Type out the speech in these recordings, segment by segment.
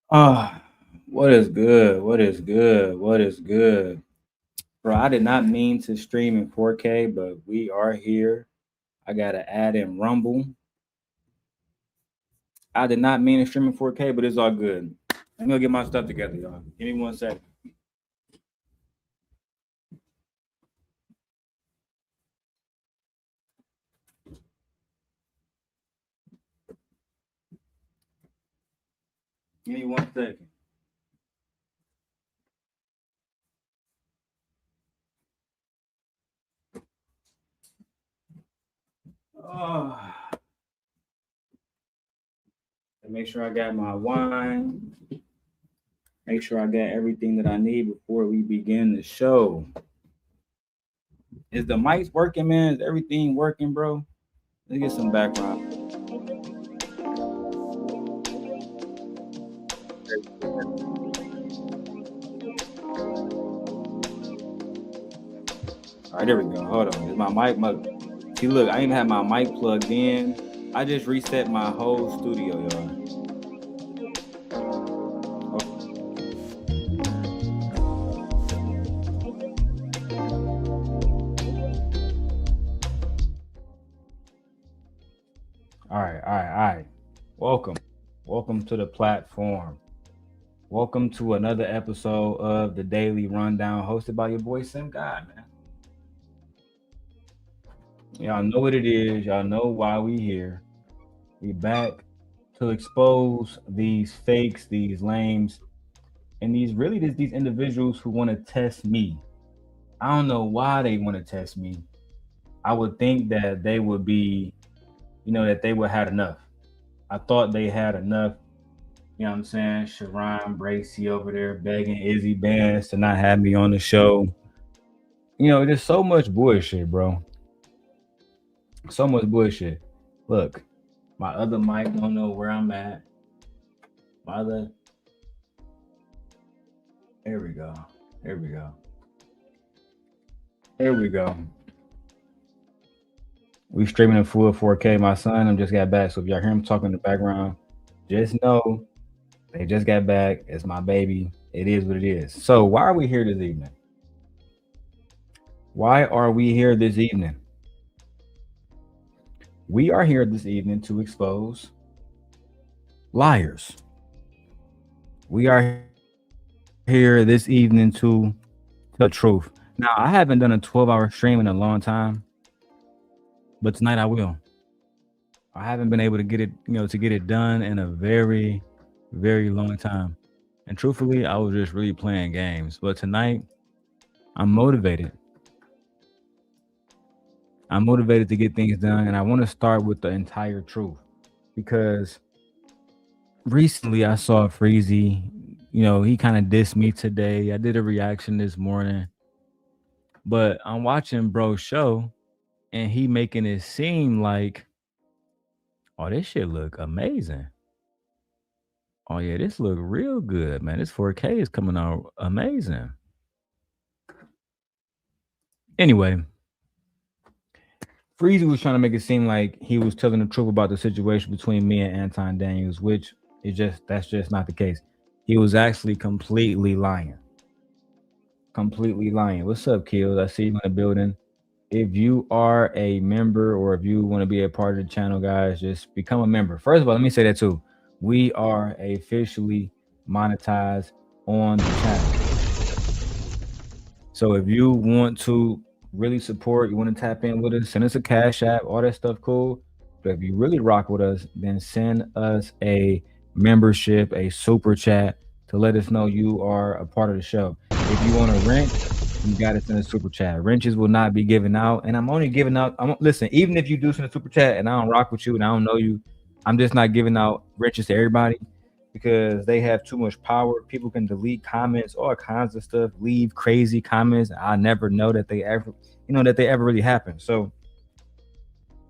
Ah, what is good? What is good? What is good? Bro, I did not mean to stream in 4K, but we are here. I gotta add in Rumble. I did not mean to stream in 4K, but it's all good. Let me go get my stuff together, y'all. Give me 1 second. Give me 1 second. Oh, make sure I got my wine. Make sure I got everything that I need before we begin the show. Is the mics working, man? Is everything working, bro? Let's get some background. All right, there we go. Hold on. Is my mic? See, look, I didn't have my mic plugged in. I just reset my whole studio, y'all. All right, all right, all right. Welcome. Welcome to the platform. Welcome to another episode of the Daily Rundown hosted by your boy Sim God, man. Y'all know what it is. Y'all know why we here. We back to expose these fakes, these lames, and these individuals who want to test me. I don't know why they want to test me. I would think that they would be, that they would have enough. I thought they had enough. You know what I'm saying? Sharon Bracy over there begging Izzy Bands to not have me on the show. There's so much bullshit, bro. So much bullshit. Look, my other mic don't know where I'm at. My other. Here we go. Here we go. Here we go. We streaming in full 4K. My son, just got back. So if y'all hear him talking in the background, just know they just got back. It's my baby. It is what it is. So why are we here this evening? Why are we here this evening? We are here this evening to expose liars. We are here this evening to tell the truth. Now, I haven't done a 12-hour stream in a long time, but tonight I will. I haven't been able to get it done in a very, very long time. And truthfully, I was just really playing games. But tonight, I'm motivated. I'm motivated to get things done, and I want to start with the entire truth because recently I saw Freezy. He kind of dissed me today. I did a reaction this morning, but I'm watching Bro's show, and he making it seem like, oh, this shit look amazing. Oh yeah, this look real good, man. This 4K is coming out amazing. Anyway, Freezy was trying to make it seem like he was telling the truth about the situation between me and Anton Daniels, which that's just not the case. He was actually completely lying. Completely lying. What's up, Kills? I see you in the building. If you are a member or if you want to be a part of the channel, guys, just become a member. First of all, let me say that too. We are officially monetized on the channel. So if you want to really support, you want to tap in with us, send us a Cash App, all that stuff, cool. But if you really rock with us, then send us a membership, a super chat to let us know you are a part of the show. If you want to rent, you got to send a super chat. Wrenches will not be given out, and I'm only giving out. Listen, even if you do send a super chat and I don't rock with you and I don't know you, I'm just not giving out wrenches to everybody because they have too much power. People can delete comments, all kinds of stuff, leave crazy comments. I never know that they ever really happen. So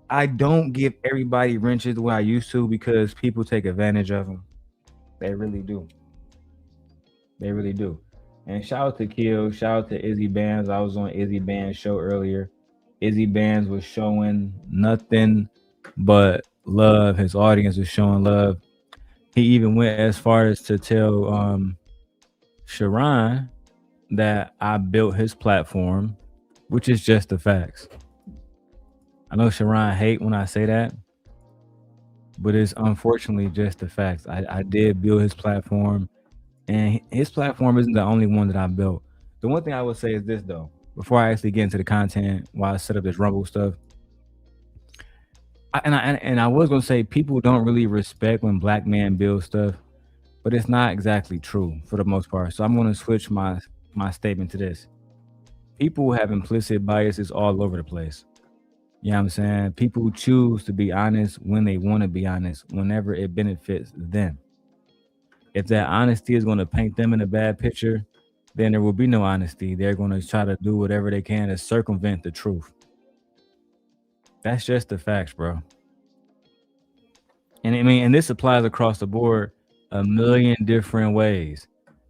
I don't give everybody wrenches the way I used to because people take advantage of them. They really do. They really do. And shout out to Kill, shout out to Izzy Bands. I was on Izzy Bands show earlier. Izzy Bands was showing nothing but love. His audience was showing love. He even went as far as to tell Sharon that I built his platform, which is just the facts. I know Sharon hate when I say that, but it's unfortunately just the facts. I did build his platform, and his platform isn't the only one that I built. The one thing I would say is this though, before I actually get into the content, while I set up this Rumble stuff, and I was gonna say people don't really respect when black men build stuff, but it's not exactly true for the most part. So I'm gonna switch my statement to this. People have implicit biases all over the place. You know what I'm saying? People choose to be honest when they want to be honest, whenever it benefits them. If that honesty is going to paint them in a bad picture, then there will be no honesty. They're going to try to do whatever they can to circumvent the truth. That's just the facts, bro. And I mean, and this applies across the board a million different ways.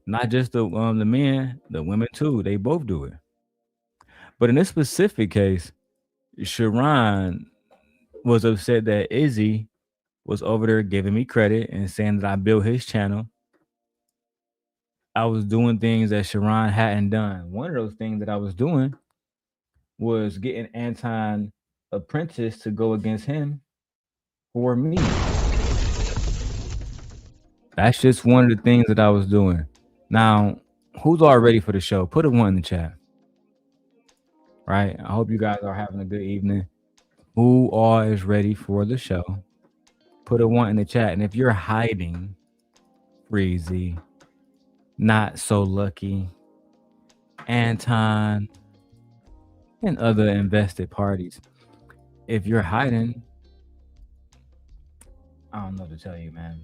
Not just the men, the women too. They both do it. But in this specific case, Sharon was upset that Izzy was over there giving me credit and saying that I built his channel. I was doing things that Sharon hadn't done. One of those things that I was doing was getting Anton Apprentice to go against him for me. That's just one of the things that I was doing. Now, who's all ready for the show? Put a 1 in the chat. Right? I hope you guys are having a good evening. Who all is ready for the show? Put a 1 in the chat. And if you're hiding, Freezy, Not So Lucky, Anton, and other invested parties, if you're hiding, I don't know what to tell you, man.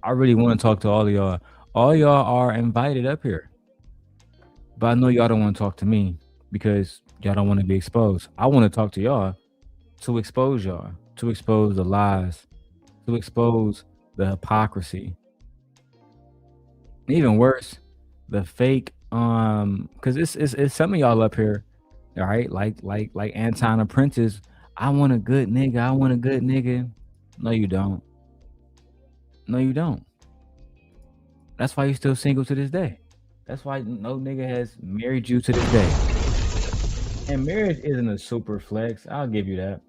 I really want to talk to all of y'all. All y'all are invited up here. But I know y'all don't want to talk to me because y'all don't want to be exposed. I want to talk to y'all to expose y'all, to expose the lies, to expose the hypocrisy. Even worse, the fake because it's some of y'all up here, all right, like Anton Apprentice. I want a good nigga. I want a good nigga. No, you don't. No, you don't. That's why you're still single to this day. That's why no nigga has married you to this day. And marriage isn't a super flex. I'll give you that.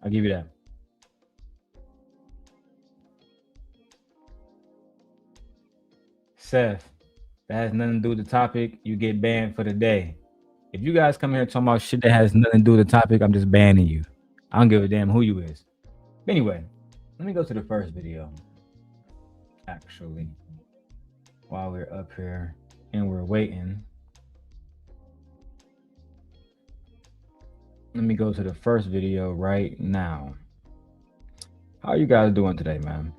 I'll give you that. Seth, that has nothing to do with the topic. You get banned for the day. If you guys come here talking about shit that has nothing to do with the topic, I'm just banning you. I don't give a damn who you is. But anyway, let me go to the first video. Actually, while we're up here and we're waiting, let me go to the first video right now. How are you guys doing today, man?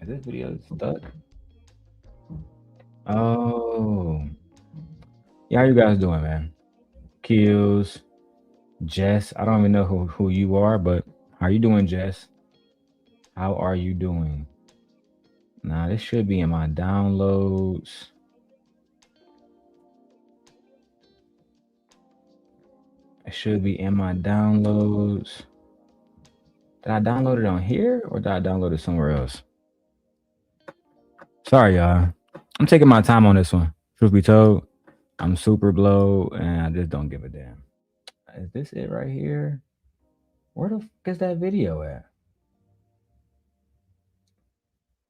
Is this video stuck? Oh. Yeah, how you guys doing, man? Kills, Jess. I don't even know who you are, but how you doing, Jess? How are you doing? Now, this should be in my downloads. It should be in my downloads. Did I download it on here or did I download it somewhere else? Sorry, y'all. I'm taking my time on this one. Truth be told, I'm super blow and I just don't give a damn. Is this it right here? Where the fuck is that video at?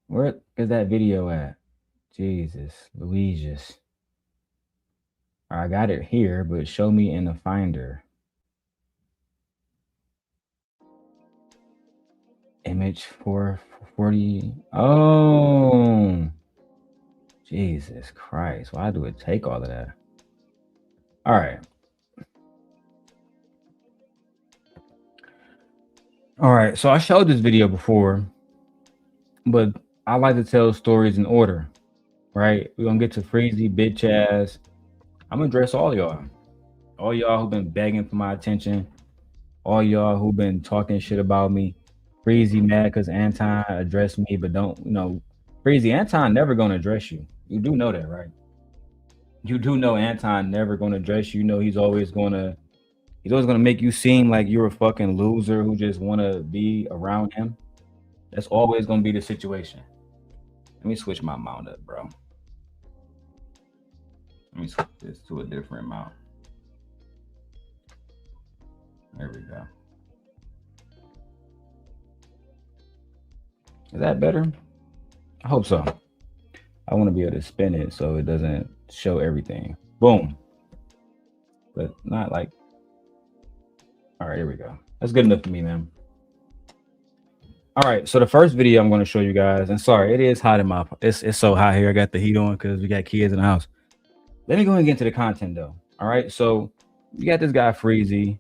Where is that video at? Jesus, Louisias. I got it here, but show me in the finder. Image 440. Oh, Jesus Christ. Why do it take all of that? All right. All right. So I showed this video before, but I like to tell stories in order, right? We're going to get to Freezy, bitch ass. I'm going to address all y'all. All y'all who've been begging for my attention. All y'all who've been talking shit about me. Freezy mad because Anton addressed me, but don't, you know, Freezy, Anton never going to address you. You do know that, right? You do know Anton never going to address you. You know he's always going to He's always gonna make you seem like you're a fucking loser who just wanna be around him. That's always gonna be the situation. Let me switch my mount up, bro. Let me switch this to a different mount. There we go. Is that better? I hope so. I want to be able to spin it so it doesn't show everything. Boom. But not like. All right, here we go. That's good enough for me, man. All right, so the first video I'm going to show you guys, and sorry, it is hot in my. It's so hot here. I got the heat on because we got kids in the house. Let me go ahead and get into the content though. All right, so you got this guy Freezy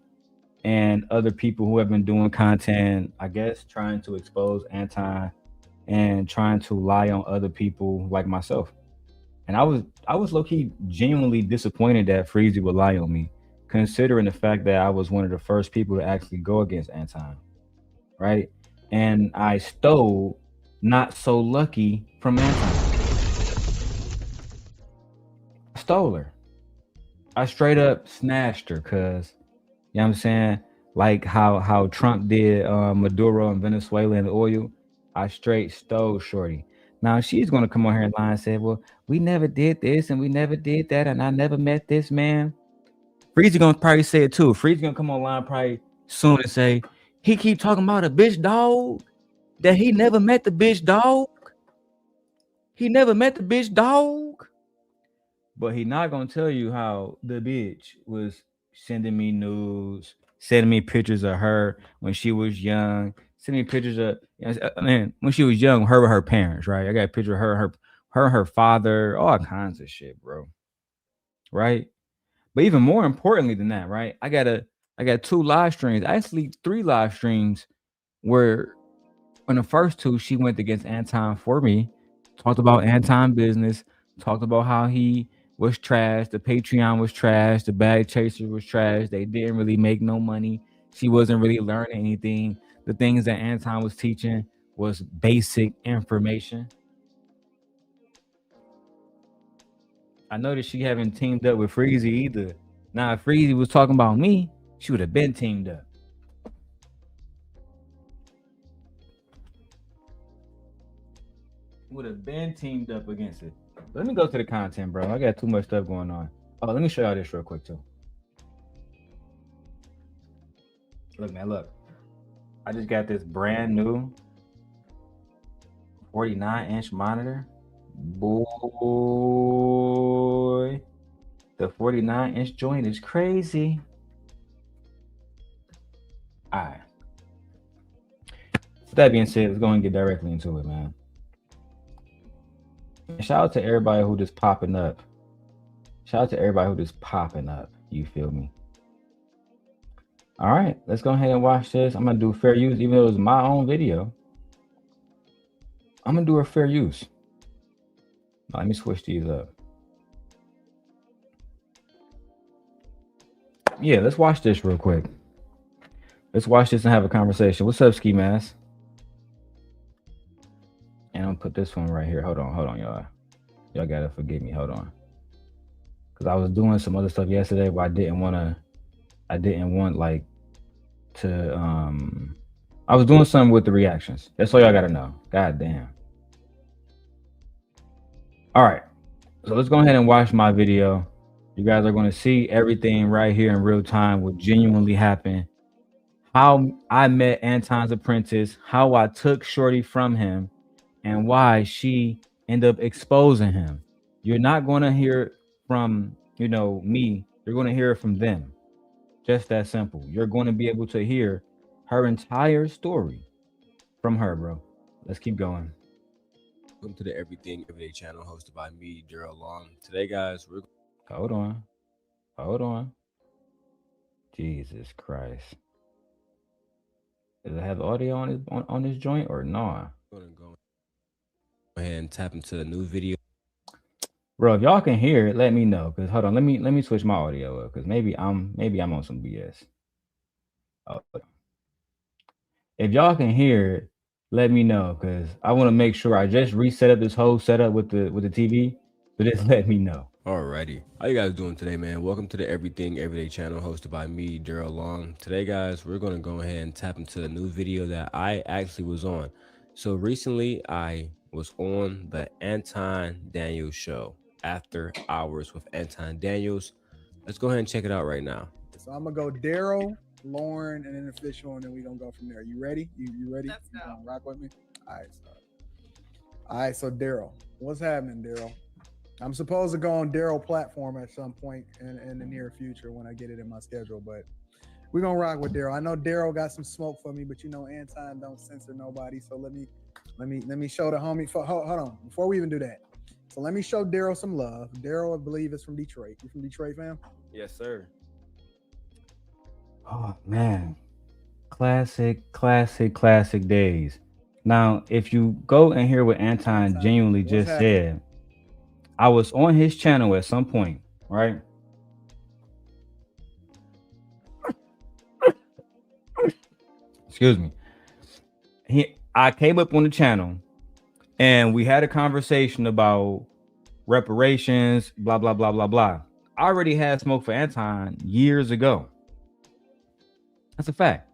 and other people who have been doing content, I guess, trying to expose Anton and trying to lie on other people like myself. And I was low key genuinely disappointed that Freezy would lie on me, considering the fact that I was one of the first people to actually go against Anton, right? And I stole Not So Lucky from Anton. I stole her. I straight up snatched her, cause you know what I'm saying? Like how Trump did Maduro and Venezuela and the oil. I straight stole Shorty. Now she's gonna come on here and lie and say, well, we never did this and we never did that, and I never met this man. Freezy gonna probably say it too. Freezy gonna come online probably soon and say, he keep talking about a bitch dog, that he never met the bitch dog. He never met the bitch dog. But he not gonna tell you how the bitch was sending me news, sending me pictures of her when she was young, sending me pictures of, man, when she was young, her with her parents, right? I got a picture of her father, all kinds of shit, bro. Right? But even more importantly than that, right? I got two live streams, actually three live streams where in the first two, she went against Anton for me, talked about Anton business, talked about how he was trash, the Patreon was trash, the bag chaser was trash. They didn't really make no money. She wasn't really learning anything. The things that Anton was teaching was basic information. I noticed she haven't teamed up with Freezy either. Now, if Freezy was talking about me, she would have been teamed up. Would have been teamed up against it. Let me go to the content, bro. I got too much stuff going on. Oh, let me show y'all this real quick too. Look, man, look. I just got this brand new 49-inch monitor. Boy, the 49-inch joint is crazy. All right. With that being said, let's go and get directly into it, man. Shout out to everybody who just popping up. Shout out to everybody who just popping up. You feel me? All right, let's go ahead and watch this. I'm gonna do fair use, even though it's my own video. I'm gonna do a fair use. Now, let me switch these up. Yeah, let's watch this real quick. Let's watch this and have a conversation. What's up, Ski Mask? And I'm gonna put this one right here. Hold on, y'all. Y'all gotta forgive me. Hold on, because I was doing some other stuff yesterday, but I didn't want like to. I was doing something with the reactions. That's all y'all gotta know. God damn. All right, so let's go ahead and watch my video. You guys are going to see everything right here in real time, what genuinely happened, how I met Anton's apprentice, how I took Shorty from him, and why she ended up exposing him. You're not going to hear from, me. You're going to hear it from them. Just that simple. You're going to be able to hear her entire story from her, bro. Let's keep going. Welcome to the Everything Everyday channel hosted by me, Darrel Long. Today, guys, we're... Hold on. Jesus Christ. Does it have audio on this joint or no? Going to go ahead and tap into a new video. Bro, if y'all can hear it, let me know. Cause hold on, let me switch my audio up. Cause maybe I'm on some BS. Oh. If y'all can hear it, let me know. Cause I want to make sure I just reset up this whole setup with the TV. So just let me know. Alrighty. How you guys doing today, man? Welcome to the Everything Everyday channel hosted by me, Darrel Long. Today, guys, we're going to go ahead and tap into a new video that I actually was on. So recently, I was on the Anton Daniels show, After Hours with Anton Daniels. Let's go ahead and check it out right now. So I'm gonna go Darrel, Lauren, and then official, and then we gonna go from there. You ready? You ready? Let's go. You gonna rock with me? All right, so Darrel, what's happening, Darrel? I'm supposed to go on Darrel platform at some point in the near future when I get it in my schedule, but we're gonna rock with Darrel. I know Darrel got some smoke for me, but you know Anton don't censor nobody. So let me show the homie. Hold on, before we even do that. So let me show Darrel some love. Darrel, I believe, is from Detroit. You from Detroit, fam? Yes, sir. Oh man, classic days. Now, if you go and hear what Anton genuinely What's just happening? said, I was on his channel at some point, right? Excuse me. I came up on the channel and we had a conversation about reparations, blah, blah, blah, blah, blah. I already had smoke for Anton years ago. That's a fact.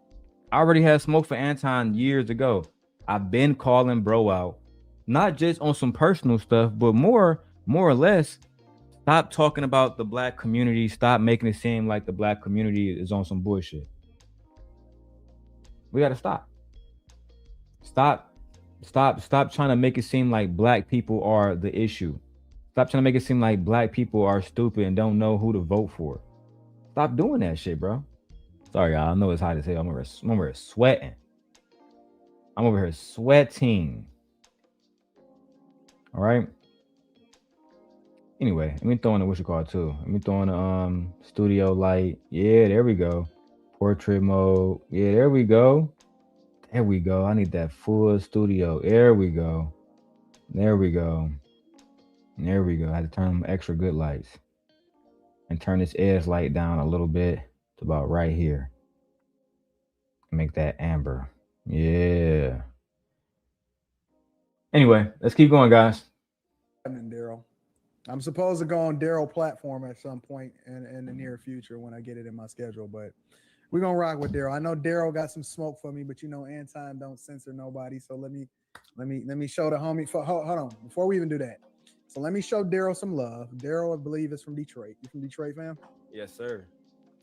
I already had smoke for Anton years ago. I've been calling bro out, not just on some personal stuff, but more or less, stop talking about the black community. Stop making it seem like the black community is on some bullshit. We gotta stop. Stop trying to make it seem like black people are the issue. Stop trying to make it seem like black people are stupid and don't know who to vote for. Stop doing that shit, bro. Sorry, y'all. I know it's hot as hell. I'm over here sweating. I'm over here sweating. All right. Anyway, let me throw in a what you call too. Let me throw in a studio light. Yeah, there we go. Portrait mode. Yeah, there we go. There we go. I need that full studio. There we go. There we go. There we go. I had to turn them extra good lights. And turn this edge light down a little bit to about right here. Make that amber. Yeah. Anyway, let's keep going, guys. Darrel. I'm supposed to go on Darrel platform at some point in the near future when I get it in my schedule, but we're gonna rock with Darrel. I know Darrel got some smoke for me, but you know Anton don't censor nobody. So let me show the homie. Hold on, before we even do that. So let me show Darrel some love. Darrel, I believe, is from Detroit. You from Detroit, fam? Yes, sir.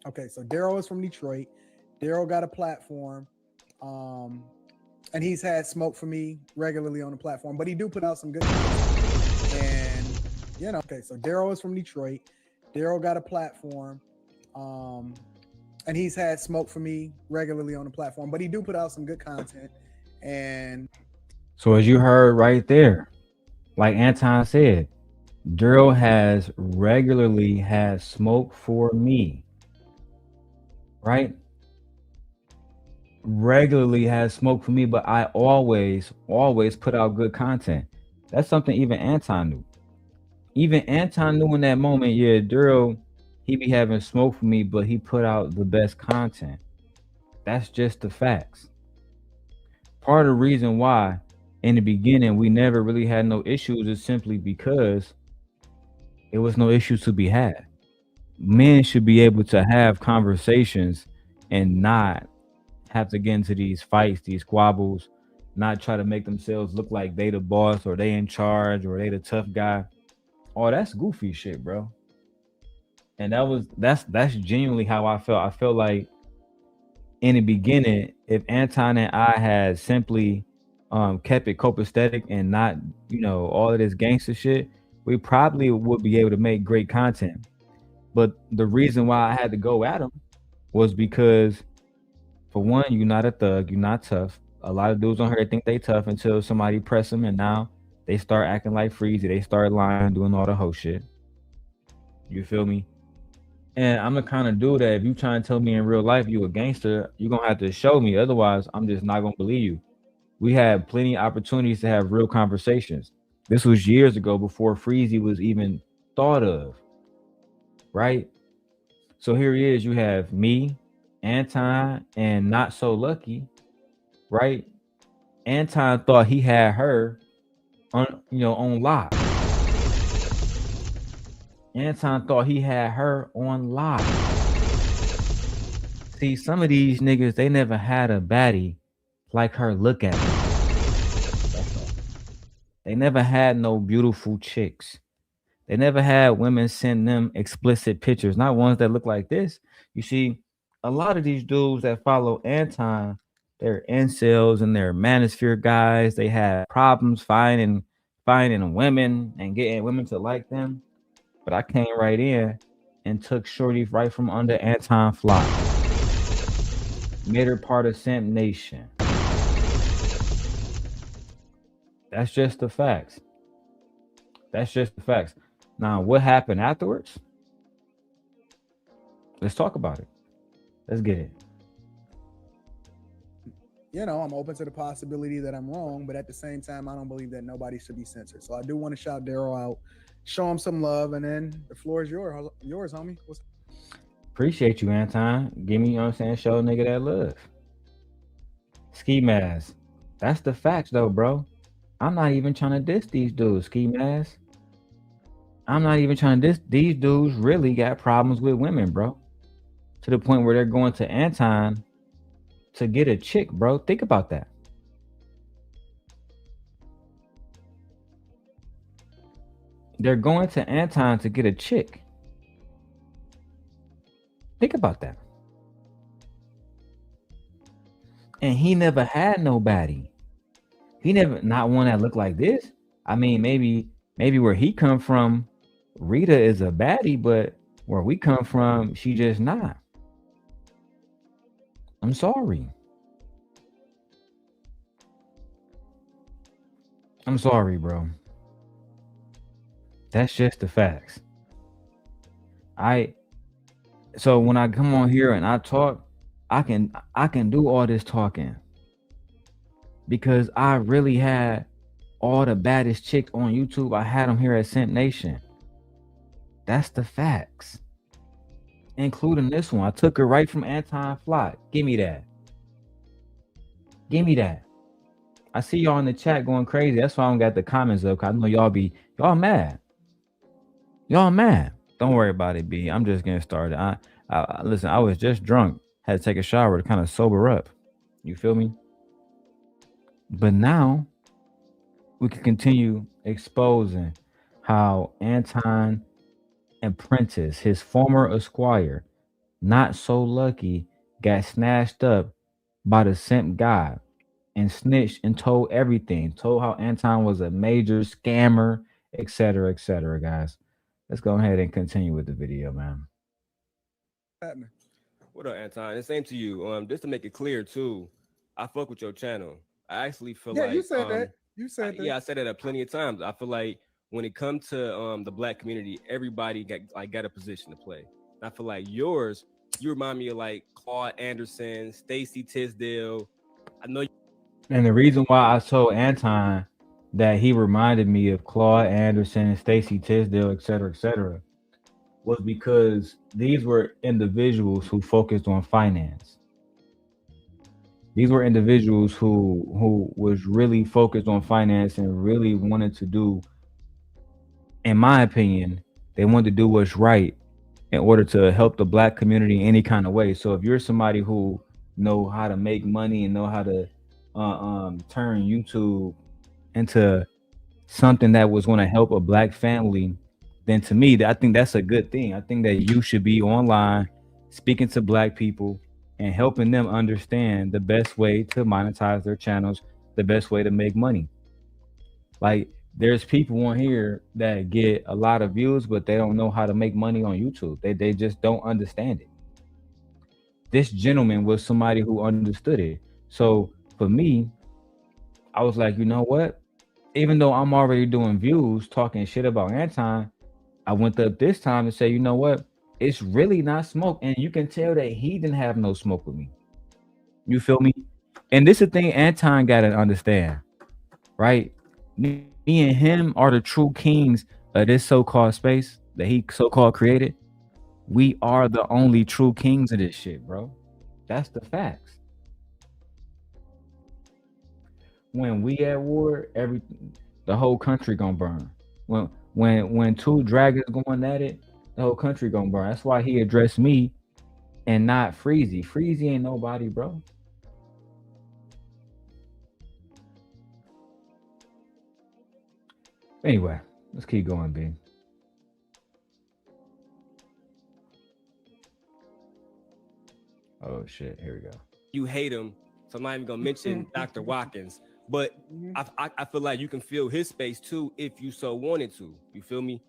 Okay, so Darrel is from Detroit. Darrel got a platform, and he's had smoke for me regularly on the platform, but he do put out some good content. And you know, okay, so Darrel is from Detroit. Darrel got a platform, and he's had smoke for me regularly on the platform, but he do put out some good content. And so as you heard right there, like Anton said, Darrel has regularly had smoke for me, right? Regularly has smoke for me, but I always put out good content. That's something even Anton knew. Even Anton knew in that moment, yeah, Darrel, he be having smoke for me, but he put out the best content. That's just the facts. Part of the reason why in the beginning we never really had no issues is simply because it was no issues to be had. Men should be able to have conversations and not have to get into these fights, these squabbles, not try to make themselves look like they the boss or they in charge or they the tough guy. Oh, that's goofy shit, bro. And that's genuinely how I felt. I felt like in the beginning, if Anton and I had simply kept it copacetic and not, all of this gangster shit, we probably would be able to make great content. But the reason why I had to go at him was because, for one, you're not a thug, you're not tough. A lot of dudes on here think they tough until somebody press them, and now they start acting like Freezy. They start lying, doing all the whole shit. You feel me? And I'm the kind of dude that if you try and tell me in real life you a gangster, you're gonna have to show me. Otherwise, I'm just not gonna believe you. We had plenty of opportunities to have real conversations. This was years ago before Freezy was even thought of, right? So here he is. You have me, Anton, and Not So Lucky, right? Anton thought he had her on lock. Anton thought he had her on lock. See, some of these niggas, they never had a baddie like her look at them. That's all. They never had no beautiful chicks. They never had women send them explicit pictures, not ones that look like this. You see, a lot of these dudes that follow Anton, they're incels and they're manosphere guys. They have problems finding women and getting women to like them. But I came right in and took Shorty right from under Anton Flock. Made her part of Simp Nation. That's just the facts. That's just the facts. Now, what happened afterwards? Let's talk about it. Let's get it. You know, I'm open to the possibility that I'm wrong, but at the same time, I don't believe that nobody should be censored. So I do want to shout Darrel out, show him some love, and then the floor is yours, homie. Appreciate you, Anton. Give me, you know what I'm saying, show a nigga that love. Ski Mask. That's the facts, though, bro. I'm not even trying to diss these dudes, Ski Mask. I'm not even trying to diss. These dudes really got problems with women, bro. To the point where they're going to Anton to get a chick, bro. Think about that. They're going to Anton to get a chick. Think about that. And he never had nobody. He never, not one that looked like this. I mean, maybe where he come from, Rita is a baddie, but where we come from, she just not. I'm sorry. I'm sorry, bro. That's just the facts. So when I come on here and I talk, I can do all this talking because I really had all the baddest chicks on YouTube. I had them here at Simp Nation. That's the facts. Including this one. I took her right from Anton Flock. Give me that. Give me that. I see y'all in the chat going crazy. That's why I don't got the comments up. Cause I know y'all mad. Y'all mad. Don't worry about it, B. I'm just getting started. I listen, I was just drunk. Had to take a shower to kind of sober up. You feel me? But now we can continue exposing how Anton Apprentice, his former esquire, not so lucky, got snatched up by the simp guy and snitched and told everything. Told how Anton was a major scammer, etc., guys. Let's go ahead and continue with the video, man. What up, Anton? The same to you. Just to make it clear too, I fuck with your channel. I actually feel like you said that. You said that. Yeah, I said that plenty of times. I feel like when it comes to the black community, everybody got a position to play. And I feel like yours, you remind me of like Claude Anderson, Stacey Tisdale. I know. And the reason why I told Anton that he reminded me of Claude Anderson, Stacey Tisdale, etc., was because these were individuals who focused on finance. These were individuals who was really focused on finance and really wanted to do, in my opinion, they wanted to do what's right in order to help the black community in any kind of way. So if you're somebody who know how to make money and know how to turn YouTube into something that was going to help a black family, then to me, I think that's a good thing. I think that you should be online speaking to black people and helping them understand the best way to monetize their channels, the best way to make money. Like, there's people on here that get a lot of views, but they don't know how to make money on YouTube. They just don't understand it. This gentleman was somebody who understood it. So for me, I was like, you know what? Even though I'm already doing views, talking shit about Anton, I went up this time to say, you know what? It's really not smoke. And you can tell that he didn't have no smoke with me. You feel me? And this is the thing Anton got to understand, right? Me and him are the true kings of this so-called space that he so-called created. We are the only true kings of this shit, bro. That's the facts. When we at war, the whole country gonna burn. When two dragons going at it, the whole country gonna burn. That's why he addressed me and not Freezy. Freezy ain't nobody, bro. Anyway, let's keep going, B. Oh shit, here we go. You hate him, so I'm not even gonna mention Dr. Watkins. But I feel like you can fill his space too if you so wanted to. You feel me?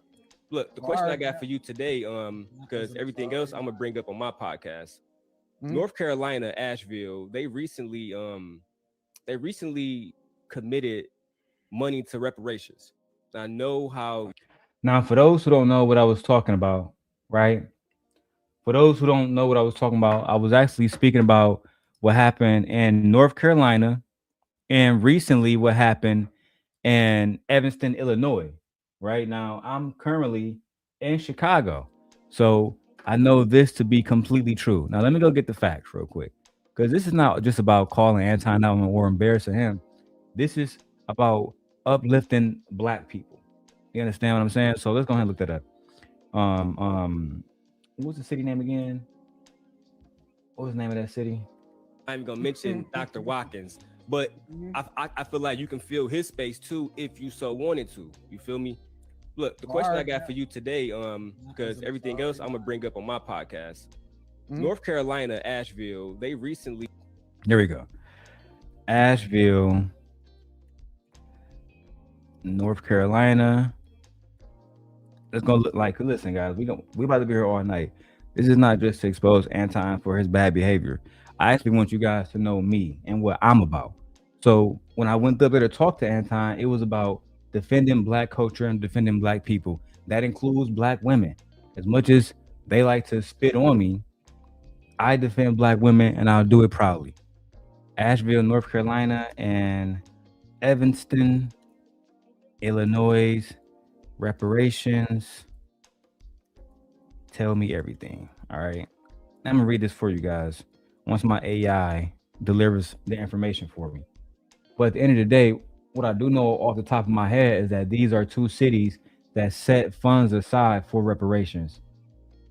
Look, the question I got for you today, because everything else I'm gonna bring up on my podcast. North Carolina, Asheville, they recently committed money to reparations. I know how. Now, for those who don't know what I was talking about, right? For those who don't know what I was talking about, I was actually speaking about what happened in North Carolina and recently what happened in Evanston, Illinois. Right now, I'm currently in Chicago. So I know this to be completely true. Now, let me go get the facts real quick because this is not just about calling Anton out or embarrassing him. This is about uplifting Black people. You understand what I'm saying? So let's go ahead and look that up. What's the city name again? What was the name of that city? I'm even gonna mention Dr. Watkins, but I feel like you can fill his space too if you so wanted to. You feel me? Look, the question I got for you today, because everything else I'm gonna bring up on my podcast. North Carolina, Asheville, they recently. There we go. Asheville, North Carolina. Let's go look like. Listen, guys, we about to be here all night. This is not just to expose Anton for his bad behavior. I actually want you guys to know me and what I'm about. So when I went up there to talk to Anton, it was about defending Black culture and defending Black people. That includes Black women. As much as they like to spit on me, I defend Black women and I'll do it proudly. Asheville, North Carolina, and Evanston, Illinois, reparations. Tell me everything. All right. I'm gonna read this for you guys once my AI delivers the information for me. But at the end of the day, what I do know off the top of my head is that these are two cities that set funds aside for reparations.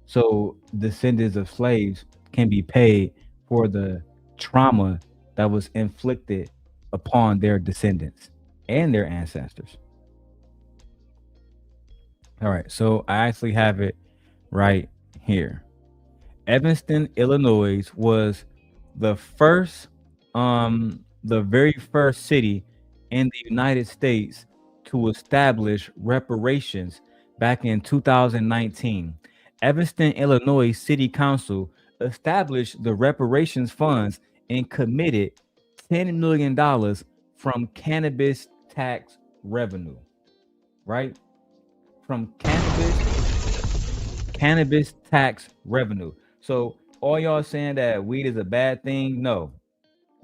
So descendants of slaves can be paid for the trauma that was inflicted upon their descendants and their ancestors. All right, so I actually have it right here. Evanston, Illinois was the first, the very first city in the United States to establish reparations back in 2019. Evanston, Illinois City Council established the reparations funds and committed $10 million from cannabis tax revenue, right? From cannabis tax revenue. So all y'all saying that weed is a bad thing, no.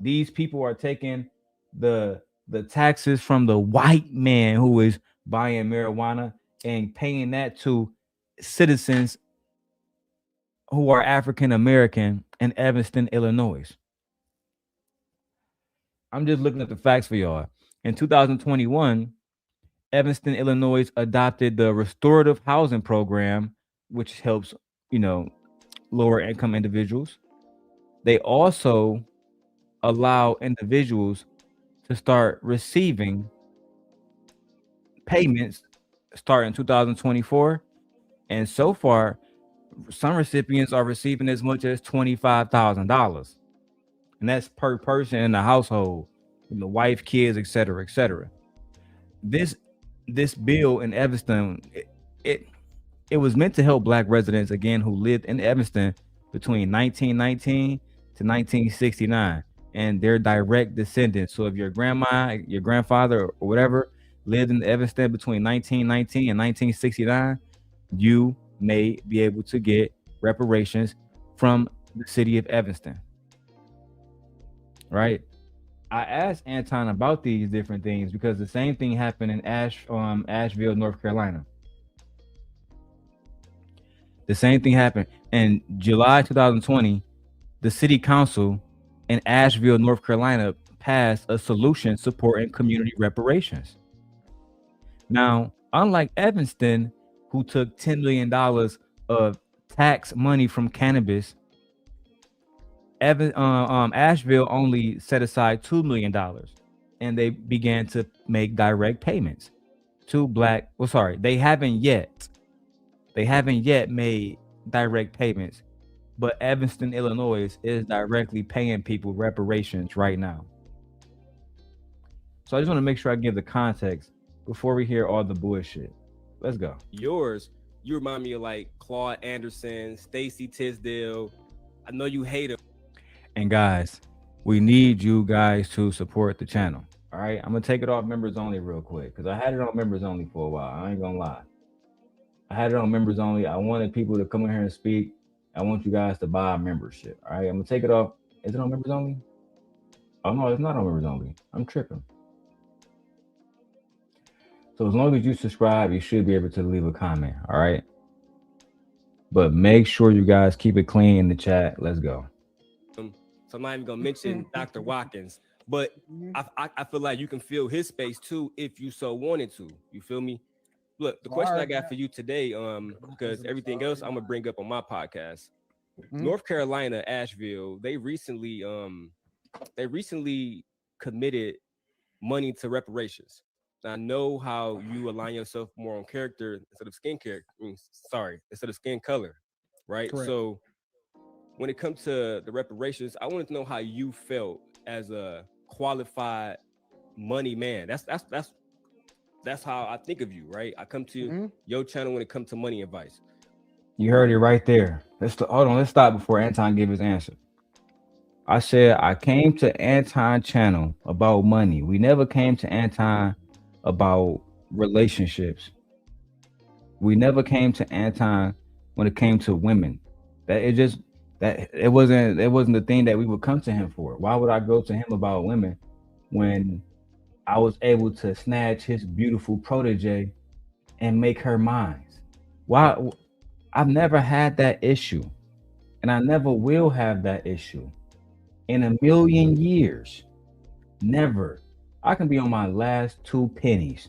These people are taking the taxes from the white man who is buying marijuana and paying that to citizens who are African American in Evanston, Illinois. I'm just looking at the facts for y'all. In 2021, Evanston, Illinois adopted the restorative housing program, which helps, lower income individuals. They also allow individuals to start receiving payments starting 2024. And so far, some recipients are receiving as much as $25,000. And that's per person in the household, the wife, kids, etc., etc. This bill in Evanston, it was meant to help Black residents again who lived in Evanston between 1919 to 1969 and their direct descendants. So if your grandma, your grandfather, or whatever lived in Evanston between 1919 and 1969, you may be able to get reparations from the city of Evanston. Right? I asked Anton about these different things because the same thing happened in Asheville, North Carolina. The same thing happened in July 2020. The city council in Asheville, North Carolina passed a solution supporting community reparations. Now, Unlike Evanston, who took $10 million of tax money from cannabis, Asheville only set aside $2 million, and they began to make direct payments to black. Well, sorry, they haven't yet made direct payments, but Evanston, Illinois, is directly paying people reparations right now. So I just want to make sure I give the context before we hear all the bullshit. Let's go. Yours, you remind me of like Claude Anderson, Stacey Tisdale. I know you hate him. And guys, we need you guys to support the channel. All right, I'm gonna take it off members only real quick because I had it on members only for a while. I ain't gonna lie. I had it on members only. I wanted people to come in here and speak. I want you guys to buy a membership. All right, I'm gonna take it off. Is it on members only? Oh no, it's not on members only. I'm tripping. So as long as you subscribe, you should be able to leave a comment. All right. But make sure you guys keep it clean in the chat. Let's go. So I'm not even gonna mention Dr. Watkins, but I feel like you can fill his space too if you so wanted to. You feel me? Look, the question I got for you today, because everything else I'm gonna bring up on my podcast. North Carolina, Asheville, they recently committed money to reparations. I know how you align yourself more on character instead of instead of skin color, right? Correct. So when it comes to the reparations, I wanted to know how you felt as a qualified money man. That's how I think of you, right? I come to your channel when it comes to money advice. You heard it right there. Hold on. Let's stop before Anton give his answer. I said I came to Anton channel about money. We never came to Anton about relationships. We never came to Anton when it came to women. It wasn't the thing that we would come to him for. Why would I go to him about women when I was able to snatch his beautiful protege and make her mine? Why? I've never had that issue, and I never will have that issue in a million years. Never. I can be on my last 2 pennies,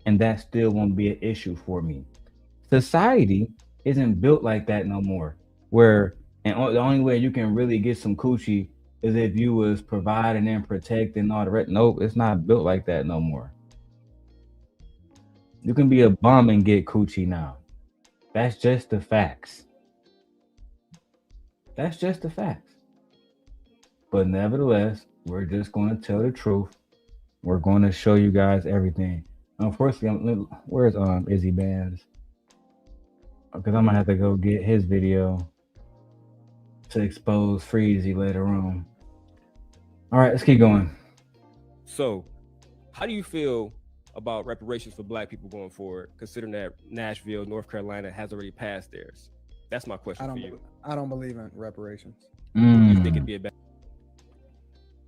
and that still won't be an issue for me. Society isn't built like that no more, where the only way you can really get some coochie is if you was providing and protecting all the rest. Nope, it's not built like that no more. You can be a bum and get coochie now. That's just the facts. That's just the facts. But nevertheless, we're just going to tell the truth. We're going to show you guys everything. Unfortunately, where's Izzy Bands? Because I'm gonna have to go get his video to expose Freezy later on. All right, let's keep going. So, how do you feel about reparations for Black people going forward, considering that Nashville, North Carolina has already passed theirs? That's my question for you. I don't believe in reparations. You think it'd be a bad?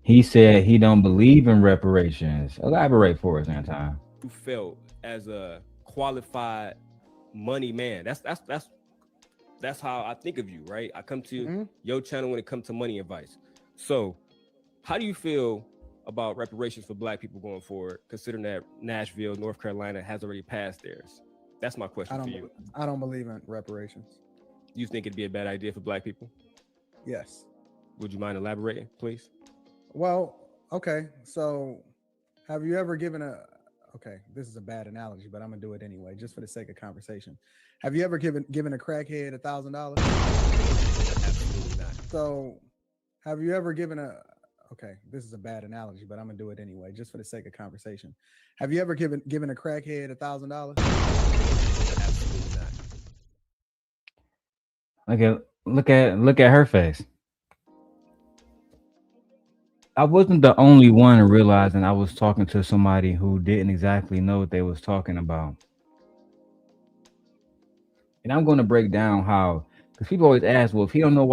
He said he don't believe in reparations. Elaborate for us, Anton. You felt as a qualified money man. That's how I think of you, right? I come to your channel when it comes to money advice. So, how do you feel about reparations for Black people going forward, considering that Nashville, North Carolina has already passed theirs? That's my question for you. I don't believe in reparations. You think it'd be a bad idea for Black people? Yes. Would you mind elaborating, please? Well, okay. So, have you ever given okay, this is a bad analogy, but I'm gonna do it anyway, just for the sake of conversation. Have you ever given a crackhead $1,000? Absolutely not. So, have you ever given okay, this is a bad analogy, but I'm gonna do it anyway, just for the sake of conversation. Have you ever given a crackhead $1,000? Absolutely not. Look at her face. I wasn't the only one realizing I was talking to somebody who didn't exactly know what they was talking about. And I'm going to break down how, because people always ask, well, if he don't know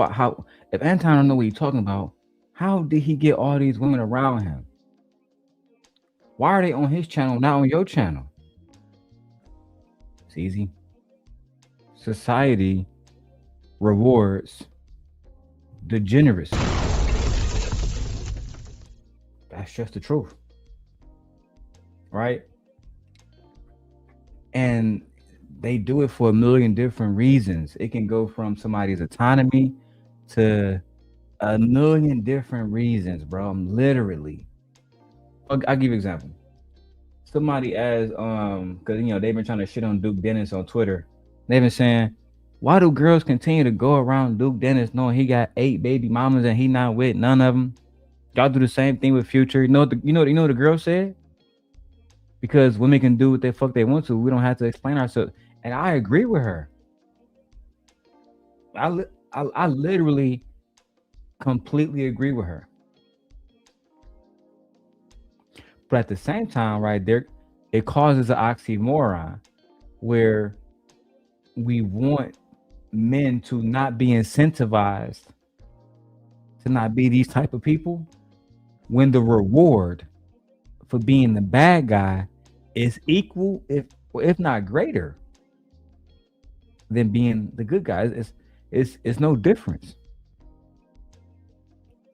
if Anton don't know what he's talking about, how did he get all these women around him? Why are they on his channel, not on your channel? It's easy. Society rewards degeneracy. That's just the truth, right? And they do it for a million different reasons. It can go from somebody's autonomy to a million different reasons, bro. I'm literally. I'll give you an example. Somebody asked, because they've been trying to shit on Duke Dennis on Twitter. They've been saying, why do girls continue to go around Duke Dennis knowing he got 8 baby mamas and he not with none of them? Y'all do the same thing with Future. You know what the girl said? Because women can do what the fuck they want to. We don't have to explain ourselves. And I agree with her. I literally completely agree with her. But at the same time, right there, it causes an oxymoron where we want men to not be incentivized to not be these type of people when the reward for being the bad guy is equal, if not greater, than being the good guy. It's no difference,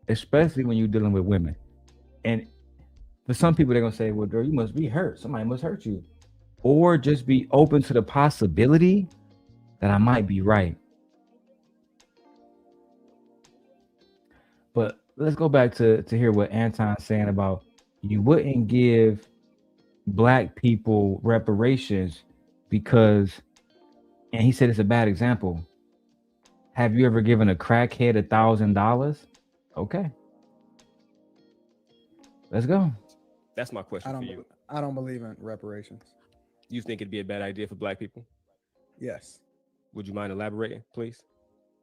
especially when you're dealing with women. And for some people, they're gonna say, "Well, girl, you must be hurt. Somebody must hurt you," or just be open to the possibility that I might be right. But let's go back to hear what Anton's saying about you wouldn't give black people reparations because, and he said it's a bad example. Have you ever given a crackhead $1,000? Okay, let's go. That's my question for you. I don't believe in reparations. You think it'd be a bad idea for black people? Yes. Would you mind elaborating, please?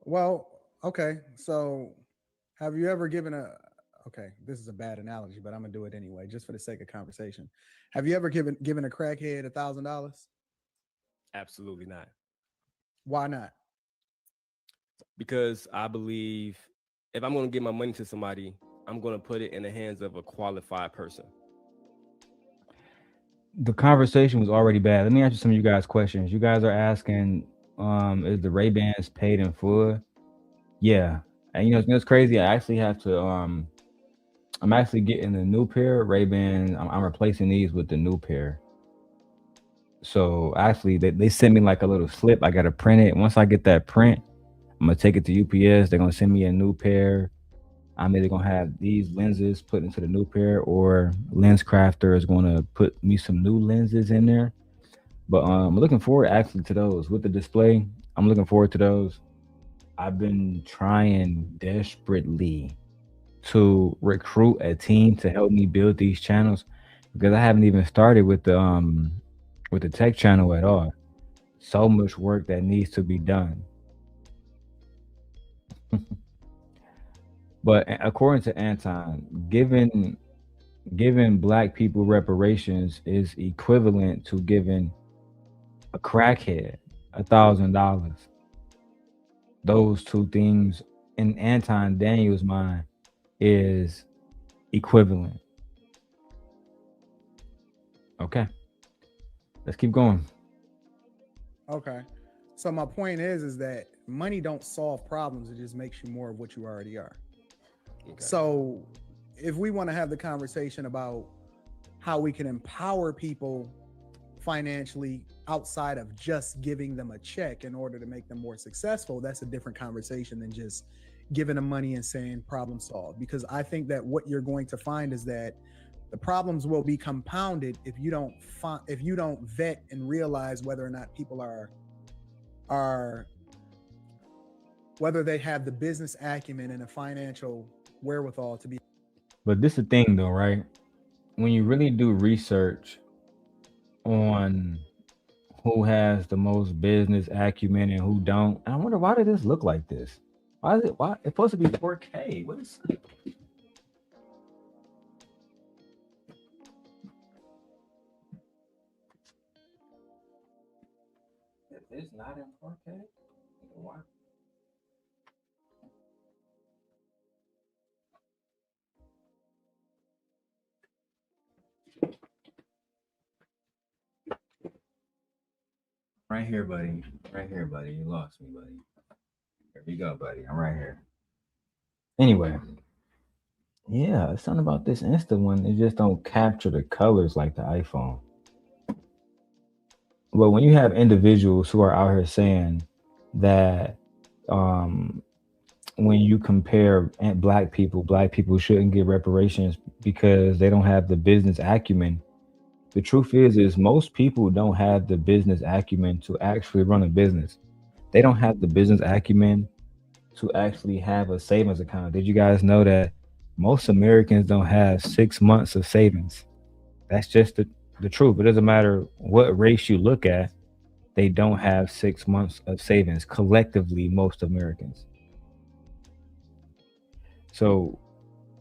Well, okay. So, have you ever given a? Okay, this is a bad analogy, but I'm gonna do it anyway, just for the sake of conversation. Have you ever given a crackhead $1,000? Absolutely not. Why not? Because I believe if I'm going to give my money to somebody, I'm going to put it in the hands of a qualified person. The conversation was already bad. Let me answer some of you guys' questions. You guys are asking, is the Ray-Bans paid in full? Yeah. And it's crazy. I actually have to I'm actually getting a new pair of Ray-Bans. I'm replacing these with the new pair. So actually they sent me like a little slip. I gotta print it. Once I get that print, I'm gonna take it to UPS. They're gonna send me a new pair. I'm either gonna have these lenses put into the new pair, or Lens Crafter is gonna put me some new lenses in there. But I'm looking forward actually to those with the display. I'm looking forward to those. I've been trying desperately to recruit a team to help me build these channels because I haven't even started with the tech channel at all. So much work that needs to be done. But according to Anton, giving black people reparations is equivalent to giving a crackhead $1,000. Those two things in Anton Daniels' mind is equivalent. Okay, let's keep going. Okay. So my point is that money don't solve problems. It just makes you more of what you already are. Okay. So if we want to have the conversation about how we can empower people financially outside of just giving them a check in order to make them more successful, that's a different conversation than just giving them money and saying problem solved. Because I think that what you're going to find is that the problems will be compounded if you don't vet and realize whether or not people are whether they have the business acumen and a financial wherewithal to be. But this is the thing though, right? When you really do research on who has the most business acumen and who don't, and I wonder why did this look like this? Why it's supposed to be 4K? What is it's not in 4K? Why? Right here, buddy. Right here, buddy. You lost me, buddy. Here we go, buddy. I'm right here. Anyway, yeah, it's something about this Insta one. It just don't capture the colors like the iPhone. But when you have individuals who are out here saying that um, when you compare black people shouldn't get reparations because they don't have the business acumen. The truth is most people don't have the business acumen to actually run a business. They don't have the business acumen to actually have a savings account. Did you guys know that most Americans don't have 6 months of savings? That's just the truth. It doesn't matter what race you look at, they don't have 6 months of savings collectively, most Americans. So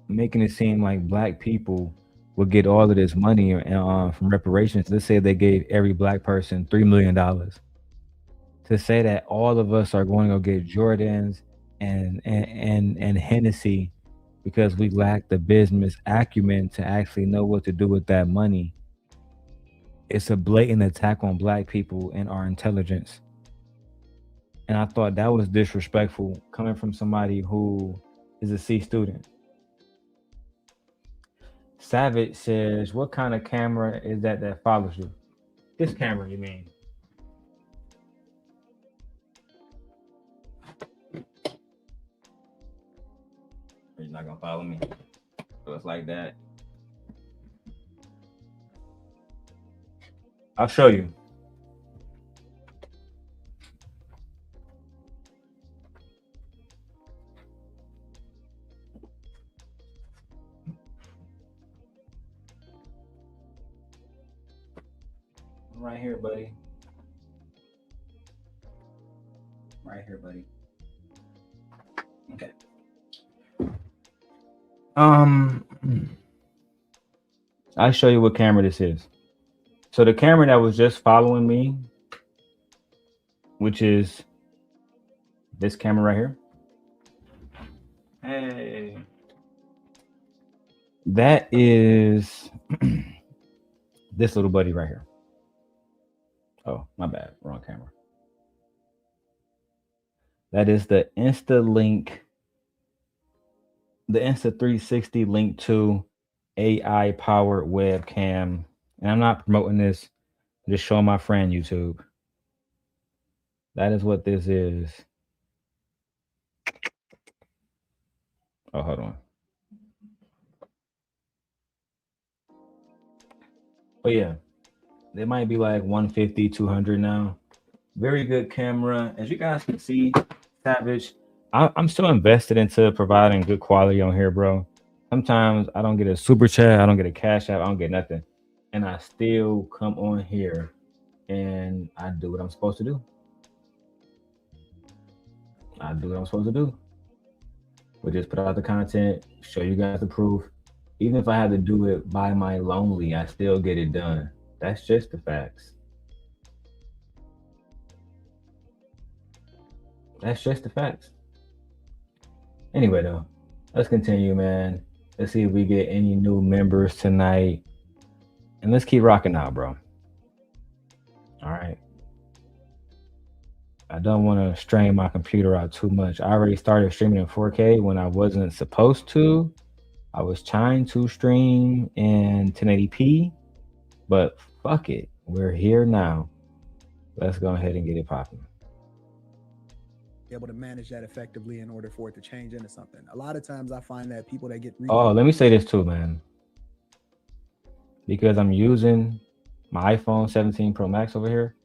making it seem like black people would get all of this money from reparations. Let's say they gave every black person $3 million. To say that all of us are going to go get Jordans and Hennessy because we lack the business acumen to actually know what to do with that money. It's a blatant attack on black people and our intelligence. And I thought that was disrespectful coming from somebody who is a C student. Savage says, "What kind of camera is that follows you?" This camera, you mean? You're not gonna follow me. So it's like that. I'll show you. Right here, buddy. Right here, buddy. Okay. Um, I'll show you what camera this is. So the camera that was just following me, which is this camera right here. Hey. That is this little buddy right here. Oh, my bad. Wrong camera. That is the Insta360 Link 2 AI powered webcam. And I'm not promoting this, I'm just showing my friend YouTube. That is what this is. Oh, hold on. But yeah, they might be like 150, 200 now. Very good camera. As you guys can see, Savage, I'm still invested into providing good quality on here, bro. Sometimes I don't get a super chat, I don't get a cash app, I don't get nothing. And I still come on here and I do what I'm supposed to do. I do what I'm supposed to do. We just put out the content, show you guys the proof. Even if I had to do it by my lonely, I still get it done. That's just the facts. That's just the facts. Anyway, though, let's continue, man. Let's see if we get any new members tonight. And let's keep rocking out, bro. All right. I don't want to strain my computer out too much. I already started streaming in 4K when I wasn't supposed to. I was trying to stream in 1080p, but fuck it. We're here now. Let's go ahead and get it popping. Be able to manage that effectively in order for it to change into something. A lot of times I find that people that get Oh, let me say this too, man. Because I'm using my iPhone 17 Pro Max over here.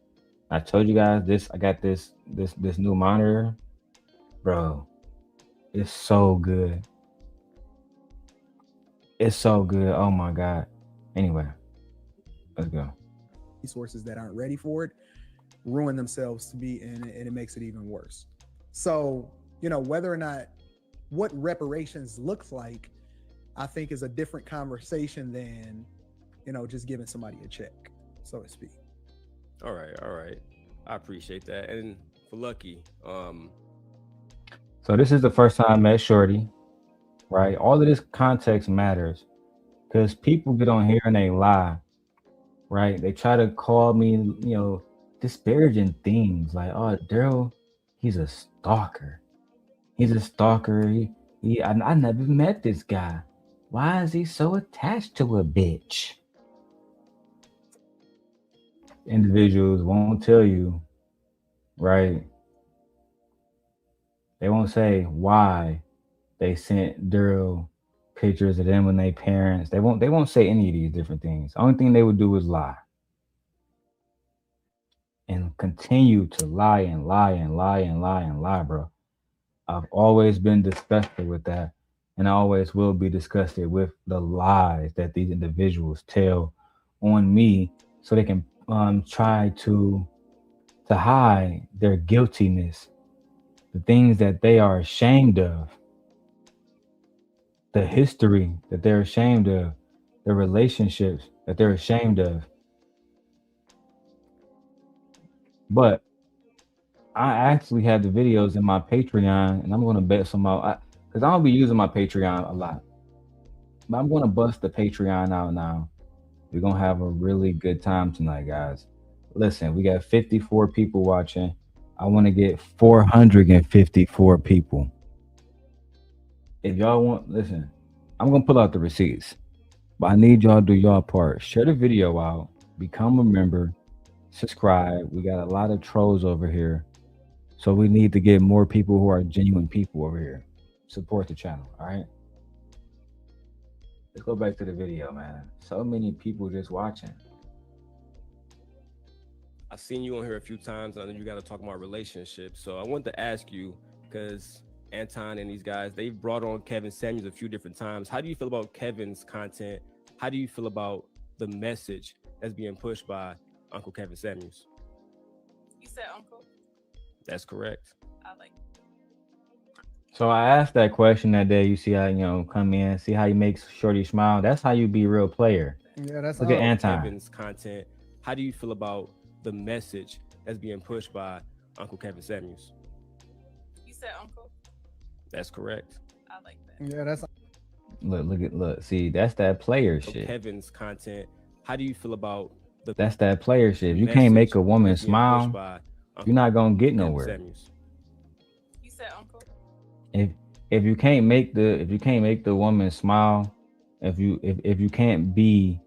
I told you guys this. I got this new monitor, bro. It's so good. It's so good. Oh my god. Anyway, let's go. resources that aren't ready for it ruin themselves to be, and it makes it even worse. So, whether or not what reparations looks like, I think is a different conversation than, just giving somebody a check, so to speak. All right. I appreciate that. And for Lucky, So this is the first time I met Shorty, right? All of this context matters because people get on here and they lie, right? They try to call me, disparaging things like, "Oh, Darrel, he's a stalker. He's a stalker. I never met this guy. Why is he so attached to a bitch?" individuals won't tell you, right? They won't say why they sent Daryl pictures of them and their parents. They won't say any of these different things. The only thing they would do is lie and continue to lie and lie and lie and lie and lie, bro. I've always been disgusted with that, and I always will be disgusted with the lies that these individuals tell on me, so they can try to hide their guiltiness, the things that they are ashamed of, the history that they're ashamed of, the relationships that they're ashamed of. But I actually have the videos in my Patreon, and I'm going to bet some out because I don't be using my Patreon a lot. But I'm going to bust the Patreon out now. We're going to have a really good time tonight, guys. Listen, we got 54 people watching. I want to get 454 people. If y'all want, listen, I'm going to pull out the receipts, but I need y'all to do y'all part. Share the video out, become a member, subscribe. We got a lot of trolls over here. So we need to get more people who are genuine people over here. Support the channel, all right? Let's go back to the video, man. So many people just watching. I've seen you on here a few times. I know you got to talk about relationships. So I wanted to ask you, because Anton and these guys, they've brought on Kevin Samuels a few different times. How do you feel about Kevin's content? How do you feel about the message that's being pushed by Uncle Kevin Samuels? You said uncle? That's correct. I like. So I asked that question that day. You see how, come in, see how you make Shorty smile. That's how you be a real player. Yeah, that's Look at Anton. Kevin's content. How do you feel about the message that's being pushed by Uncle Kevin Samuels? You said uncle? That's correct. I like that. Yeah, that's Look. See, that's that player shit. Kevin's content. How do you feel about That's that player shit. If you can't make a woman smile, you're not gonna get nowhere. Samuels? You said uncle? If you can't make the woman smile, if you can't be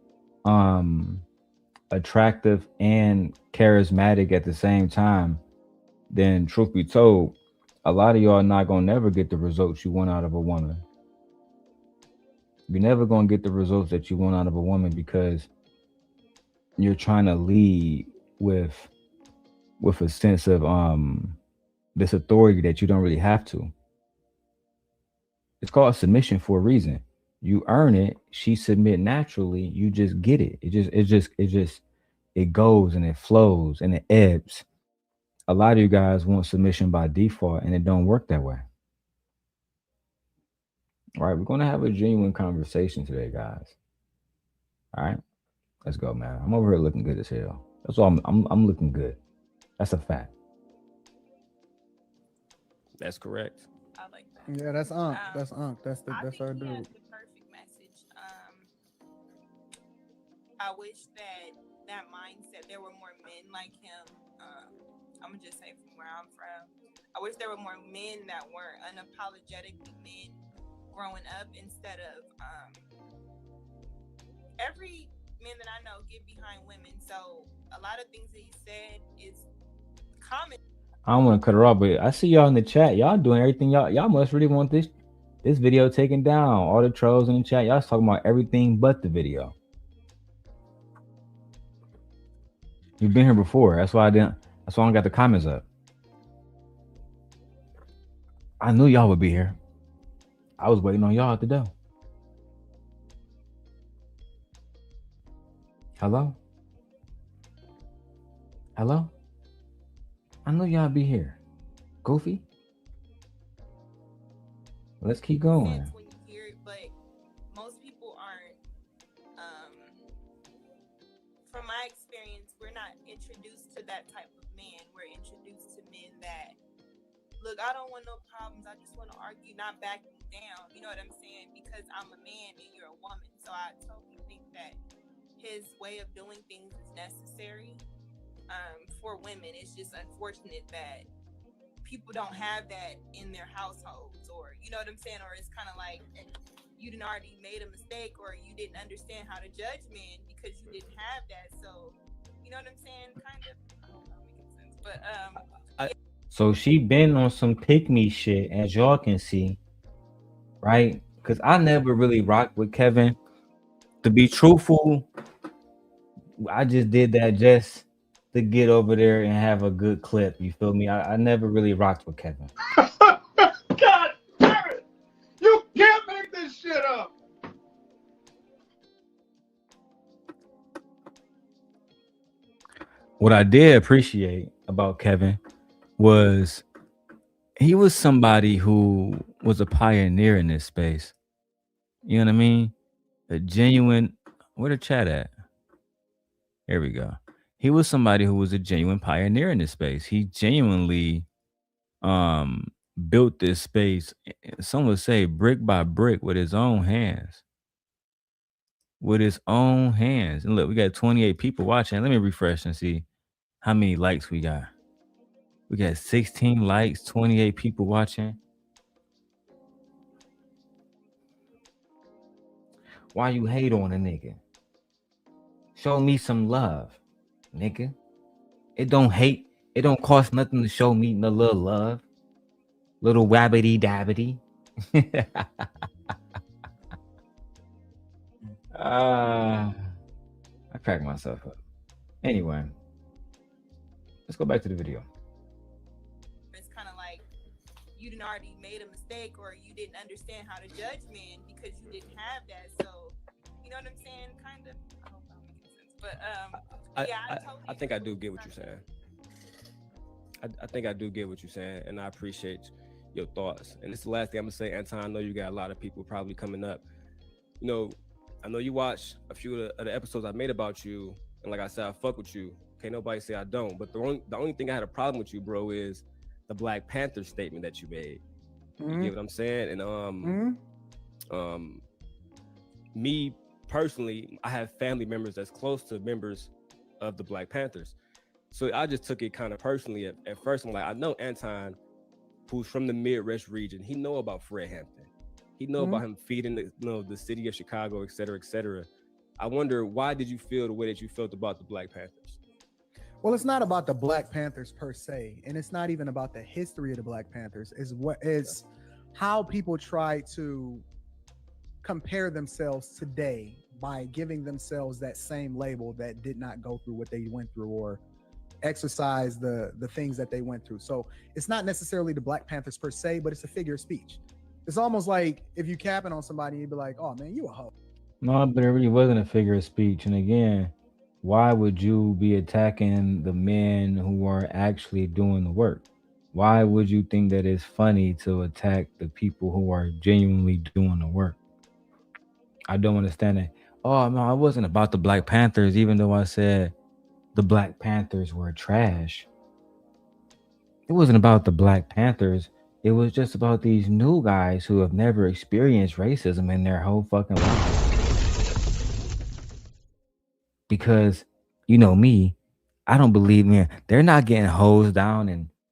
attractive and charismatic at the same time, then truth be told, a lot of y'all are not gonna never get the results you want out of a woman. You're never gonna get the results that you want out of a woman because you're trying to lead with a sense of this authority that you don't really have to. It's called submission for a reason. You earn it, she submit naturally, you just get it. It goes and it flows and it ebbs. A lot of you guys want submission by default and it don't work that way. All right, we're gonna have a genuine conversation today, guys. All right, let's go, man. I'm over here looking good as hell. That's all. I'm looking good. That's a fact. That's correct. I like that. Yeah, that's Unc. That's Unc. That's I our think he has dude. the perfect message. I wish that mindset, there were more men like him. I'm gonna just say from where I'm from, I wish there were more men that were unapologetically men growing up instead of every man that I know get behind women. So a lot of things that he said is common. I don't want to cut her off, but I see y'all in the chat. Y'all doing everything. Y'all must really want this video taken down. All the trolls in the chat, y'all talking about everything but the video. You've been here before. That's why I don't got the comments up. I knew y'all would be here. I was waiting on y'all at the door. Hello? Hello? I knew y'all be here. Goofy? Let's keep going. When you hear it, but most people aren't. From my experience, we're not introduced to that type of man. We're introduced to men that, look, I don't want no problems. I just want to argue, not back you down. You know what I'm saying? Because I'm a man and you're a woman. So I totally think that his way of doing things is necessary for women. It's just unfortunate that people don't have that in their households, or you know what I'm saying? Or it's kind of like you didn't already made a mistake, or you didn't understand how to judge men because you didn't have that. So, know what I'm saying? Kind of. I don't know if that makes sense, but So she been on some pick me shit, as y'all can see, right? Because I never really rocked with Kevin. To be truthful, I just did that just to get over there and have a good clip. You feel me? I never really rocked with Kevin. God damn it! You can't make this shit up. What I did appreciate about Kevin was he was somebody who was a pioneer in this space. You know what I mean? A genuine. Where the chat at? Here we go. He was somebody who was a genuine pioneer in this space. He genuinely built this space. Some would say brick by brick with his own hands. With his own hands. And look, we got 28 people watching. Let me refresh and see how many likes we got. We got 16 likes, 28 people watching. Why you hate on a nigga? Show me some love, nigga. It don't cost nothing to show me a little love. Little wabbity dabbity. I cracked myself up. Anyway, let's go back to the video. it's kind of like you didn't already made a mistake, or you didn't understand how to judge men because you didn't have that. So, you know what I'm saying? Kind of. I hope I'm making sense. But I think I do get what you're saying. I think I do get what you're saying, and I appreciate your thoughts. And this is the last thing I'm gonna say, Anton. I know you got a lot of people probably coming up. You know, I know you watched a few of the episodes I made about you, and like I said, I fuck with you. Can't nobody say I don't. But the only thing I had a problem with you, bro, is the Black Panther statement that you made. You get what I'm saying? And me personally, I have family members that's close to members of the Black Panthers. So I just took it kind of personally at first. I'm like, I know Anton, who's from the Midwest region. He know about Fred Hampton. He know about him feeding the city of Chicago, et cetera, et cetera. I wonder, why did you feel the way that you felt about the Black Panthers? Well, it's not about the Black Panthers per se, and it's not even about the history of the Black Panthers. Is how people try to compare themselves today by giving themselves that same label that did not go through what they went through or exercise the things that they went through. So it's not necessarily the Black Panthers per se, but it's a figure of speech. It's almost like if you capping on somebody, you'd be like, "Oh man, you a hoe." No, but it really wasn't a figure of speech. And again, why would you be attacking the men who are actually doing the work? Why would you think that it's funny to attack the people who are genuinely doing the work? I don't understand it. Oh no, I wasn't about the Black Panthers, even though I said the Black Panthers were trash. It wasn't about the Black Panthers. It was just about these new guys who have never experienced racism in their whole fucking lives. Because, you know me, I don't believe, man, they're not getting hosed down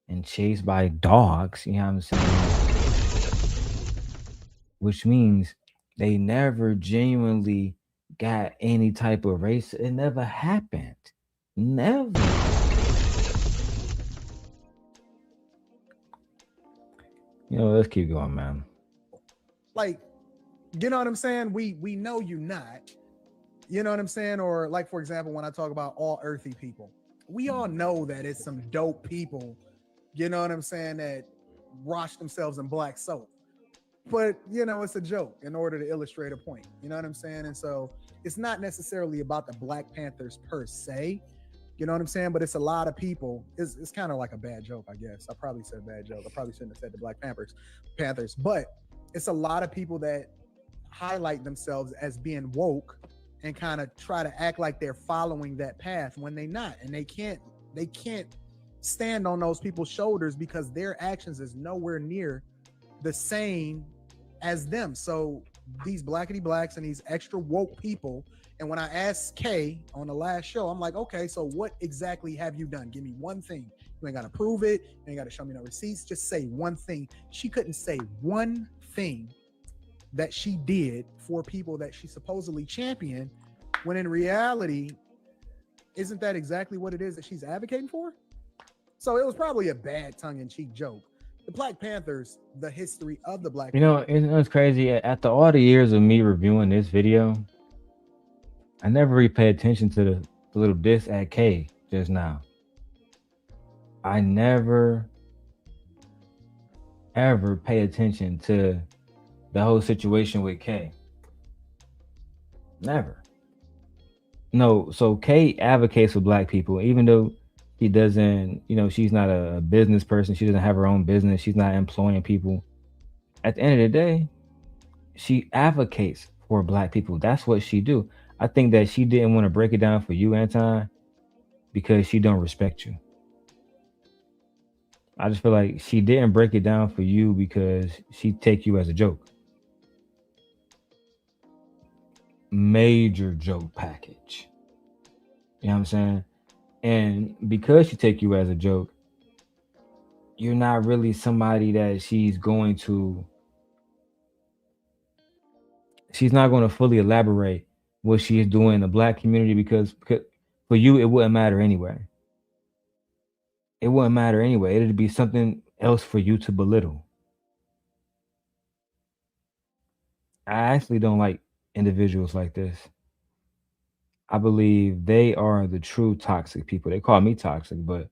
and chased by dogs, you know what I'm saying? Which means they never genuinely got any type of race. It never happened. Never. You know, let's keep going, man. Like, you know what I'm saying? We know you not. You know what I'm saying? Or like, for example, when I talk about all earthy people, we all know that it's some dope people, you know what I'm saying, that wash themselves in black soap. But, you know, it's a joke in order to illustrate a point. You know what I'm saying? And so it's not necessarily about the Black Panthers per se. You know what I'm saying? But it's a lot of people. It's kind of like a bad joke, I guess. I probably said a bad joke. I probably shouldn't have said the Black Panthers. But it's a lot of people that highlight themselves as being woke and kind of try to act like they're following that path when they're not. And they can't stand on those people's shoulders because their actions is nowhere near the same as them. So these blackity blacks and these extra woke people, and when I asked Kay on the last show, I'm like, okay, so what exactly have you done? Give me one thing. You ain't got to prove it. You ain't got to show me no receipts. Just say one thing. She couldn't say one thing that she did for people that she supposedly championed, when in reality, Isn't that exactly what it is that she's advocating for? So it was probably a bad tongue-in-cheek joke. The Black Panthers, the history of the Black Panthers. It's crazy. After all the years of me reviewing this video, I never really paid attention to the little diss at K just now. I never ever pay attention to the whole situation with K. Never. No, so K advocates for Black people, even though she doesn't, she's not a business person. She doesn't have her own business. She's not employing people. At the end of the day, she advocates for Black people. That's what she do. I think that she didn't want to break it down for you, Anton, because she don't respect you. I just feel like she didn't break it down for you because she take you as a joke. Major joke package. You know what I'm saying? And because she take you as a joke, you're not really somebody that she's not going to fully elaborate what she is doing in the Black community because for you, it wouldn't matter anyway. It wouldn't matter anyway. It'd be something else for you to belittle. I actually don't like individuals like this. I believe they are the true toxic people. They call me toxic, but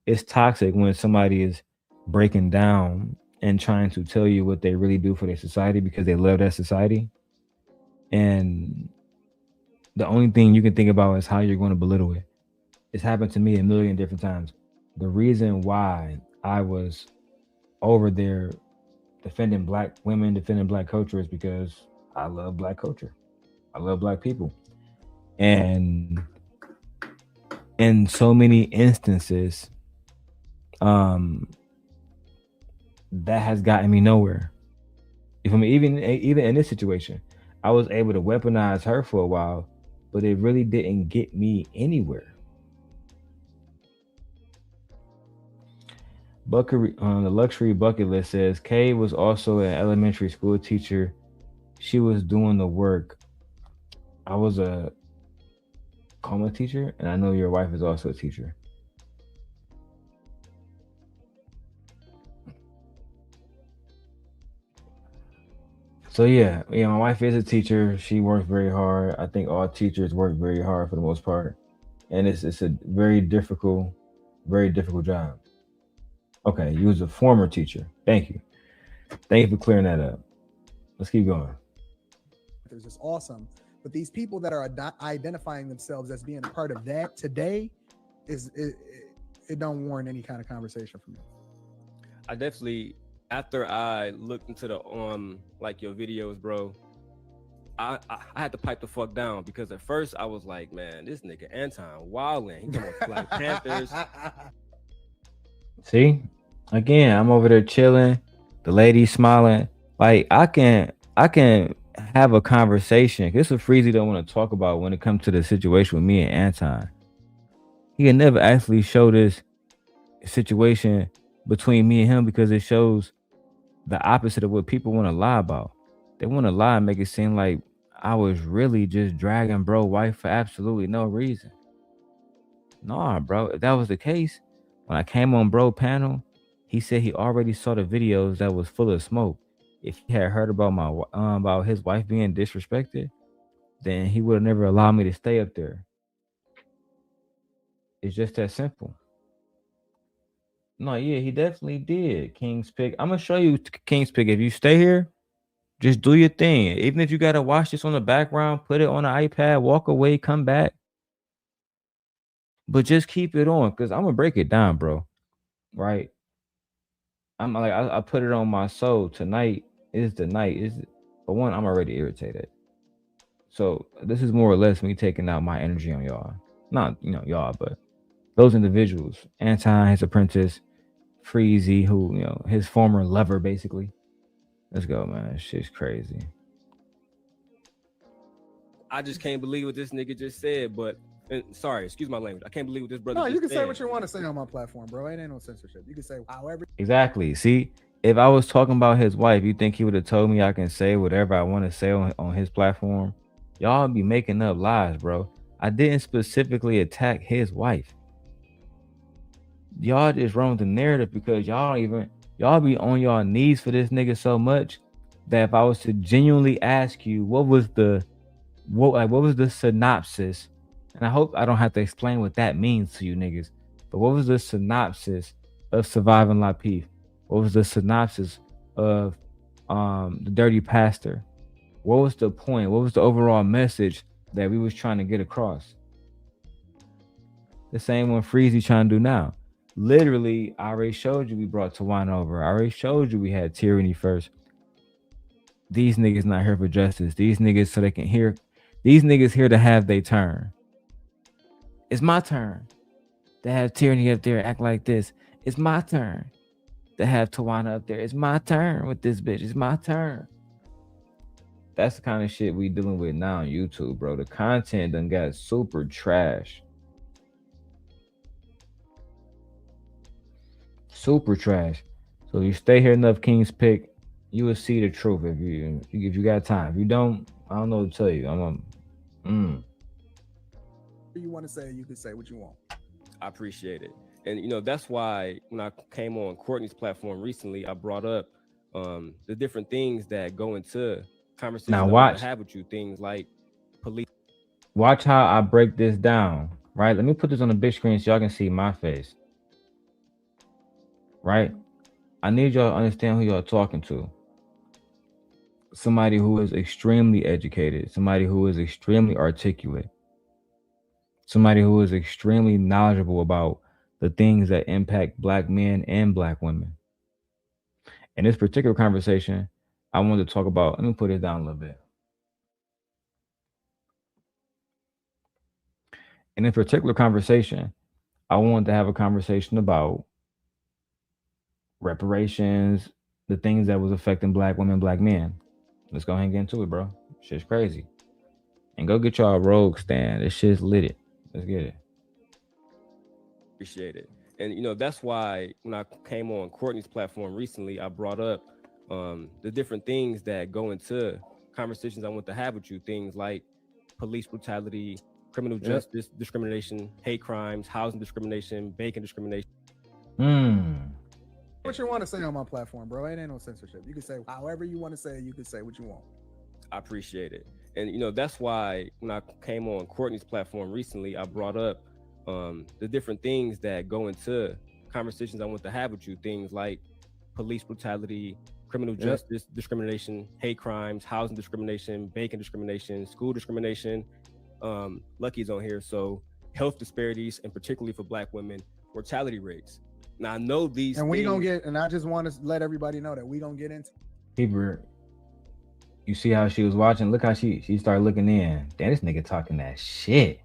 it's toxic when somebody is breaking down and trying to tell you what they really do for their society because they love that society. And the only thing you can think about is how you're going to belittle it. It's happened to me a million different times. The reason why I was over there defending Black women, defending Black culture is because I love Black culture. I love Black people. And in so many instances, that has gotten me nowhere. If I'm even in this situation, I was able to weaponize her for a while, but it really didn't get me anywhere. The luxury bucket list says Kay was also an elementary school teacher. She was doing the work. I was a coma teacher, and I know your wife is also a teacher. So yeah, my wife is a teacher. She works very hard. I think all teachers work very hard for the most part, and it's a very difficult job. Okay, you was a former teacher. Thank you for clearing that up. Let's keep going. It's just awesome, but these people that are identifying themselves as being a part of that today it don't warrant any kind of conversation for me. I definitely, after I looked into the like your videos, bro, I had to pipe the fuck down because at first I was like, man, this nigga Anton wilding. He talking about Black Panthers. See, again, I'm over there chilling. The lady smiling. Like I can have a conversation. This is Freezy don't want to talk about when it comes to the situation with me and Anton. He can never actually show this situation between me and him because it shows the opposite of what people want to lie about. They want to lie and make it seem like I was really just dragging bro wife for absolutely no reason. Nah, bro. If that was the case, when I came on bro panel, he said he already saw the videos that was full of smoke. If he had heard about about his wife being disrespected, then he would have never allowed me to stay up there. It's just that simple. No, yeah, he definitely did. King's Pick. I'm gonna show you King's Pick. If you stay here, just do your thing. Even if you gotta watch this on the background, put it on the iPad, walk away, come back. But just keep it on because I'm gonna break it down, bro. Right? I'm like I put it on my soul. Tonight is the night. For one, I'm already irritated. So this is more or less me taking out my energy on y'all. Not y'all, but those individuals. Anton, his apprentice, Freezy, who his former lover, basically. Let's go, man. Shit's crazy. I just can't believe what this nigga just said, but sorry, excuse my language. I can't believe what this brother. No, just you can said. say what you want to say on my platform, bro. It ain't no censorship. You can say however. Exactly. See, if I was talking about his wife, you think he would have told me I can say whatever I want to say on his platform? Y'all be making up lies, bro. I didn't specifically attack his wife. Y'all just run with the narrative because y'all be on y'all knees for this nigga so much that if I was to genuinely ask you what was the synopsis, and I hope I don't have to explain what that means to you niggas, but what was the synopsis of Surviving Lapeef? What was the synopsis of the Dirty Pastor? What was the point? What was the overall message that we was trying to get across? The same one Freezy trying to do now. Literally, I already showed you we brought Tawana over. I already showed you we had Tyranny first. These niggas not here for justice. These niggas so they can hear. These niggas here to have their turn. It's my turn to have Tyranny up there act like this. It's my turn to have Tawana up there. It's my turn with this bitch. It's my turn. That's the kind of shit we dealing with now on YouTube, bro. The content done got super trash. Super trash. So you stay here enough King's Pick, you will see the truth if you got time. If you don't, I don't know what to tell you. You want to say, you can say what you want. I appreciate it. And that's why when I came on Courtney's platform recently, I brought up the different things that go into conversations now I watch want to have with you, things like police. Watch how I break this down, right? Let me put this on the big screen so y'all can see my face. Right? I need y'all to understand who y'all talking to. Somebody who is extremely educated, somebody who is extremely articulate, somebody who is extremely knowledgeable about the things that impact Black men and Black women. In this particular conversation, I wanted to talk about, let me put it down a little bit. In this particular conversation, I wanted to have a conversation about reparations, the things that was affecting Black women, Black men. Let's go ahead and get into it, bro. Shit's crazy. And go get y'all a Rogue stand. This shit's lit it. Let's get it. Appreciate it. And that's why when I came on Courtney's platform recently, I brought up the different things that go into conversations I want to have with you, things like police brutality, criminal justice, discrimination, hate crimes, housing discrimination, bacon discrimination. What you want to say on my platform, bro? It ain't no censorship. You can say however you want to say. You can say what you want. I appreciate it. And that's why when I came on Courtney's platform recently, I brought up the different things that go into conversations I want to have with you, things like police brutality, criminal justice, discrimination, hate crimes, housing discrimination, bacon discrimination, school discrimination. Lucky's on here. So health disparities, and particularly for Black women, mortality rates. Now I know these and we gonna get, and I just want to let everybody know that we gonna get into people. You see how she was watching? Look how she started looking in. Damn, this nigga talking that shit.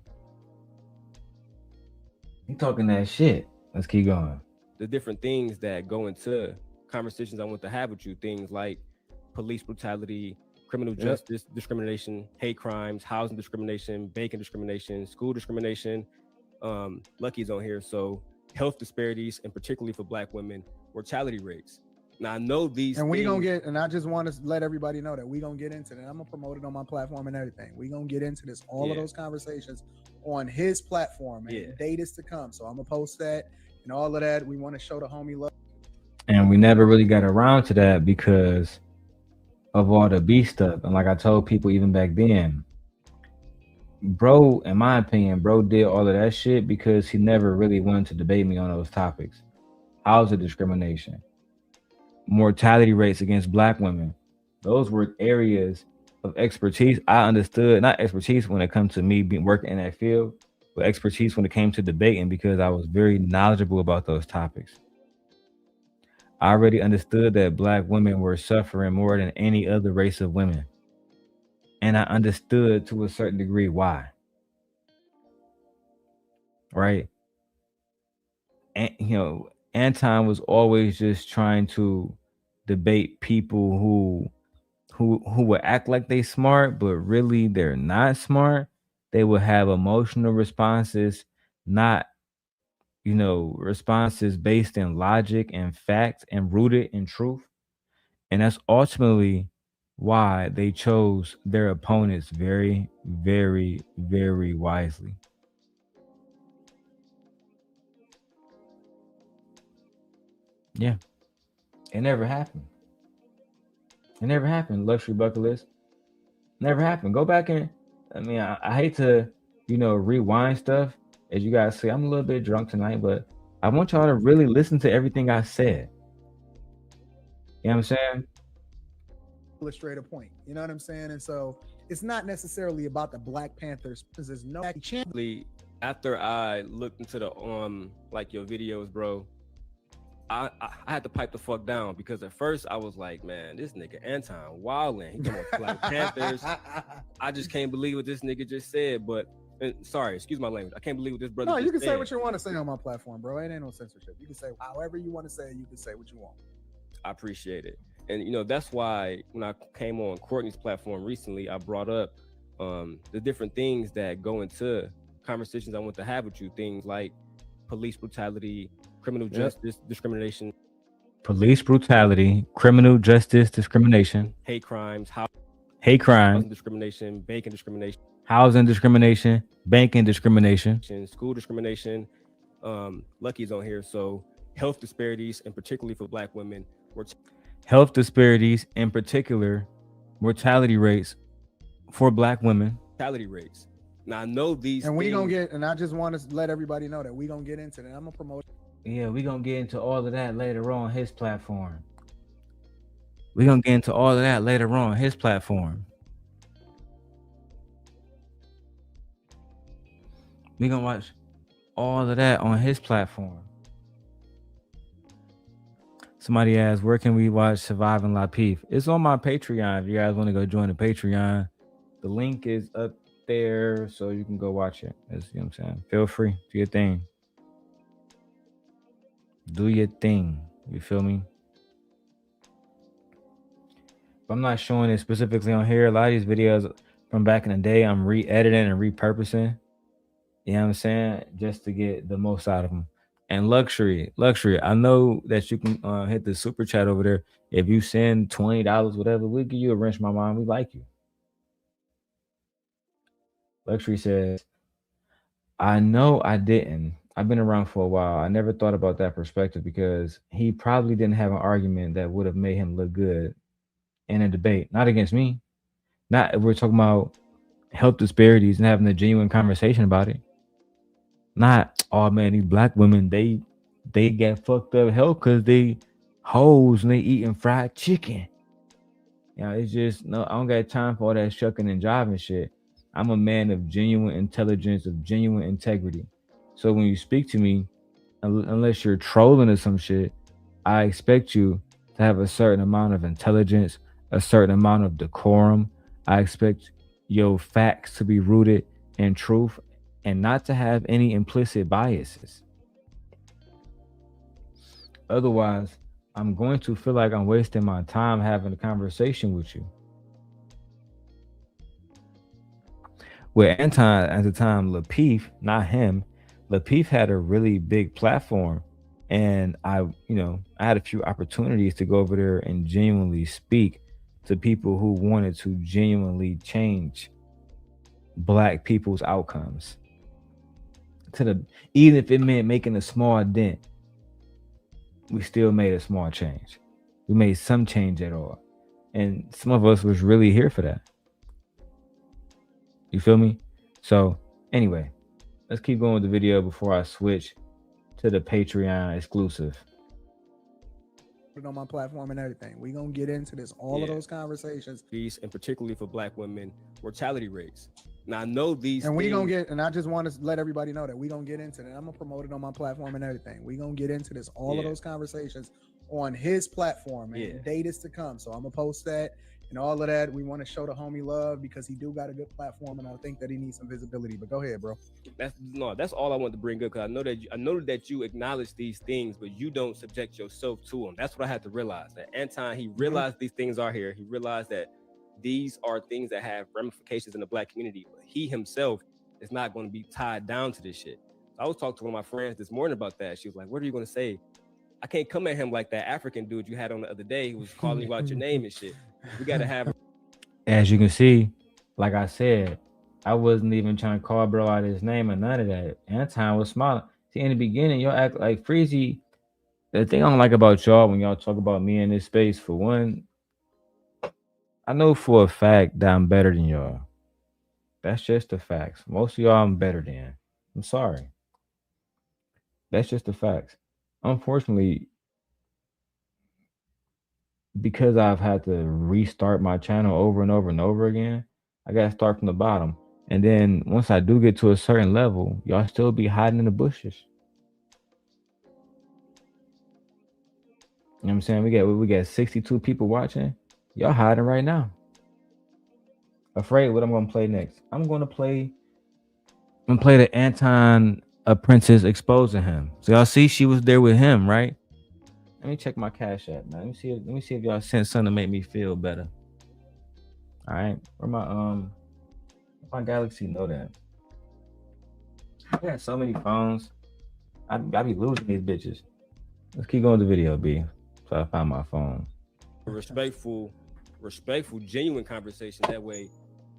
He talking that shit. Let's keep going. The different things that go into conversations I want to have with you, things like police brutality, criminal justice, discrimination, hate crimes, housing discrimination, bacon discrimination, school discrimination. Lucky's on here. So health disparities, and particularly for Black women, mortality rates. Now I know these, and we gonna get, and I just want to let everybody know that we gonna get into that. I'm gonna promote it on my platform and everything. We gonna get into this, all of those conversations on his platform, and date is to come. So I'm gonna post that and all of that. We want to show the homie love. And we never really got around to that because of all the B stuff. And like I told people even back then, bro, in my opinion, bro did all of that shit because he never really wanted to debate me on those topics. Housing discrimination, mortality rates against Black women. Those were areas of expertise. I understood, not expertise when it comes to me working in that field, but expertise when it came to debating, because I was very knowledgeable about those topics. I already understood that Black women were suffering more than any other race of women. And I understood to a certain degree why. Right? And Anton was always just trying to debate people who would act like they smart, but really they're not smart. They would have emotional responses, not responses based in logic and fact and rooted in truth. And that's ultimately why they chose their opponents very, very, very wisely. Yeah, it never happened. It never happened. Luxury bucket list never happened. Go back and I mean, I hate to rewind stuff. As you guys see, I'm a little bit drunk tonight, but I want y'all to really listen to everything I said. You know what I'm saying? Illustrate a point. You know what I'm saying? And so it's not necessarily about the Black Panthers because there's no chance. After I looked into the like your videos, bro, I had to pipe the fuck down because at first I was like, man, this nigga Anton wildin'. He talking about Black Panthers. I just can't believe what this nigga just said. But sorry, excuse my language. I can't believe what this brother. No, you can said. say what you want to say on my platform, bro. It ain't no censorship. You can say however you want to say. You can say what you want. I appreciate it. And that's why when I came on Courtney's platform recently, I brought up the different things that go into conversations I want to have with you. Things like police brutality, criminal justice discrimination, police brutality, criminal justice discrimination, hate crimes, housing discrimination, banking discrimination, banking discrimination, school discrimination. Lucky's on here, so health disparities, and particularly for Black women, health disparities, in particular, mortality rates for Black women. Mortality rates. Now I know these, and we gonna get. And I just want to let everybody know that we gonna get into that. I'm gonna promote. Yeah, we gonna get into all of that later on his platform. We gonna get into all of that later on his platform. We gonna watch all of that on his platform. Somebody asked, where can we watch Surviving Lapeef? It's on my Patreon. If you guys want to go join the Patreon, the link is up there, so you can go watch it. You know what I'm saying? Feel free. Do your thing. Do your thing. You feel me? But I'm not showing it specifically on here. A lot of these videos from back in the day, I'm re-editing and repurposing. You know what I'm saying? Just to get the most out of them. And luxury, I know that you can hit the super chat over there. If you send $20, whatever, we'll give you a wrench, my mom. We like you. Luxury says, I know I didn't. I've been around for a while. I never thought about that perspective because he probably didn't have an argument that would have made him look good in a debate. Not against me. Not if we're talking about health disparities and having a genuine conversation about it. Not, oh man, these Black women, they get fucked up health because they hoes and they eating fried chicken. It's just, no, I don't got time for all that shucking and jiving shit. I'm a man of genuine intelligence, of genuine integrity. So when you speak to me, unless you're trolling or some shit, I expect you to have a certain amount of intelligence, a certain amount of decorum. I expect your facts to be rooted in truth and not to have any implicit biases. Otherwise, I'm going to feel like I'm wasting my time having a conversation with you. With Anton at the time, Lapeef, not him, Lapeef had a really big platform. And I had a few opportunities to go over there and genuinely speak to people who wanted to genuinely change Black people's outcomes. Even if it meant making a small dent, we still made a small change. We made some change at all. And some of us was really here for that. You feel me? So anyway, let's keep going with the video before I switch to the Patreon exclusive. Put it on my platform and everything. We gonna get into this, all of those conversations. These, and particularly for Black women, mortality rates. Now I know these, and we gonna get, and I just want to let everybody know that we gonna get into that. I'm gonna promote it on my platform and everything. We gonna get into this, all of those conversations on his platform, and date is to come. So I'm gonna post that and all of that. We want to show the homie love because he do got a good platform, and I think that he needs some visibility. But go ahead, bro. That's all I want to bring up, because I know that you acknowledge these things, but you don't subject yourself to them. That's what I had to realize. That Anton, he realized these things are here. He realized that these are things that have ramifications in the Black community, but he himself is not going to be tied down to this shit. So I was talking to one of my friends this morning about that. She was like, what are you going to say? I can't come at him like that African dude you had on the other day who was calling you out your name and shit. We got to have as you can see, like I said, I wasn't even trying to call bro out his name or none of that. Anton was smiling. See, in the beginning, y'all act like Freezy. The thing I don't like about y'all when y'all talk about me in this space, for one, I know for a fact that I'm better than y'all. That's just the facts. Most of y'all I'm better than. I'm sorry. That's just the facts. Unfortunately, because I've had to restart my channel over and over and over again, I gotta start from the bottom. And then once I do get to a certain level, y'all still be hiding in the bushes. You know what I'm saying? We got 62 people watching. Y'all hiding right now. Afraid what I'm gonna play next. I'm gonna play the Anton Apprentice exposing him. So y'all see she was there with him, right? Let me check my cash app, man. Let me see if y'all sent something to make me feel better. All right. Where my Galaxy know that? I got so many phones. I be losing these bitches. Let's keep going to the video, B. So I found my phone. Respectful, genuine conversation. That way,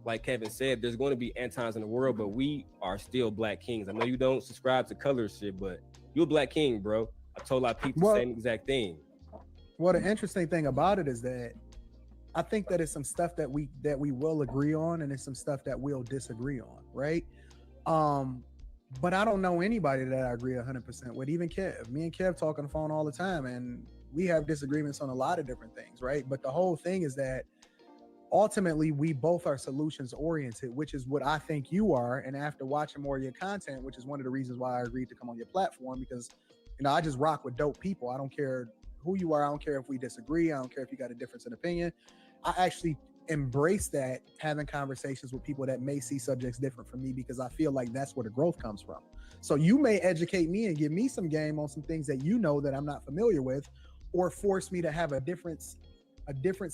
like Kevin said, there's going to be Antons in the world, but we are still black kings. I know you don't subscribe to color shit, but you're a black king, bro. I told a lot of people the same exact thing. Well, the interesting thing about it is that I think that it's some stuff that we will agree on, and it's some stuff that we'll disagree on, right? But I don't know anybody that I agree 100% with, even Kev. Me and Kev talk on the phone all the time, and we have disagreements on a lot of different things, right? But the whole thing is that ultimately we both are solutions oriented, which is what I think you are. And after watching more of your content, which is one of the reasons why I agreed to come on your platform, because I just rock with dope people. I don't care who you are. I don't care if we disagree. I don't care if you got a difference in opinion. I actually embrace that, having conversations with people that may see subjects different from me, because I feel like that's where the growth comes from. So you may educate me and give me some game on some things that that I'm not familiar with, or force me to have a difference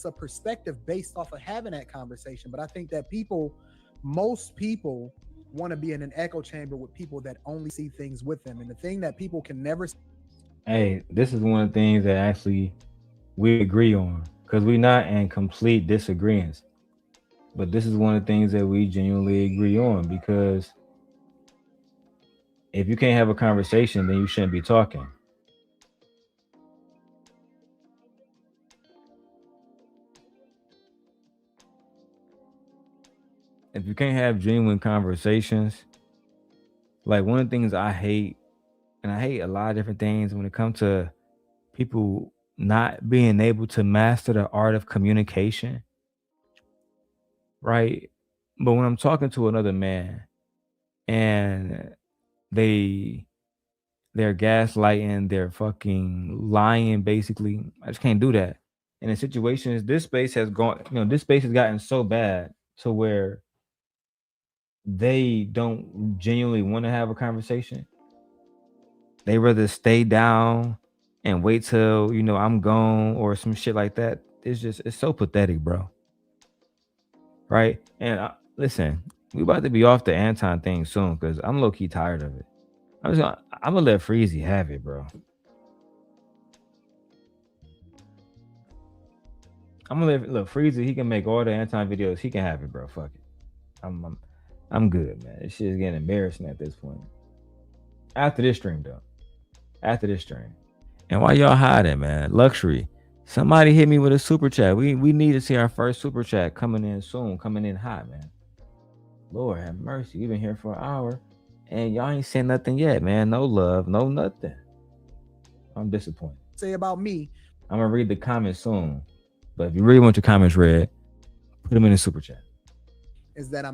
of perspective based off of having that conversation. But I think that most people want to be in an echo chamber with people that only see things with them. And the thing that people can never see. Hey, this is one of the things that actually we agree on, because we're not in complete disagreements. But this is one of the things that we genuinely agree on, because if you can't have a conversation, then you shouldn't be talking. If you can't have genuine conversations, like one of the things I hate, and I hate a lot of different things when it comes to people not being able to master the art of communication, right? But when I'm talking to another man and they're gaslighting, they're fucking lying, basically, I just can't do that. And in situations, this space has gotten so bad to where they don't genuinely want to have a conversation. They rather stay down and wait till I'm gone or some shit like that. It's so pathetic, bro. Right? And listen, we about to be off the Anton thing soon, because I'm low key tired of it. I'm gonna let Freezy have it, bro. I'm gonna look Freezy. He can make all the Anton videos. He can have it, bro. Fuck it. I'm good, man. This shit is getting embarrassing at this point. After this stream, though. After this stream. And why y'all hiding, man? Luxury. Somebody hit me with a super chat. We need to see our first super chat coming in soon, coming in hot, man. Lord have mercy. We've been here for an hour and y'all ain't saying nothing yet, man. No love, no nothing. I'm disappointed. Say about me. I'm gonna read the comments soon. But if you really want your comments read, put them in the super chat. Is that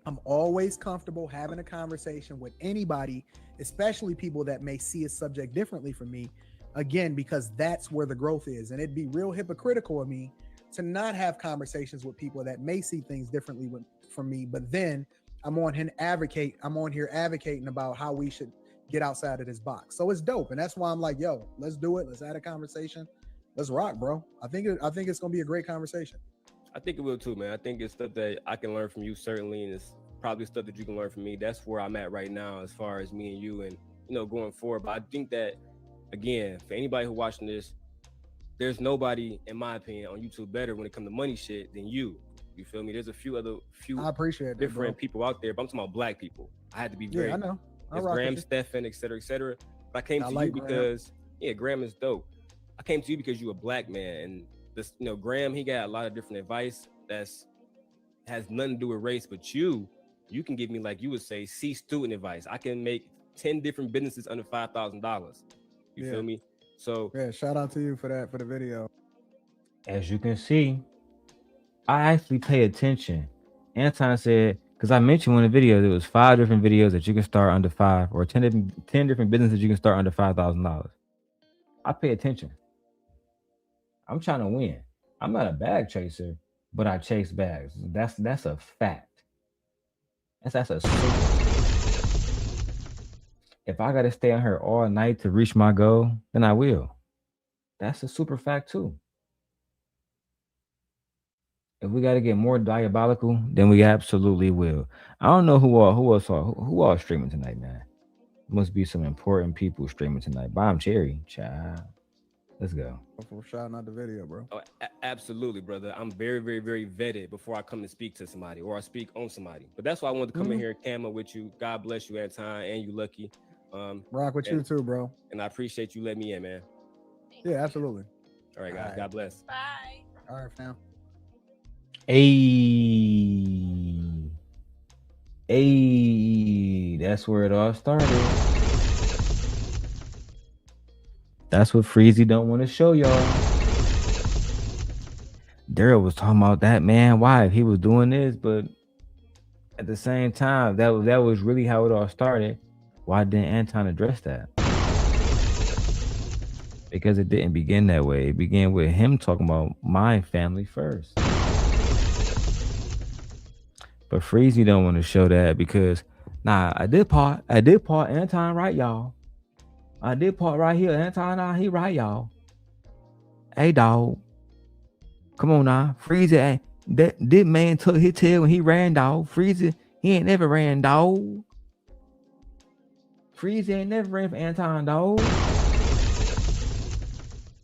I'm always comfortable having a conversation with anybody, especially people that may see a subject differently from me, again, because that's where the growth is. And it'd be real hypocritical of me to not have conversations with people that may see things differently from me, but then I'm on here advocating about how we should get outside of this box. So it's dope. And that's why I'm like, yo, let's do it. Let's have a conversation. Let's rock, bro. I think it's going to be a great conversation. I think it will too, man. I think it's stuff that I can learn from you, certainly, and it's probably stuff that you can learn from me. That's where I'm at right now as far as me and you and, going forward. But I think that, again, for anybody who's watching this, there's nobody, in my opinion, on YouTube better when it comes to money shit than you. You feel me? There's a few I appreciate that, different bro. people out there, but I'm talking about black people. I had to be very. Yeah, I know. I There's rock Graham, with you. Stephan, et cetera, et cetera. But I came I to like you Graham. because Graham is dope. I came to you because you a black man, and this, Graham, he got a lot of different advice that's has nothing to do with race, but you can give me, like you would say, C student advice. I can make 10 different businesses under $5,000. You feel me? So yeah, shout out to you for that, for the video. As you can see, I actually pay attention. Anton said, because I mentioned in the video, there was 5 different videos that you can start under 5, or 10 different businesses you can start under $5,000. I pay attention. I'm trying to win. I'm not a bag chaser, but I chase bags. That's a fact. That's a super. If I gotta stay on here all night to reach my goal, then I will. That's a super fact too. If we gotta get more diabolical, then we absolutely will. I don't know who all streaming tonight, man. Must be some important people streaming tonight. Bomb Cherry, child. Let's go. For shouting out the video, bro. oh, absolutely, brother. I'm very, very, very vetted before I come and speak to somebody or I speak on somebody. But that's why I wanted to come in here, camera with you. God bless you, Anton, and you, Lucky. Rock with you too, bro. And I appreciate you letting me in, man. Yeah, absolutely. All right, guys. All right. God bless. Bye. All right, fam. Hey, that's where it all started. That's what Freezy don't want to show y'all. Darrel was talking about that man wife. He was doing this, but at the same time, that was really how it all started. Why didn't Anton address that? Because it didn't begin that way. It began with him talking about my family first. But Freezy don't want to show that because, I did part Anton right, y'all. I did part right here. Anton, he right, y'all. Hey, dog. Come on now. Freezy, that man took his tail when he ran, dog. Freezy, he ain't never ran, dog. Freezy ain't never ran for Anton, dog.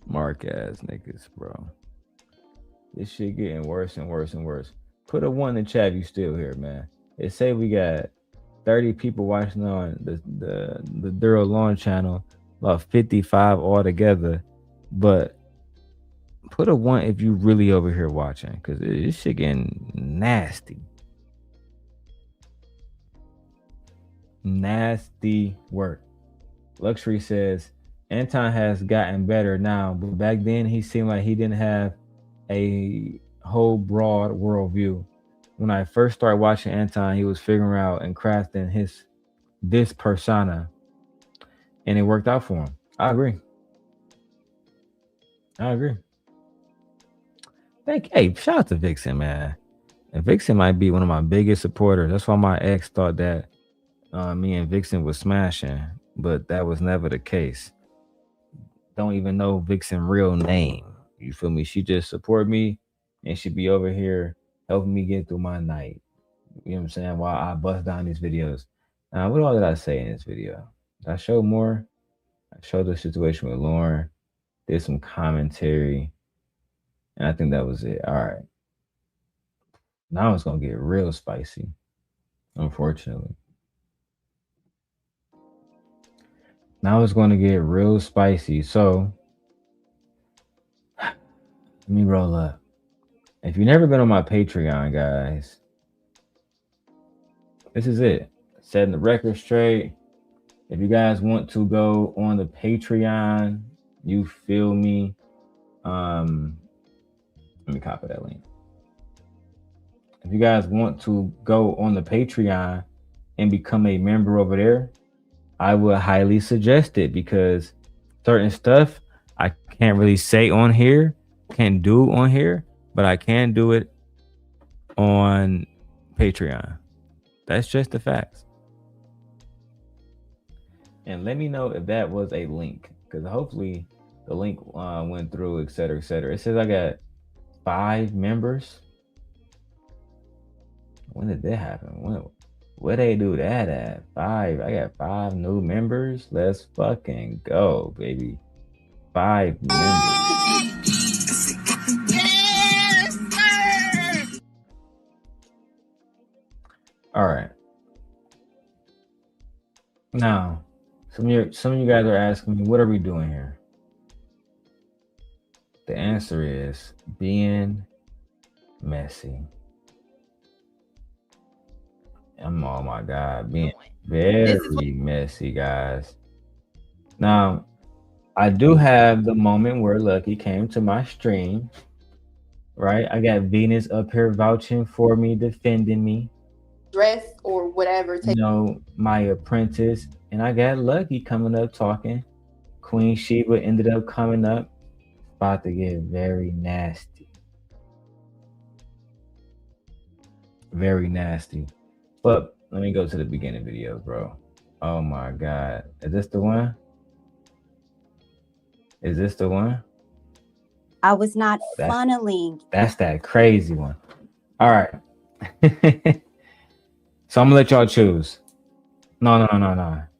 Mark ass niggas, bro. This shit getting worse and worse and worse. Put a 1 in the chat if you still here, man. It say we got 30 people watching on the Darrel Long channel, about 55 altogether. But put a 1 if you really over here watching, because this shit getting nasty. Nasty work. Luxury says, Anton has gotten better now, but back then he seemed like he didn't have a whole broad worldview. When I first started watching Anton, he was figuring out and crafting this persona, and it worked out for him. I agree. Hey, shout out to Vixen, man. And Vixen might be one of my biggest supporters. That's why my ex thought that me and Vixen was smashing, but that was never the case. Don't even know Vixen's real name. You feel me? She just support me, and she be over here helping me get through my night. You know what I'm saying? While I bust down these videos. What all did I say in this video? Did I show more? I showed the situation with Lauren, did some commentary, and I think that was it. All right. Now it's going to get real spicy, unfortunately. Now it's going to get real spicy. So, let me roll up. If you've never been on my Patreon, guys, this is it. Setting the record straight. If you guys want to go on the Patreon, you feel me? Let me copy that link. If you guys want to go on the Patreon and become a member over there, I would highly suggest it, because certain stuff I can't really say on here, can't do on here, but I can do it on Patreon. That's just the facts. And let me know if that was a link, because hopefully the link went through, etc., etc. It says I got 5 members. When did that happen? Where they do that at? 5. I got 5 new members. Let's fucking go, baby. 5 members. All right. Now, some of you guys are asking me, what are we doing here? The answer is being messy. Oh my God, being very messy, guys. Now, I do have the moment where Lucky came to my stream, right? I got Venus up here vouching for me, defending me. Dress or whatever. You know, my apprentice, and I got Lucky coming up talking. Queen Sheba ended up coming up. About to get very nasty. Very nasty. But let me go to the beginning video, bro. Oh my God. Is this the one? Is this the one? I was not funneling. That's that crazy one. All right. So I'm gonna let y'all choose. No.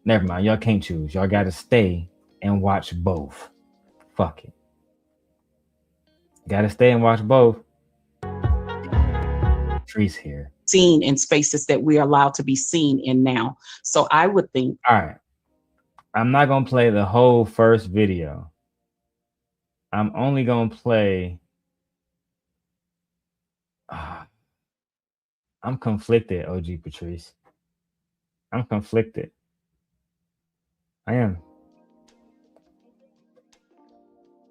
Never mind. Y'all can't choose. Y'all gotta stay and watch both. Fuck it. Gotta stay and watch both. Tree's here. Seen in spaces that we are allowed to be seen in now. So I would think. All right. I'm not gonna play the whole first video. I'm only gonna play. I'm conflicted, OG Patrice. I'm conflicted. I am.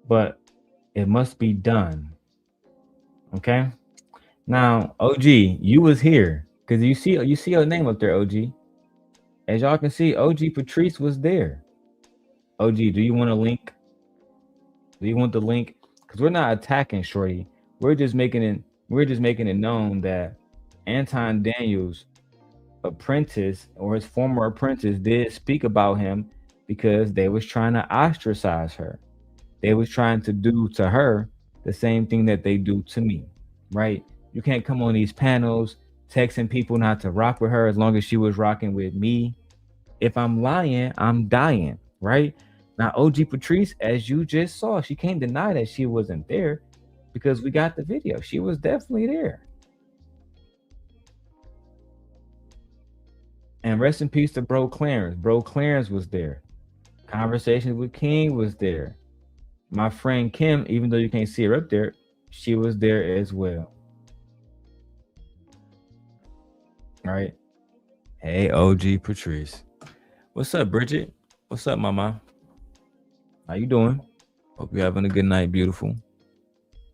But it must be done. Okay? Now, OG, you was here. Because you see your name up there, OG. As y'all can see, OG Patrice was there. OG, do you want a link? Do you want the link? Because we're not attacking Shorty. We're just making it known that Anton Daniels' apprentice or his former apprentice did speak about him because they was trying to ostracize her. They was trying to do to her the same thing that they do to me, right? You can't come on these panels texting people not to rock with her as long as she was rocking with me. If I'm lying, I'm dying, right? Now, OG Patrice, as you just saw, she can't deny that she wasn't there because we got the video. She was definitely there. And rest in peace to Bro Clarence. Bro Clarence was there. Conversations with King was there. My friend Kim, even though you can't see her up there, she was there as well. All right. Hey, OG Patrice. What's up, Bridget? What's up, mama? How you doing? Hope you're having a good night, beautiful.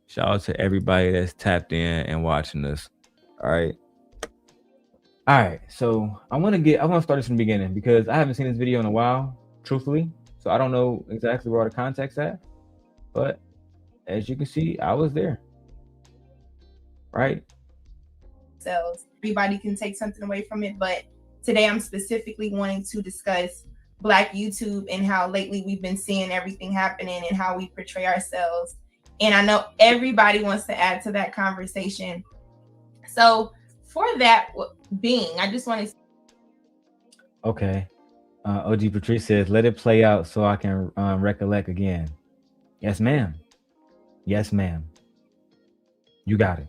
Shout out to everybody that's tapped in and watching us. All right. All right, so I want to start this from the beginning because I haven't seen this video in a while, truthfully. So I don't know exactly where all the context's at, but as you can see, I was there, right? So everybody can take something away from it, but today I'm specifically wanting to discuss Black YouTube and how lately we've been seeing everything happening and how we portray ourselves. And I know everybody wants to add to that conversation. So for that being, I just want to. Okay. OG Patrice says, let it play out so I can recollect again. Yes, ma'am. Yes, ma'am. You got it.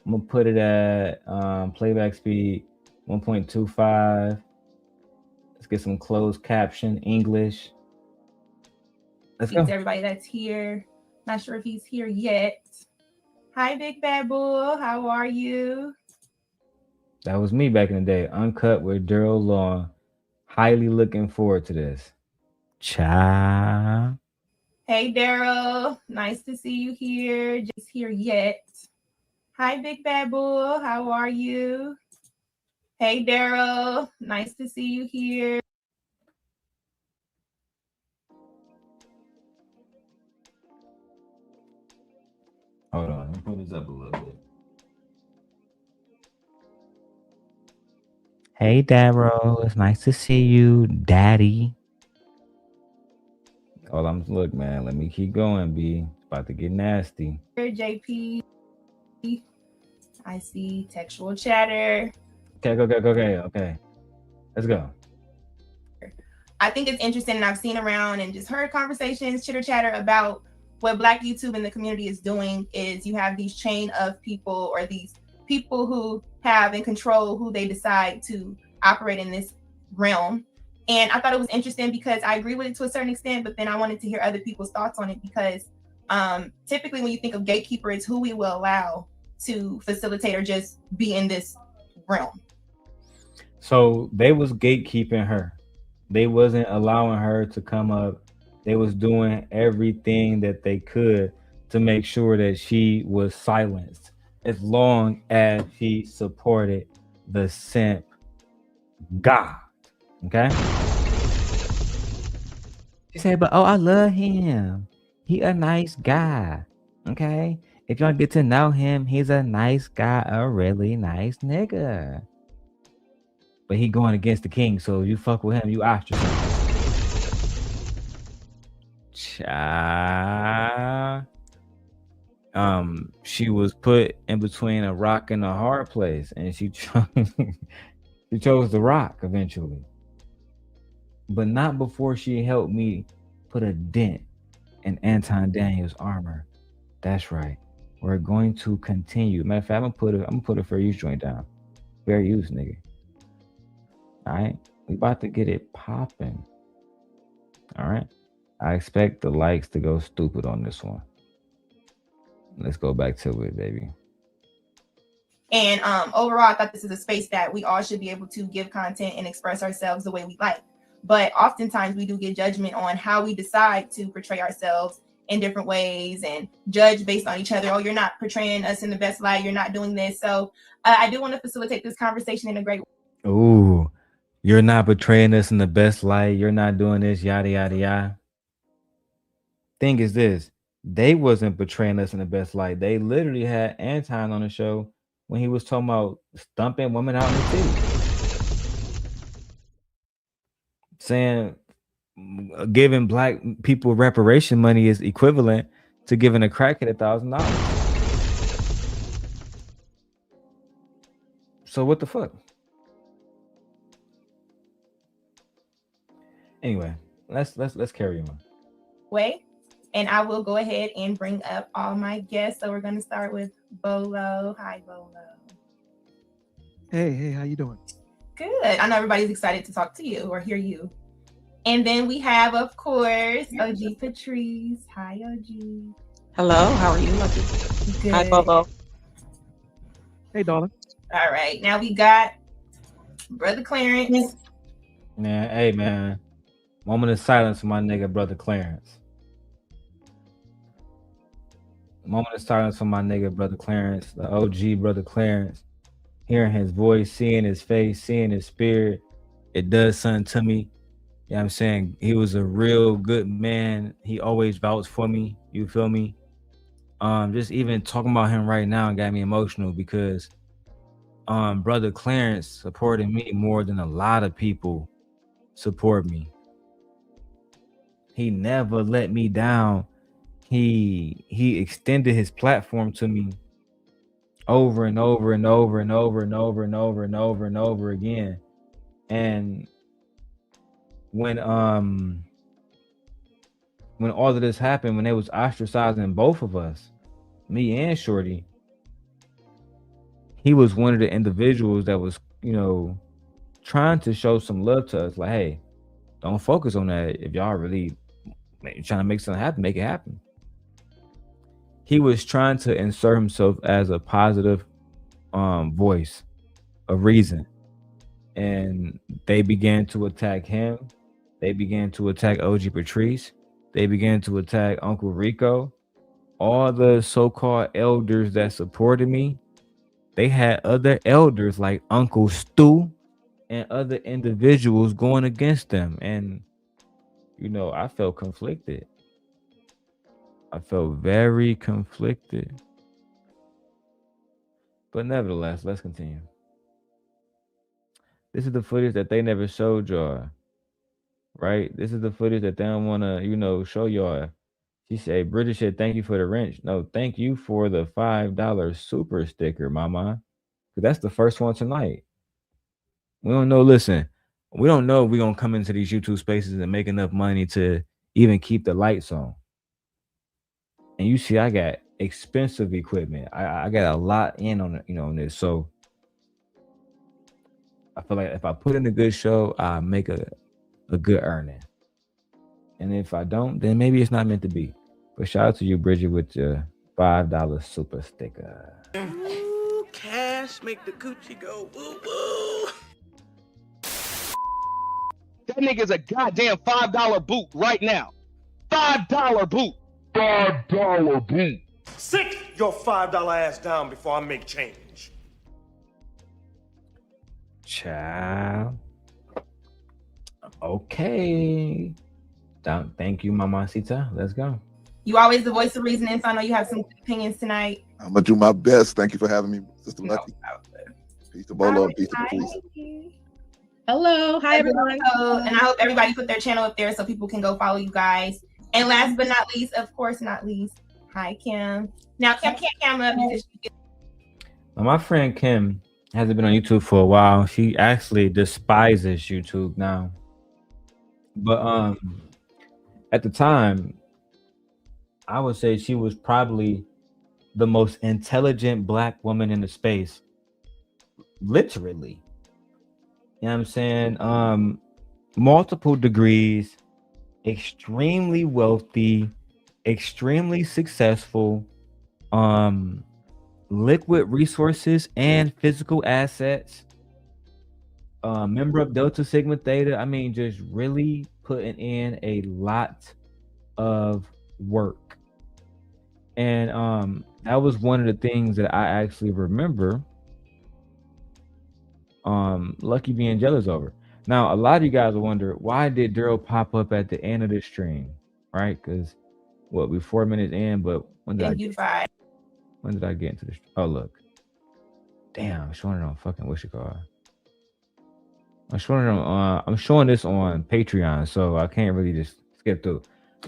I'm going to put it at playback speed 1.25. Let's get some closed caption English. Let's go. Everybody that's here. Not sure if he's here yet. Hi, Big Bad Bull. How are you? That was me back in the day. Uncut with Darrel Long. Highly looking forward to this. Ciao. Hey, Darrel. Nice to see you here. Just here yet. Hi, Big Bad Bull. How are you? Hey, Darrel. Nice to see you here. Hold on. Let me pull this up a little bit. Hey, Darrel. It's nice to see you, Daddy. Hold on. Look, man. Let me keep going, B. It's about to get nasty. JP. I see textual chatter. Okay. Let's go. I think it's interesting, and I've seen around and just heard conversations, chitter chatter about what Black YouTube and the community is doing is you have these chain of people or these people who have and control who they decide to operate in this realm. And I thought it was interesting because I agree with it to a certain extent, but then I wanted to hear other people's thoughts on it because typically when you think of gatekeeper, it's who we will allow to facilitate or just be in this realm. So they was gatekeeping her. They wasn't allowing her to come up. They was doing everything that they could to make sure that she was silenced as long as she supported the simp God. Okay? She said, but oh, I love him. He a nice guy. Okay? If y'all get to know him, he's a nice guy, a really nice nigga. But he going against the king, so you fuck with him, you ostracized. Child. She was put in between a rock and a hard place, and she chose the rock eventually. But not before she helped me put a dent in Anton Daniels' armor. That's right. We're going to continue. Matter of fact, I'm gonna put a fair use joint down. Fair use, nigga. All right, we about to get it popping. All right, I expect the likes to go stupid on this one. Let's go back to it, baby. And overall, I thought this is a space that we all should be able to give content and express ourselves the way we like. But oftentimes we do get judgment on how we decide to portray ourselves in different ways and judge based on each other. Oh, you're not portraying us in the best light. You're not doing this. So I do want to facilitate this conversation in a great way. Ooh, you're not portraying us in the best light. You're not doing this, yada, yada, yada. Thing is this, they wasn't portraying us in the best light. They literally had Anton on the show when he was talking about stumping women out in the city. Saying giving black people reparation money is equivalent to giving a crackhead $1,000. So what the fuck? Anyway, let's carry on. Way, and I will go ahead and bring up all my guests. So we're going to start with Bolo. Hi, Bolo. Hey, how you doing? Good. I know everybody's excited to talk to you or hear you. And then we have, of course, OG Patrice. Hi, OG. Hello, how are you, Lucky? Good. Hi, Bobo. Hey, darling. All right, now we got Brother Clarence. Man, hey, man. Moment of silence for my nigga, Brother Clarence. Moment of silence for my nigga, Brother Clarence, the OG Brother Clarence. Hearing his voice, seeing his face, seeing his spirit, it does something to me. You know what I'm saying? He was a real good man. He always vouched for me. You feel me? Just even talking about him right now got me emotional because Brother Clarence supported me more than a lot of people support me. He never let me down. He extended his platform to me over and over and over and over and over and over and over and over again. And when all of this happened, when they was ostracizing both of us, me and Shorty, he was one of the individuals that was, trying to show some love to us. Like, hey, don't focus on that. If y'all really trying to make something happen, make it happen. He was trying to insert himself as a positive voice of reason. And they began to attack him. They began to attack OG Patrice. They began to attack Uncle Rico. All the so-called elders that supported me, they had other elders like Uncle Stu and other individuals going against them. And, I felt conflicted. I felt very conflicted. But nevertheless, let's continue. This is the footage that they never showed y'all. Right? This is the footage that they don't want to, show y'all. She said, British said, thank you for the wrench. No, thank you for the $5 super sticker, mama. Because that's the first one tonight. We don't know, listen, we don't know if we're going to come into these YouTube spaces and make enough money to even keep the lights on. And you see, I got expensive equipment. I got a lot in on on this. So I feel like if I put in a good show, I make a good earning. And if I don't, then maybe it's not meant to be. But shout out to you, Bridget, with your $5 super sticker. Ooh, cash make the coochie go woo woo. That nigga's a goddamn $5 boot right now. $5 boot. $5 boot. Sit your $5 ass down before I make change. Child. Okay. Thank you, Mamacita. Let's go. You always the voice of reasoning, so I know you have some opinions tonight. I'm gonna do my best. Thank you for having me, Sister Lucky. Peace to Bolo and peace to the police. Hello, hi everyone. And I hope everybody put their channel up there so people can go follow you guys. And last but not least, of course not least, hi Kim. Now Kim can't come up because she Now, my friend Kim hasn't been on YouTube for a while. She actually despises YouTube now. But at the time, I would say she was probably the most intelligent Black woman in the space. Literally. You know what I'm saying? Multiple degrees, extremely wealthy, extremely successful, liquid resources and physical assets, member of Delta Sigma Theta. I mean, just really putting in a lot of work. And that was one of the things that I actually remember Lucky being jealous over. Now, a lot of you guys will wonder, why did Darrel pop up at the end of the stream? Right? Because what, we're 4 minutes in, but when did I get into the oh look. Damn, I'm showing it on fucking what's it called? I'm showing this on Patreon, so I can't really just skip through.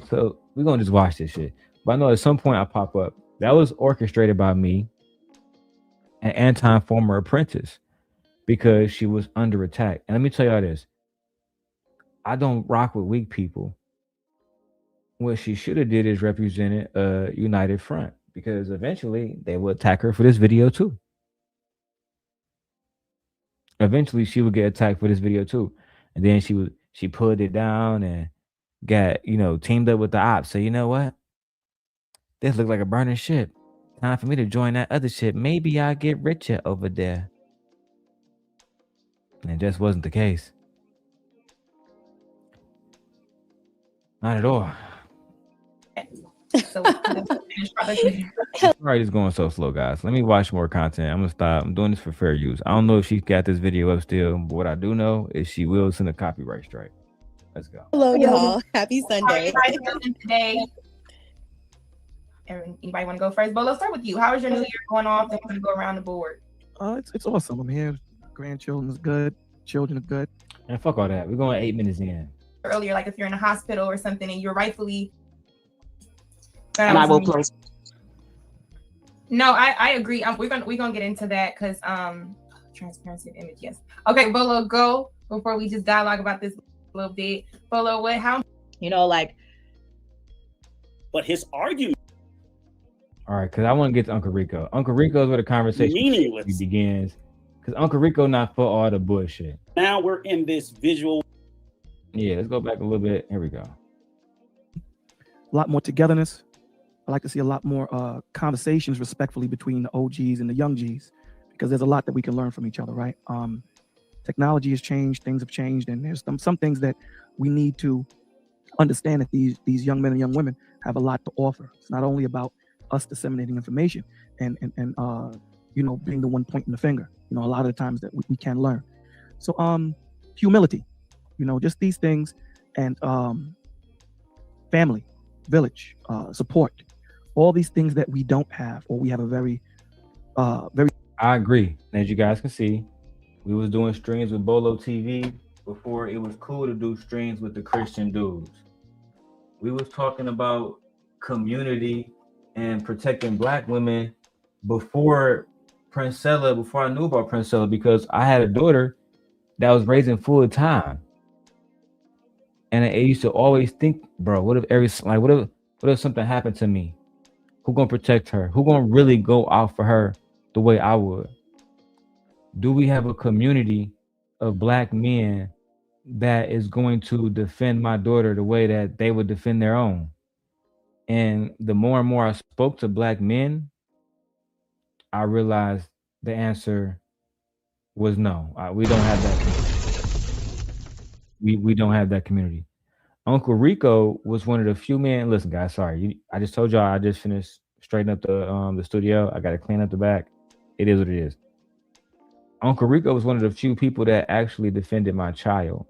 So we're gonna just watch this shit. But I know at some point I pop up. That was orchestrated by me and Anton, former Apprentice, because she was under attack. And let me tell y'all this. I don't rock with weak people. What she should have did is represented a united front, because eventually they would attack her for this video too. Eventually she would get attacked for this video too. And then she pulled it down and got, teamed up with the ops. So you know what? This looked like a burning ship. Time for me to join that other ship. Maybe I'll get richer over there. And it just wasn't the case. Not at all. So Sorry, it's going so slow, guys. Let me watch more content. I'm gonna stop. I'm doing this for fair use. I don't know if she's got this video up still, but what I do know is she will send a copyright strike. Let's go. Hello, y'all. Happy Sunday. Today. Anybody want to go first? Bolo, start with you. How is your new year going off? Then we're gonna go around the board. It's awesome. I'm here. Grandchildren is good. Children are good. And fuck all that. We're going 8 minutes in. Earlier, like if you're in a hospital or something and you're rightfully And I will close. No, I agree. We're gonna get into that because transparency of image. Yes. Okay, Bolo, go before we just dialogue about this a little bit. Bolo, how? But his argument. All right, because I want to get to Uncle Rico. Uncle Rico is where the conversation begins. Because Uncle Rico not for all the bullshit. Now we're in this visual. Yeah, let's go back a little bit. Here we go. A lot more togetherness. I like to see a lot more conversations respectfully between the OGs and the young Gs, because there's a lot that we can learn from each other, right? Technology has changed, things have changed, and there's some things that we need to understand that these young men and young women have a lot to offer. It's not only about us disseminating information and being the one pointing the finger. A lot of the times that we can learn. So humility, just these things, and family, village, support, all these things that we don't have, or we have a very I agree. As you guys can see, we was doing streams with Bolo TV before it was cool to do streams with the Christian dudes. We was talking about community and protecting Black women before I knew about Princella, because I had a daughter that was raising full time. And I used to always think, bro, what if something happened to me? Who gonna protect her? Who gonna really go out for her the way I would? Do we have a community of black men that is going to defend my daughter the way that they would defend their own? And the more and more I spoke to black men, I realized the answer was no. We don't have that. We don't have that community. Uncle Rico was one of the few men. Listen, guys, sorry. I just told y'all I just finished straightening up the studio. I got to clean up the back. It is what it is. Uncle Rico was one of the few people that actually defended my child.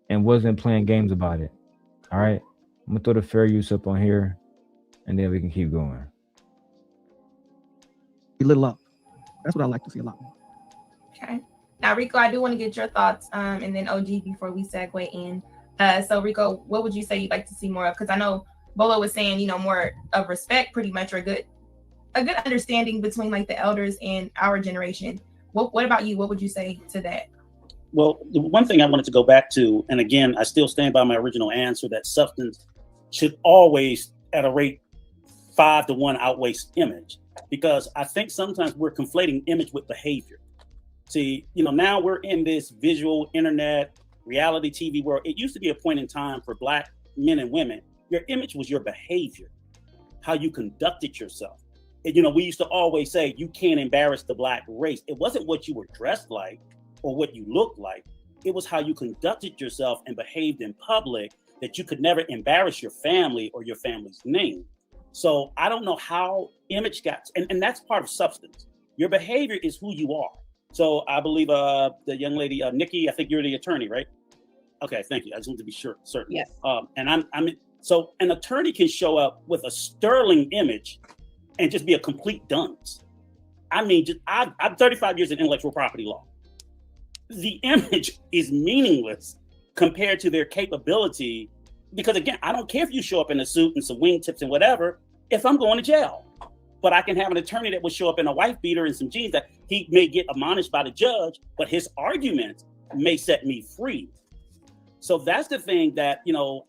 And wasn't playing games about it. All right. I'm gonna throw the fair use up on here, and then we can keep going. Be little up. That's what I like to see a lot more. Okay. Now, Rico, I do want to get your thoughts, and then OG before we segue in. So, Rico, what would you say you'd like to see more of? Because I know Bolo was saying, more of respect, pretty much, or a good understanding between like the elders and our generation. What about you? What would you say to that? Well, the one thing I wanted to go back to, and again, I still stand by my original answer that substance should always, at a rate 5-to-1, outweigh image, because I think sometimes we're conflating image with behavior. See, now we're in this visual internet reality TV world. It used to be a point in time for black men and women. Your image was your behavior, how you conducted yourself. And, we used to always say you can't embarrass the black race. It wasn't what you were dressed like or what you looked like. It was how you conducted yourself and behaved in public, that you could never embarrass your family or your family's name. So I don't know how image got, and that's part of substance. Your behavior is who you are. So I believe the young lady, Nikki, I think you're the attorney, right? Okay, thank you. I just want to be certain. Yes. And so an attorney can show up with a sterling image and just be a complete dunce. I mean, I'm 35 years in intellectual property law. The image is meaningless compared to their capability, because again, I don't care if you show up in a suit and some wingtips and whatever, if I'm going to jail. But I can have an attorney that will show up in a wife beater and some jeans that he may get admonished by the judge, but his argument may set me free. So that's the thing that,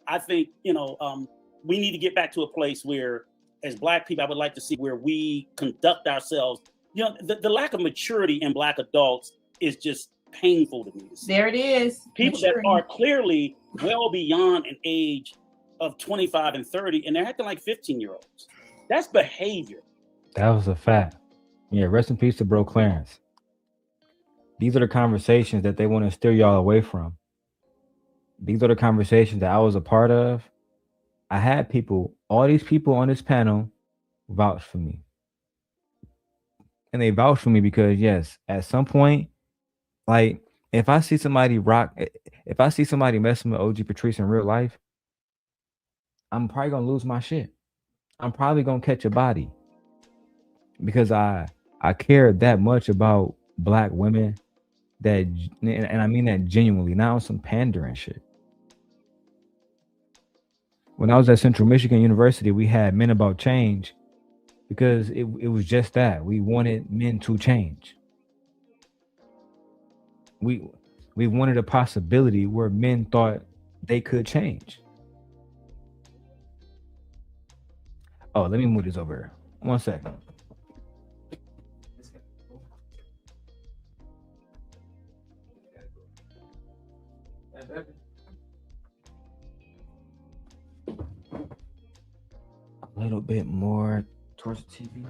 I think, we need to get back to a place where, as black people, I would like to see where we conduct ourselves. The lack of maturity in black adults is just painful to me. There it is. People that are clearly well beyond an age of 25 and 30, and they're acting like 15-year-olds. That's behavior. That was a fact. Yeah, rest in peace to bro Clarence. These are the conversations that they want to steer y'all away from. These are the conversations that I was a part of. I had all these people on this panel vouch for me. And they vouch for me because, yes, at some point, like, if I see somebody messing with OG Patrice in real life, I'm probably going to lose my shit. I'm probably going to catch a body. Because I care that much about black women, and I mean that genuinely, not on some pandering shit. When I was at Central Michigan University, we had Men About Change because it was just that. We wanted men to change. We wanted a possibility where men thought they could change. Oh, let me move this over here. 1 second. A little bit more towards the TV.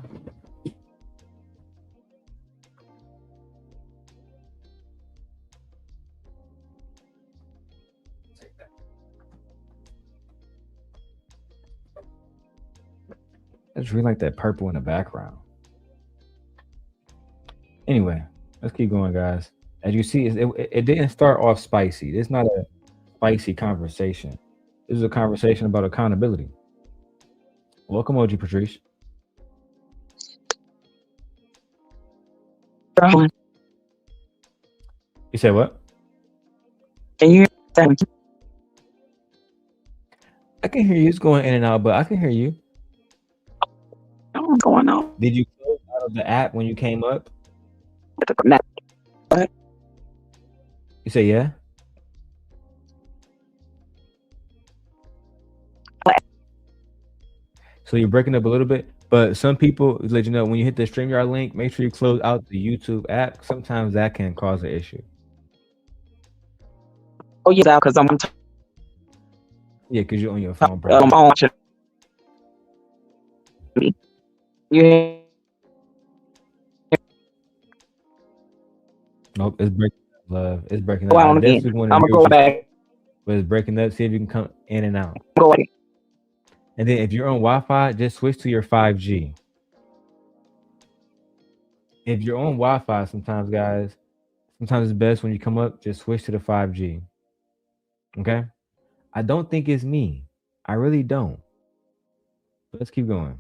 Take that. I just really like that purple in the background. Anyway, let's keep going, guys. As you see, it didn't start off spicy. It's not a spicy conversation. This is a conversation about accountability. Welcome, OG Patrice. You said what? Can you hear that? I can hear you. It's going in and out, but I can hear you. What's going on? Did you close out of the app when you came up? What? You say yeah? So you're breaking up a little bit. But some people let you know when you hit the StreamYard link, make sure you close out the YouTube app. Sometimes that can cause an issue. Oh yeah, because I'm Yeah, because you're on your phone. watching. You Nope, it's breaking up, love. It's breaking up. go I on definitely again. want to I'm hear gonna what go you say, back. but it's breaking up. See if you can come in and out. Go ahead. And then if you're on Wi-Fi, just switch to your 5G. If you're on Wi-Fi, sometimes it's best when you come up, just switch to the 5G. Okay? I don't think it's me. I really don't. But let's keep going.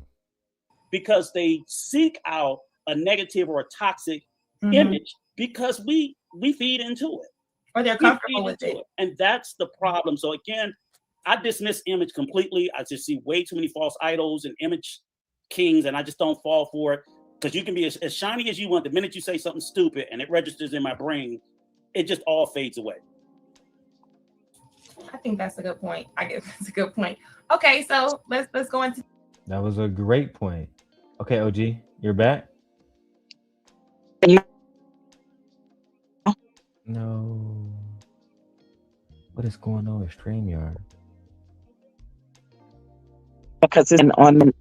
Because they seek out a negative or a toxic Mhm. image because we feed into it. Or they're We comfortable feed with into it. And that's the problem. So again, I dismiss image completely. I just see way too many false idols and image kings, and I just don't fall for it. Because you can be as shiny as you want. The minute you say something stupid and it registers in my brain, it just all fades away. I think that's a good point. I guess that's a good point. Okay, so let's go into. That was a great point. Okay, OG, you're back? No. What is going on with StreamYard? Because it's on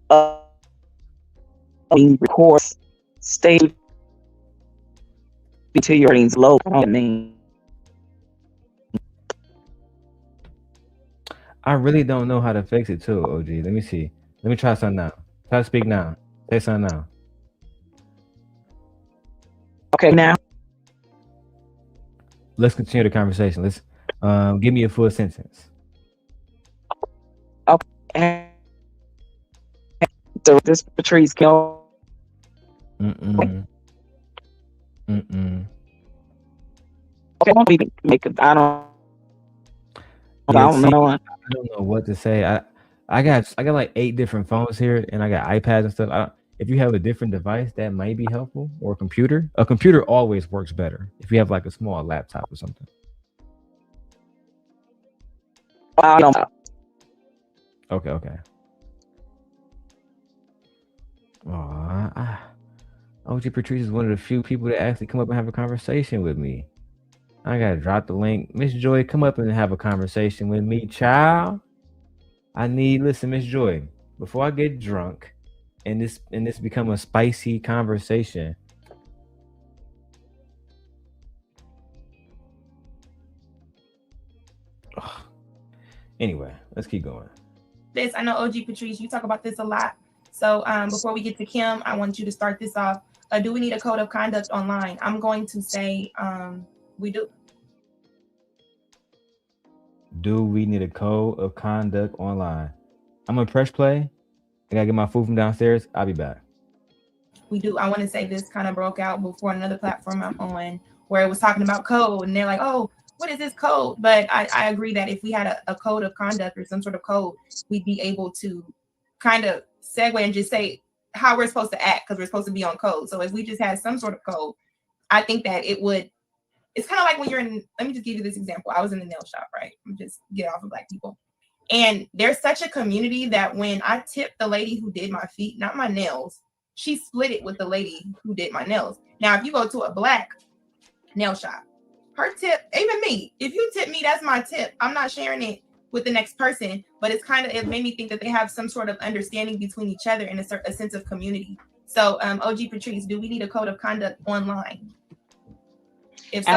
record stage to your earnings low. I mean, I really don't know how to fix it too, OG. Let me see. Let me try something now. Try to speak now. Say something now. okay, now Let's continue the conversation. Let's give me a full sentence. okay. So this Patrice kill. Mm-mm. Okay, don't even make it. I don't Yeah, see, know. I don't know what to say. I got like 8 different phones here, and I got iPads and stuff. If you have a different device, that might be helpful, or a computer. A computer always works better if you have like a small laptop or something. I don't know. Okay. OG Patrice is one of the few people that actually come up and have a conversation with me. I gotta drop the link. Miss Joy, come up and have a conversation with me, child. Listen, Miss Joy, before I get drunk and this become a spicy conversation. Ugh. Anyway, let's keep going. This, I know OG Patrice, you talk about this a lot. So before we get to Kim, I want you to start this off. Do we need a code of conduct online? I'm going to say we do. Do we need a code of conduct online? I'm gonna press play. I gotta get my food from downstairs. I'll be back. We do. I want to say this kind of broke out before another platform I'm on where it was talking about code, and they're like, oh, what is this code? But I agree that if we had a code of conduct or some sort of code, we'd be able to kind of segue and just say how we're supposed to act because we're supposed to be on code. So if we just had some sort of code, I think that it would. It's kind of like when you're in. Let me just give you this example. I was in the nail shop, right? I'm just get off of Black people, and there's such a community that when I tipped the lady who did my feet, not my nails, she split it with the lady who did my nails. Now, if you go to a Black nail shop, her tip, even me, if you tip me, that's my tip. I'm not sharing it with the next person, but it made me think that they have some sort of understanding between each other and a sense of community. So, OG Patrice, do we need a code of conduct online? If so,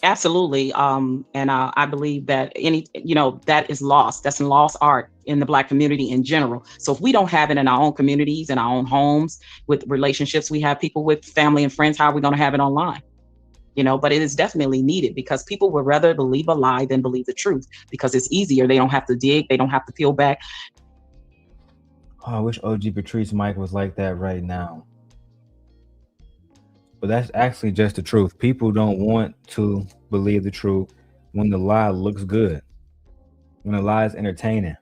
Absolutely. And I believe that that is lost. That's lost art in the Black community in general. So if we don't have it in our own communities, in our own homes, with relationships we have people with, family and friends, how are we going to have it online? But it is definitely needed because people would rather believe a lie than believe the truth because it's easier. They don't have to dig. They don't have to peel back. Oh, I wish OG Patrice mic was like that right now. But that's actually just the truth. People don't want to believe the truth when the lie looks good, when the lie is entertaining,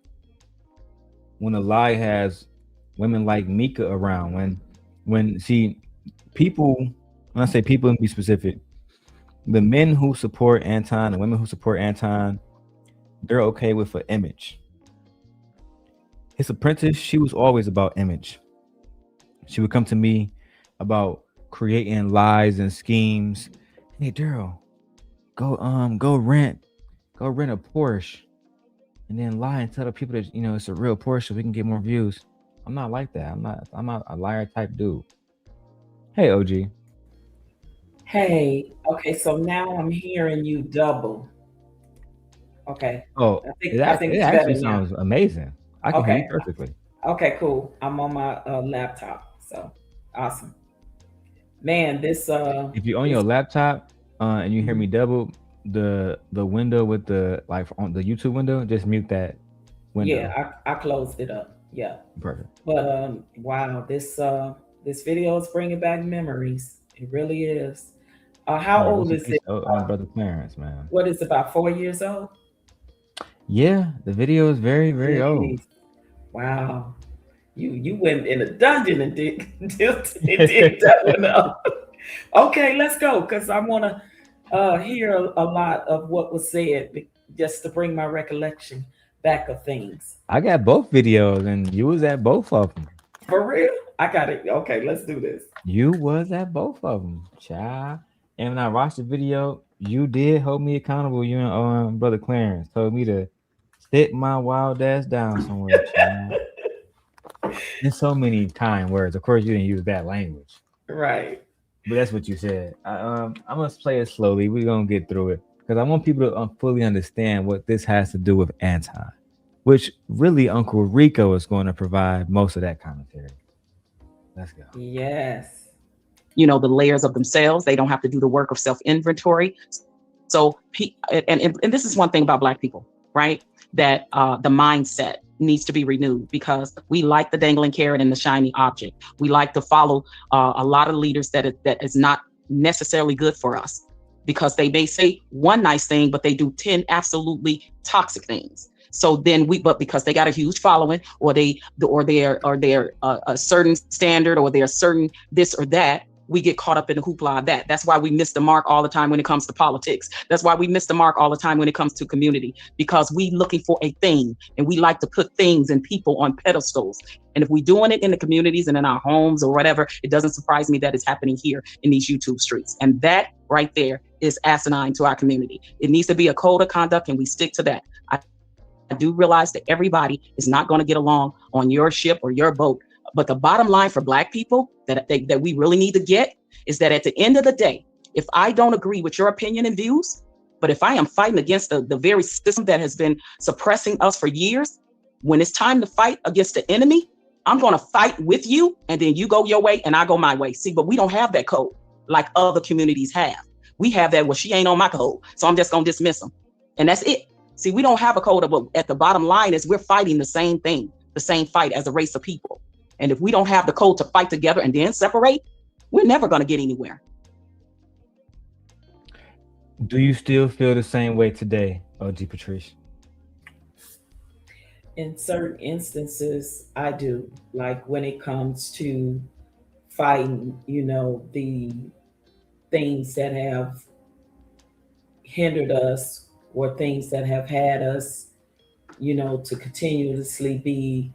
when the lie has women like Mika around, when people, when I say people, and be specific, the men who support Anton, the women who support Anton, they're okay with an image. his apprentice, she was always about image. She would come to me about creating lies and schemes. Hey, Darrel, go rent a Porsche, and then lie and tell the people that it's a real Porsche so we can get more views. I'm not like that. I'm not a liar type dude. Hey, OG. Hey, okay, so now I'm hearing you double. Okay. Oh, I it think it it's actually better now. sounds amazing. I can hear you Okay. perfectly. Okay, cool. I'm on my laptop, so awesome. Man, this If you're on your laptop and you hear me double, the window with the on the YouTube window, just mute that window. yeah, I closed it up. Yeah. Perfect. But wow, this video is bringing back memories. It really is. How Man, old rest in is it? peace to my brother Clarence, man. What is it, about 4 years old? Yeah, the video is very, very old. Jeez. Wow. You went in a dungeon and did that one up. Okay, let's go, because I want to hear a lot of what was said, just to bring my recollection back of things. I got both videos, and you was at both of them. For real? I got it. Okay, let's do this. You was at both of them, child. And when I watched the video, you did hold me accountable. You and brother Clarence told me to sit my wild ass down somewhere, child. In so many kind words. Of course, you didn't use that language, right? But that's what you said. I'm gonna play it slowly. We're gonna get through it because I want people to fully understand what this has to do with Anton, which really Uncle Rico is going to provide most of that commentary. Let's go. Yes. The layers of themselves. They don't have to do the work of self-inventory. So, and this is one thing about Black people, right? That the mindset needs to be renewed, because we like the dangling carrot and the shiny object. We like to follow a lot of leaders that is not necessarily good for us, because they may say one nice thing, but they do 10 absolutely toxic things. So then but because they got a huge following, or they're a certain standard, or they're certain this or that, we get caught up in the hoopla of that. That's why we miss the mark all the time when it comes to politics. That's why we miss the mark all the time when it comes to community, because we looking for a thing, and we like to put things and people on pedestals. And if we're doing it in the communities and in our homes or whatever, it doesn't surprise me that it's happening here in these YouTube streets. And that right there is asinine to our community. It needs to be a code of conduct, and we stick to that. I do realize that everybody is not going to get along on your ship or your boat. But the bottom line for Black people that we really need to get is that at the end of the day, if I don't agree with your opinion and views, but if I am fighting against the very system that has been suppressing us for years, when it's time to fight against the enemy, I'm going to fight with you, and then you go your way and I go my way. See, but we don't have that code like other communities have. We have that, well, she ain't on my code, so I'm just going to dismiss them. And that's it. See, we don't have a code, but at the bottom line is we're fighting the same thing, the same fight as a race of people. And if we don't have the code to fight together and then separate, we're never going to get anywhere. Do you still feel the same way today, OG Patrice? In certain instances, I do. Like when it comes to fighting, the things that have hindered us, or things that have had us, to continuously be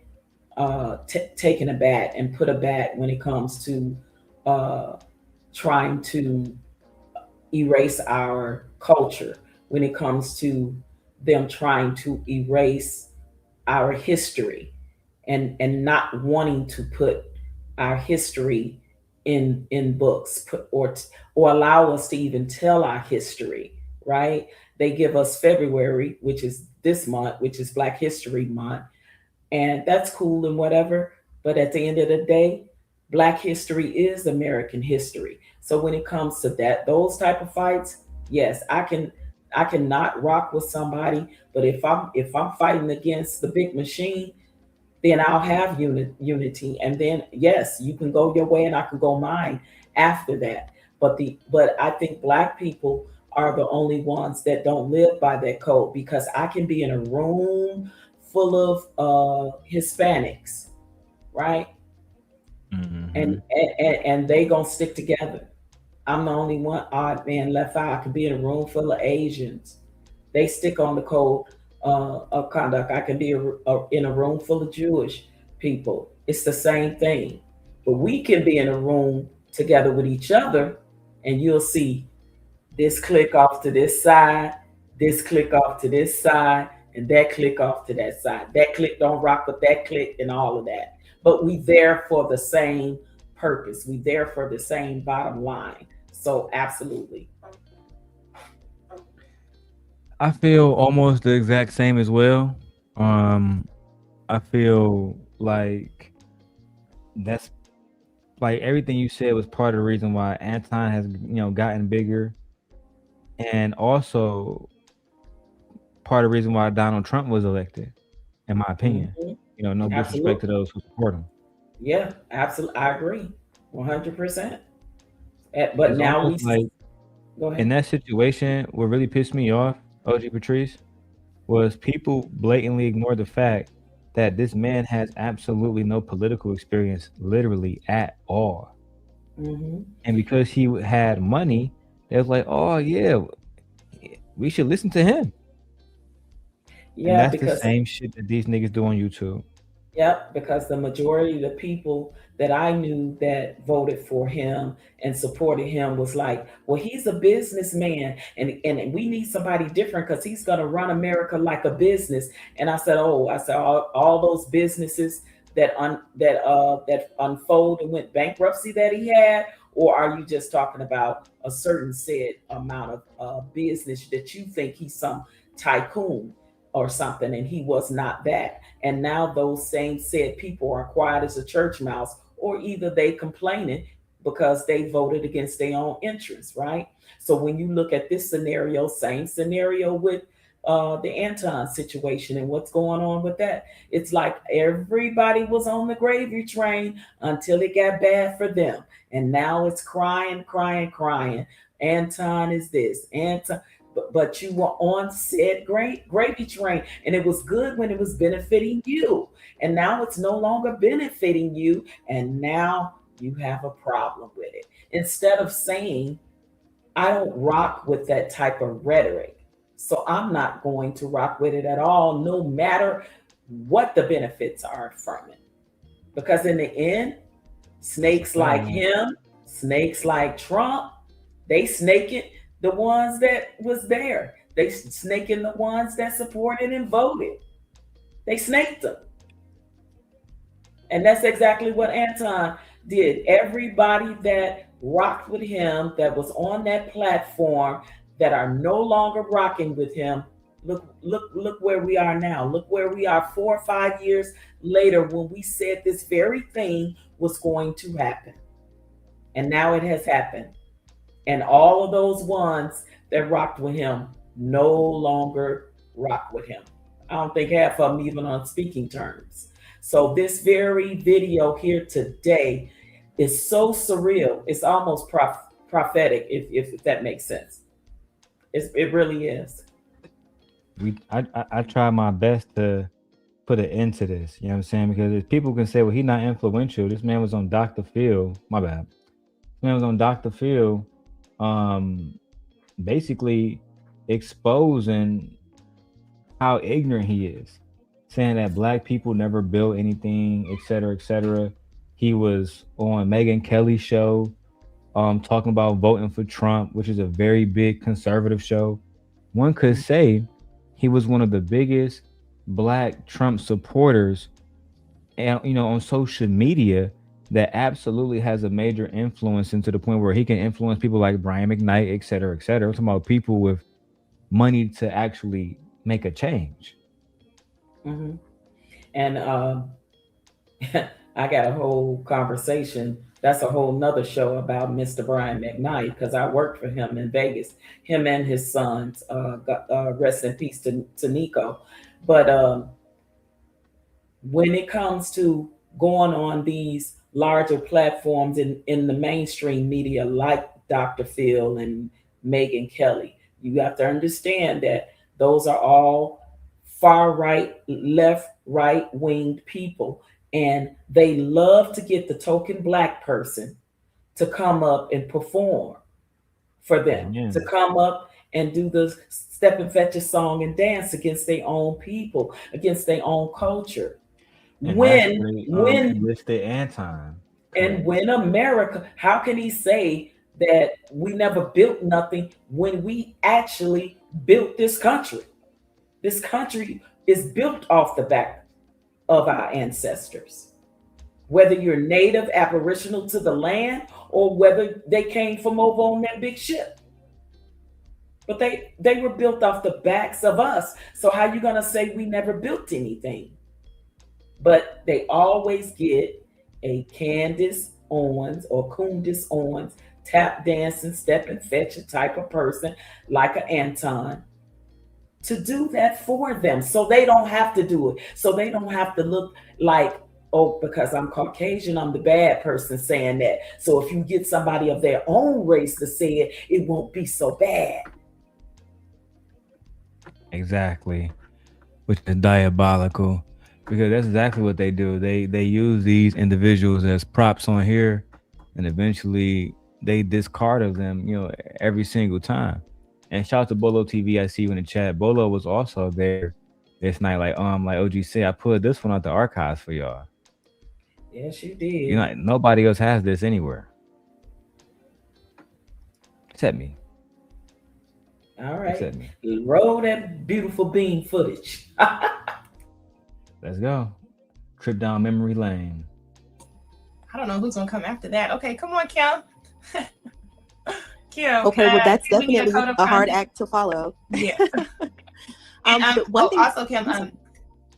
taking a bat and put a bat when it comes to trying to erase our culture, when it comes to them trying to erase our history, and not wanting to put our history in books, or allow us to even tell our history, right? They give us February, which is this month, which is Black History Month, and that's cool and whatever. But at the end of the day, Black history is American history. So when it comes to those type of fights, yes, I can not rock with somebody, but if I'm fighting against the big machine, then I'll have unity. And then yes, you can go your way and I can go mine after that. But I think Black people are the only ones that don't live by that code, because I can be in a room full of Hispanics, right? Mm-hmm. And they gonna stick together. I'm the only one odd man left out. I could be in a room full of Asians. They stick on the code of conduct. I can be in a room full of Jewish people. It's the same thing. But we can be in a room together with each other, and you'll see this click off to this side, this click off to this side, and that click off to that side. That click don't rock with that click and all of that. But we there for the same purpose. We there for the same bottom line. So absolutely. I feel almost the exact same as well. I feel like that's like everything you said was part of the reason why Anton has gotten bigger, and also part of the reason why Donald Trump was elected, in my opinion. No disrespect to those who support him. Yeah, absolutely. I agree 100%. But It's now we like go ahead. in that situation, what really pissed me off, OG Patrice, was people blatantly ignored the fact that this man has absolutely no political experience, literally at all. And because he had money, they was like, "Oh yeah, we should listen to him." Yeah, and that's because the same shit that these niggas do on YouTube. Yep, because the majority of the people that I knew that voted for him and supported him was like, well, he's a businessman and we need somebody different because he's going to run America like a business. And I said, all those businesses that unfold and went bankruptcy that he had, or are you just talking about a certain said amount of business that you think he's some tycoon or something, and he was not that. And now those same said people are quiet as a church mouse, or either they complaining because they voted against their own interests, right? So when you look at this scenario, same scenario with the Anton situation and what's going on with that, it's like everybody was on the gravy train until it got bad for them. And now it's crying. Anton is this, Anton. But you were on said gravy train, and it was good when it was benefiting you. And now it's no longer benefiting you, and now you have a problem with it. Instead of saying, I don't rock with that type of rhetoric, so I'm not going to rock with it at all, no matter what the benefits are from it. Because in the end, snakes like him, snakes like Trump, they snaking the ones that was there. They snaking the ones that supported and voted. They snaked them. And that's exactly what Anton did. Everybody that rocked with him, that was on that platform, that are no longer rocking with him, look where we are now. Look where we are 4 or 5 years later when we said this very thing was going to happen. And now it has happened. And all of those ones that rocked with him no longer rock with him. I don't think half of them even on speaking terms. So this very video here today is so surreal. It's almost prophetic, if that makes sense. It really is. I try my best to put an end to this. You know what I'm saying? Because if people can say, well, he's not influential. This man was on Dr. Phil. My bad. This man was on Dr. Phil. Basically exposing how ignorant he is, saying that black people never built anything, etc., etc. He was on Megyn Kelly's show, talking about voting for Trump, which is a very big conservative show. One could say he was one of the biggest black Trump supporters, and on social media, that absolutely has a major influence, into the point where he can influence people like Brian McKnight, et cetera, et cetera. We're talking about people with money to actually make a change. Mm-hmm. And I got a whole conversation. That's a whole nother show about Mr. Brian McKnight, because I worked for him in Vegas, him and his sons, rest in peace to Nico. But when it comes to going on these larger platforms in the mainstream media like Dr. Phil and Megyn Kelly, you have to understand that those are all far right, left, right-winged people. And they love to get the token black person to come up and perform for them, to come up and do the step and fetch a song and dance against their own people, against their own culture. And When enlisted Anton. and when America, how can he say that we never built nothing when we actually built this country? This country is built off the back of our ancestors. Whether you're native, aboriginal to the land, or whether they came from over on that big ship. But they were built off the backs of us. So how you gonna say we never built anything? But they always get a Candace Owens or Candace Owens tap dancing, step and fetch a type of person like an Anton to do that for them, so they don't have to do it. So they don't have to look like, oh, because I'm Caucasian, I'm the bad person saying that. So if you get somebody of their own race to say it, it won't be so bad. Exactly, which is diabolical, because that's exactly what they do. They use these individuals as props on here, and eventually they discard of them, every single time. And shout out to Bolo TV. I see you in the chat. Bolo was also there this night. Like OG said, I pulled this one out the archives for y'all. Yes, you did. Nobody else has this anywhere except me. All right. Roll that beautiful bean footage. Let's go. Trip down memory lane. I don't know who's gonna come after that. Okay, come on, Kim. Kim. Okay, well, that's definitely a hard act to follow. Yeah. One thing, also, Kim,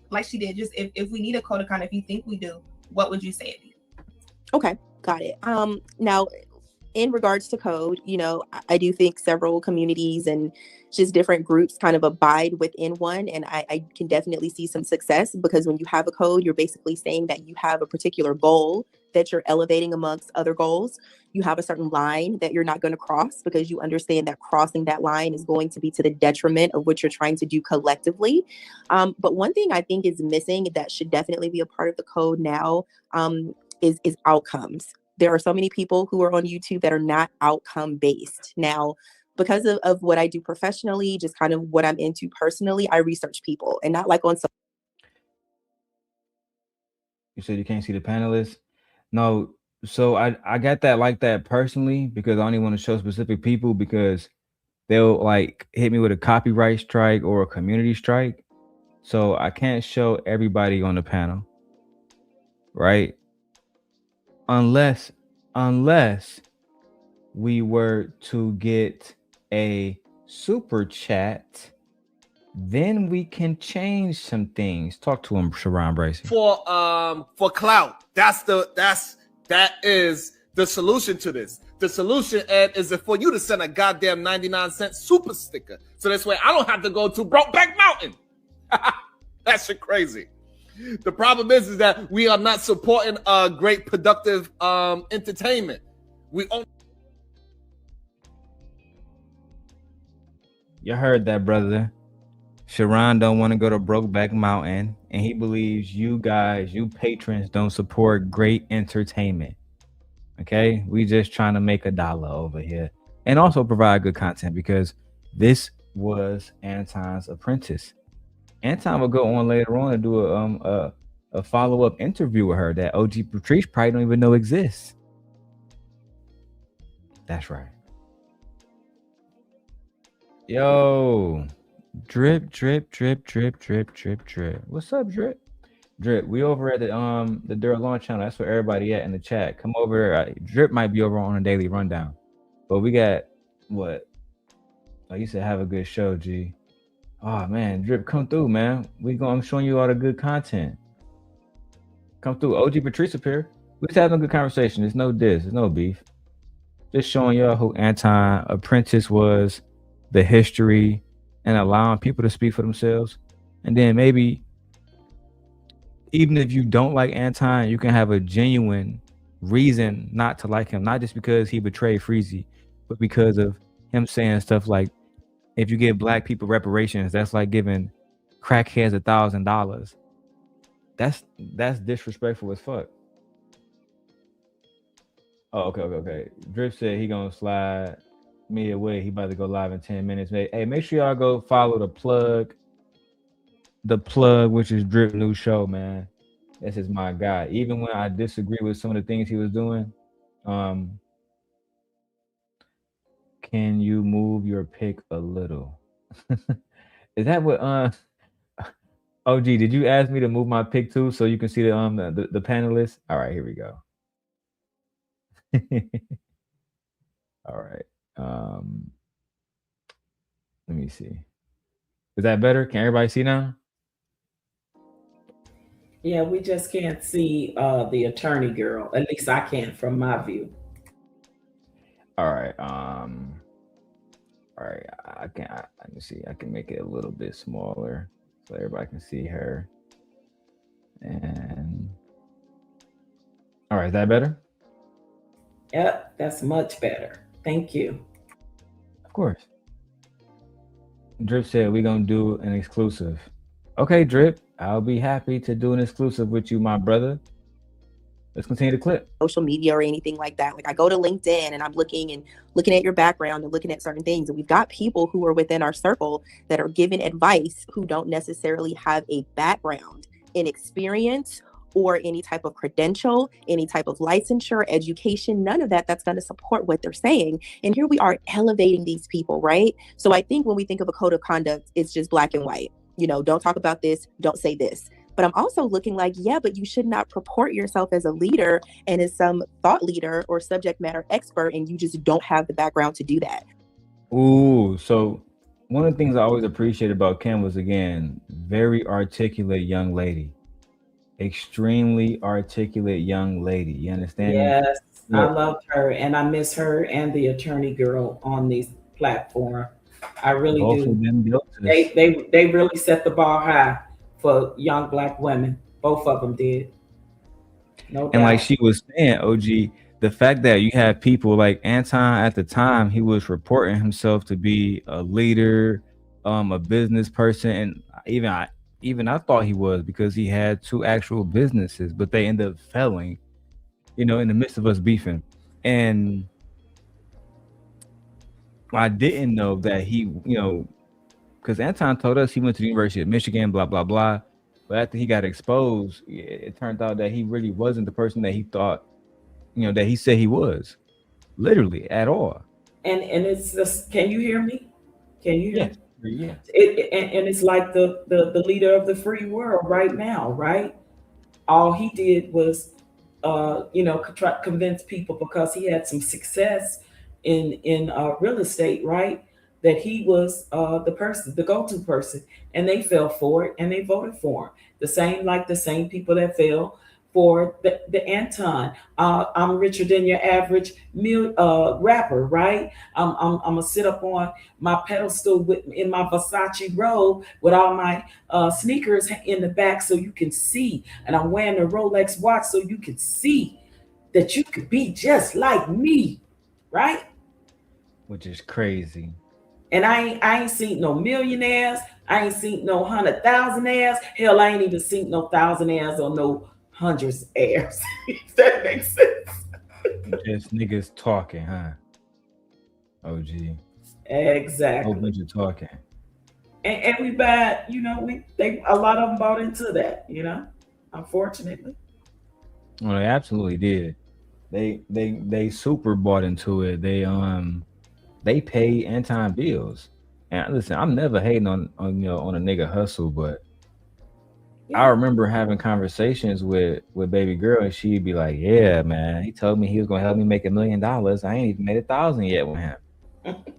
like she did, just if we need a code of conduct, if you think we do, what would you say it be? Okay, got it. Now, in regards to code, I do think several communities and just different groups kind of abide within one. And I can definitely see some success, because when you have a code, you're basically saying that you have a particular goal that you're elevating amongst other goals. You have a certain line that you're not going to cross, because you understand that crossing that line is going to be to the detriment of what you're trying to do collectively. But one thing I think is missing that should definitely be a part of the code now is outcomes. There are so many people who are on YouTube that are not outcome based. Now, because of what I do professionally, just kind of what I'm into personally, I research people, and not like on some. You said you can't see the panelists? No. So I got that like that personally, because I only want to show specific people, because they'll like hit me with a copyright strike or a community strike. So I can't show everybody on the panel, right? Unless we were to get a super chat, then we can change some things. Talk to him, Sharon Bracey. For clout. That is the solution to this. The solution, Ed, is for you to send a goddamn 99-cent super sticker. So this way I don't have to go to Brokeback Mountain. That shit crazy. The problem is that we are not supporting great productive entertainment. We only. You heard that, brother. Sharon don't want to go to Brokeback Mountain, and he believes you guys, you patrons, don't support great entertainment. Okay, we just trying to make $1 over here, and also provide good content, because this was Anton's Apprentice. Anton will go on later on and do a follow-up interview with her that OG Patrice probably don't even know exists. That's right. Yo, drip. What's up, drip? Drip, we over at the Darrel Long channel. That's where everybody at in the chat. Come over. Drip might be over on a daily rundown, but we got what? Like you said, have a good show, G. Oh man, Drip, come through, man. I'm showing you all the good content. Come through. OG Patrice up here. We're just having a good conversation. There's no diss, there's no beef. Just showing y'all who Anton Apprentice was, the history, and allowing people to speak for themselves. And then maybe, even if you don't like Anton, you can have a genuine reason not to like him, not just because he betrayed Freezy, but because of him saying stuff like, if you give black people reparations, that's like giving crackheads $1,000. That's disrespectful as fuck. Oh, okay. Drip said he gonna slide me away. He about to go live in 10 minutes. Hey, make sure y'all go follow the plug, which is Drip New Show, man. This is my guy. Even when I disagree with some of the things he was doing, can you move your pick a little? Is that what OG, did you ask me to move my pick too so you can see the panelists? All right, here we go. All right. Let me see. Is that better? Can everybody see now? Yeah, we just can't see the attorney girl. At least I can't from my view. All right. All right. Let me see. I can make it a little bit smaller so everybody can see her. And all right, is that better? Yep, that's much better. Thank you. Of course. Drip said we're gonna do an exclusive. Okay, Drip, I'll be happy to do an exclusive with you, my brother. Let's continue the clip. Social media or anything like that. Like I go to LinkedIn and I'm looking at your background and looking at certain things. And we've got people who are within our circle that are giving advice who don't necessarily have a background in experience or any type of credential, any type of licensure, education, none of that that's going to support what they're saying. And here we are elevating these people, right? So I think when we think of a code of conduct, it's just black and white. You know, don't talk about this, don't say this. But I'm also looking like, yeah, but you should not purport yourself as a leader and as some thought leader or subject matter expert, and you just don't have the background to do that. Ooh, so one of the things I always appreciated about Kim was, again, very articulate young lady. Extremely articulate young lady. You understand? Yes, Yeah. I loved her, and I miss her and the attorney girl on this platform. I really Both do. of them built this. They really set the bar high for young black women. Both of them did. No doubt. And like she was saying, OG, the fact that you have people like Anton at the time, he was reporting himself to be a leader, a business person, and even I thought he was, because he had 2 actual businesses, but they ended up failing, in the midst of us beefing. And I didn't know that he, because Anton told us he went to the University of Michigan, blah, blah, blah. But after he got exposed, it turned out that he really wasn't the person that he thought, that he said he was, literally at all. And it's just, can you hear me? Can you hear me? Yeah. And it's like the leader of the free world right now, right? All he did was, try to convince people because he had some success in real estate, right? That he was the go-to person, and they fell for it and they voted for him. The same people that fell for the Anton. I'm richer than your average rapper, right? I'm gonna sit up on my pedestal in my Versace robe with all my sneakers in the back so you can see, and I'm wearing a Rolex watch so you can see that you could be just like me, right? Which is crazy. And I ain't seen no millionaires. I ain't seen no 100,000-aires. Hell, I ain't even seen no 1,000-aires or no hundreds heirs. If that makes sense. Just niggas talking, huh? OG. Exactly. Whole bunch of talking. And we bad, a lot of them bought into that, unfortunately. Well, they absolutely did. They super bought into it. They pay Anton bills. And listen, I'm never hating on a nigga hustle, but yeah. I remember having conversations with baby girl, and she'd be like, "Yeah, man, he told me he was gonna help me make $1 million. I ain't even made 1,000 yet with him."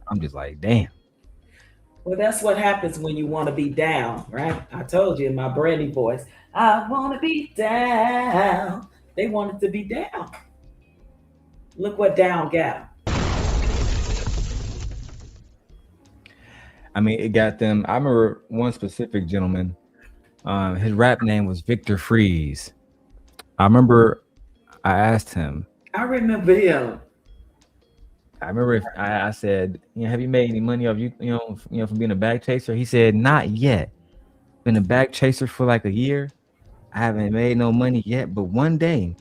I'm just like, damn. Well, that's what happens when you want to be down, right? I told you in my Brandy voice, I want to be down. They wanted to be down. Look what down got. I mean, it got them. I remember one specific gentleman. His rap name was Victor Freeze. I remember I asked him. I remember him. I remember I said, have you made any money off from being a bag chaser? He said, not yet. Been a bag chaser for like a year. I haven't made no money yet, but one day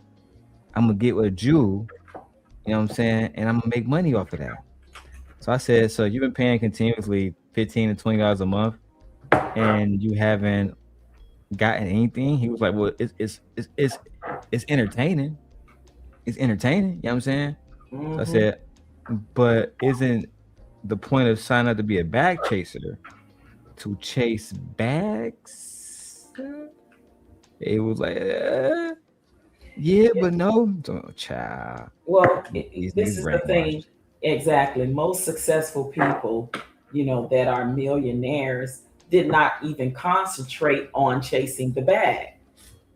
I'm gonna get with a Jew, you know what I'm saying, and I'm gonna make money off of that. So I said, so you've been paying continuously $15 to $20 a month, and you haven't gotten anything? He was like, well, it's entertaining. It's entertaining. You know what I'm saying? So I said, but isn't the point of signing up to be a bag chaser to chase bags? It was like, yeah, but no. So, child. Well, These this niggas is the thing. Exactly. Most successful people, that are millionaires did not even concentrate on chasing the bag.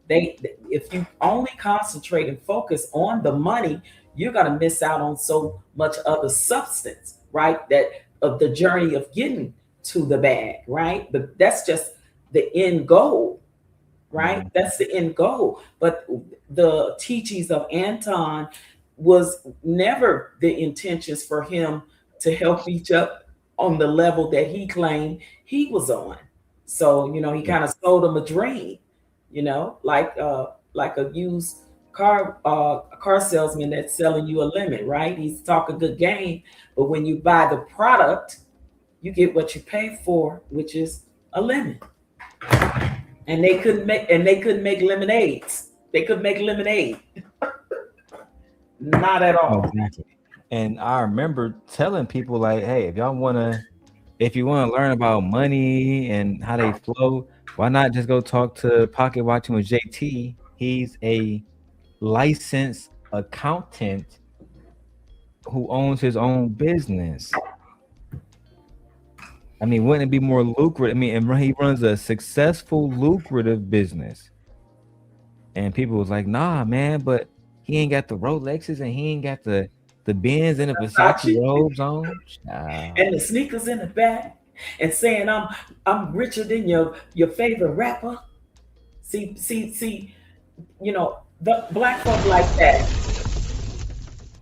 If you only concentrate and focus on the money, you're going to miss out on so much other substance, right? That of the journey of getting to the bag, right? But that's just the end goal, right? That's the end goal. But the teachings of Anton was never the intentions for him to help each up on the level that he claimed he was on. So, he kind of sold him a dream, like a used car salesman that's selling you a limit, right? He's talking good game, but when you buy the product, you get what you pay for, which is a limit. And they couldn't make lemonades. They could make lemonade. Not at all. Exactly. And I remember telling people like, hey, if you want to learn about money and how they flow, why not just go talk to Pocket Watching with JT? He's a licensed accountant who owns his own business. I mean, wouldn't it be more lucrative? I mean, and he runs a successful, lucrative business. And people was like, nah, man, but he ain't got the Rolexes and he ain't got the Benz and the Versace robes on. And the sneakers in the back, and saying I'm richer than your favorite rapper. See, the black folk like that.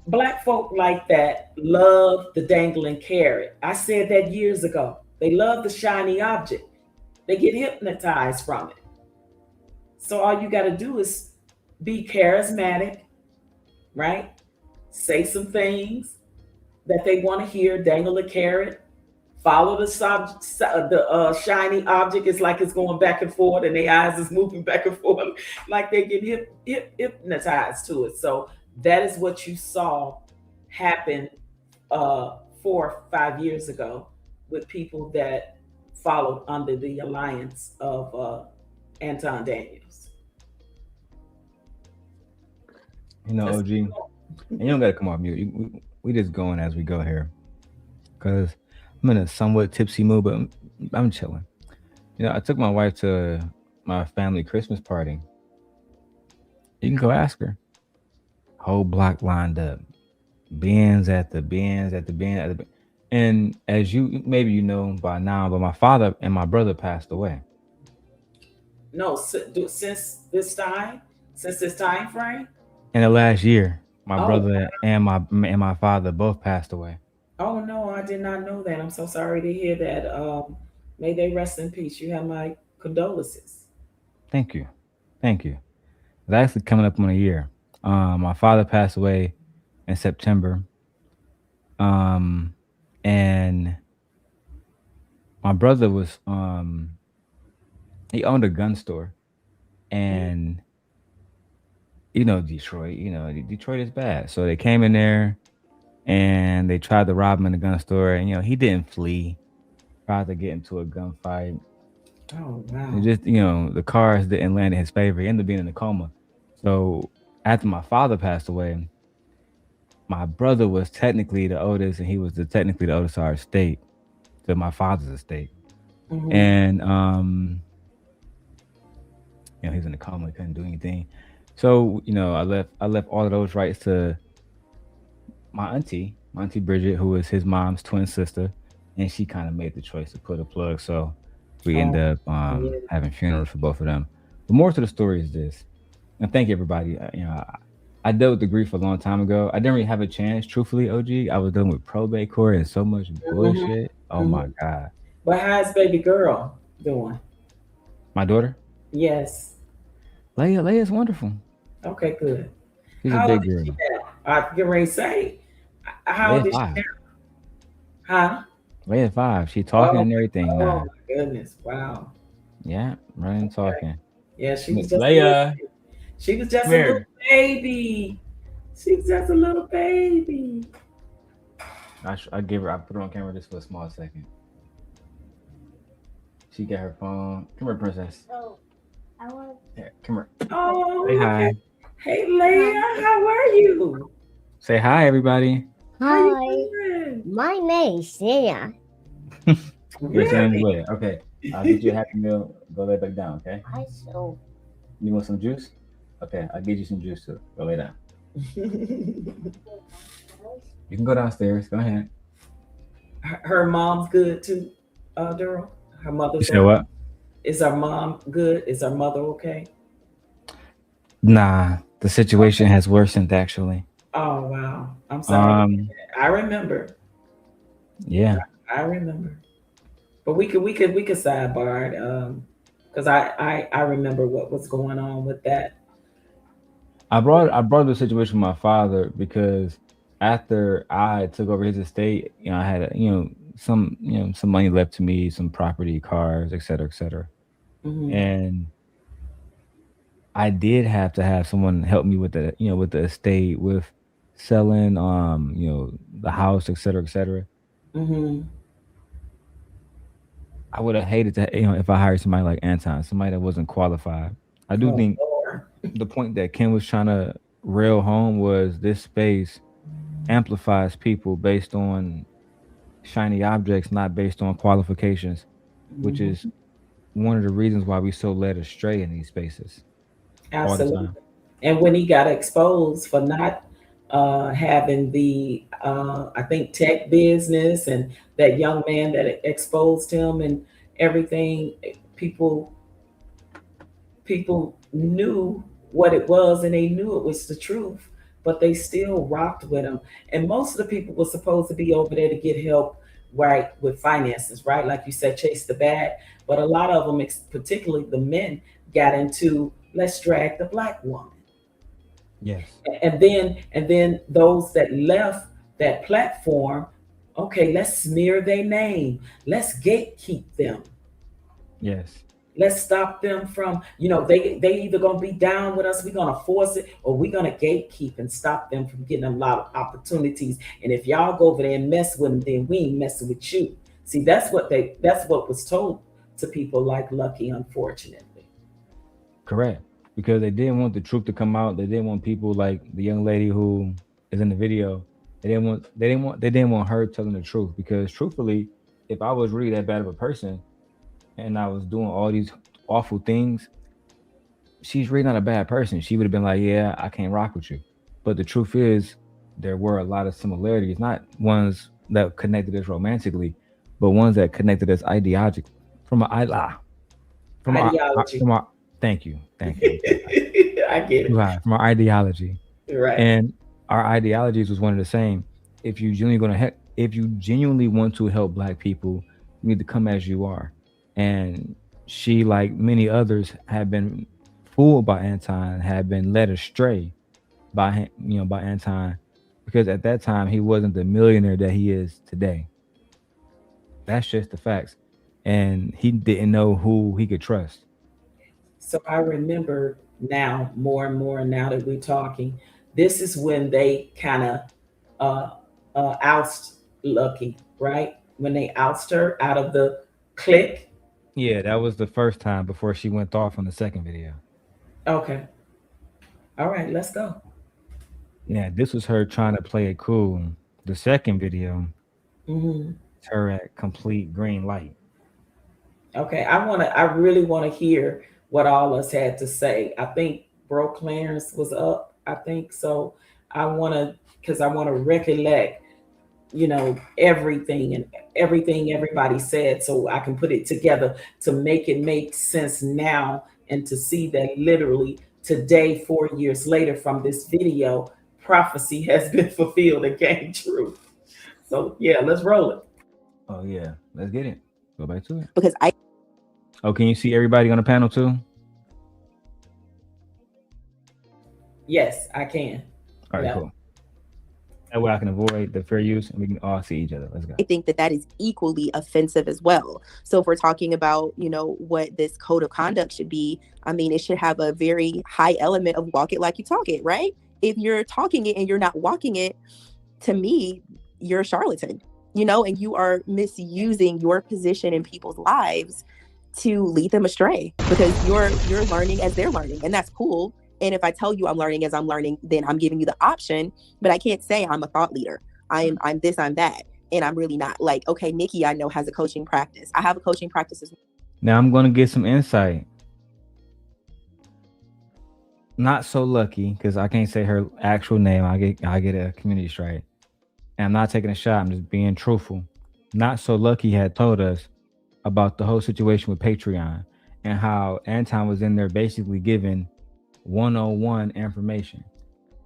Black folk like that love the dangling carrot. I said that years ago. They love the shiny object. They get hypnotized from it. So all you got to do is be charismatic, right? Say some things that they want to hear, dangle a carrot, follow the shiny object. It's like it's going back and forth and their eyes is moving back and forth, like they get hypnotized to it. So that is what you saw happen 4 or 5 years ago with people that followed under the alliance of Anton Daniels. OG, and you don't got to come off mute. We just going as we go here, because I'm in a somewhat tipsy mood, but I'm chilling. I took my wife to my family Christmas party. You can go ask her. Whole block lined up, Benz at the Benz. And as maybe by now, but my father and my brother passed away. No, since this time frame. In the last year, my brother and my father both passed away. Oh no, I did not know that. I'm so sorry to hear that. May they rest in peace. You have my condolences. Thank you. It's actually coming up on a year. My father passed away in September. And my brother was he owned a gun store, and Detroit, Detroit is bad. So they came in there and they tried to rob him in the gun store, and he didn't flee, tried to get into a gunfight. Oh wow. And just the cars didn't land in his favor. He ended up being in a coma. So after my father passed away, my brother was technically the oldest, and he was technically the oldest of our estate, to my father's estate. Mm-hmm. And he's in a coma, he couldn't do anything. So I left all of those rights to my auntie Bridget, who is his mom's twin sister, and she kind of made the choice to put a plug. So we end up having funerals for both of them. But more to the story is this, and thank you everybody. I dealt with the grief a long time ago. I didn't really have a chance, truthfully, OG. I was dealing with probate court and so much bullshit. Oh my God. But how's baby girl doing? My daughter? Yes. Leia's wonderful. Okay, good. She's a big girl. I can ready to say, how old is she now? Huh? Leia 5. She talking Oh, and everything oh now. my goodness! Wow. Yeah, running talking. Yeah, she was Miss just Leia. she was just Come a little here. baby. She was just a little baby. I give her. I put her on camera just for a small second. She got her phone. Come here, princess. Oh, I want. Here, come here. Oh, Say hi. okay. Hey, Leia, how are you? Say hi, everybody. How you Hi, doing? my name is Sarah. Your name's Really? Leia. Okay. I'll get you a Happy Meal. Go lay back down, okay? I so. You want some juice? Okay, I'll get you some juice too. Go lay down. You can go downstairs. Go ahead. Her mom's good too, Darrel. Her mother's. You said what? Is her mom good? Is her mother okay? Nah, the situation has worsened actually. Oh wow, I'm sorry. I remember. Yeah. I remember. But we could sidebar it, because I remember what was going on with that. I brought the situation with my father because after I took over his estate, I had some money left to me, some property, cars, et cetera, et cetera. Mhm. And I did have to have someone help me with with the estate, with selling the house, et cetera, et cetera. Mm-hmm. I would have hated to, if I hired somebody like Anton, somebody that wasn't qualified. I do think the point that Ken was trying to rail home was this space amplifies people based on shiny objects, not based on qualifications, which is one of the reasons why we so led astray in these spaces all the Absolutely. time. And when he got exposed for not having the I think tech business, and that young man that exposed him and everything, people knew what it was, and they knew it was the truth, but they still rocked with him. And most of the people were supposed to be over there to get help, right, with finances, right? Like you said, chase the bag. But a lot of them, particularly the men, got into let's drag the black woman. Yes. And then those that left that platform, okay, let's smear their name. Let's gatekeep them. Yes. Let's stop them from, they either gonna be down with us, we're gonna force it, or we're gonna gatekeep and stop them from getting a lot of opportunities. And if y'all go over there and mess with them, then we ain't messing with you. See, that's what was told to people like Lucky, unfortunately. Correct. Because they didn't want the truth to come out. They didn't want people like the young lady who is in the video. They didn't want her telling the truth. Because truthfully, if I was really that bad of a person and I was doing all these awful things, she's really not a bad person. She would have been like, yeah, I can't rock with you. But the truth is, there were a lot of similarities, not ones that connected us romantically, but ones that connected us ideologically. Thank you. I get it. Right, from our ideology. Right. And our ideologies was one and the same. If you genuinely want to help Black people, you need to come as you are. And she, like many others, had been fooled by Anton, had been led astray by Anton, because at that time he wasn't the millionaire that he is today. That's just the facts. And he didn't know who he could trust. So I remember now, more and more now that we're talking, this is when they kind of oust Lucky, right? When they oust her out of the clique. Yeah, that was the first time before she went off on the second video. Okay. All right, let's go. Yeah, this was her trying to play it cool. The second video, it's her at complete green light. Okay, I really want to hear what all us had to say. I think Bro Clarence was up. I think so. I want to recollect, everything everybody said, so I can put it together to make it make sense now, and to see that literally today, 4 years later from this video, prophecy has been fulfilled and came true. So yeah, let's roll it. Oh yeah, let's get it. Go back to it. Because can you see everybody on the panel too? Yes, I can. All right, Yeah. cool. That way I can avoid the fair use and we can all see each other. Let's go. I think that is equally offensive as well. So if we're talking about, you know, what this code of conduct should be, I mean, it should have a very high element of walk it like you talk it, right? If you're talking it and you're not walking it, to me, you're a charlatan, you know, and you are misusing your position in people's lives to lead them astray, because you're learning as they're learning, and that's cool. And if I tell you I'm learning as I'm learning, then I'm giving you the option, but I can't say I'm a thought leader. I'm this, I'm that. And I'm really not. Like, okay, Nikki, I know, has a coaching practice. I have a coaching practice as well. Now I'm going to get some insight. Not so lucky, because I can't say her actual name. I get a community strike. And I'm not taking a shot. I'm just being truthful. Not so lucky had told us about the whole situation with Patreon and how Anton was in there basically giving 101 information.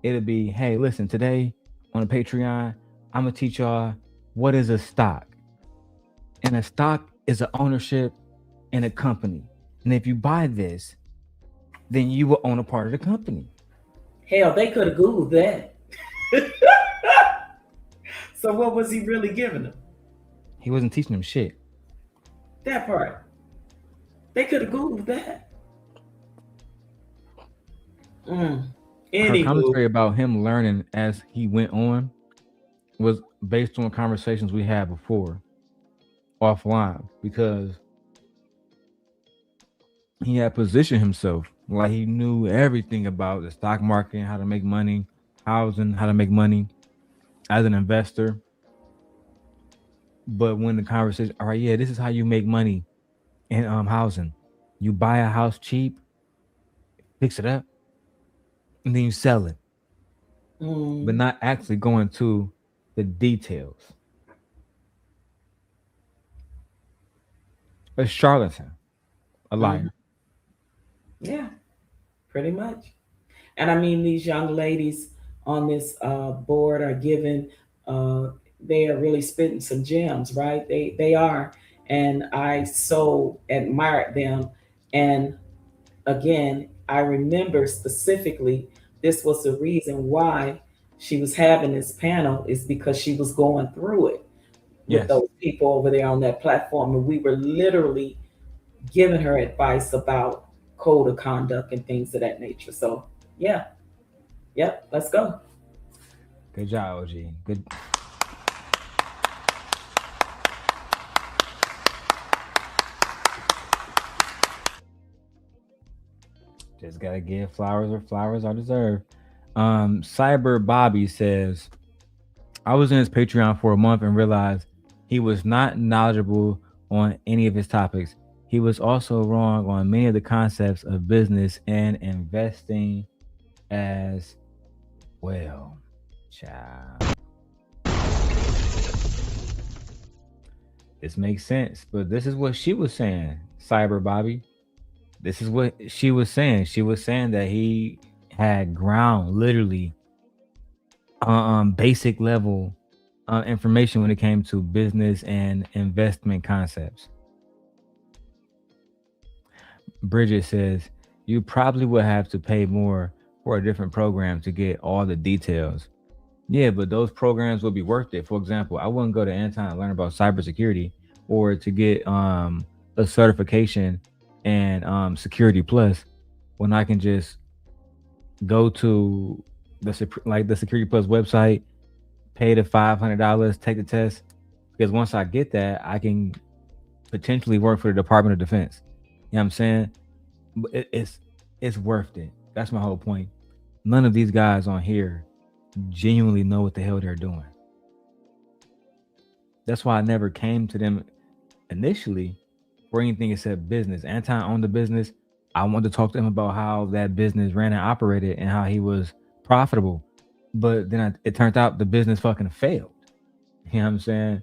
It'll be, hey, listen, today on a Patreon, I'm gonna teach y'all what is a stock. And a stock is an ownership in a company. And if you buy this, then you will own a part of the company. Hell, they could have Googled that. So what was he really giving them? He wasn't teaching them shit. That part. They could have Googled that. Her commentary about him learning as he went on was based on conversations we had before offline, because he had positioned himself like he knew everything about the stock market, how to make money, housing, how to make money as an investor. But when the conversation, all right, yeah, this is how you make money in housing. You buy a house cheap, fix it up, and then you sell it. But not actually going to the details. A charlatan, a liar. Yeah, pretty much. And I mean, these young ladies on this board are given, they are really spitting some gems, right? They are. And I so admired them. And again, I remember specifically, this was the reason why she was having this panel, is because she was going through it with those people over there on that platform. And we were literally giving her advice about code of conduct and things of that nature. So yeah. Yep, let's go. Good job, OG. Good. Just gotta give flowers where flowers are deserved. Cyber Bobby says, I was in his Patreon for a month and realized he was not knowledgeable on any of his topics. He was also wrong on many of the concepts of business and investing as well. Child. This makes sense, but this is what she was saying, Cyber Bobby. This is what she was saying. She was saying that he had ground, literally, basic level information when it came to business and investment concepts. Bridget says, you probably would have to pay more for a different program to get all the details. Yeah, but those programs would be worth it. For example, I wouldn't go to Anton and learn about cybersecurity or to get a certification and Security Plus when I can just go to the Security Plus website, pay the $500, take the test, because once I get that, I can potentially work for the Department of Defense. You know what I'm saying? It's worth it. That's my whole point. None of these guys on here genuinely know what the hell they're doing. That's why I never came to them initially for anything except business. Anton owned the business. I wanted to talk to him about how that business ran and operated and how he was profitable. But then it turned out the business fucking failed. You know what I'm saying?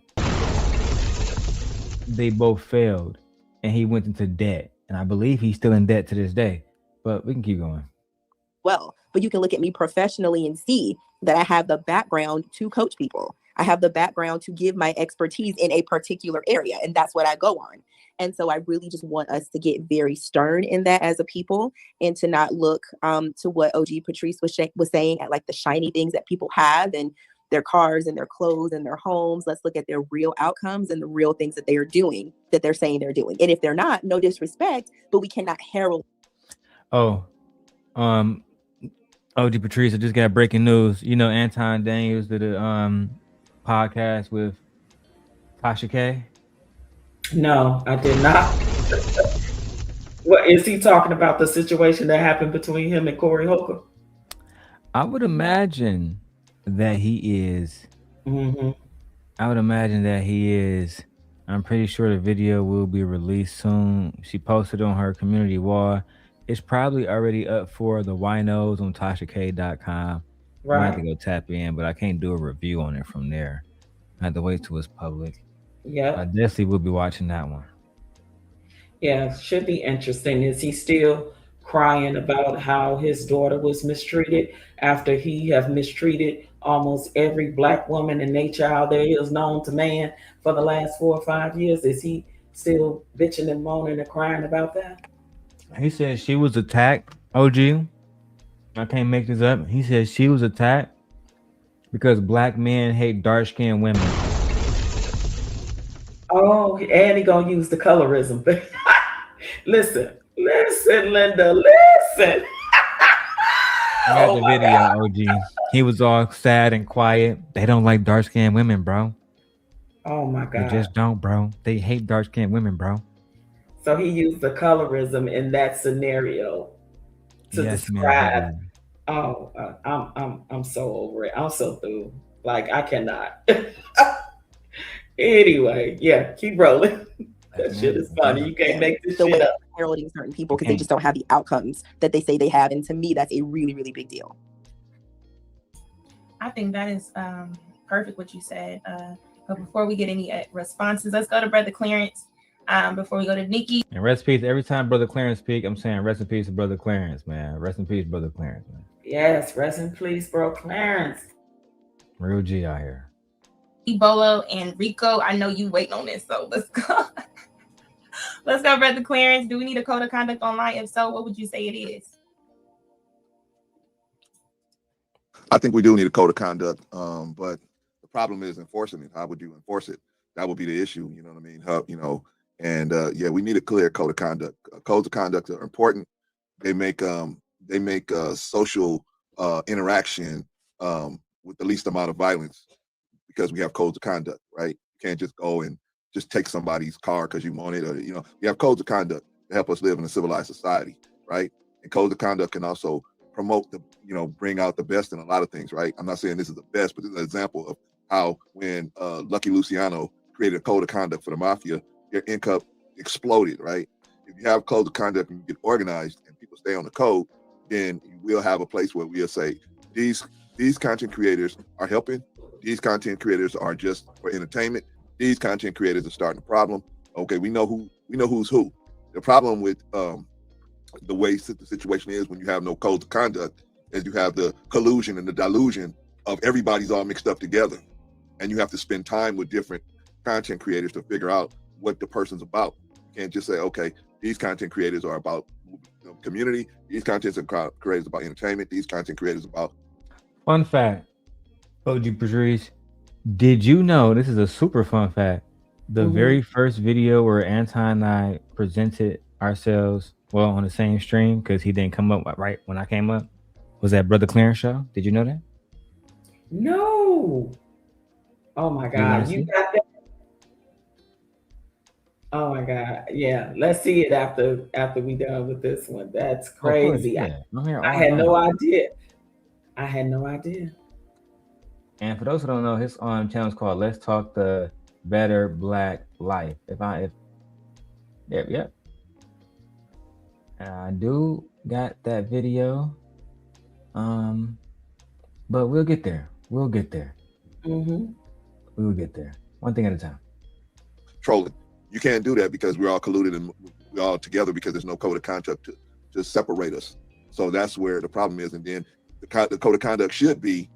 They both failed and he went into debt. And I believe he's still in debt to this day. But we can keep going. Well, but you can look at me professionally and see that I have the background to coach people. I have the background to give my expertise in a particular area, and that's what I go on. And so I really just want us to get very stern in that as a people, and to not look to what OG Patrice was saying at like the shiny things that people have, and their cars and their clothes and their homes. Let's look at their real outcomes and the real things that they are doing, that they're saying they're doing. And if they're not, no disrespect, but we cannot herald. Oh, OG Patrice, I just got breaking news. You know, Anton Daniels did a podcast with Tasha K. No, I did not. What is he talking about? The situation that happened between him and Corey Holcomb? I would imagine that he is. Mm-hmm. I would imagine that he is. I'm pretty sure the video will be released soon. She posted on her community wall. It's probably already up for the winos on TashaK.com. I might have to Right. go tap in, but I can't do a review on it from there. I have to wait till it's public. Yeah. I definitely will be watching that one. Yeah, should be interesting. Is he still crying about how his daughter was mistreated after he have mistreated almost every Black woman and their child there is known to man for the last 4 or 5 years? Is he still bitching and moaning and crying about that? He said she was attacked. OG, I can't make this up. He said she was attacked because Black men hate dark-skinned women. Oh, and he gonna use the colorism thing. Listen, Linda, listen. I got Oh the my video, God. OG. He was all sad and quiet. They don't like dark-skinned women, bro. Oh my They God. just don't, bro. They hate dark-skinned women, bro. So he used the colorism in that scenario to Yes, ma'am, describe. he did. Oh, I'm so over it. I'm so through. Like I cannot. Anyway, yeah, keep rolling. That shit is funny. You can't make this the shit way up. heralding certain people because they just don't have the outcomes that they say they have. And to me, that's a really, really big deal. I think that is perfect what you said. But before we get any responses, let's go to Brother Clarence. Before we go to Nikki. And rest in peace. Every time Brother Clarence speak, I'm saying rest in peace to Brother Clarence, man. Rest in peace, Brother Clarence, man. Yes, rest in peace, bro, Clarence. Real G out here. Bolo and Rico, I know you waiting on this, so let's go. Let's go, Brother Clarence. Do we need a code of conduct online? If so, what would you say it is? I think we do need a code of conduct, but the problem is enforcing it. How would you enforce it? That would be the issue. You know what I mean? And yeah, we need a clear code of conduct. Codes of conduct are important. They make social interaction with the least amount of violence because we have codes of conduct, right? You can't just go and just take somebody's car because you want it, or we have codes of conduct to help us live in a civilized society, right? And codes of conduct can also promote the, bring out the best in a lot of things, right? I'm not saying this is the best, but this is an example of how when Lucky Luciano created a code of conduct for the mafia, their income exploded, right? If you have codes of conduct and you get organized and people stay on the code, then you will have a place where we'll say, these content creators are helping, these content creators are just for entertainment, these content creators are starting a problem. Okay, we know who's who. The problem with the way the situation is when you have no codes of conduct is you have the collusion and the delusion of everybody's all mixed up together. And you have to spend time with different content creators to figure out what the person's about. You can't just say, okay, these content creators are about community, these content creators about entertainment, these content creators about. Fun fact, OG Patrice, did you know, this is a super fun fact, the very first video where Anton and I presented ourselves, well, on the same stream, because he didn't come up right when I came up, was that Brother Clarence show? Did you know that? No. Oh my God, you got that? Oh my God, yeah. Let's see it after we done with this one. That's crazy. Yeah. I had no idea. I had no idea. And for those who don't know, his channel is called Let's Talk the Better Black Life. Yep. And I do got that video. But we'll get there. We'll get there. We'll get there. One thing at a time. Trolling. You can't do that because we're all colluded and we're all together because there's no code of conduct to separate us. So that's where the problem is. And then the code of conduct should be,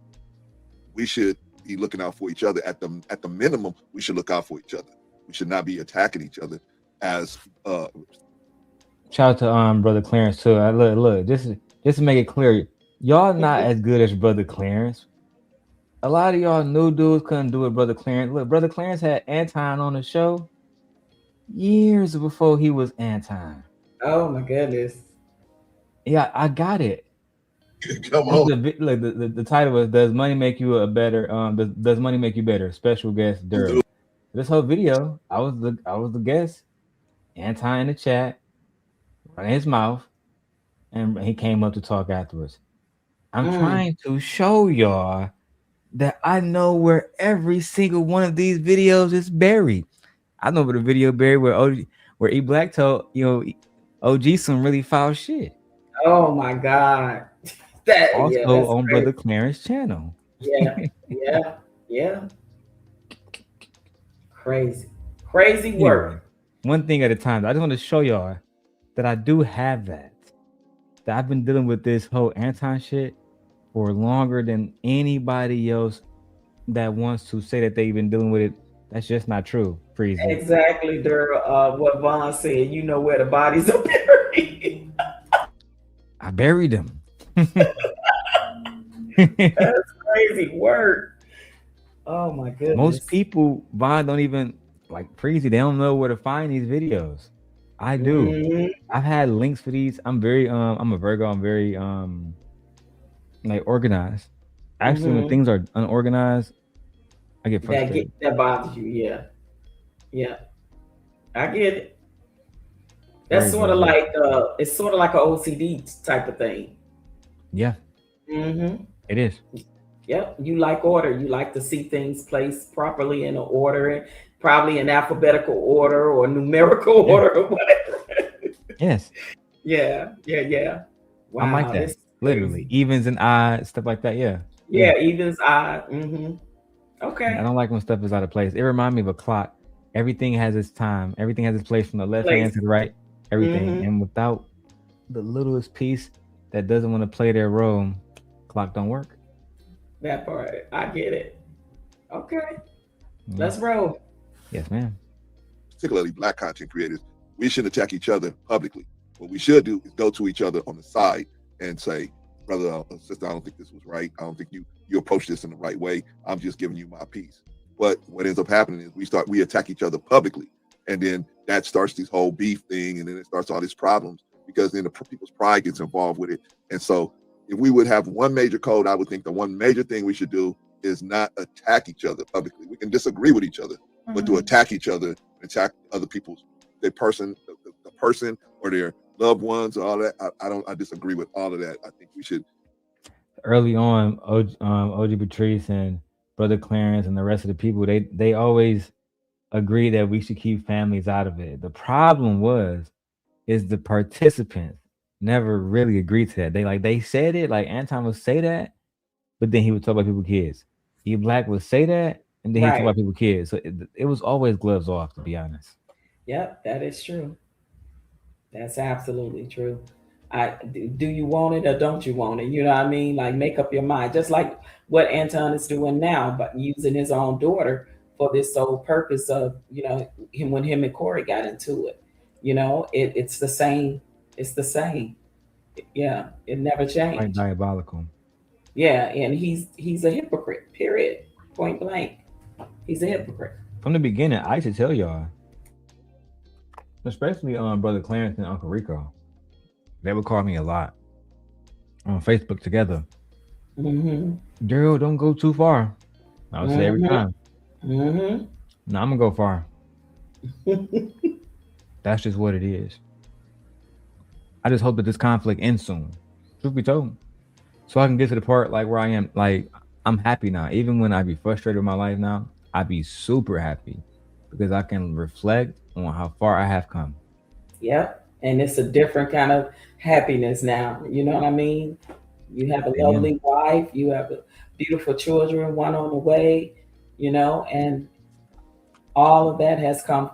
we should be looking out for each other. At the minimum, we should look out for each other. We should not be attacking each other as Shout out to Brother Clarence too. Look, just to make it clear, y'all not as good as Brother Clarence. a lot of y'all new dudes couldn't do it, Brother Clarence. Look, Brother Clarence had Anton on the show years before he was Anton. Oh my goodness. Yeah, I got it. Come on. Look, the title was "Does Money Make You a Better?" Does Money Make You Better? Special guest Darrel. This whole video, I was the guest. Anton in the chat, running his mouth, and he came up to talk afterwards. I'm trying to show y'all that I know where every single one of these videos is buried. I know where the video buried where E Black told OG some really foul shit. Oh my God. That Also on crazy. Brother Clarence channel. Yeah. Crazy work. One thing at a time. I just want to show y'all that I do have that. That I've been dealing with this whole Anton shit for longer than anybody else that wants to say that they've been dealing with it. That's just not true. Freeze. Exactly, Darrel. What Vaughn said, you know where the bodies are buried. I buried them. That's crazy work. Oh my goodness. Most people, Vaughn, don't even like Preezy. They don't know where to find these videos. I do. I've had links for these. I'm a Virgo. I'm very like organized. Actually, when things are unorganized, I get frustrated. That bothers you, yeah. I get it. That's sort of like it's sort of like an OCD type of thing. Yeah. It is. Yep. You like order. You like to see things placed properly in an order, probably in alphabetical order or numerical order or whatever. Yes. Yeah. Wow, I'm like that. Literally. Evens and odds, stuff like that. Yeah. Evens, odds. Okay. I don't like when stuff is out of place. It reminds me of a clock. Everything has its time. Everything has its place from the left hand to the right. Everything. And without the littlest piece that doesn't want to play their role, clock don't work. That part. I get it. Okay. Let's roll. Yes, ma'am. Particularly Black content creators, we shouldn't attack each other publicly. What we should do is go to each other on the side and say, brother or sister, I don't think this was right. I don't think you approached this in the right way. I'm just giving you my piece. But what ends up happening is we attack each other publicly. And then that starts this whole beef thing. And then it starts all these problems because then people's pride gets involved with it. And so if we would have one major code, I would think the one major thing we should do is not attack each other publicly. We can disagree with each other, but to attack each other, attack other people's, the person or their loved ones, all that. I disagree with all of that. I think we should. Early on, OG Patrice and Brother Clarence and the rest of the people, they always agreed that we should keep families out of it. The problem is the participants never really agreed to that. They said it, like Anton would say that, but then he would talk about people's kids. E Black would say that, and then he'd talk about people's kids. So it was always gloves off, to be honest. Yep, that is true. That's absolutely true. Do you want it or don't you want it? You know what I mean? Like, make up your mind. Just like what Anton is doing now, but using his own daughter for this sole purpose of, when him and Corey got into it. It's the same. It's the same. Yeah, it never changed. Quite diabolical. Yeah, and he's a hypocrite, period. Point blank. He's a hypocrite. From the beginning, I used to tell y'all, especially Brother Clarence and Uncle Rico, they would call me a lot on Facebook together. Darrel, don't go too far. I would say every time. No, I'm gonna go far. That's just what it is. I just hope that this conflict ends soon. Truth be told. So I can get to the part where I am, I'm happy now. Even when I be frustrated with my life now, I be super happy because I can reflect on how far I have come. Yep. And it's a different kind of happiness now. You know what I mean? You have a lovely wife, you have beautiful children, one on the way, and all of that has come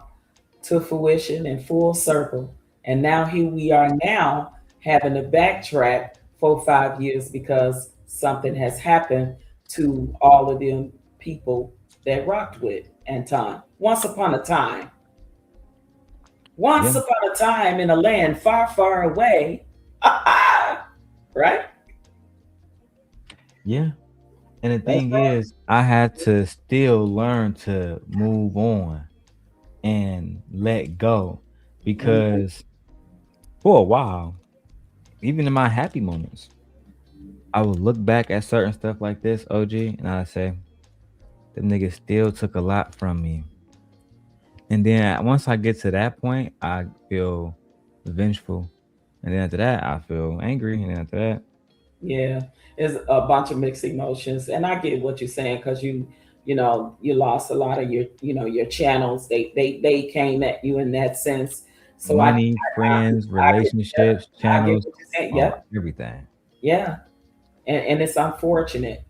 to fruition in full circle. And now here we are now having to backtrack 4 or 5 years because something has happened to all of them people that rocked with Anton. Once upon a time in a land far, far away. Right? Yeah. And the thing is, I had to still learn to move on and let go because for a while, even in my happy moments, I would look back at certain stuff like this, OG, and I'd say, them niggas still took a lot from me. And then once I get to that point, I feel vengeful. And then after that, I feel angry. And then after that, Yeah, it's a bunch of mixed emotions, and I get what you're saying because you know, you lost a lot of your, you know, your channels. They came at you in that sense. So money, friends, relationships, I get channels, what you're saying. Yep. everything. Yeah, and it's unfortunate.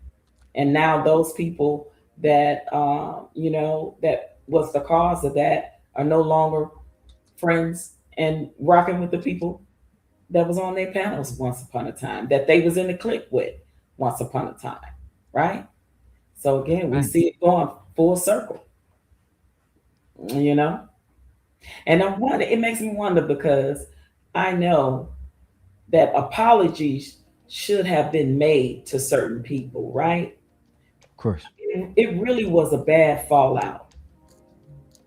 And now those people that you know, that was the cause of that are no longer friends and rocking with the people that was on their panels once upon a time, that they was in the clique with once upon a time, right? So again, we Right. see it going full circle, you know. And I wonder, it makes me wonder because I know that apologies should have been made to certain people, right? Of course. It really was a bad fallout.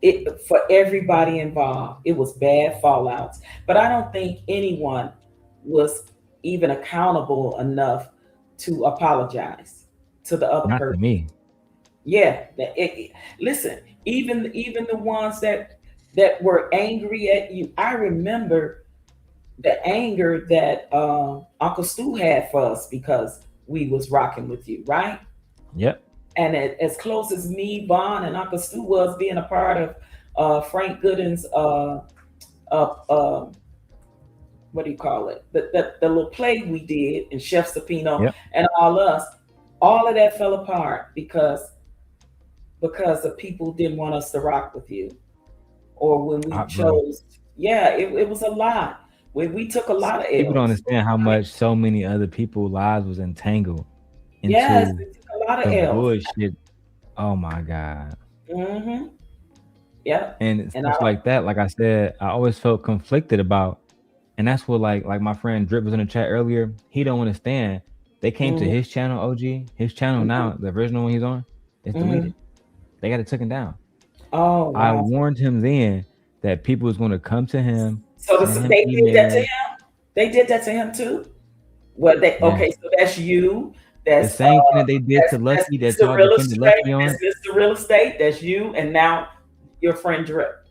It for everybody involved, it was bad fallouts. But I don't think anyone was even accountable enough to apologize to the other Not to person. me. Yeah, listen, even the ones that were angry at you. I remember the anger that Uncle Stu had for us because we was rocking with you, right? Yep. And as close as me, Vaughn, and Uncle Stu was being a part of Frank Gooden's what do you call it? The little play we did in Chef Sapino Yep. and all of that fell apart because the people didn't want us to rock with you. Or when we Bro, chose, yeah, it was a lot. When we took a lot of people don't L's. understand how much so many other people's lives was entangled into Yes, we took a lot of the L's. bullshit. Oh my God. Mm-hmm. Yeah. And And stuff like that, like I said, I always felt conflicted about. And that's what like my friend Drip was in the chat earlier. He don't understand. They came to his channel, OG. His channel now, the original one he's on, is deleted. They got it taken down. Oh wow. I warned him then that people was going to come to him. So send him they did that to emails. him? They did that to him too? Well, okay, so that's you. The That's same thing that they did to Lucky that Mr. y'all Real defended Estate. Lucky on. That's Mr. Real Estate. That's you, and now your friend Drip.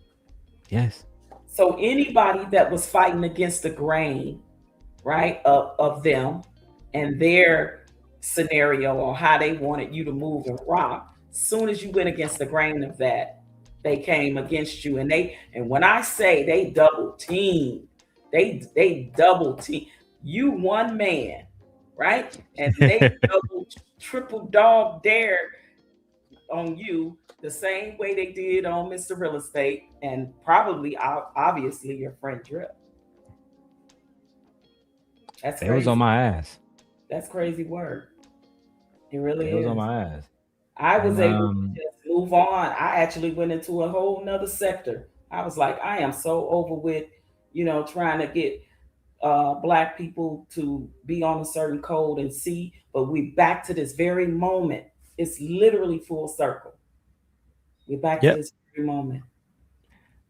Yes. So anybody that was fighting against the grain, right, of them and their scenario or how they wanted you to move and rock, soon as you went against the grain of that, they came against you. And when I say they double team, they double team. You one man, right? And they double, triple dog dare on you the same way they did on Mr. Real Estate and probably obviously your friend Drip. That's They crazy. was on my ass. That's crazy work. It really They is. was on my ass. I was And, able to just move on. I actually went into a whole nother sector. I was like, I am so over with, trying to get Black people to be on a certain code and see, but we back to this very moment. It's literally full circle. We're back to this very moment.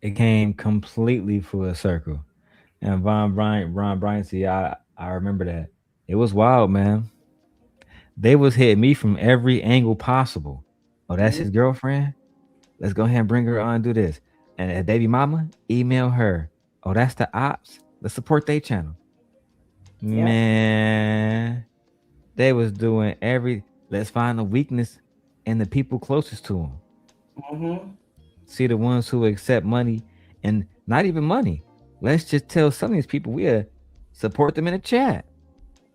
It came completely full circle. And Ron Bryant, see, I remember that. It was wild, man. They was hitting me from every angle possible. Oh, that's his girlfriend? Let's go ahead and bring her on and do this. And a baby mama, email her. Oh, that's the ops. Let's support their channel. Yeah. Man, they was doing let's find the weakness in the people closest to them. Mm-hmm. See the ones who accept money and not even money. Let's just tell some of these people we'll support them in the chat.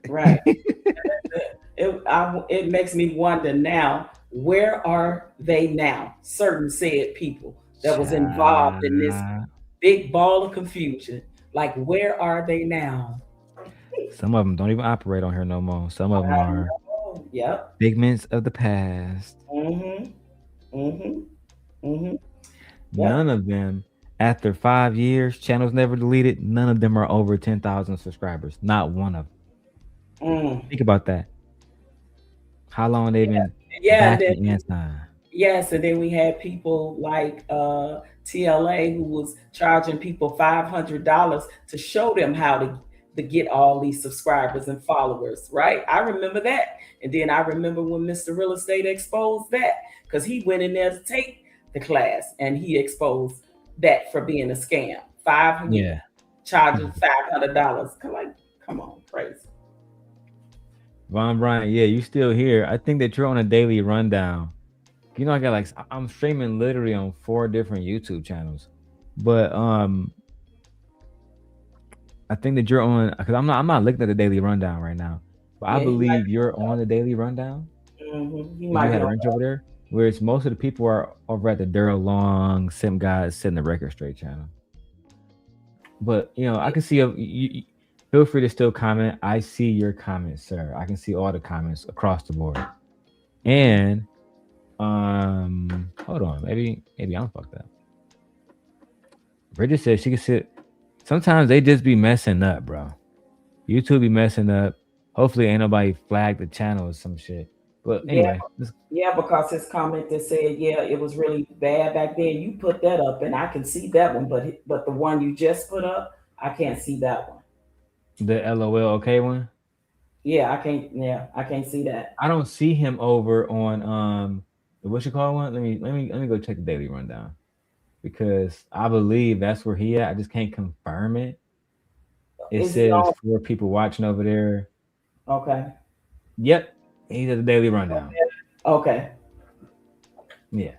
Right. It makes me wonder now, where are they now? Certain said people that was involved in this big ball of confusion. Like, where are they now? Some of them don't even operate on here no more. Some of them are figments of the past. Mm-hmm. Mm-hmm. Mm-hmm. None of them, after 5 years, channels never deleted. None of them are over 10,000 subscribers. Not one of them. Think about that. How long they been Yeah, and backing then Anton? yes, and then we had people like TLA who was charging people $500 to show them how to get all these subscribers and followers, right? I remember that. And then I remember when Mr. Real Estate exposed that, because he went in there to take the class and he exposed that for being a scam. Yeah. Charging $500. Come on, crazy. Von Bryant, yeah, you still here. I think that you're on a daily rundown. You know, I got like, I'm streaming literally on 4 different YouTube channels, but I think that you're on, because I'm not looking at the daily rundown right now, but I believe you're on the daily rundown. You You might had be a on wrench over there, whereas most of the people are over at the Darrel Long Sim Guys Setting the Record Straight channel. But you know, I can see you feel free to still comment. I see your comments, sir. I can see all the comments across the board. And hold on, maybe I'm fucked up. Bridget says she can sit. Sometimes they just be messing up, bro. YouTube be messing up. Hopefully ain't nobody flagged the channel or some shit. But anyway, yeah, because his comment that said, yeah, it was really bad back then. You put that up, and I can see that one, but the one you just put up, I can't see that one. the LOL okay one. Yeah, I can't. Yeah, I can't see that. I don't see him over on the what you call one. Let me go check the daily rundown, because I believe that's where he at. I just can't confirm it. It Is he says on? 4 people watching over there. Okay. Yep, he's at the daily rundown. Okay. Yeah,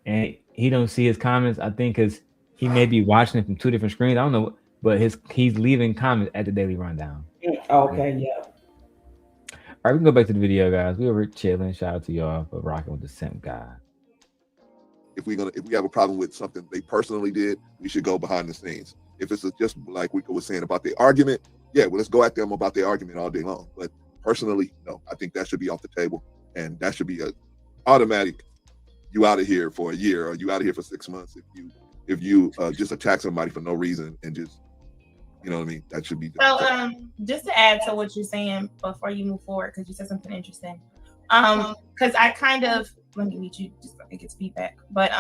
and he don't see his comments. I think because he may be watching it from 2 different screens. I don't know, but he's leaving comments at the daily rundown. Okay. Yeah. All right, we can go back to the video, guys. We were chilling. Shout out to y'all for rocking with the Simp guy. If we have a problem with something they personally did, we should go behind the scenes. If it's just like Rico was saying about the argument, yeah, well, let's go at them about the argument all day long. But personally, no, I think that should be off the table, and that should be a automatic. You out of here for a year, or you out of here for 6 months if you just attack somebody for no reason and just, you know what I mean? That should be. So just to add to what you're saying before you move forward, because you said something interesting. Because I kind of let me meet you just so I get feedback, but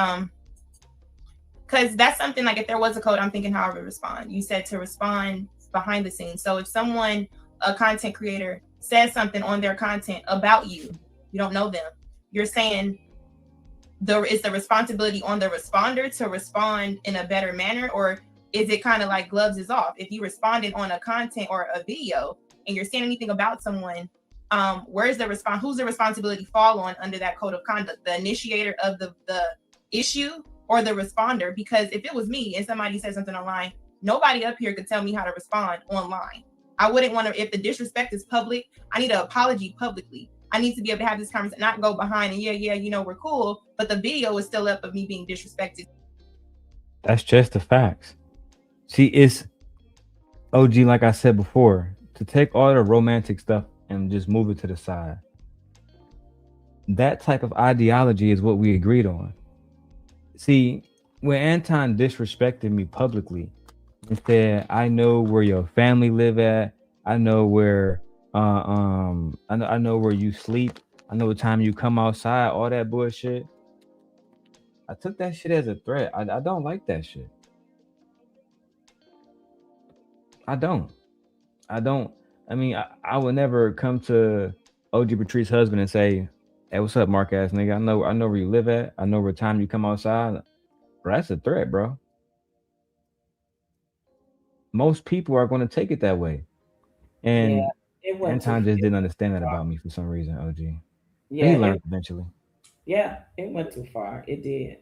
because that's something like if there was a code, I'm thinking how I would respond. You said to respond behind the scenes. So if someone, a content creator, says something on their content about you, you don't know them, you're saying is the responsibility on the responder to respond in a better manner, or is it kind of like gloves is off? If you responded on a content or a video and you're saying anything about someone, where's the response? Who's the responsibility fall on under that code of conduct? The initiator of the issue or the responder? Because if it was me and somebody said something online, nobody up here could tell me how to respond online. I wouldn't want to, if the disrespect is public, I need an apology publicly. I need to be able to have this conversation, not go behind and you know, we're cool, but the video is still up of me being disrespected. That's just the facts. See, it's OG, like I said before, to take all the romantic stuff and just move it to the side. That type of ideology is what we agreed on. See, when Anton disrespected me publicly and said, I know where your family live at, I know where I know where you sleep, I know what time you come outside, all that bullshit, I took that shit as a threat. I don't like that shit. I don't. I mean, I would never come to OG Patrice's husband and say, hey, what's up, mark ass nigga? I know where you live at. I know what time you come outside. Bro, that's a threat, bro. Most people are going to take it that way. And Anton just didn't understand that about me for some reason, OG. Yeah, he learned eventually. Yeah, it went too far. It did.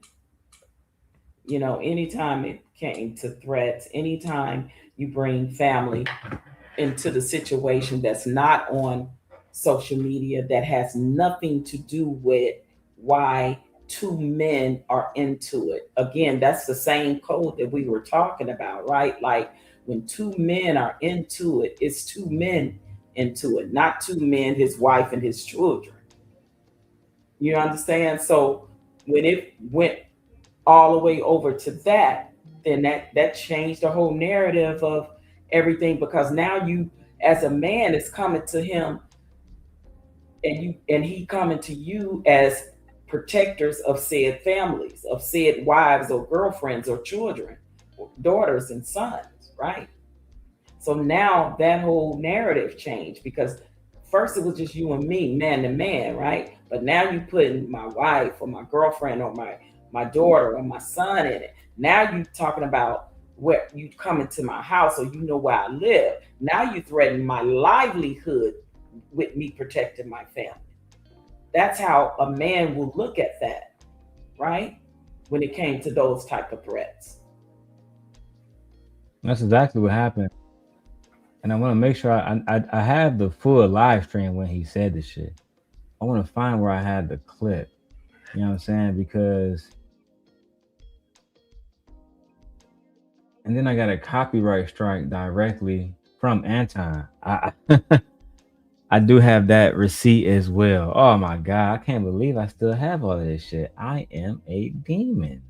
You know, anytime it came to threats, anytime you bring family into the situation that's not on social media, that has nothing to do with why 2 men are into it. Again, that's the same code that we were talking about, right? Like when 2 men are into it, it's 2 men into it, not 2 men, his wife and his children. You understand? So when it went all the way over to that, then that changed the whole narrative of everything, because now you as a man is coming to him and he coming to you as protectors of said families, of said wives or girlfriends or children, or daughters and sons, right? So now that whole narrative changed, because first it was just you and me, man to man, right? But now you putting my wife or my girlfriend or my daughter or my son in it. Now you talking about where you come into my house or you know where I live. Now you threaten my livelihood with me protecting my family. That's how a man will look at that, right? When it came to those type of threats. That's exactly what happened. And I want to make sure I have the full live stream when he said this shit. I want to find where I had the clip. You know what I'm saying? Because, and then I got a copyright strike directly from Anton. I do have that receipt as well. Oh my God, I can't believe I still have all of this shit. I am a demon.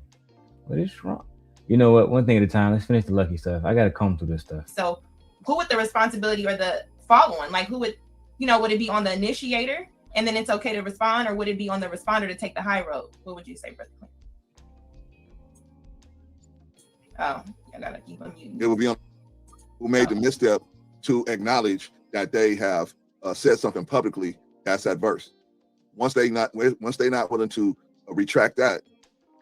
What is wrong? You know what? One thing at a time. Let's finish the lucky stuff. I got to comb through this stuff. So who would the responsibility or the fall on? Like who would, would it be on the initiator and then it's okay to respond, or would it be on the responder to take the high road? What would you say, Brother Clint? Oh, I gotta keep on muting. It will be on who made the misstep to acknowledge that they have said something publicly that's adverse. Once they not willing to retract that,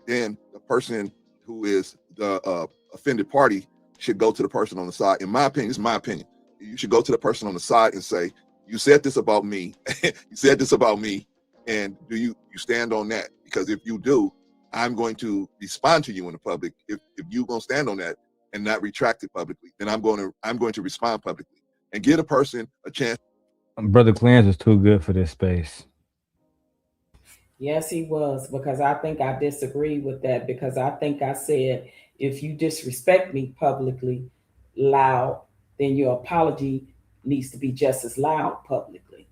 then the person who is the offended party should go to the person on the side. In my opinion, this is my opinion. You should go to the person on the side and say, "You said this about me. You said this about me, and do you stand on that? Because if you do, I'm going to respond to you in the public. If you gonna stand on that and not retract it publicly, then I'm going to respond publicly and give a person a chance." Brother Clarence was too good for this space. Yes, he was, because I think I disagree with that, because I think I said, if you disrespect me publicly loud, then your apology needs to be just as loud publicly.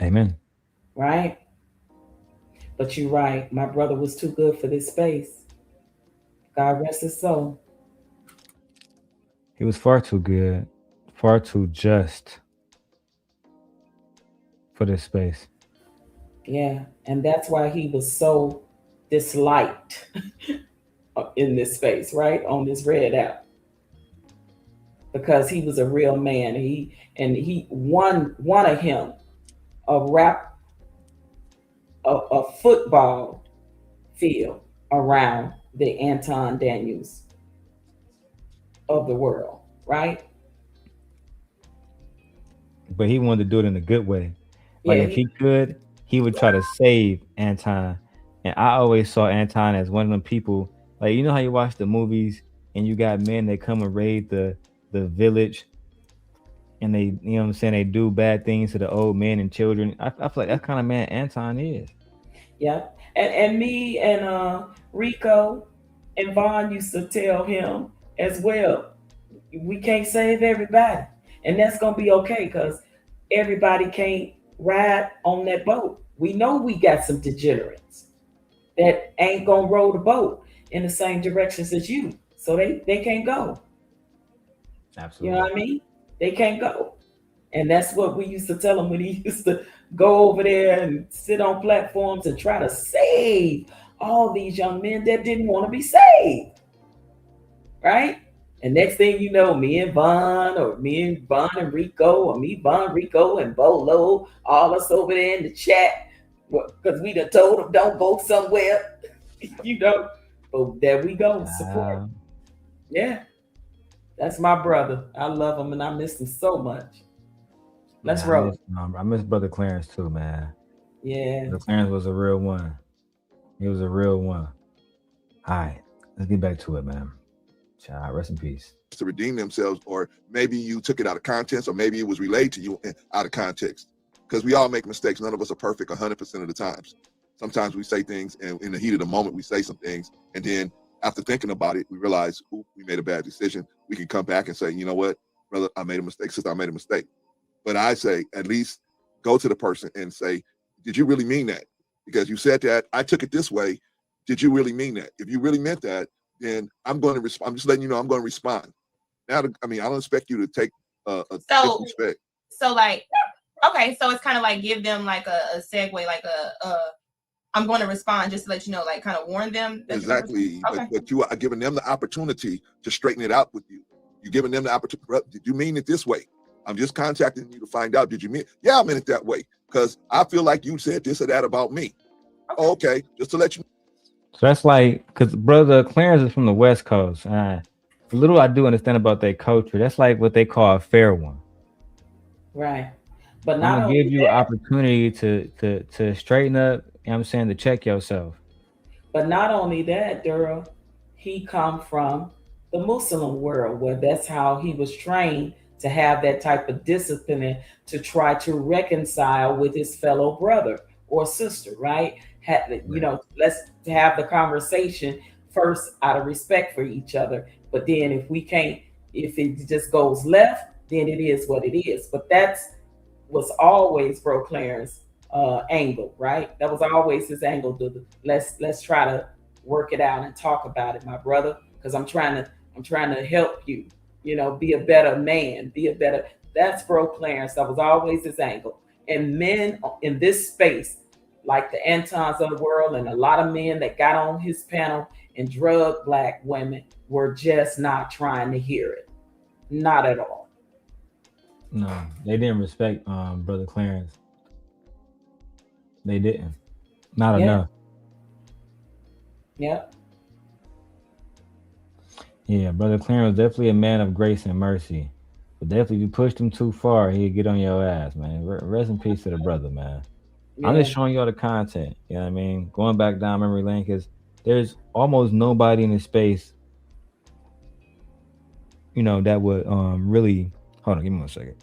Amen. Right? But you're right. My brother was too good for this space. God rest his soul. He was far too good, far too just for this space. Yeah, and that's why he was so disliked in this space, right? On this Red app. Because he was a real man. He won of him a football field around the Anton Daniels of the world, right? But he wanted to do it in a good way. Like Yeah, if he could, he would try to save Anton. And I always saw Anton as one of them people, like, you know how you watch the movies and you got men that come and raid the village and they, you know what I'm saying, they do bad things to the old men and children. I feel like that kind of man Anton is. Yeah. And me and Rico and Vaughn used to tell him as well, we can't save everybody. And that's gonna be okay, because everybody can't ride on that boat. We know we got some degenerates that ain't gonna row the boat in the same directions as you. So they can't go. Absolutely. You know what I mean? They can't go. And that's what we used to tell him when he used to go over there and sit on platforms and try to save all these young men that didn't want to be saved. Right? And next thing you know, me and Vaughn and Rico, or me, Vaughn, Rico, and Bolo, all us over there in the chat, because we done told them don't go somewhere, you know. But there we go, support. Yeah, that's my brother. I love him and I miss him so much. Let's roll. I miss Brother Clarence too, man. Yeah. Brother Clarence was a real one. He was a real one. All right, let's get back to it, man. Child, rest in peace. To redeem themselves, or maybe you took it out of context, or maybe it was relayed to you out of context. Because we all make mistakes. None of us are perfect 100% of the times. Sometimes we say things, and in the heat of the moment, we say some things, and then after thinking about it, we realize, ooh, we made a bad decision. We can come back and say, you know what, brother, I made a mistake. Sister, I made a mistake. But I say, at least go to the person and say, did you really mean that? Because you said that, I took it this way. Did you really mean that? If you really meant that, then I'm going to respond. I'm just letting you know I'm going to respond. Now, I mean, I don't expect you to take disrespect. So like, Okay, so it's kind of like give them like a segue, like I'm going to respond just to let you know, like kind of warn them. Exactly. Okay. But you are giving them the opportunity to straighten it out with you. You're giving them the opportunity. Did you mean it this way? I'm just contacting you to find out. Did you mean? Yeah, I meant it that way because I feel like you said this or that about me. Okay, just to let you. So that's like, because brother Clarence is from the West Coast. The little I do understand about their culture, that's like what they call a fair one. Right. But I'm not gonna only give you that, an opportunity to straighten up. You know what I'm saying, to check yourself. but not only that, Darrel, he come from the Muslim world where that's how he was trained to have that type of discipline to try to reconcile with his fellow brother or sister, right? You know, let's have the conversation first out of respect for each other. But then if it just goes left, then it is what it is. But that's was always Bro Clarence angle, right? That was always his angle. Let's try to work it out and talk about it, my brother, because I'm trying to help you, you know, be a better man, that's Bro Clarence. That was always his angle. And men in this space, like the Antons of the world and a lot of men that got on his panel and drug Black women were just not trying to hear it. Not at all. No, they didn't respect brother Clarence. They didn't. Not enough. Yep. Yeah, brother Clarence was definitely a man of grace and mercy. But definitely, if you pushed him too far, he'd get on your ass, man. Rest in peace to the brother, man. Yeah. I'm just showing y'all the content. You know what I mean? Going back down memory lane, because there's almost nobody in this space, you know, that would really. Hold on, give me 1 second.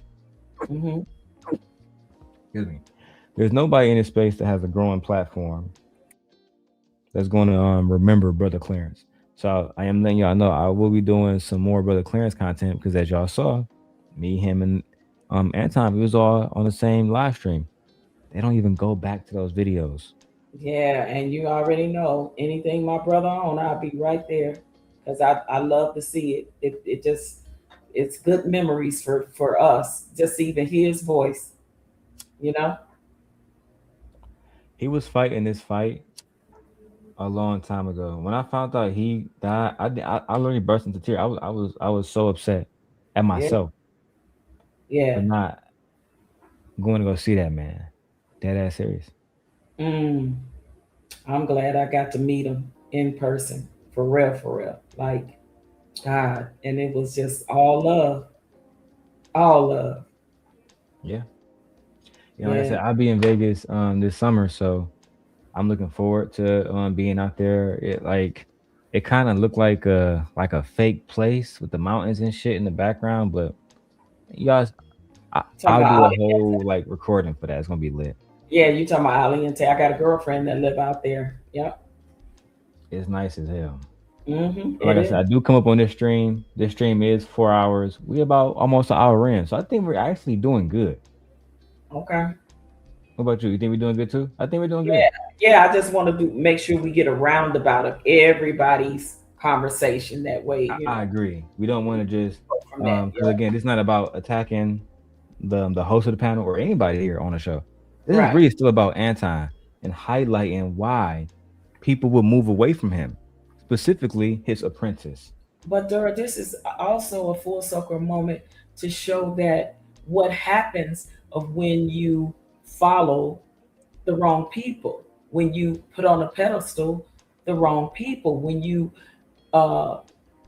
Mm-hmm. Excuse me. There's nobody in this space that has a growing platform that's going to remember brother Clarence. So I am letting y'all know I will be doing some more brother Clarence content because, as y'all saw, me, him, and Anton, we was all on the same live stream. They don't even go back to those videos. Yeah, and you already know anything my brother on, I'll be right there because I love to see it. It's good memories for us just to even hear his voice, you know. He was fighting this fight a long time ago. When I found out he died, I literally burst into tears. I was so upset at myself for not going to go see that man. Dead ass serious. I'm glad I got to meet him in person, for real. Like, God, and it was just all love. Yeah. You know, like I said, I'll be in Vegas this summer, so I'm looking forward to being out there. It kind of looked like a fake place with the mountains and shit in the background, but you guys, I'll do a whole like recording for that. It's gonna be lit. Yeah, you talking about Aliente. I got a girlfriend that live out there. Yep. It's nice as hell. Mm-hmm. Like I said, I do come up on this stream. This stream is 4 hours. We about almost an hour in, so I think we're actually doing good. Okay. What about you? You think we're doing good too? I think we're doing good. Yeah. I just want to make sure we get a roundabout of everybody's conversation that way. I agree. We don't want to just because again, it's not about attacking the host of the panel or anybody here on the show. This is really still about Anton and highlighting why people will move away from him, specifically his apprentice. But Darrel, this is also a full circle moment to show that what happens of when you follow the wrong people, when you put on a pedestal the wrong people, when you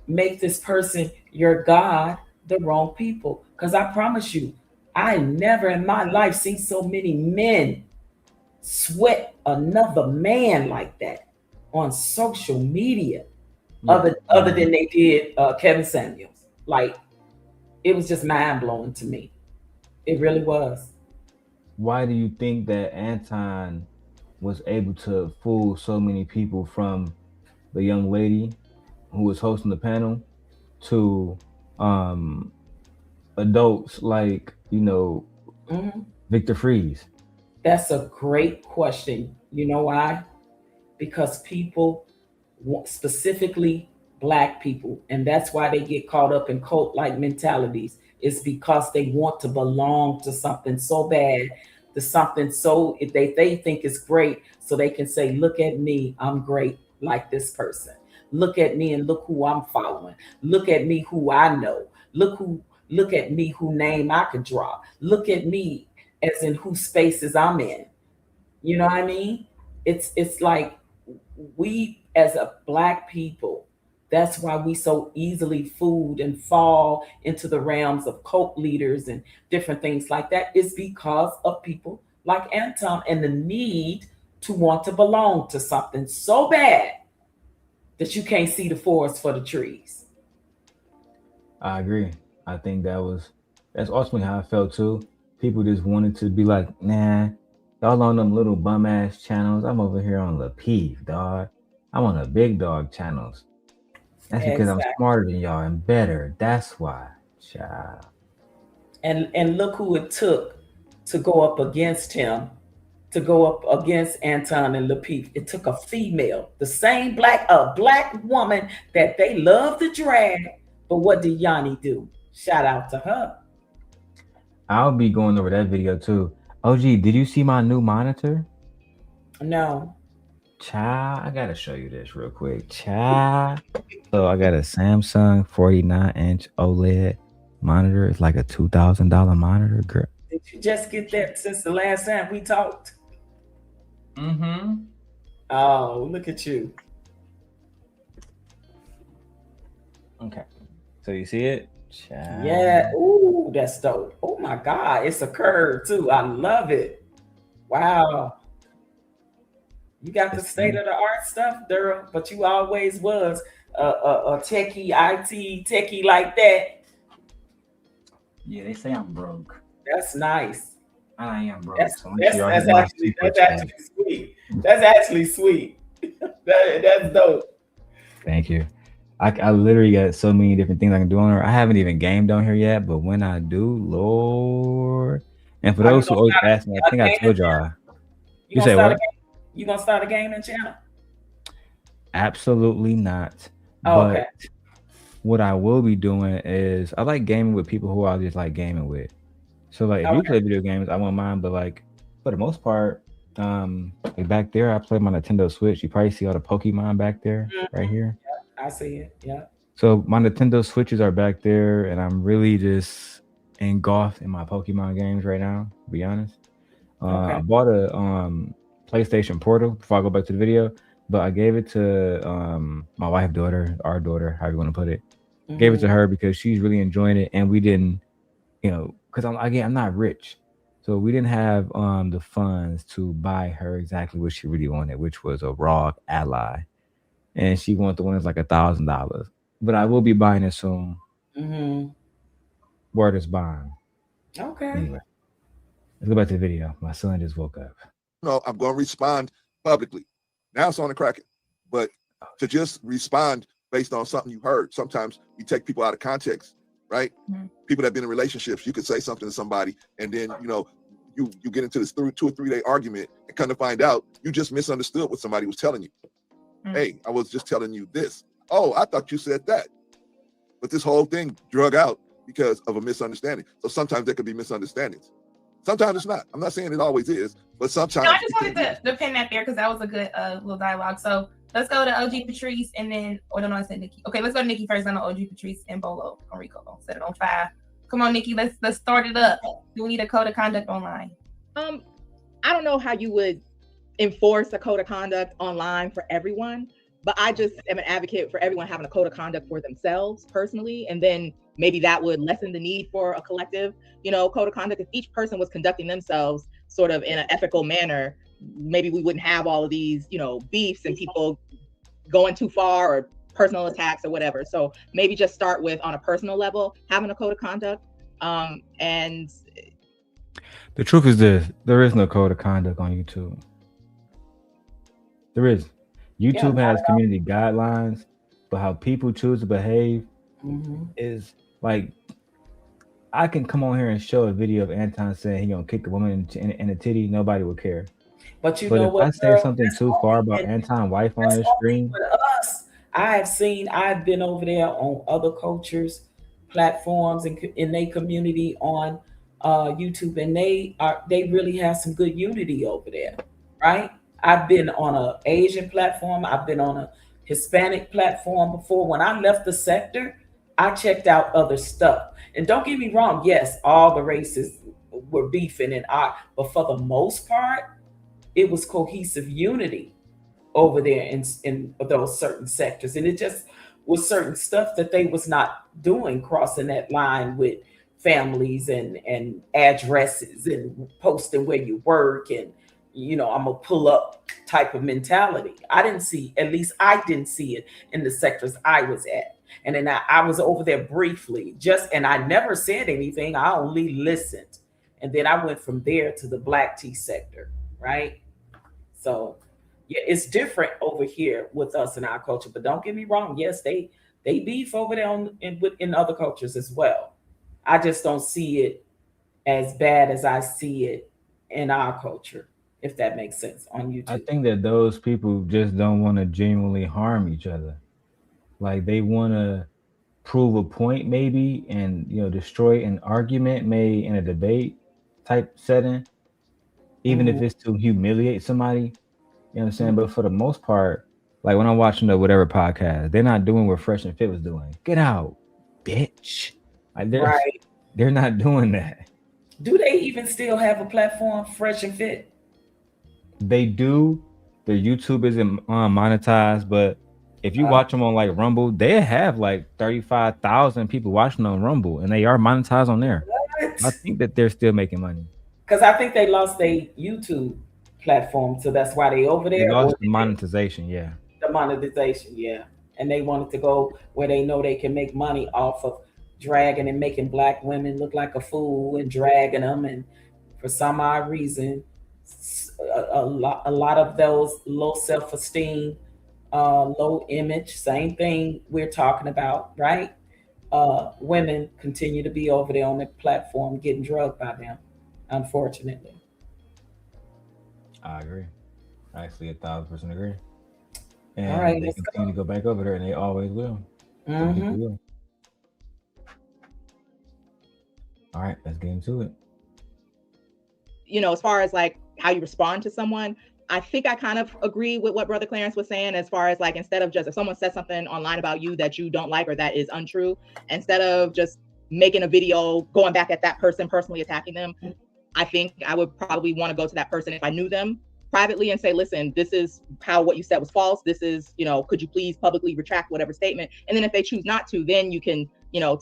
make this person your God, the wrong people. Because I promise you, I never in my life seen so many men sweat another man like that on social media, other than they did Kevin Samuels. Like, it was just mind blowing to me. It really was. Why do you think that Anton was able to fool so many people, from the young lady who was hosting the panel to adults like, Victor Freeze? That's a great question. You know why? Because people, specifically Black people, and that's why they get caught up in cult-like mentalities. is because they want to belong to something so bad, to something so if they think it's great, so they can say, look at me, I'm great like this person. Look at me and look who I'm following. Look at me who I know. Look at me who name I could draw. Look at me as in whose spaces I'm in. You know what I mean? It's like we as a Black people, that's why we so easily fooled and fall into the realms of cult leaders and different things like that. It's because of people like Anton and the need to want to belong to something so bad that you can't see the forest for the trees. I agree. I think that's ultimately how I felt too. People just wanted to be like, nah, y'all on them little bum ass channels. I'm over here on Lapeef, dog. I'm on the big dog channels. That's because I'm smarter than y'all and better. That's why, child. And look who it took to go up against him, to go up against Anton and Lapeef. It took a female, the same a Black woman that they love to drag. But what did Yanni do? Shout out to her. I'll be going over that video too. OG, did you see my new monitor? No. Child, I gotta show you this real quick. Child. So I got a Samsung 49-inch OLED monitor. It's like a $2,000 monitor, girl. Did you just get that since the last time we talked? Mm-hmm. Oh, look at you. Okay. So you see it? Child. Yeah. Ooh, that's dope. Oh my God. It's a curve too. I love it. Wow. You got the state of the art stuff, Darrel, but you always was a techie, IT techie like that. Yeah, they say I'm broke. That's nice. I am broke. That's So actually sweet. That's actually sweet. That's dope. Thank you. I literally got so many different things I can do on her. I haven't even gamed on here yet, but when I do, Lord. And for those who always ask me, I think I told y'all. You say what? You gonna start a gaming channel? Absolutely not. Oh, but okay. What I will be doing is I like gaming with people who I just like gaming with. So like if you play video games, I won't mind, but like for the most part, like back there, I play my Nintendo Switch. You probably see all the Pokemon back there, right here. Yeah, I see it. Yeah. So my Nintendo Switches are back there, and I'm really just engulfed in my Pokemon games right now, to be honest. I bought a PlayStation Portal before I go back to the video, but I gave it to my wife, our daughter, however you want to put it. Gave it to her because she's really enjoying it, and we didn't, because I'm not rich, so we didn't have the funds to buy her exactly what she really wanted, which was a ROG Ally, and she wanted the one that's like $1,000. But I will be buying it soon. Word is bond. Okay. Anyway, let's go back to the video. My son just woke up. No, I'm going to respond publicly. Now it's on the Kraken. But to just respond based on something you heard, sometimes you take people out of context, right? People that have been in relationships, you could say something to somebody, and then, you get into this 2 or 3 day argument, and come to find out, you just misunderstood what somebody was telling you. Hey, I was just telling you this. Oh, I thought you said that. But this whole thing drug out because of a misunderstanding. So sometimes there could be misunderstandings. Sometimes it's not. I'm not saying it always is, but sometimes. No, I just wanted to pin that there because that was a good little dialogue. So let's go to OG Patrice and then, no, I said Nikki. Okay, let's go to Nikki first. I know OG Patrice and Bolo Enrico set it on fire. Come on, Nikki, let's start it up. Do we need a code of conduct online? I don't know how you would enforce a code of conduct online for everyone, but I just am an advocate for everyone having a code of conduct for themselves personally, and then maybe that would lessen the need for a collective, code of conduct. If each person was conducting themselves sort of in an ethical manner, maybe we wouldn't have all of these, beefs and people going too far or personal attacks or whatever. So maybe just start with, on a personal level, having a code of conduct. And the truth is this: there is no code of conduct on YouTube. There is. YouTube has community guidelines, but how people choose to behave is like, I can come on here and show a video of Anton saying he gonna kick a woman in a titty, nobody would care. But if I say something too far about Anton's wife on the screen, I've been over there on other cultures' platforms and in their community on YouTube, and they really have some good unity over there, right? I've been on an Asian platform. I've been on a Hispanic platform before. When I left the sector, I checked out other stuff. And don't get me wrong, yes, all the races were beefing but for the most part, it was cohesive unity over there in those certain sectors. And it just was certain stuff that they was not doing, crossing that line with families and addresses and posting where you work and, I'm gonna pull up type of mentality. At least I didn't see it in the sectors I was at. And then I was over there briefly, and I never said anything. I only listened. And then I went from there to the Black tea sector, right? So yeah, it's different over here with us in our culture. But don't get me wrong, yes, they beef over there in other cultures as well. I just don't see it as bad as I see it in our culture, if that makes sense, on YouTube. I think that those people just don't want to genuinely harm each other. Like they want to prove a point maybe and destroy an argument made in a debate type setting, even if it's to humiliate somebody. You know what I'm saying? But for the most part, like when I'm watching the whatever podcast, they're not doing what Fresh and Fit was doing. Get out, bitch. Like they're not doing that. Do they even still have a platform, Fresh and Fit? They do. Their YouTube isn't monetized, but if you watch them on like Rumble, they have like 35,000 people watching on Rumble, and they are monetized on there. What? I think that they're still making money. Because I think they lost their YouTube platform, so that's why they over there. They lost the monetization, yeah. The monetization, yeah. And they wanted to go where they know they can make money off of dragging and making Black women look like a fool and dragging them, and for some odd reason, a lot of those low self-esteem, low image, same thing we're talking about, right? Women continue to be over there on the platform getting drugged by them, unfortunately. I agree. Actually, 1,000% agree. And all right, they continue to go back over there, and they always will. Mm-hmm. All right, let's get into it. As far as like how you respond to someone, I think I kind of agree with what Brother Clarence was saying, as far as like, instead of just, if someone says something online about you that you don't like or that is untrue, instead of just making a video going back at that person, personally attacking them, I think I would probably want to go to that person if I knew them privately and say, listen, this is how what you said was false. This is, could you please publicly retract whatever statement? And then if they choose not to, then you can,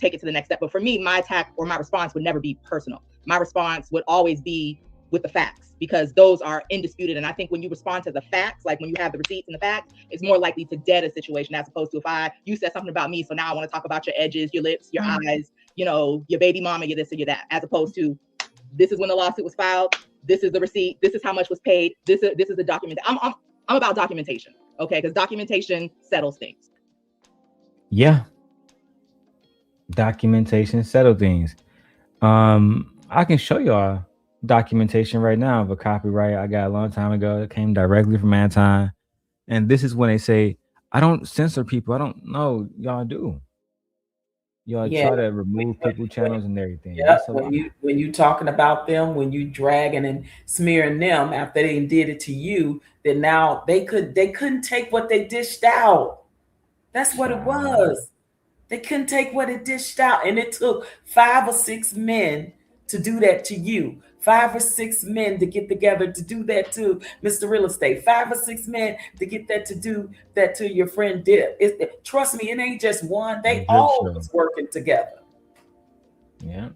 take it to the next step. But for me, my attack or my response would never be personal. My response would always be with the facts, because those are indisputed. And I think when you respond to the facts, like when you have the receipts and the facts, it's more likely to dead a situation, as opposed to if you said something about me, so now I want to talk about your edges, your lips, your eyes, your baby mama, your this or your that, as opposed to, this is when the lawsuit was filed, this is the receipt, this is how much was paid, this is the document. I'm about documentation, okay? Because documentation settles things. Yeah. Documentation settle things. I can show y'all documentation right now of a copyright I got a long time ago that came directly from Anton. And this is when they say, I don't censor people. I don't know. Y'all do. Y'all try to remove people channels and everything. Yeah, when you talking about them, when you dragging and smearing them after they did it to you, then now they couldn't take what they dished out. That's what it was. They couldn't take what it dished out. And it took 5 or 6 men to do that to you. 5 or 6 men to get together to do that to Mr. Real Estate. 5 or 6 men to get that to do that to your friend Dip. Trust me, it ain't just one. They all was working together. Yeah.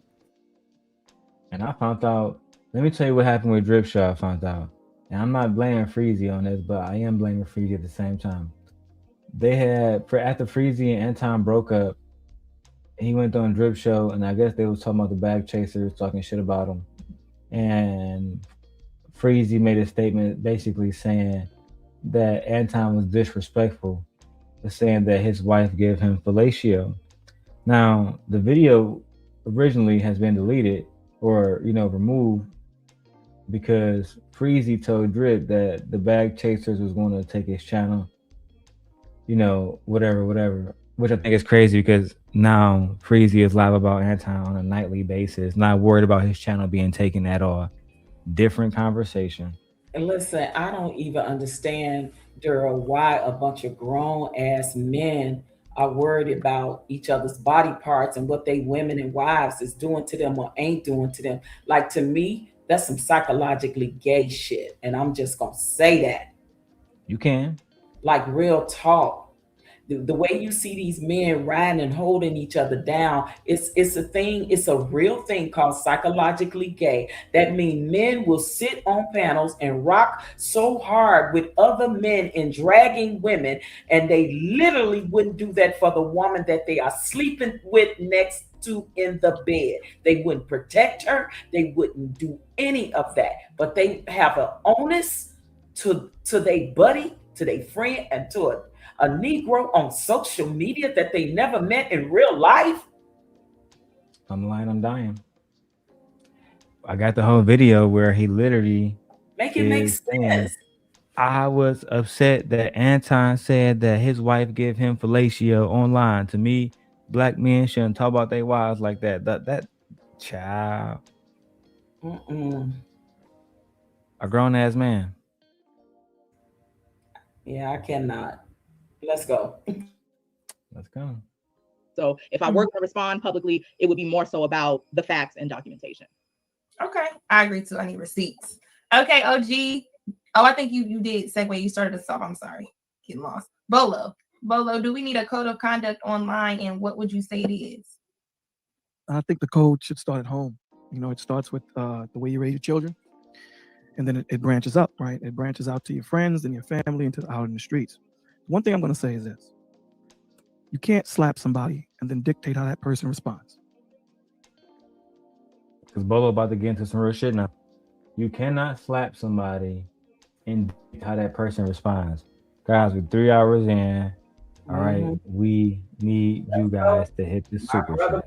And I found out, let me tell you what happened with Drip Show. I found out. And I'm not blaming Freezy on this, but I am blaming Freezy at the same time. They had, after Freezy and Anton broke up, he went on Drip Show, and I guess they was talking about the bag chasers, talking shit about him. And Freezy made a statement basically saying that Anton was disrespectful, saying that his wife gave him fellatio. Now, the video originally has been deleted or, removed because Freezy told Drip that the bag chasers was going to take his channel, whatever, which I think is crazy because now Freezy is live about Anton on a nightly basis, not worried about his channel being taken at all. Different conversation. And listen, I don't even understand, Darrel, why a bunch of grown ass men are worried about each other's body parts and what they women and wives is doing to them or ain't doing to them. Like, to me, that's some psychologically gay shit. And I'm just gonna say that. You can. Like, real talk. The way you see these men riding and holding each other down, it's a thing, it's a real thing called psychologically gay. That means men will sit on panels and rock so hard with other men and dragging women, and they literally wouldn't do that for the woman that they are sleeping with next to in the bed. They wouldn't protect her, they wouldn't do any of that, but they have an onus to their buddy, to their friend, and to a Negro on social media that they never met in real life. I'm lying, I'm dying. I got the whole video where he literally make sense. I was upset that Anton said that his wife gave him fellatio online. To me, black men shouldn't talk about their wives like that. That child. A grown ass man. Yeah, I cannot. Let's go. Let's go. So if I were to respond publicly, it would be more so about the facts and documentation. Okay, I agree too. I need receipts. Okay, OG. Oh, I think you did segue. You started us off. I'm sorry, getting lost. Bolo, do we need a code of conduct online, and what would you say it is? I think the code should start at home. You know, it starts with the way you raise your children, and then it branches up, right? It branches out to your friends and your family and out in the streets. One thing I'm going to say is this. You can't slap somebody and then dictate how that person responds. Because Bolo about to get into some real shit now. You cannot slap somebody and dictate how that person responds. Guys, we're 3 hours in. All right, we need you guys to hit the super chat.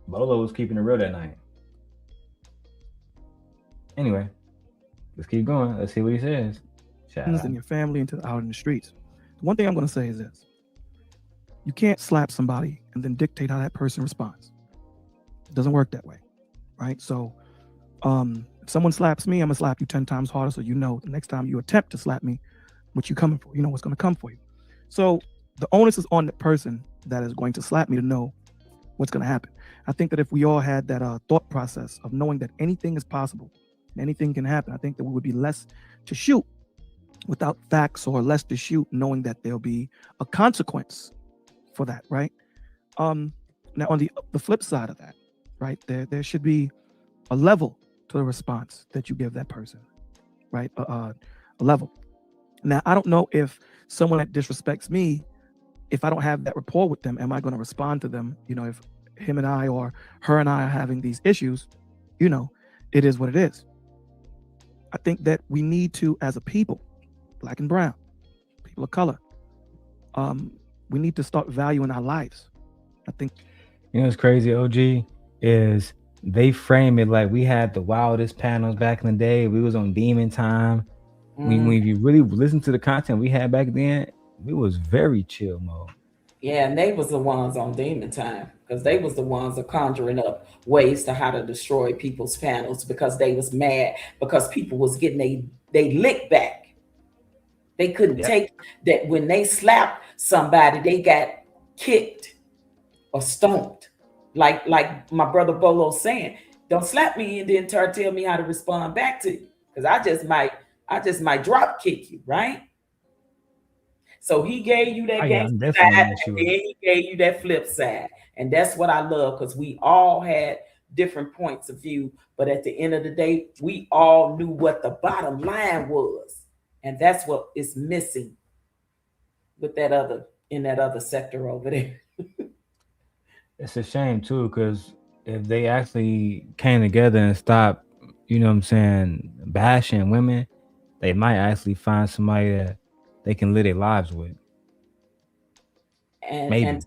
Bolo was keeping it real that night. Anyway, let's keep going. Let's see what he says. And your family and out in the streets. One thing I'm going to say is this. You can't slap somebody and then dictate how that person responds. It doesn't work that way, right? So if someone slaps me, I'm going to slap you 10 times harder so you know the next time you attempt to slap me, what you coming for. You know what's going to come for you. So the onus is on the person that is going to slap me to know what's going to happen. I think that if we all had that thought process of knowing that anything is possible, and anything can happen, I think that we would be less to shoot without facts, or less to shoot knowing that there'll be a consequence for that, right? Now on the flip side of that, right, there should be a level to the response that you give that person, right? A level. Now I don't know if someone that disrespects me, if I don't have that rapport with them, am I going to respond to them? You know, if him and I or her and I are having these issues, you know, it is what it is. I think that we need to, as a people, black and brown, people of color, we need to start valuing our lives. I think. You know what's crazy, OG, is they frame it like we had the wildest panels back in the day. We was on demon time. When you really listen to the content we had back then, we was very chill mode. Yeah, and they was the ones on demon time, because they was the ones that conjuring up ways to how to destroy people's panels because they was mad because people was getting they lick back. They couldn't take that when they slapped somebody, they got kicked or stomped. Like my brother Bolo saying, don't slap me and then tell me how to respond back to you, because I just might drop kick you, right? So he gave you that gangster side, and then he gave you that flip side. And that's what I love, because we all had different points of view. But at the end of the day, we all knew what the bottom line was. And that's what is missing with that other sector over there. It's a shame too, because if they actually came together and stopped, you know what I'm saying, bashing women, they might actually find somebody that they can live their lives with. And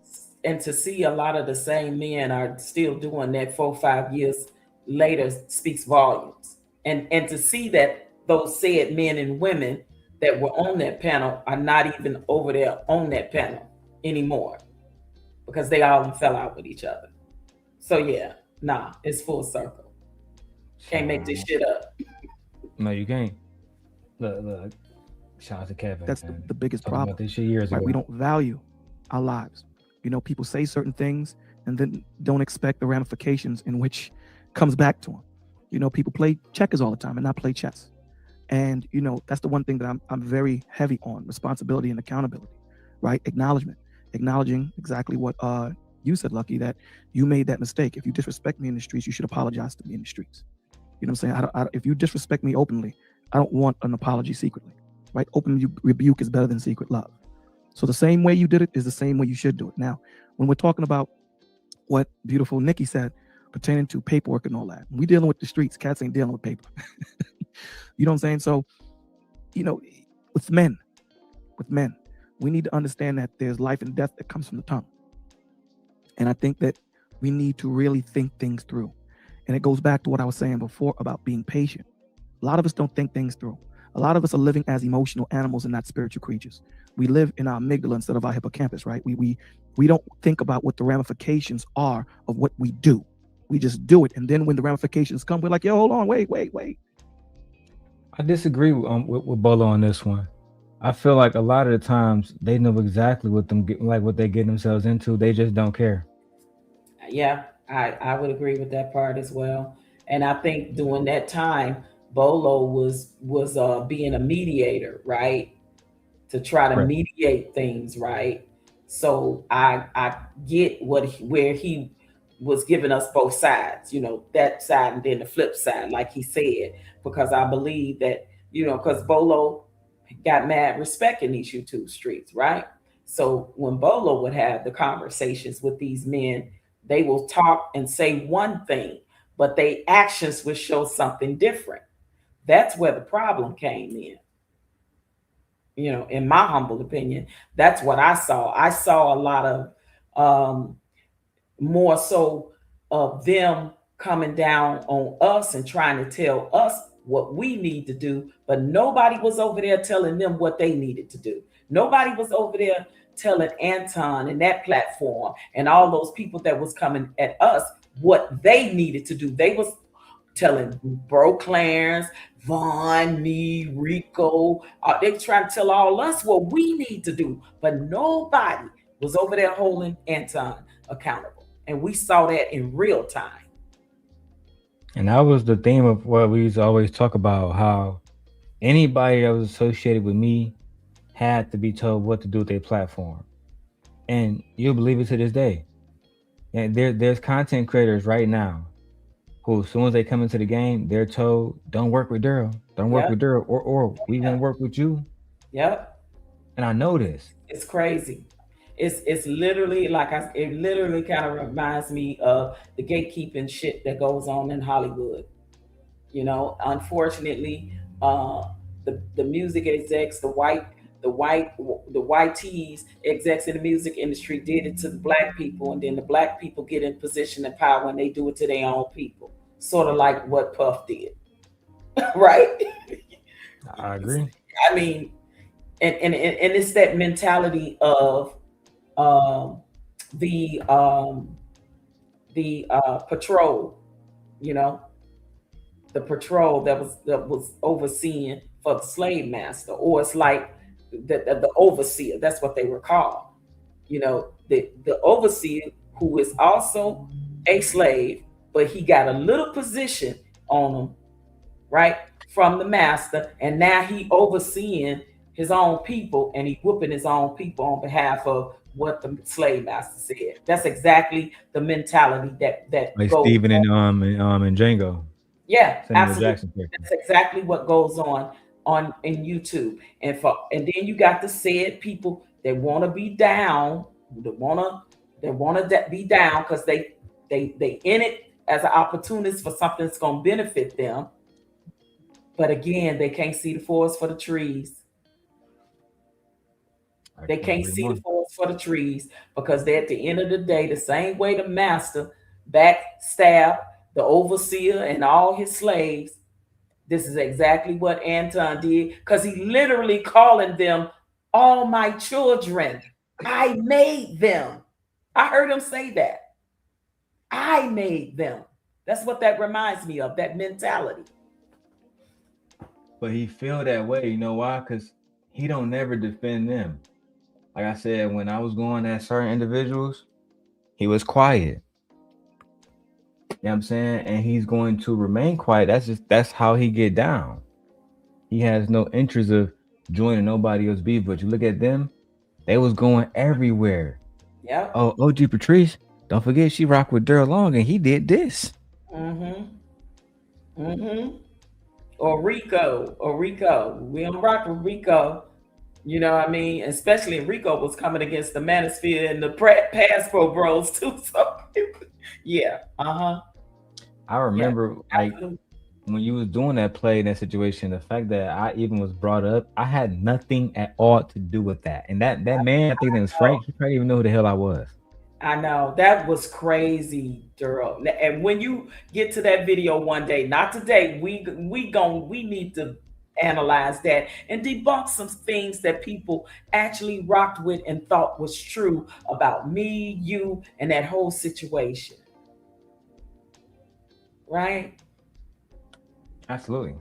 to see a lot of the same men are still doing that 4 or 5 years later speaks volumes. And to see that those said men and women that were on that panel are not even over there on that panel anymore because they all fell out with each other. So yeah, nah, it's full circle. Can't make this shit up. No, you can't. Look. Shout out to Kevin. That's man. the biggest Talked problem. about this shit years right? ago. We don't value our lives. You know, people say certain things and then don't expect the ramifications in which comes back to them. You know, people play checkers all the time and not play chess. And, you know, that's the one thing that I'm very heavy on: responsibility and accountability, right? Acknowledging exactly what you said, Lucky, that you made that mistake. If you disrespect me in the streets, you should apologize to me in the streets. You know what I'm saying? If you disrespect me openly, I don't want an apology secretly, right? Open rebuke is better than secret love. So the same way you did it is the same way you should do it. Now, when we're talking about what beautiful Nikki said pertaining to paperwork and all that, we dealing with the streets. Cats ain't dealing with paper. You know what I'm saying? So, you know, with men, we need to understand that there's life and death that comes from the tongue. And I think that we need to really think things through. And it goes back to what I was saying before about being patient. A lot of us don't think things through. A lot of us are living as emotional animals and not spiritual creatures. We live in our amygdala instead of our hippocampus, right? We don't think about what the ramifications are of what we do. We just do it. And then when the ramifications come, we're like, yo, hold on, wait. I disagree with Bolo on this one. I feel like a lot of the times they know exactly what they get themselves into. They just don't care. Yeah, I would agree with that part as well. And I think during that time, Bolo was being a mediator, right? To try to mediate things, right? So I get where he was giving us both sides, you know, that side and then the flip side, like he said, because I believe that, you know, because Bolo got mad respect in these YouTube streets, right? So when Bolo would have the conversations with these men, they will talk and say one thing, but their actions would show something different. That's where the problem came in. You know, in my humble opinion, that's what I saw. I saw a lot of more so of them coming down on us and trying to tell us what we need to do, but nobody was over there telling them what they needed to do. Nobody was over there telling Anton and that platform and all those people that was coming at us what they needed to do. They was telling Bro Clarence, Vaughn, me, Rico, they trying to tell all us what we need to do, but nobody was over there holding Anton accountable. And we saw that in real time. And that was the theme of what we used to always talk about, how anybody that was associated with me had to be told what to do with their platform. And you'll believe it to this day. And there's content creators right now who, as soon as they come into the game, they're told, don't work with Darrel. Don't work with Darrel, or we won't work with you. Yep. And I know this. It's crazy. It's literally it literally kind of reminds me of the gatekeeping shit that goes on in Hollywood. You know, unfortunately, the music execs, the white tees execs in the music industry did it to the black people, and then the black people get in position and power and they do it to their own people. Sort of like what Puff did. Right? I agree. I mean, and it's that mentality of the patrol, you know, the patrol that was overseeing for the slave master, or it's like the overseer. That's what they were called. You know, the overseer who is also a slave, but he got a little position on him, right, from the master, and now he overseeing his own people, and he whooping his own people on behalf of what the slave master said. That's exactly the mentality that like goes Steven on. and Django. Yeah, Samuel absolutely. Jackson character. That's exactly what goes on in YouTube. And then you got the said people that want to be down, that want to be down because they in it as an opportunist for something that's going to benefit them. But again, they can't see the forest for the trees. They can't see the forest for the trees because they're at the end of the day, the same way the master backstab the overseer and all his slaves, This is exactly what Anton did, because he literally calling them all my children. I made them. I heard him say that. I made them. That's what that reminds me of, that mentality. But he feel that way. You know why? Because he don't never defend them. Like I said, when I was going at certain individuals, he was quiet. You know what I'm saying? And he's going to remain quiet. That's how he get down. He has no interest of joining nobody else beef. But you look at them, they was going everywhere. Yeah. Oh, OG Patrice, don't forget she rocked with Darrel Long and he did this. Or Rico. We don't rock with Rico. You know what I mean? Especially Rico was coming against the Manosphere and the Passport Bros too. So yeah. I remember when you was doing that play in that situation, the fact that I even was brought up, I had nothing at all to do with that. And that man, I think it was Frank, he probably even know who the hell I was. I know, that was crazy, Darrel. And when you get to that video one day, not today, we need to analyze that and debunk some things that people actually rocked with and thought was true about me, you, and that whole situation. Right? Absolutely.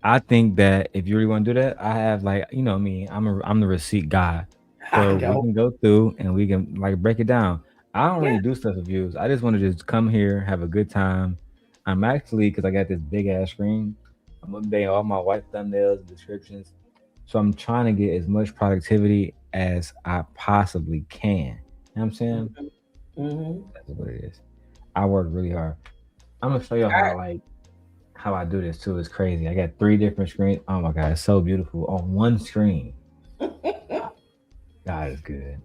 I think that if you really want to do that, I have you know me, I'm the receipt guy. So we can go through and we can break it down. I don't really do stuff with views. I just want to just come here, have a good time. I'm actually, because I got this big ass screen, I'm updating all my white thumbnails, descriptions. So I'm trying to get as much productivity as I possibly can. You know what I'm saying? That's what it is. I work really hard. I'm gonna show you how I do this too. It's crazy. I got 3 different screens. Oh my god, it's so beautiful on one screen. God is good.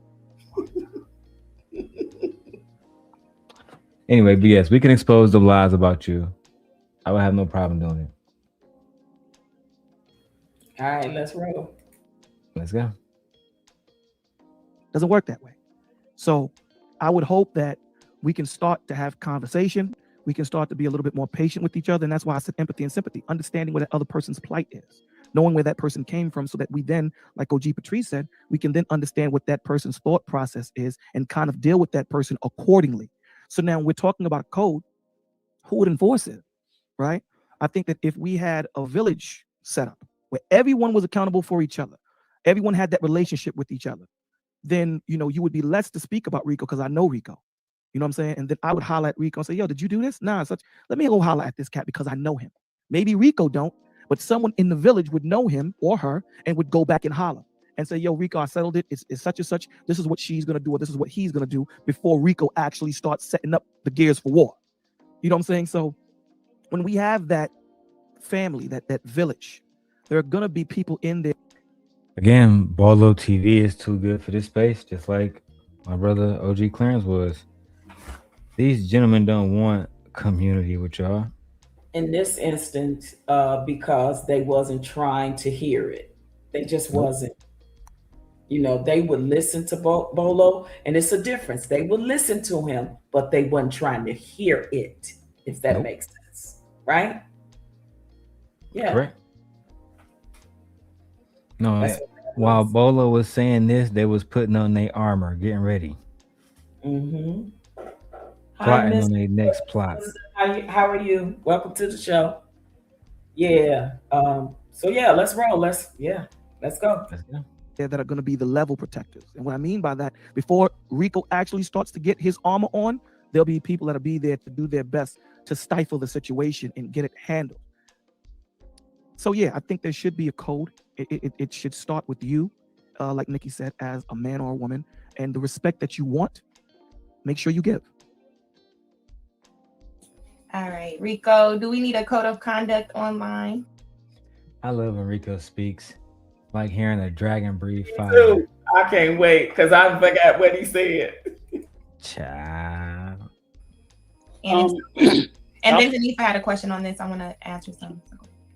Anyway, but yes, we can expose the lies about you. I would have no problem doing it. All right, let's roll. Let's go. Doesn't work that way. So I would hope that we can start to have conversation. We can start to be a little bit more patient with each other. And that's why I said empathy and sympathy, understanding where that other person's plight is, knowing where that person came from, so that we then, like OG Patrice said, we can then understand what that person's thought process is and kind of deal with that person accordingly. So now we're talking about code. Who would enforce it, right? I think that if we had a village set up where everyone was accountable for each other, everyone had that relationship with each other, then, you know, you would be less to speak about Rico, because I know Rico. You know what I'm saying? And then I would holler at Rico and say, yo, did you do this? Nah, let me go holler at this cat because I know him. Maybe Rico don't, but someone in the village would know him or her and would go back and holler and say, yo, Rico, I settled it. It's such and such. This is what she's going to do, or this is what he's going to do, before Rico actually starts setting up the gears for war. You know what I'm saying? So when we have that family, that village, there are going to be people in there. Again, Bolo TV is too good for this space, just like my brother OG Clarence was. These gentlemen don't want community with y'all. In this instance, because they wasn't trying to hear it. They just wasn't. You know, they would listen to Bolo, and it's a difference. They would listen to him, but they wasn't trying to hear it, if that makes sense. Right? Yeah. Correct. No, while Bolo was saying this, they was putting on their armor, getting ready. Plotting on their next plot. How are you? Welcome to the show. Yeah. So yeah, let's roll. Let's go. Let's go. That are going to be the level protectors. And what I mean by that, before Rico actually starts to get his armor on, there'll be people that'll be there to do their best to stifle the situation and get it handled. So yeah, I think there should be a code. It should start with you, like Nikki said, as a man or a woman, and the respect that you want, make sure you give. All right, Rico, do we need a code of conduct online? I love when Rico speaks. Like hearing a dragon breathe fire. Dude, I can't wait because I forgot what he said. Child. And then Denise had a question on this. I want to answer something.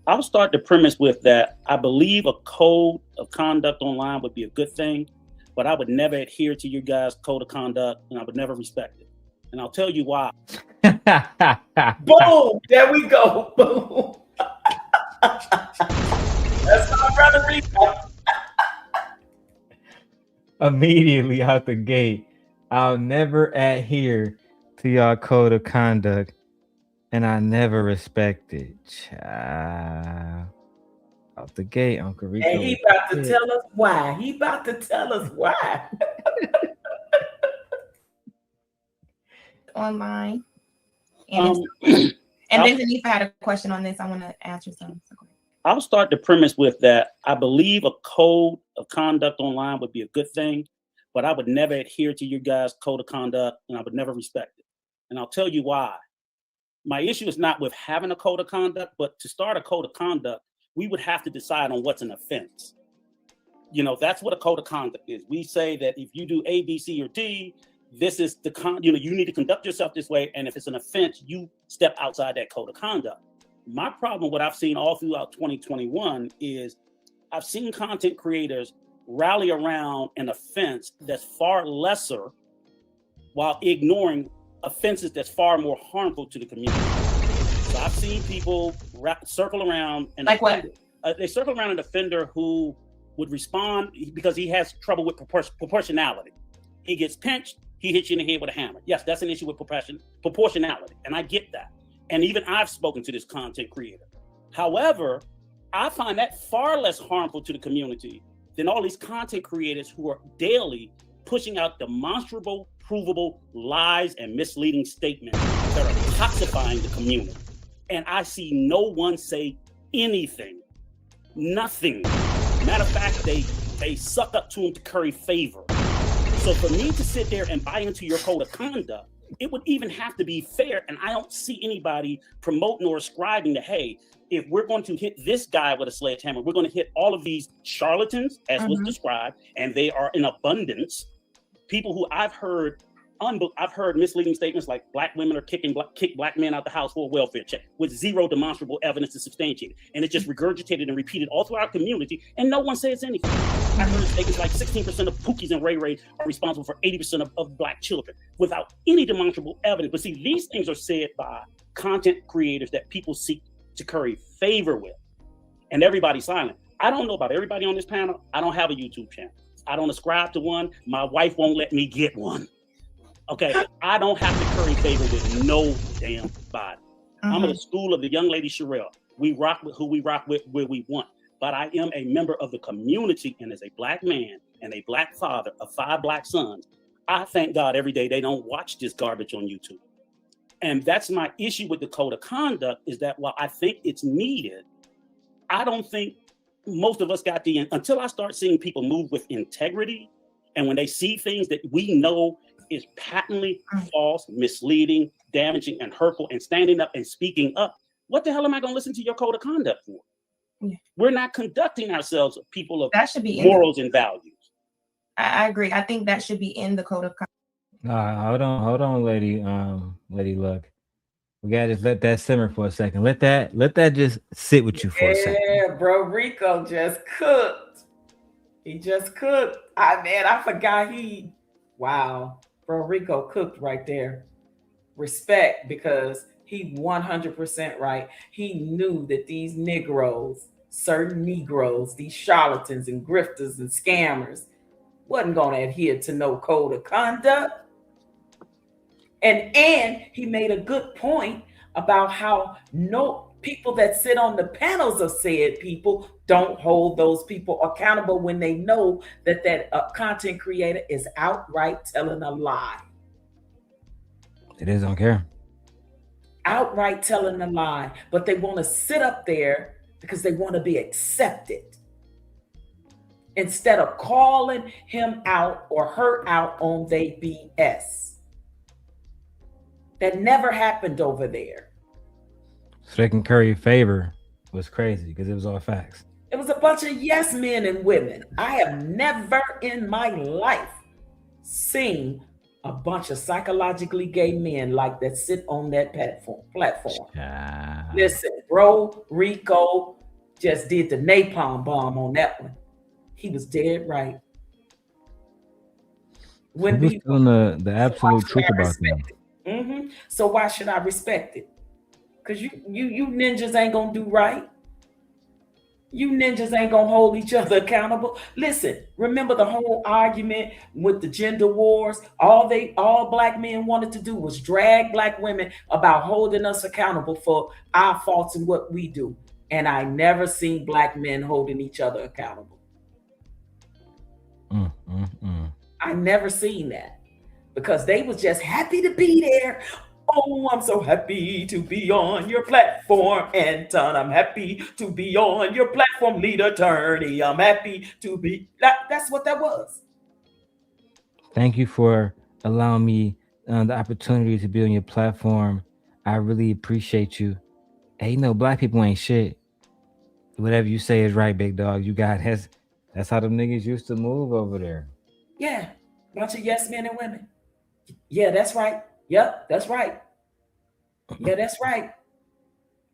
I'll start the premise with that. I believe a code of conduct online would be a good thing, but I would never adhere to your guys' code of conduct, and I would never respect it. And I'll tell you why. Boom! There we go. Boom. That's my brother Rico. Immediately out the gate, I'll never adhere to y'all code of conduct, and I never respect it. Child. Out the gate, Uncle Rico. And he about to tell us why. He about to tell us why. Online. And then Zanifa had a question on this. I want to answer some. I'll start the premise with that. I believe a code of conduct online would be a good thing, but I would never adhere to your guys' code of conduct, and I would never respect it. And I'll tell you why. My issue is not with having a code of conduct, but to start a code of conduct, we would have to decide on what's an offense. You know, that's what a code of conduct is. We say that if you do A, B, C, or D, this is the you need to conduct yourself this way, and if it's an offense, you step outside that code of conduct. My problem, what I've seen all throughout 2021, is I've seen content creators rally around an offense that's far lesser while ignoring offenses that's far more harmful to the community. So I've seen people circle around and like what? They circle around an offender who would respond because he has trouble with proportionality. He gets pinched, he hits you in the head with a hammer. Yes, that's an issue with proportionality, and I get that. And even I've spoken to this content creator. However, I find that far less harmful to the community than all these content creators who are daily pushing out demonstrable, provable lies and misleading statements that are toxifying the community. And I see no one say anything, nothing. Matter of fact, they suck up to him to curry favor. So for me to sit there and buy into your code of conduct, it would even have to be fair. And I don't see anybody promoting or ascribing that, hey, if we're going to hit this guy with a sledgehammer, we're going to hit all of these charlatans, as was described, and they are in abundance. People who I've heard misleading statements like black women are kick black men out the house for a welfare check with zero demonstrable evidence to substantiate it. And it's just regurgitated and repeated all through our community, and no one says anything. I've heard statements like 16% of Pookies and Ray Ray are responsible for 80% of black children without any demonstrable evidence. But see, these things are said by content creators that people seek to curry favor with, and everybody's silent. I don't know about everybody on this panel. I don't have a YouTube channel. I don't ascribe to one. My wife won't let me get one. Okay, I don't have to curry favor with no damn body. I'm in the school of the young lady Sherelle. We rock with who we rock with where we want. But I am a member of the community, and as a black man and a black father of 5 black sons, I thank God every day they don't watch this garbage on YouTube. And that's my issue with the code of conduct, is that while I think it's needed, I don't think most of us got until I start seeing people move with integrity, and when they see things that we know is patently false, misleading, damaging, and hurtful, and standing up and speaking up, what the hell am I going to listen to your code of conduct for? Yeah. We're not conducting ourselves as people of that should be morals and values. I agree. I think that should be in the code of conduct. Hold on, Lady Luck. We gotta just let that simmer for a second. Let that just sit with you for a second. Yeah, bro, Rico just cooked. He just cooked. I forgot wow. Bro, Rico cooked right there. Respect, because he 100% right. He knew that these certain Negroes, these charlatans and grifters and scammers, wasn't going to adhere to no code of conduct. And he made a good point about how no people that sit on the panels of said people don't hold those people accountable when they know that content creator is outright telling a lie. It is, don't care. Outright telling a lie, but they want to sit up there because they want to be accepted, instead of calling him out or her out on their BS. That never happened over there. So they can curry favor was crazy because it was all facts. It was a bunch of yes men and women. I have never in my life seen a bunch of psychologically gay men like that sit on that platform. Listen, bro, Rico just did the napalm bomb on that one. He was dead right. When we telling the absolute truth about them. So why should I respect it? Because you ninjas ain't gonna do right. You ninjas ain't gonna hold each other accountable. Listen, remember the whole argument with the gender wars? All black men wanted to do was drag black women about holding us accountable for our faults and what we do. And I never seen black men holding each other accountable. I never seen that because they was just happy to be there. Oh, I'm so happy to be on your platform, Anton. I'm happy to be on your platform, lead attorney. I'm happy to be. That's what that was. Thank you for allowing me the opportunity to be on your platform. I really appreciate you. Hey, you know, black people ain't shit. Whatever you say is right, big dog. You got this. That's how them niggas used to move over there. Yeah, bunch of yes men and women. Yeah, that's right. Yep, that's right. Yeah, that's right.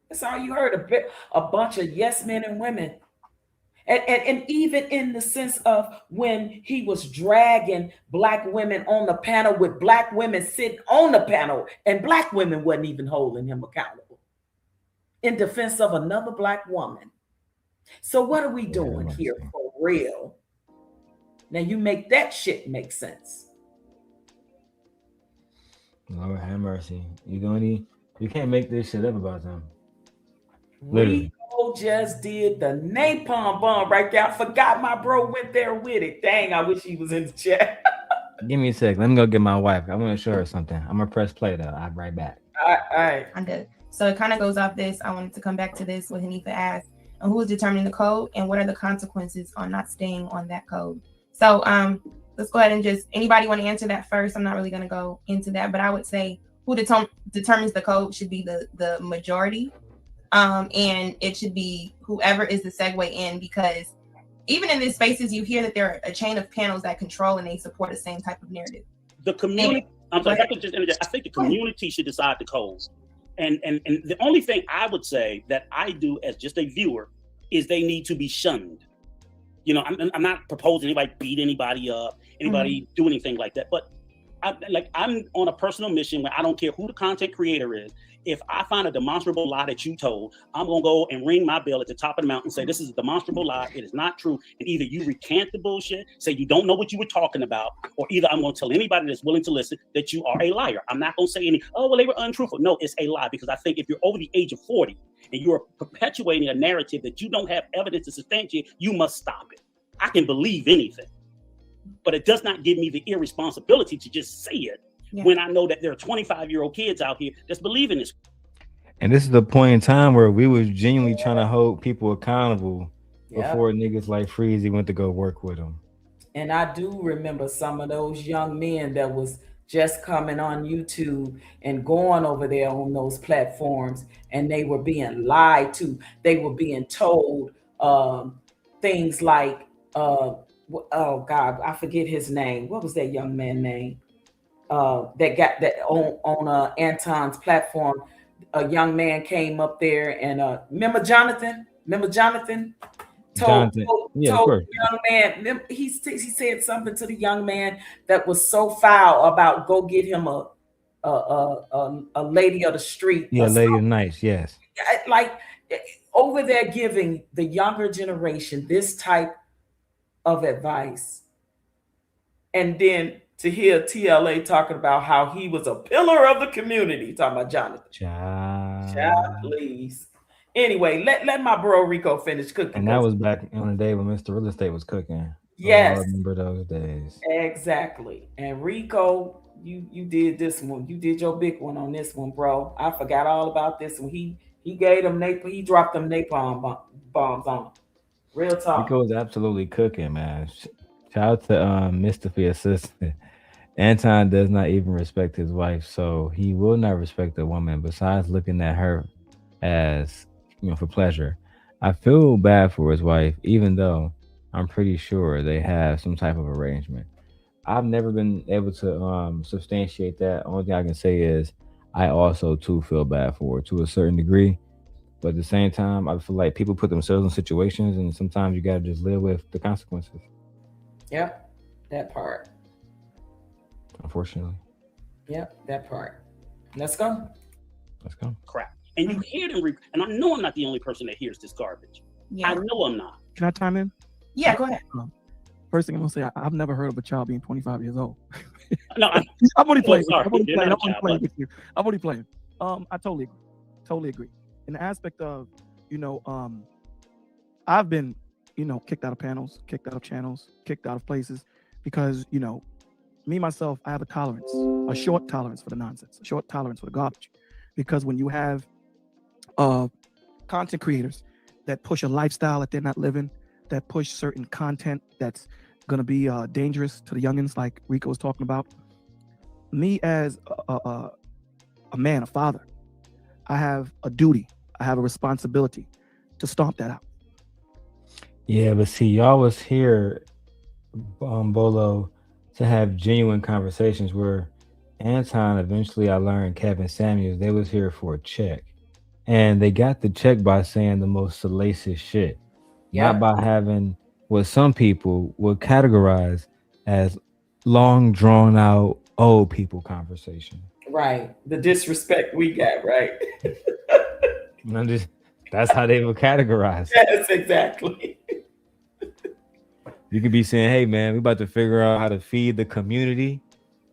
That's all you heard, a bunch of yes men and women. And even in the sense of when he was dragging black women on the panel with black women sitting on the panel and black women wasn't even holding him accountable in defense of another black woman. So what are we doing here for real? Now you make that shit make sense. Lord have mercy. You can't make this shit up about them. Literally. Rico just did the napalm bomb right there. I forgot my bro went there with it. Dang, I wish he was in the chat. Give me a sec. Let me go get my wife. I'm gonna show her something. I'm gonna press play though. I'll be right back. All right. I'm good. So it kind of goes off this. I wanted to come back to this what Hanifa asked. And who is determining the code and what are the consequences on not staying on that code? So let's go ahead and just, anybody want to answer that first? I'm not really going to go into that, but I would say who determines the code should be the majority. And it should be whoever is the segue in, because even in these spaces, you hear that there are a chain of panels that control and they support the same type of narrative. The community, I'm sorry, if I could just interject. I think the community should decide the code. And the only thing I would say that I do as just a viewer is they need to be shunned. You know, I'm not proposing anybody beat anybody up, anybody do anything like that. But I'm on a personal mission where I don't care who the content creator is. If I find a demonstrable lie that you told, I'm gonna go and ring my bell at the top of the mountain and say, this is a demonstrable lie. It is not true. And either you recant the bullshit, say you don't know what you were talking about, or either I'm gonna tell anybody that's willing to listen that you are a liar. I'm not gonna say they were untruthful. No, it's a lie, because I think if you're over the age of 40 and you're perpetuating a narrative that you don't have evidence to substantiate, you must stop it. I can believe anything, but it does not give me the irresponsibility to just say it. Yeah. When I know that there are 25-year-old kids out here that's believing this. And this is the point in time where we was genuinely trying to hold people accountable before niggas like Freezy went to go work with them. And I do remember some of those young men that was just coming on YouTube and going over there on those platforms, and they were being lied to. They were being told things like, oh God, I forget his name. What was that young man's name? That got that on Anton's platform. A young man came up there and remember Jonathan? Told the young man, he said something to the young man that was so foul about go get him a lady of the street. Yeah, lady of nice, yes. Like over there giving the younger generation this type of advice. And then to hear TLA talking about how he was a pillar of the community, talking about Jonathan. Child, please. Anyway, let my bro Rico finish cooking. And that was back on the day when Mr. Real Estate was cooking. Yes. I remember those days. Exactly. And Rico, you did this one. You did your big one on this one, bro. I forgot all about this one. He gave them he dropped them napalm bombs on him. Real talk. Rico was absolutely cooking, man. Shout out to Mr. for your sister. Anton does not even respect his wife, so he will not respect a woman besides looking at her as, for pleasure. I feel bad for his wife, even though I'm pretty sure they have some type of arrangement. I've never been able to substantiate that. Only thing I can say is I also too feel bad for her to a certain degree, but at the same time, I feel like people put themselves in situations, and sometimes you gotta just live with the consequences. Yep, that part. Unfortunately. Yep, that part. Let's go. Let's go. Crap. And you hear them, and I know I'm not the only person that hears this garbage. Yeah. I know I'm not. Can I chime in? Yeah, go ahead. First thing I'm gonna say, I've never heard of a child being 25 years old. No, I'm only playing. sorry. I'm only You're playing. not I'm a only child, playing but- with you. I'm only playing. I totally agree. Totally agree. In the aspect of, I've been, kicked out of panels, kicked out of channels, kicked out of places because, me myself, I have a short tolerance for the nonsense, a short tolerance for the garbage, because when you have content creators that push a lifestyle that they're not living, that push certain content that's gonna be dangerous to the youngins, like Rico was talking about. Me as a man, a father, I have a duty, I have a responsibility to stomp that out. Yeah, but see, y'all was here, Bolo, to have genuine conversations where Anton, eventually I learned Kevin Samuels, they was here for a check. And they got the check by saying the most salacious shit. Not Yep. by having what some people would categorize as long drawn out old people conversation. Right. The disrespect we got, right? That's how they would categorize. Yes, exactly. You could be saying, hey man, we about to figure out how to feed the community,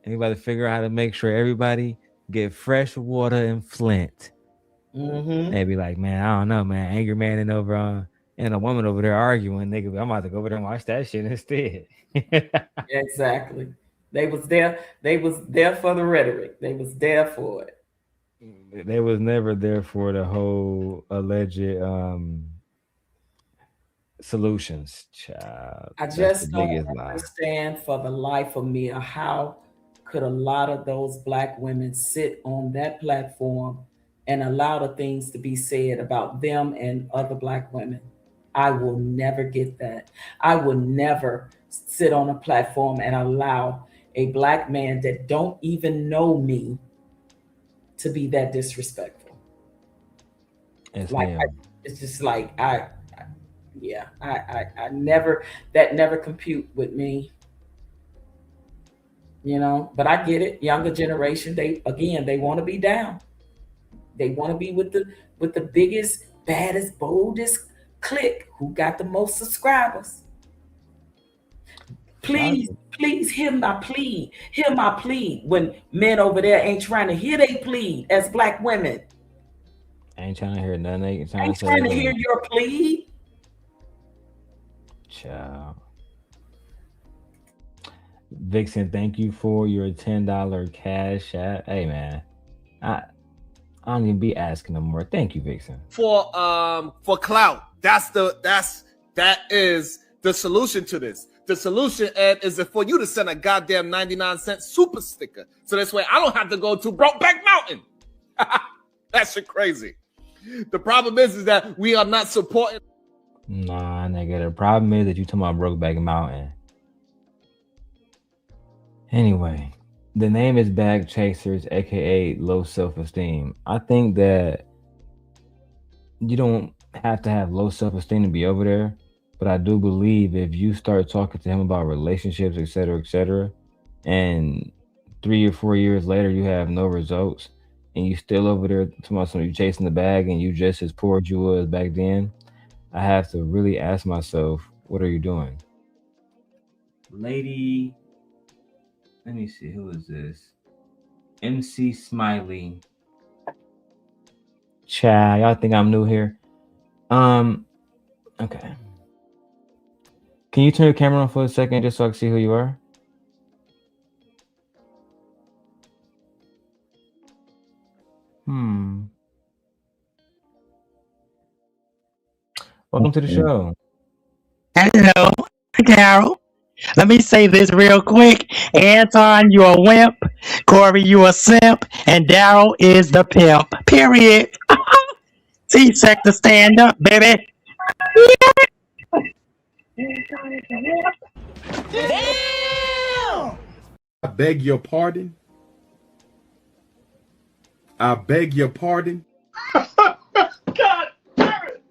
and we about to figure out how to make sure everybody get fresh water in Flint. Mm-hmm. They'd be like, man, I don't know, man. Angry man and a woman over there arguing, nigga. I'm about to go over there and watch that shit instead. Exactly. They was there for the rhetoric. They was there for it. They was never there for the whole alleged solutions, child. I That's just the don't biggest lie. understand for the life of me how could a lot of those Black women sit on that platform and allow the things to be said about them and other Black women. I will never get that. I will never sit on a platform and allow a Black man that don't even know me to be that disrespectful. Yes, Like ma'am. it's just like I never, that never compute with me. But I get it. Younger generation, they want to be down. They want to be with the biggest, baddest, boldest clique who got the most subscribers. Please hear my plea. Hear my plea when men over there ain't trying to hear they plead as Black women. I ain't trying to hear nothing. They trying Ain't to say trying to they hear your plea. Child. Vixen, thank you for your $10 cash app. Hey man, I don't even be asking no more. Thank you, Vixen. For clout. That is the solution to this. The solution, Ed, is for you to send a goddamn 99-cent super sticker. So this way I don't have to go to Brokeback Mountain. That shit crazy. The problem is that we are not supporting. Nah, nigga. The problem is that you talking about Brokeback Mountain. Anyway, the name is Bag Chasers, aka low self-esteem. I think that you don't have to have low self-esteem to be over there, but I do believe if you start talking to him about relationships, etc., and 3 or 4 years later you have no results, and you still over there talking about something, you chasing the bag, and you just as poor as you was back then, I have to really ask myself, what are you doing? Lady, let me see, who is this? MC Smiley. Child, y'all think I'm new here? Okay. Can you turn your camera on for a second just so I can see who you are? Welcome to the show. Hello, Darrel. Let me say this real quick. Anton, you a wimp. Corey, you a simp. And Darrel is the pimp. Period. C-sector stand up, baby. Damn! I beg your pardon. I beg your pardon. God damn it!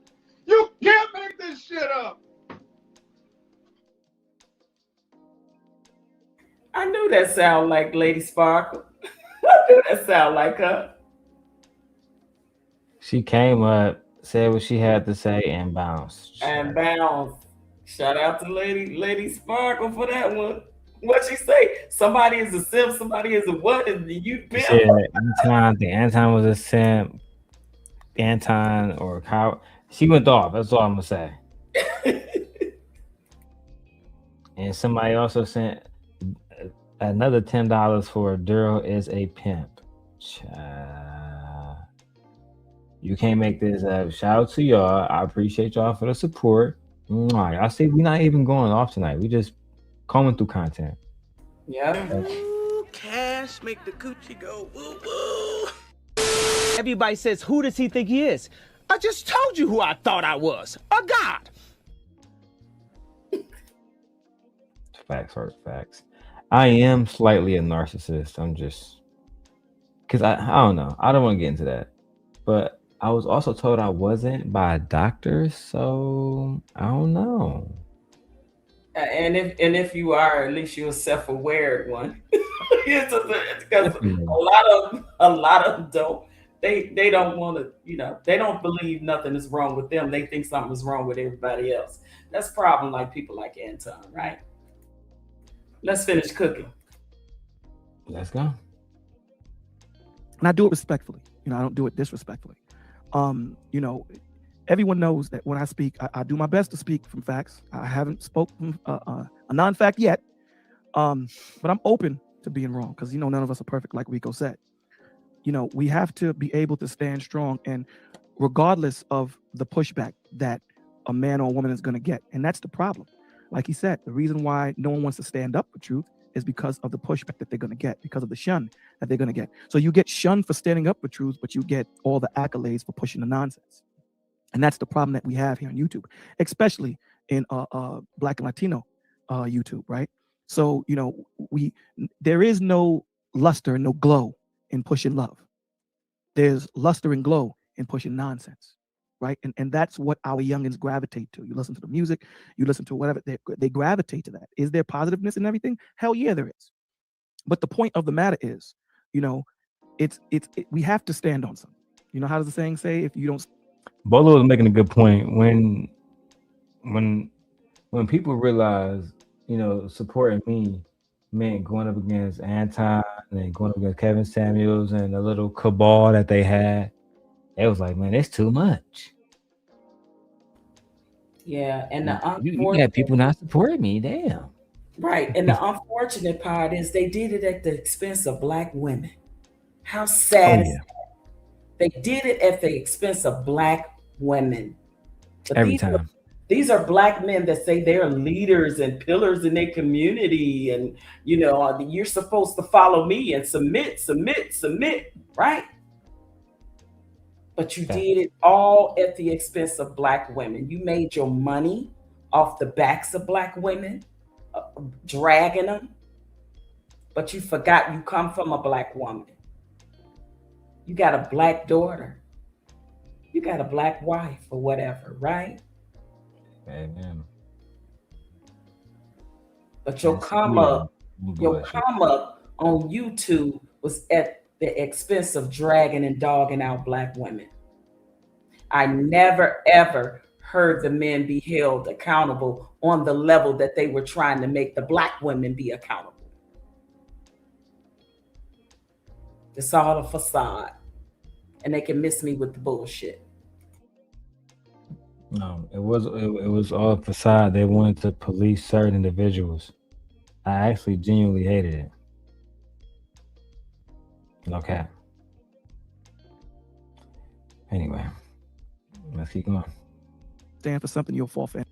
You can't make this shit up. I knew that sound like Lady Sparkle. I knew that sound like her. She came up said what she had to say and bounced. And bounce. Shout out to Lady Sparkle for that one. What she say? Somebody is a simp, somebody is a what? And you She said Anton, the Anton was a simp. Anton or Kyle. She went off. That's all I'm gonna say. And somebody also sent another $10 for Darrel is a pimp. You can't make this up. Shout out to y'all. I appreciate y'all for the support. I see we're not even going off tonight. We just combing through content. Yeah. Ooh, cash make the coochie go woo woo. Everybody says, who does he think he is? I just told you who I thought I was. A god. Facts. I am slightly a narcissist. I'm just because I don't know. I don't want to get into that. But I was also told I wasn't by a doctor, so I don't know. And if you are, at least you're a self-aware one. Because a lot of them don't. They don't want to, they don't believe nothing is wrong with them. They think something is wrong with everybody else. That's a problem, like people like Anton, right? Let's finish cooking. Let's go. And I do it respectfully. I don't do it disrespectfully. Everyone knows that when I speak, I do my best to speak from facts. I haven't spoken a non-fact yet, but I'm open to being wrong because none of us are perfect, like Rico said. We have to be able to stand strong, and regardless of the pushback that a man or a woman is going to get, and that's the problem. Like he said, the reason why no one wants to stand up for truth is because of the pushback that they're going to get, because of the shun that they're going to get. So you get shunned for standing up for truth, but you get all the accolades for pushing the nonsense. And that's the problem that we have here on YouTube, especially in Black and Latino YouTube, right? So, there is no luster and no glow in pushing love. There's luster and glow in pushing nonsense, right? And that's what our youngins gravitate to. You listen to the music, you listen to whatever, they gravitate to that. Is there positiveness in everything? Hell yeah, there is. But the point of the matter is, we have to stand on something. How does the saying say? If you don't. Bolo was making a good point. When people realize, supporting me meant going up against Anton and going up against Kevin Samuels and the little cabal that they had, it was like, man, it's too much. Yeah, and the you had people not supporting me, damn. Right, and the unfortunate part is they did it at the expense of Black women. How sad is that? They did it at the expense of Black women. But every time. These are Black men that say they're leaders and pillars in their community, and you're supposed to follow me and submit, right? But you did it all at the expense of Black women. You made your money off the backs of Black women, dragging them, but you forgot you come from a Black woman. You got a Black daughter. You got a Black wife or whatever, right? Amen. But your come up on YouTube was at the expense of dragging and dogging out Black women. I never, ever heard the men be held accountable on the level that they were trying to make the Black women be accountable. It's all a facade. And they can miss me with the bullshit. No, it was all a facade. They wanted to police certain individuals. I actually genuinely hated it. Okay. Anyway, let's keep going. Stand for something, you'll fall for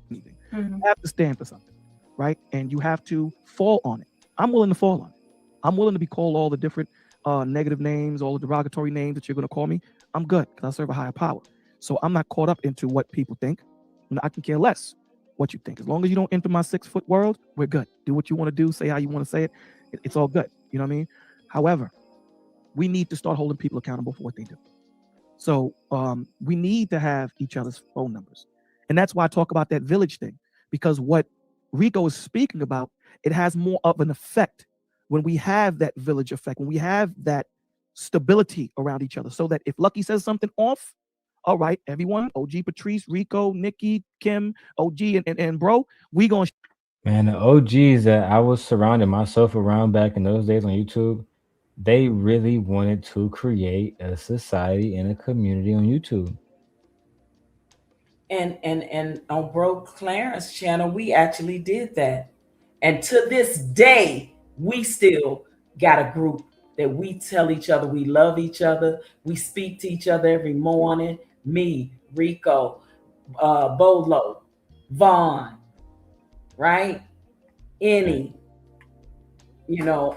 anything. You have to stand for something, right? And you have to fall on it. I'm willing to fall on it. I'm willing to be called all the different negative names, all the derogatory names that you're going to call me. I'm good because I serve a higher power. So I'm not caught up into what people think. I can care less what you think. As long as you don't enter my 6-foot world, we're good. Do what you want to do, say how you want to say it. It's all good. You know what I mean? However, we need to start holding people accountable for what they do. So we need to have each other's phone numbers. And that's why I talk about that village thing, because what Rico is speaking about, it has more of an effect when we have that village effect, when we have that stability around each other, so that if Lucky says something off, all right, everyone, OG Patrice, Rico, Nikki, Kim, OG, and bro, we gonna. Man, the OGs that I was surrounding myself around back in those days on YouTube, they really wanted to create a society and a community on YouTube. And on Bro Clarence channel, we actually did that. And to this day, we still got a group that we tell each other we love each other. We speak to each other every morning. Me, Rico, Bolo, Vaughn, right? Any,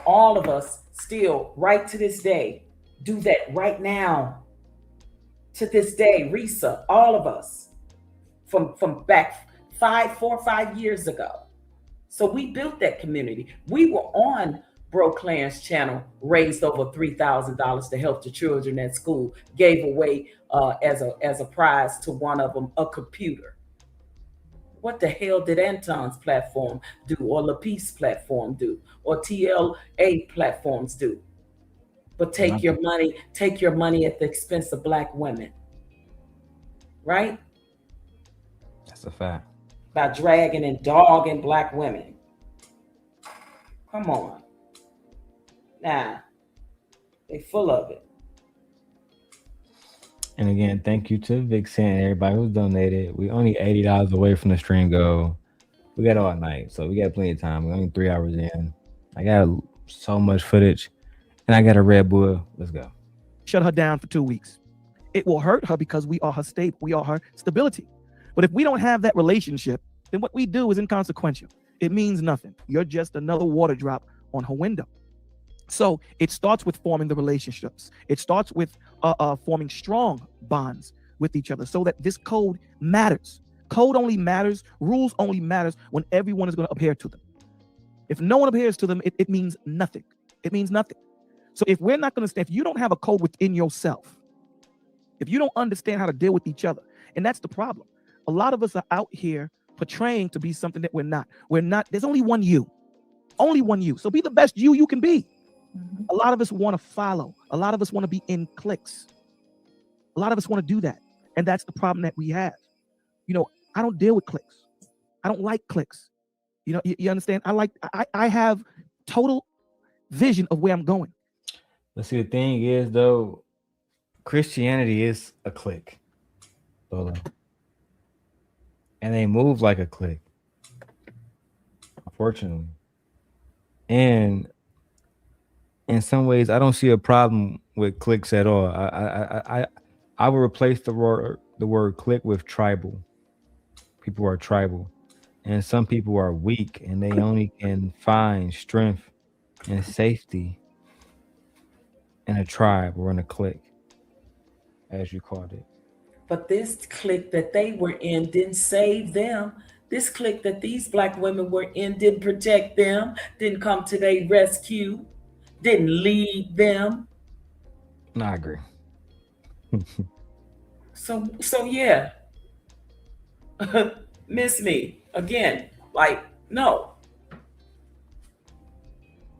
all of us still, right to this day, do that right now. To this day, Risa, all of us. From back 4 or 5 years ago. So we built that community. We were on Bro Clarence channel, raised over $3,000 to help the children at school, gave away as a prize to one of them a computer. What the hell did Anton's platform do, or LaPeace's platform do, or TLA platforms do? But take your money at the expense of Black women, right? That's a fact. By dragging and dogging Black women. Come on. Nah, they full of it. And again, thank you to Vixen and everybody who's donated. We only $80 away from the stream goal. We got all night, so we got plenty of time. We're only 3 hours in. I got so much footage, and I got a Red Bull. Let's go. Shut her down for 2 weeks. It will hurt her because we are her stable. We are her stability. But if we don't have that relationship, then what we do is inconsequential. It means nothing. You're just another water drop on her window. So it starts with forming the relationships. It starts with forming strong bonds with each other, so that this code matters. Code only matters, rules only matters when everyone is going to adhere to them. If no one adheres to them, it means nothing. It means nothing. So if we're not going to stand, if you don't have a code within yourself, if you don't understand how to deal with each other, and that's the problem. A lot of us are out here portraying to be something that we're not. We're not. There's only one you. Only one you. So be the best you can be. Mm-hmm. A lot of us want to follow. A lot of us want to be in cliques. A lot of us want to do that. And that's the problem that we have. I don't deal with cliques. I don't like cliques. You understand? I have total vision of where I'm going. Let's see, the thing is, though, Christianity is a clique. Bolo. And they move like a clique, unfortunately. And in some ways, I don't see a problem with cliques at all. I would replace the word clique with tribal. People are tribal, and some people are weak, and they only can find strength and safety in a tribe or in a clique, as you called it. But this clique that they were in didn't save them. This clique that these Black women were in didn't protect them, didn't come to their rescue, didn't lead them. No, I agree. So yeah. Miss me again. No.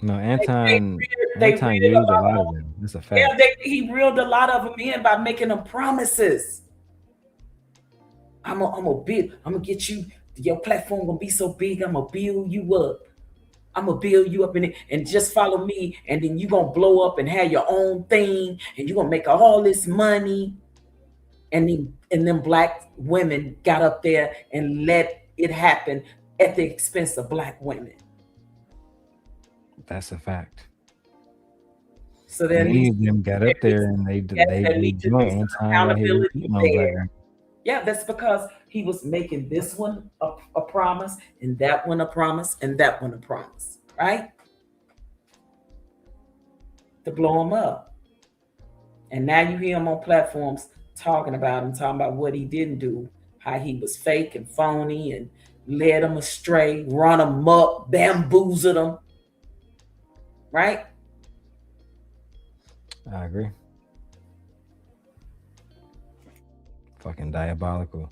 No, Anton used a lot of them. That's a fact. Yeah, he reeled a lot of them in by making them promises. I'm gonna get you, your platform gonna be so big, I'm gonna build you up. I'm gonna build you up in it, and just follow me, and then you gonna blow up and have your own thing, and you're gonna make all this money. And then Black women got up there and let it happen at the expense of Black women. That's a fact. So then many of them got up there and they joined Anton. Yeah, that's because he was making this one a promise, and that one a promise, and that one a promise, right? To blow him up. And now you hear him on platforms talking about what he didn't do, how he was fake and phony and led them astray, run them up, bamboozled them, right? I agree. Fucking diabolical.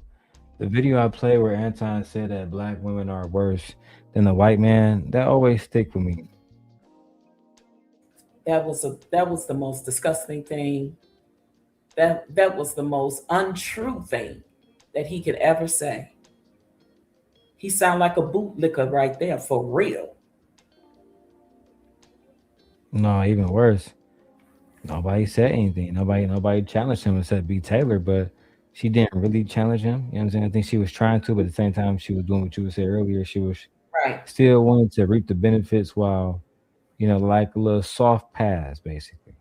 The video I played where Anton said that Black women are worse than the white man, that always stick with me. That was the most disgusting thing. That was the most untrue thing that he could ever say. He sounded like a bootlicker right there, for real. No, even worse. Nobody said anything. Nobody challenged him except B. Taylor, but she didn't really challenge him. You know what I'm saying? I think she was trying to, but at the same time, she was doing what you would say earlier. She was Right. still wanting to reap the benefits while, like a little soft pass, basically.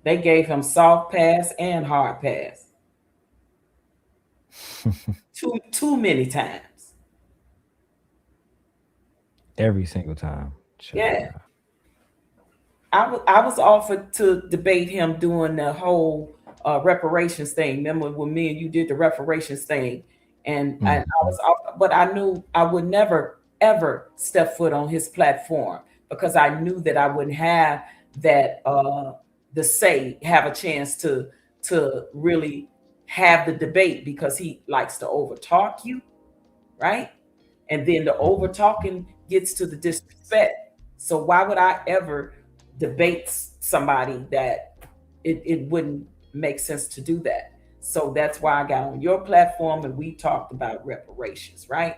They gave him soft pass and hard pass. Too many times. Every single time. Yeah. I was offered to debate him doing the whole reparations thing. Remember when me and you did the reparations thing, and I was off, but I knew I would never ever step foot on his platform because I knew that I wouldn't have that have a chance to really have the debate because he likes to overtalk you, right? And then the over talking gets to the disrespect. So why would I ever debate somebody that it wouldn't make sense to do that? So that's why I got on your platform and we talked about reparations, right?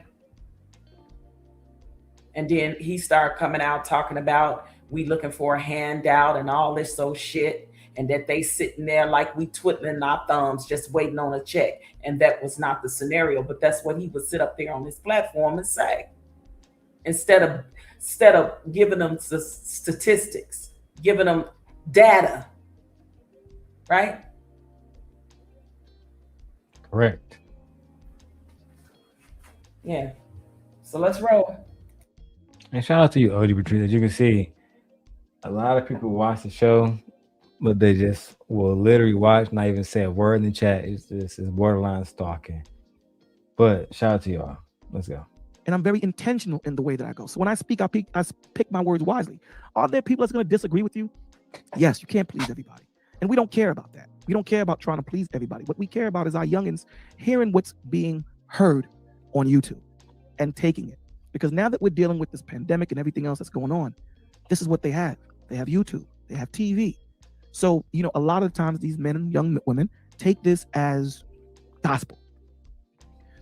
And then he started coming out talking about we looking for a handout and all this shit, and that they sitting there like we twiddling our thumbs just waiting on a check. And that was not the scenario, but that's what he would sit up there on his platform and say. Instead of giving them statistics, giving them data, right? Correct. Yeah. So let's roll. And shout out to you, OG Patrice. As you can see, a lot of people watch the show, but they just will literally watch, not even say a word in the chat. It's borderline stalking. But shout out to y'all. Let's go. And I'm very intentional in the way that I go. So when I speak, I pick my words wisely. Are there people that's going to disagree with you? Yes, you can't please everybody. And we don't care about that. We don't care about trying to please everybody. What we care about is our youngins hearing what's being heard on YouTube and taking it. Because now that we're dealing with this pandemic and everything else that's going on, this is what they have. They have YouTube. They have TV. So, a lot of times these men and young women take this as gospel.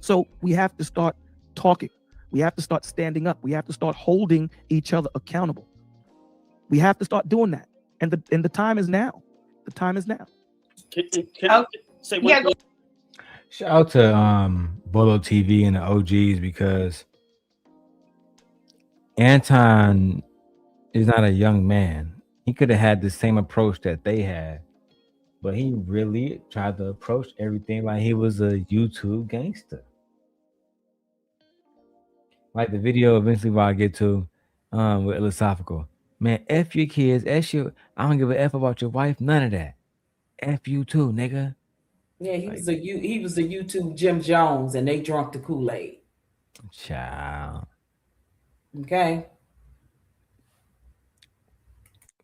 So we have to start talking. We have to start standing up. We have to start holding each other accountable. We have to start doing that. And the time is now. The time is now. Can I say one thing? Shout out to Bolo TV and the OGs because Anton is not a young man. He could have had the same approach that they had, but he really tried to approach everything like he was a YouTube gangster. Like the video eventually what I get to with philosophical. Man, F your kids, I don't give a F about your wife, none of that. F you too, nigga. Yeah, he was the YouTube Jim Jones and they drunk the Kool-Aid. Child. Okay.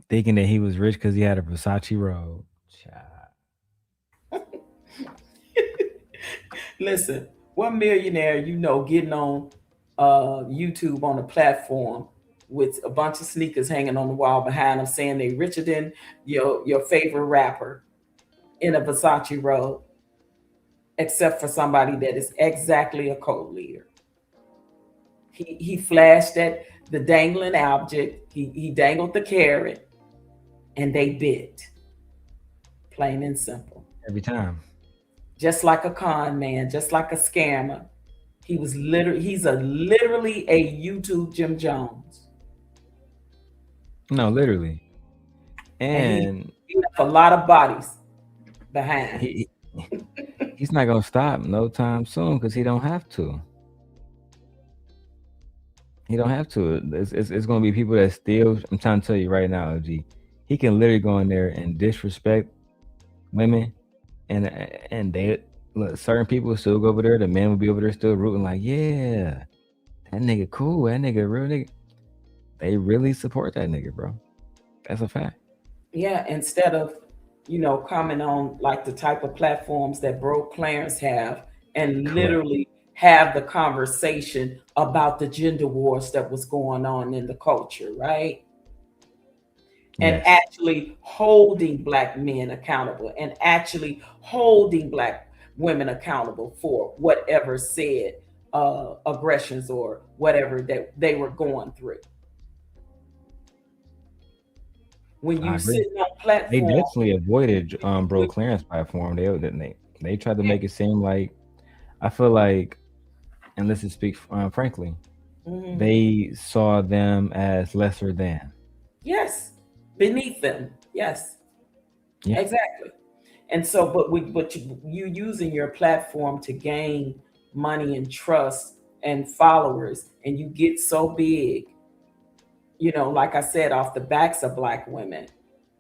Thinking that he was rich because he had a Versace robe. Child. Listen, what millionaire getting on YouTube on a platform with a bunch of sneakers hanging on the wall behind them saying they richer than your favorite rapper in a Versace robe, except for somebody that is exactly a co-leader. He flashed at the dangling object. He dangled the carrot, and they bit. Plain and simple. Every time. Just like a con man, just like a scammer. He's literally a YouTube Jim Jones. No, literally. And he left a lot of bodies behind. He's not gonna stop no time soon because he don't have to. He don't have to. It's gonna be people that still. I'm trying to tell you right now, OG. He can literally go in there and disrespect women, and they look. Certain people will still go over there. The men will be over there still rooting like, yeah, that nigga cool. That nigga real nigga. They really support that nigga, bro. That's a fact. Yeah, instead of coming on like the type of platforms that Bro Clarence have and Correct. literally have the conversation about the gender wars that was going on in the culture, right? and Yes. actually holding Black men accountable and actually holding Black women accountable for whatever said aggressions or whatever that they were going through. When I you agree. sit on They platform, definitely avoided Bro Clarence platform. They tried to make it seem like, I feel like, and let's just speak frankly, Mhm. they saw them as lesser than. yes, beneath them, yes, Yeah. exactly. And so, but you using your platform to gain money and trust and followers, and you get so big, like I said, off the backs of Black women,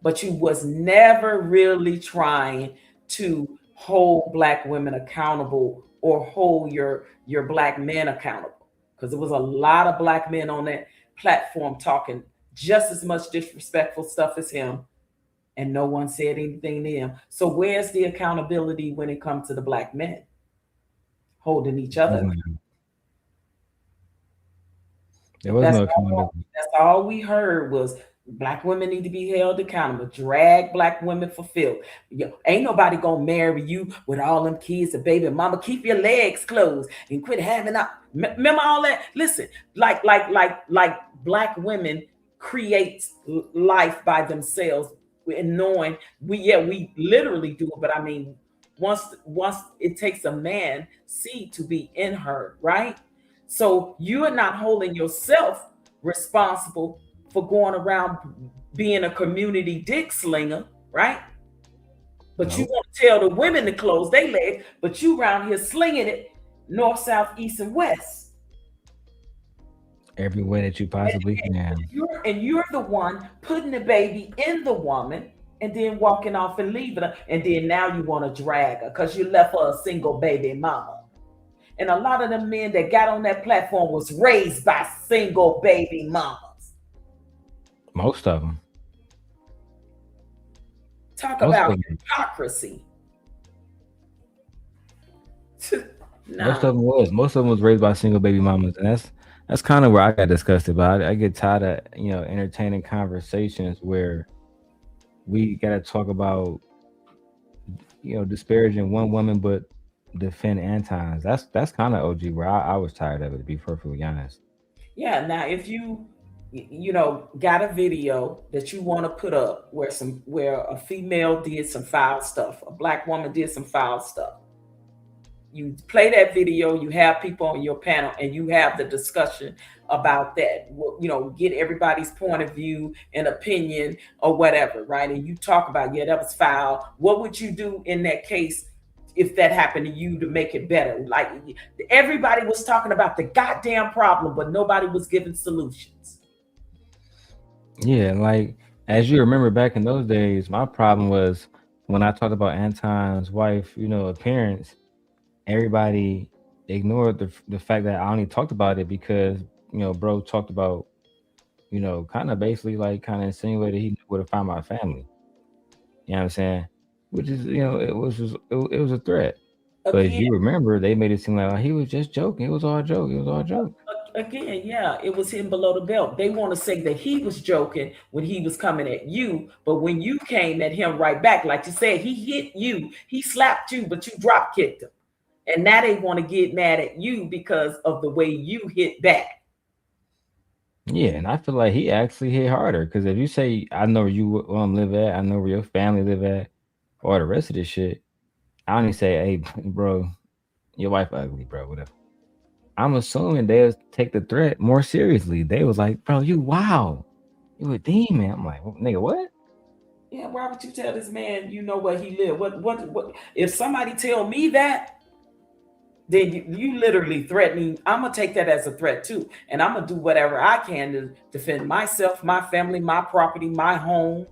but you was never really trying to hold Black women accountable or hold your Black men accountable, because there was a lot of Black men on that platform talking just as much disrespectful stuff as him, and no one said anything to him. So where's the accountability when it comes to the Black men holding each other accountable? There was That's no accountability. all we heard was Black women need to be held accountable. Drag Black women for filth. Ain't nobody gonna marry you with all them kids and baby mama. Keep your legs closed and quit having up. Remember all that? Listen, like Black women create life by themselves, and knowing we literally do it. But I mean, once it takes a man seed to be in her, right? So you are not holding yourself responsible for going around being a community dick slinger, right? But you want to tell the women to close their legs, but you around here slinging it north, south, east, and west. Every way that you possibly can. You're the one putting the baby in the woman and then walking off and leaving her. And then now you want to drag her because you left her a single baby mama. And a lot of the men that got on that platform was raised by single baby mamas. Most of them. Talk Most about of them. hypocrisy. Most of them was raised by single baby mamas, and that's kind of where I got disgusted by. I get tired of entertaining conversations where we gotta talk about disparaging one woman but defend Anton's. That's kind of OG where I was tired of it, to be perfectly honest. Yeah, now if you got a video that you want to put up where a female did some foul stuff, a Black woman did some foul stuff, you play that video, you have people on your panel, and you have the discussion about that. Get everybody's point of view and opinion or whatever, right? And you talk about, that was foul. What would you do in that case if that happened to you to make it better? Like, everybody was talking about the goddamn problem, but nobody was giving solutions. Yeah, like, as you remember back in those days, my problem was when I talked about Anton's wife, appearance, everybody ignored the fact that I only talked about it because, bro talked about, kind of basically like kind of insinuated he would have found my family. You know what I'm saying? Which is, it was a threat. But if you remember, they made it seem like he was just joking. It was all a joke. It was all a joke. Again, yeah, it was him below the belt. They want to say that he was joking when he was coming at you, but when you came at him right back, like you said, he hit you, he slapped you, but you drop kicked him. And now they want to get mad at you because of the way you hit back. Yeah, and I feel like he actually hit harder, because if you say, I know where you live at, I know where your family live at, or the rest of this shit, I only say, hey, bro, your wife ugly, bro, whatever. I'm assuming they'll take the threat more seriously. They was like, bro, you a demon. I'm like, nigga, what? Yeah, why would you tell this man you know where he live? What if somebody tell me that, then you literally threatening. I'm gonna take that as a threat too, and I'm gonna do whatever I can to defend myself, my family, my property, my home,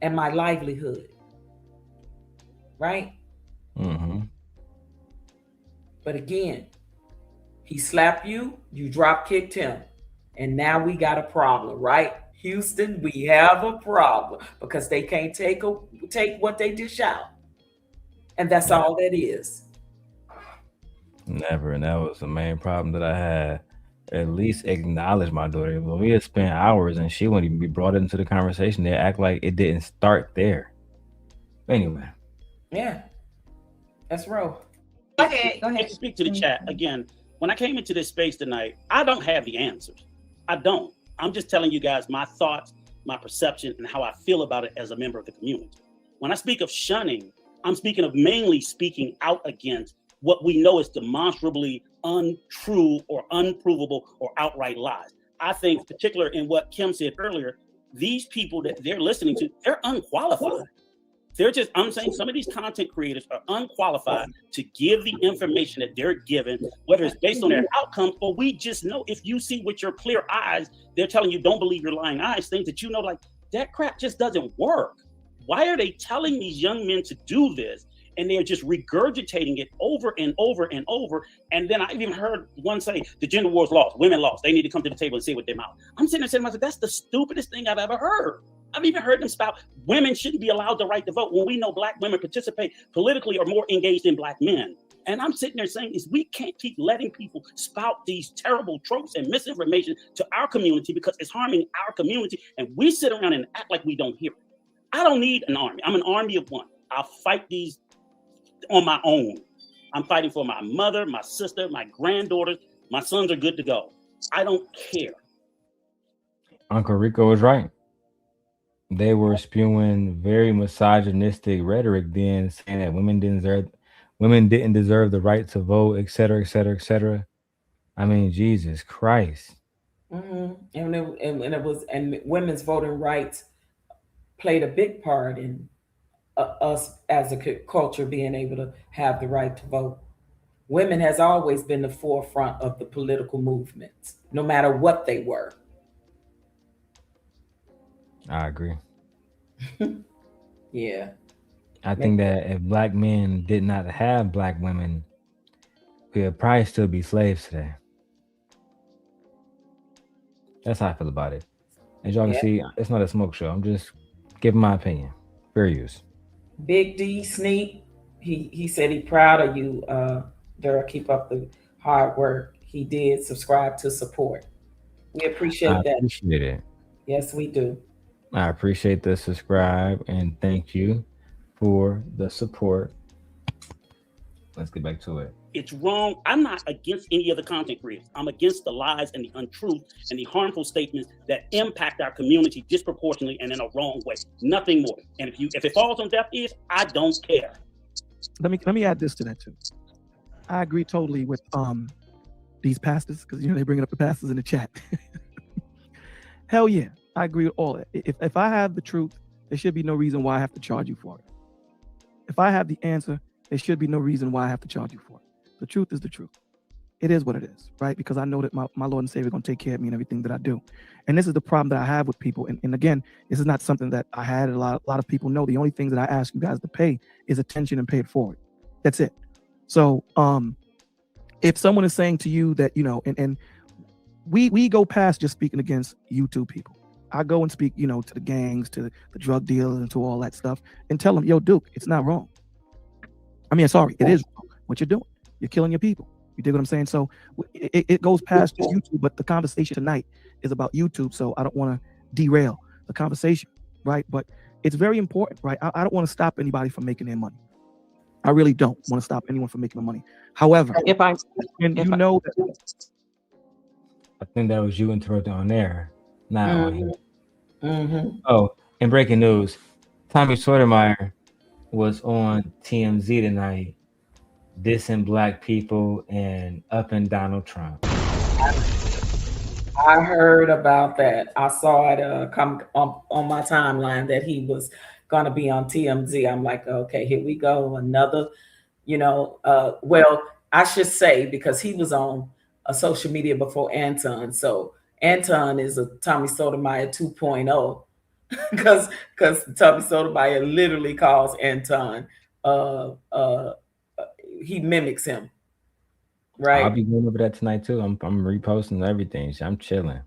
and my livelihood. Right? Mm-hmm. But again, he slapped you, you drop kicked him, and now we got a problem, right? Houston, we have a problem because they can't take what they dish out, and that's all that is. Never, and that was the main problem that I had. at least acknowledge my daughter. When we had spent hours and she wouldn't even be brought into the conversation, they act like it didn't start there. Anyway. Yeah. That's real. Go ahead. Go ahead. Just to speak to the chat again. When I came into this space tonight, I don't have the answers. I don't. I'm just telling you guys my thoughts, my perception, and how I feel about it as a member of the community. When I speak of shunning, I'm speaking of mainly speaking out against what we know is demonstrably untrue or unprovable or outright lies. I think, particular in what Kim said earlier, these people that they're listening to, they're unqualified. They're just, I'm saying some of these content creators are unqualified to give the information that they're given, whether it's based on their outcomes or we just know if you see with your clear eyes, they're telling you don't believe your lying eyes, things that you know, like that crap just doesn't work. Why are they telling these young men to do this? And they're just regurgitating it over and over and over. And then I've even heard one say, the gender war's lost, women lost. They need to come to the table and say it with their mouth. I'm sitting there saying to myself, that's the stupidest thing I've ever heard. I've even heard them spout, women shouldn't be allowed the right to vote when we know Black women participate politically or more engaged than Black men. And I'm sitting there saying is we can't keep letting people spout these terrible tropes and misinformation to our community because it's harming our community. And we sit around and act like we don't hear it. I don't need an army. I'm an army of one. I'll fight these on my own. I'm fighting for my mother, my sister, my granddaughters. My sons are good to go. I don't care. Uncle Rico was right. They were spewing very misogynistic rhetoric then, saying that women didn't deserve the right to vote, et cetera, et cetera, et cetera. I mean, Jesus Christ. Mm-hmm. And women's voting rights played a big part in us as a culture being able to have the right to vote. Women has always been the forefront of the political movements, no matter what they were. I agree. Yeah. I think that if Black men did not have Black women, we would probably still be slaves today. That's how I feel about it. As y'all can see, it's not a smoke show. I'm just giving my opinion. Fair use. Big D Sneak, he said he proud of you, Darrel. Keep up the hard work. He did subscribe to support. We appreciate that. I appreciate it. Yes, we do. I appreciate the subscribe and thank you for the support. Let's get back to it. It's wrong. I'm not against any of the content creators. I'm against the lies and the untruth and the harmful statements that impact our community disproportionately and in a wrong way. Nothing more. And if it falls on deaf ears, I don't care. Let me add this to that too. I agree totally with these pastors, because they bringing up the pastors in the chat. Hell yeah, I agree with all that. If I have the truth, there should be no reason why I have to charge you for it. If I have the answer, there should be no reason why I have to charge you for it. The truth is the truth. It is what it is, right? Because I know that my Lord and Savior is going to take care of me in everything that I do. And this is the problem that I have with people. And again, this is not something that I had. A lot of people know. The only thing that I ask you guys to pay is attention and pay it forward. That's it. So if someone is saying to you that, and we go past just speaking against YouTube people. I go and speak, to the gangs, to the drug dealers, and to all that stuff, and tell them, yo, Duke, it's not wrong. I mean, sorry, it is wrong. What you're doing. You're killing your people. You dig what I'm saying? So it goes past just YouTube, but the conversation tonight is about YouTube. So I don't want to derail the conversation, right? But it's very important, right? I don't want to stop anybody from making their money. I really don't want to stop anyone from making their money. However, I think that was you interrupting on there, not on here. Mm-hmm. Oh, and breaking news, Tommy Sotomayor was on TMZ tonight, dissing Black people and upping Donald Trump. I heard about that. I saw it come on my timeline that he was going to be on TMZ. I'm like, okay, here we go. Another, well, I should say, because he was on social media before Anton. So Anton is a Tommy Sotomayor 2.0 because Tommy Sotomayor literally calls Anton. He mimics him. Right. I'll be going over that tonight too. I'm reposting everything. So I'm chilling.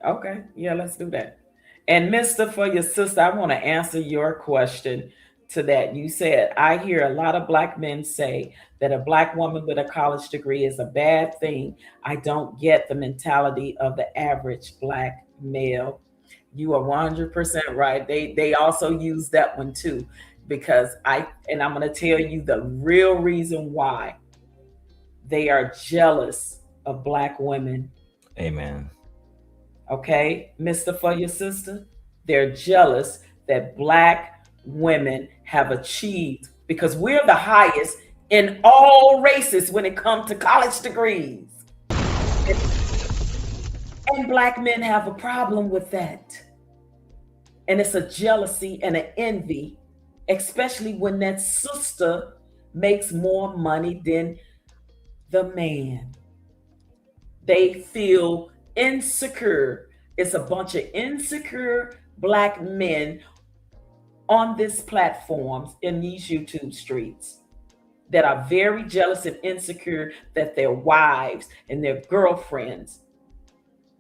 Okay. Yeah, let's do that. And Mr. For your sister, I want to answer your question. to that. You said, I hear a lot of Black men say that a Black woman with a college degree is a bad thing. I don't get the mentality of the average Black male. You are 100% right. They also use that one too, because I'm going to tell you the real reason why. They are jealous of Black women. Amen. Okay, Mr. For your sister, they're jealous that Black women have achieved, because we're the highest in all races when it comes to college degrees. And Black men have a problem with that. And it's a jealousy and an envy, especially when that sister makes more money than the man. They feel insecure. It's a bunch of insecure Black men on this platforms in these YouTube streets that are very jealous and insecure that their wives and their girlfriends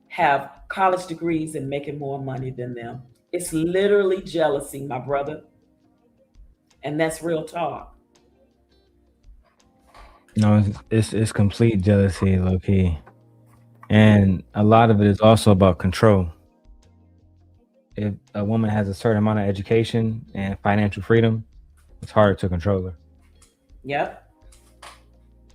have college degrees and making more money than them. It's literally jealousy, my brother. And that's real talk. No, it's complete jealousy, low key. And a lot of it is also about control. If a woman has a certain amount of education and financial freedom, it's harder to control her. Yep.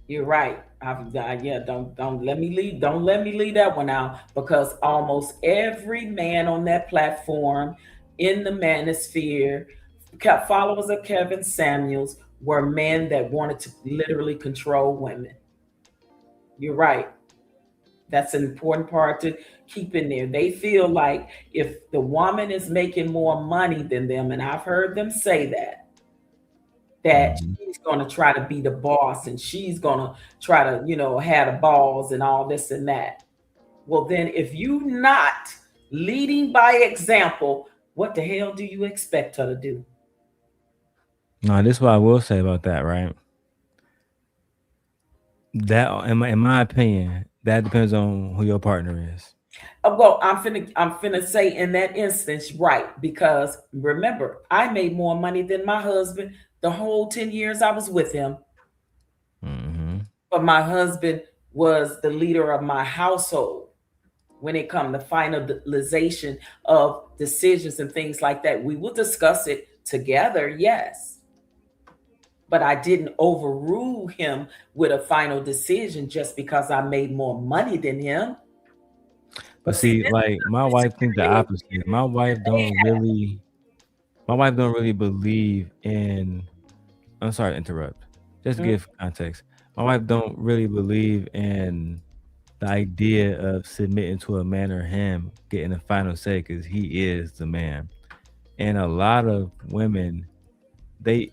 You're right. Yeah, don't let me leave that one out, because almost every man on that platform in the manosphere, followers of Kevin Samuels, were men that wanted to literally control women. You're right. That's an important part to keep in there. They feel like if the woman is making more money than them, and I've heard them say that she's going to try to be the boss and she's going to try to, have the balls and all this and that. Well, then if you not leading by example, what the hell do you expect her to do? No, this is what I will say about that, right? That, in my opinion, that depends on who your partner is. Well, I'm finna say in that instance, right? Because remember, I made more money than my husband the whole 10 years I was with him. Mm-hmm. But my husband was the leader of my household when it comes to finalization of decisions and things like that. We will discuss it together, yes. But I didn't overrule him with a final decision just because I made more money than him. But see, like, my wife thinks the opposite. My wife don't really believe in. I'm sorry to interrupt. Just to give context. My wife don't really believe in the idea of submitting to a man or him getting the final say, because he is the man. And a lot of women,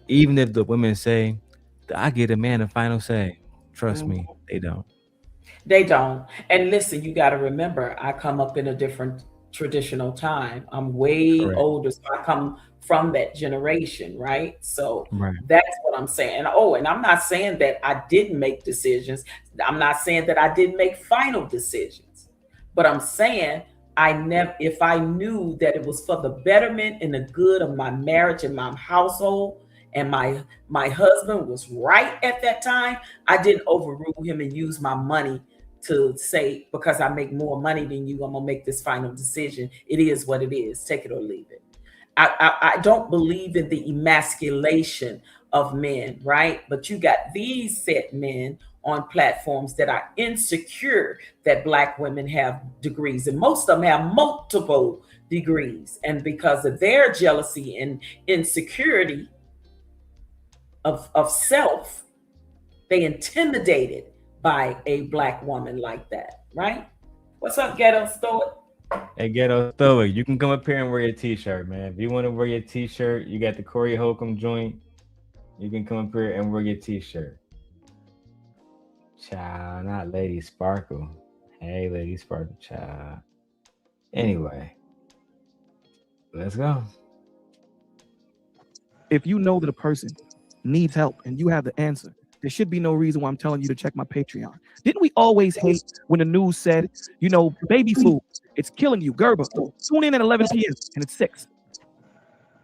even if the women say, I get a man the final say, trust me, they don't. They don't. And listen, you got to remember, I come up in a different traditional time. I'm way older, so I come from that generation, right? So that's what I'm saying. And I'm not saying that I didn't make decisions. I'm not saying that I didn't make final decisions. But I'm saying if I knew that it was for the betterment and the good of my marriage and my household, and my husband was right at that time, I didn't overrule him and use my money to say, because I make more money than you, I'm gonna make this final decision. It is what it is. Take it or leave it. I don't believe in the emasculation of men, right? But you got these set men on platforms that are insecure that Black women have degrees, and most of them have multiple degrees. And because of their jealousy and insecurity of self, they intimidated by a Black woman like that, right? What's up, Ghetto Stoic? Hey, Ghetto Stoic, you can come up here and wear your t-shirt, man. If you want to wear your t-shirt, you got the Corey Holcomb joint, you can come up here and wear your t-shirt. Child, not Lady Sparkle. Hey, Lady Sparkle, child. Anyway, let's go. If you know that a person needs help and you have the answer, there should be no reason why I'm telling you to check my Patreon. Didn't we always hate when the news said, baby food, it's killing you, Gerber? Tune in at 11 p.m. and it's 6.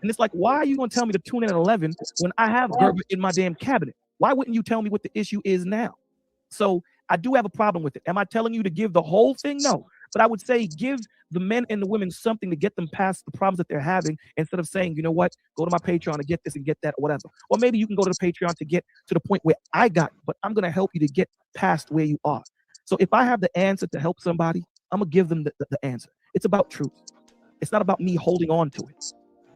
And it's like, why are you going to tell me to tune in at 11 when I have Gerber in my damn cabinet? Why wouldn't you tell me what the issue is now? So I do have a problem with it. Am I telling you to give the whole thing? No. But I would say give the men and the women something to get them past the problems that they're having, instead of saying, you know what, go to my Patreon to get this and get that or whatever. Or maybe you can go to the Patreon to get to the point where I got, but I'm going to help you to get past where you are. So if I have the answer to help somebody, I'm going to give them the answer. It's about truth. It's not about me holding on to it.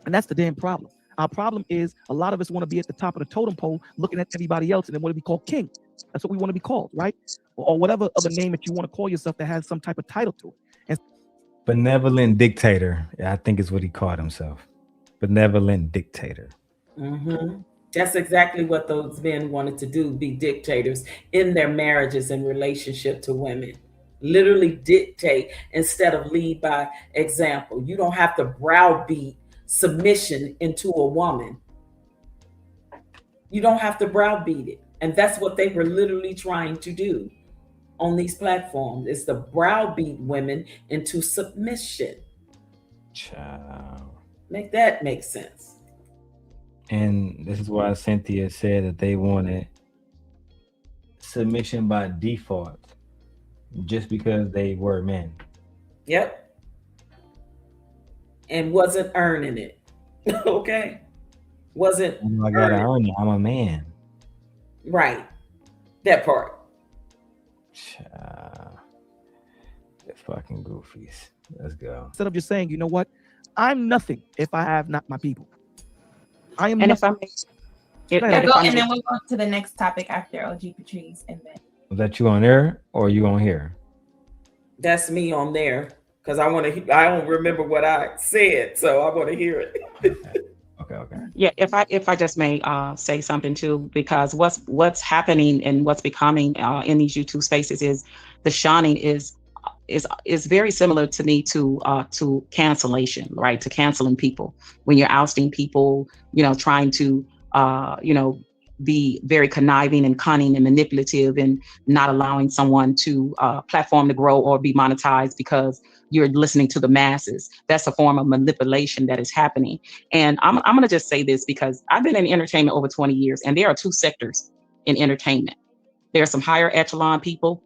And that's the damn problem. Our problem is a lot of us want to be at the top of the totem pole looking at everybody else and then want to be called king. That's what we want to be called, right? Or whatever other name that you want to call yourself that has some type of title to it. And benevolent dictator. I think is what he called himself. Benevolent dictator. Mm-hmm. That's exactly what those men wanted to do, be dictators in their marriages and relationship to women. Literally dictate instead of lead by example. You don't have to browbeat submission into a woman. You don't have to browbeat it. And that's what they were literally trying to do on these platforms, is to browbeat women into submission. Child. Make that make sense. And this is why Cynthia said that they wanted submission by default, just because they were men. Yep. And wasn't earning it. Okay. Wasn't. Oh, I gotta earn it. I'm a man. Right. That part. The fucking goofies. Let's go. instead of just saying, you know what, I'm nothing if I have not my people. I am And nothing. and then we'll go to the next topic after OG Patrice, and then Was that you on there or you on here? That's me on there, because I want to. I don't remember what I said, so I want to hear it. Okay. Yeah, if I just may say something too, because what's happening and what's becoming in these YouTube spaces is the shawning is very similar to me to cancellation, right? To canceling people when you're ousting people, trying to be very conniving and cunning and manipulative and not allowing someone to platform to grow or be monetized because you're listening to the masses. That's a form of manipulation that is happening. And I'm going to just say this because I've been in entertainment over 20 years, and there are two sectors in entertainment. There are some higher echelon people,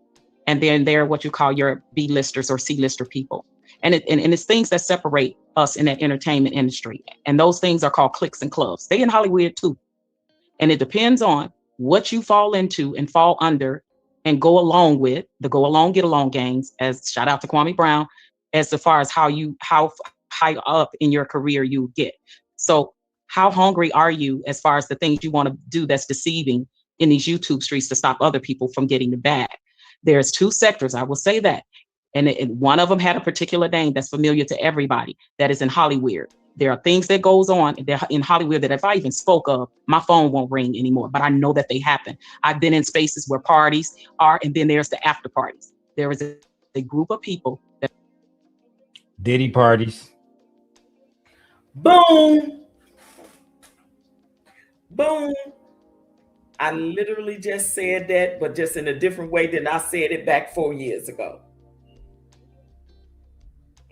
and then there are what you call your B-listers or C-lister people. And it's things that separate us in that entertainment industry. And those things are called cliques and clubs. They in Hollywood too. And it depends on what you fall into and fall under and go along with the go along, get along gangs, as shout out to Kwame Brown, as far as how high up in your career you get. So how hungry are you as far as the things you want to do that's deceiving in these YouTube streets to stop other people from getting the bag? There's two sectors, I will say that. And one of them had a particular name that's familiar to everybody, that is in Hollywood. There are things that goes on in Hollywood that if I even spoke of, my phone won't ring anymore, but I know that they happen. I've been in spaces where parties are, and then there's the after parties. There is a group of people that Diddy parties. Boom. Boom. I literally just said that, but just in a different way than I said it back 4 years ago.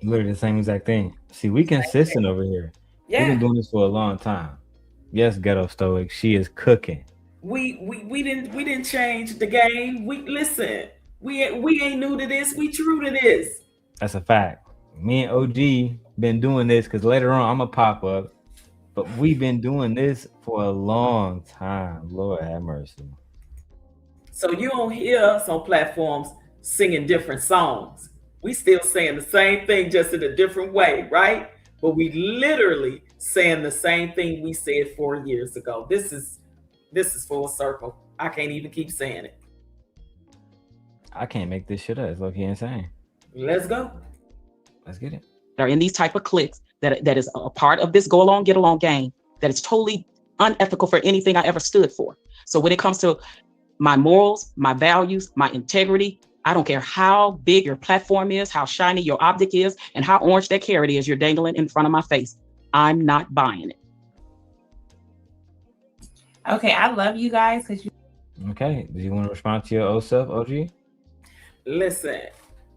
Literally the same exact thing. See, we consistent over here. Yeah. We've been doing this for a long time. Yes, Ghetto Stoic, she is cooking. We didn't change the game. We ain't new to this. We true to this. That's a fact. Me and OG been doing this because later on I'm gonna pop up, but we've been doing this for a long time. Lord have mercy. So you don't hear us on platforms singing different songs. We still saying the same thing, just in a different way, right? But we literally saying the same thing we said 4 years ago. This is full circle. I can't even keep saying it. I can't make this shit up. It's low-key insane. Let's go. Let's get it. are in these type of cliques that is a part of this go along, get along game that is totally unethical for anything I ever stood for. So when it comes to my morals, my values, my integrity, I don't care how big your platform is, how shiny your object is, and how orange that carrot is you're dangling in front of my face. I'm not buying it. Okay, I love you guys because you. Okay, do you want to respond to your old self, OG? Listen,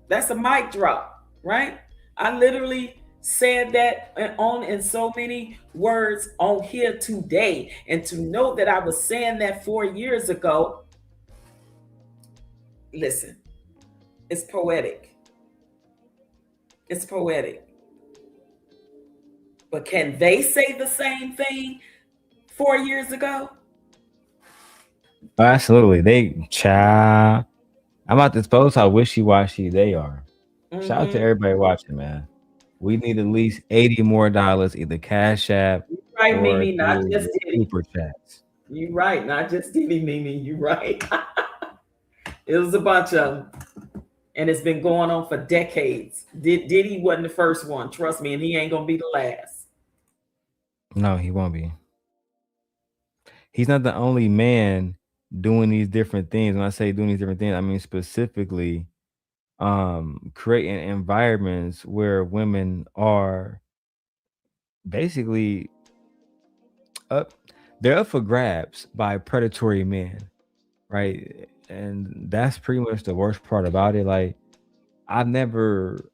that's a mic drop, right? I literally said that on in so many words on here today. And to know that I was saying that 4 years ago, listen, it's poetic. It's poetic. But can they say the same thing 4 years ago? Absolutely. I'm about to expose how wishy-washy they are. Shout out to everybody watching, man. We need at least $80 more, either Cash App Right, or Mimi, not through just the Diddy. Super Chats. You right, not just Diddy, Mimi. You right. It was a bunch of them. And it's been going on for decades. Diddy wasn't the first one, trust me, and he ain't gonna be the last. No, he won't be. He's not the only man doing these different things. When I say doing these different things, I mean specifically creating environments where women are basically they're up for grabs by predatory men, right? And that's pretty much the worst part about it. Like I've never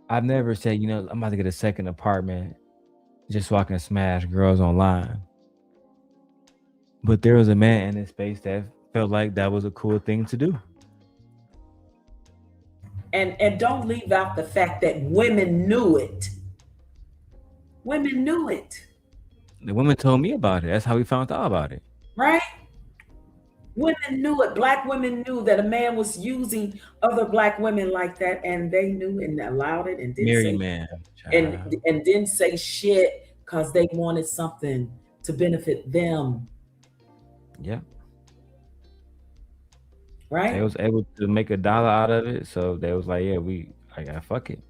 said, I'm about to get a second apartment just so I can smash girls online. But there was a man in this space that felt like that was a cool thing to do. And don't leave out the fact that women knew it. Women knew it. The women told me about it. That's how we found out about it. Right? Women knew it. Black women knew that a man was using other black women like that, and they knew and allowed it and didn't Married say man. and didn't say shit because they wanted something to benefit them. Yeah. Right? They was able to make $1 out of it, so they was like, yeah, fuck it.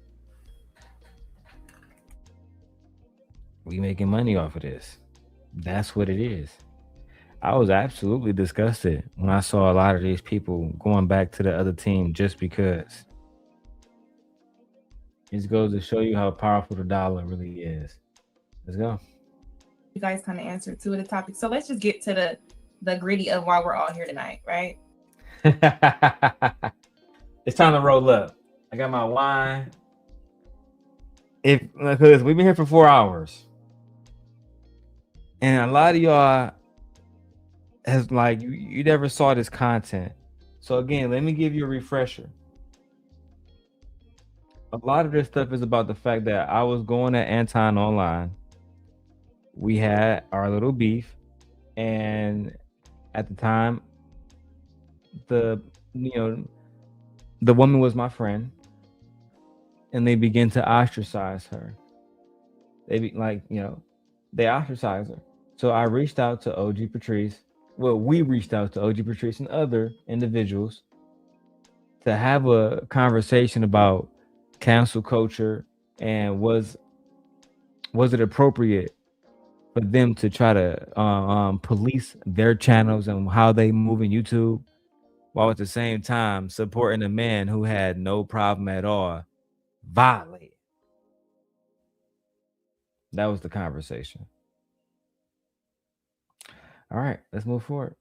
We making money off of this. That's what it is. I was absolutely disgusted when I saw a lot of these people going back to the other team just because. It goes to show you how powerful the dollar really is. Let's go. You guys kind of answered two of the topics. So let's just get to the gritty of why we're all here tonight, right? It's time to roll up. I got my wine. Because we've been here for 4 hours. And a lot of y'all has like you never saw this content. So again, let me give you a refresher. A lot of this stuff is about the fact that I was going at Anton online. We had our little beef, and at the time, the woman was my friend, and they began to ostracize her. They ostracized her. So I reached out to OG Patrice. Well, we reached out to OG Patrice and other individuals to have a conversation about cancel culture and was it appropriate for them to try to police their channels and how they move in YouTube, while at the same time supporting a man who had no problem at all violating. That was the conversation. All right, let's move forward.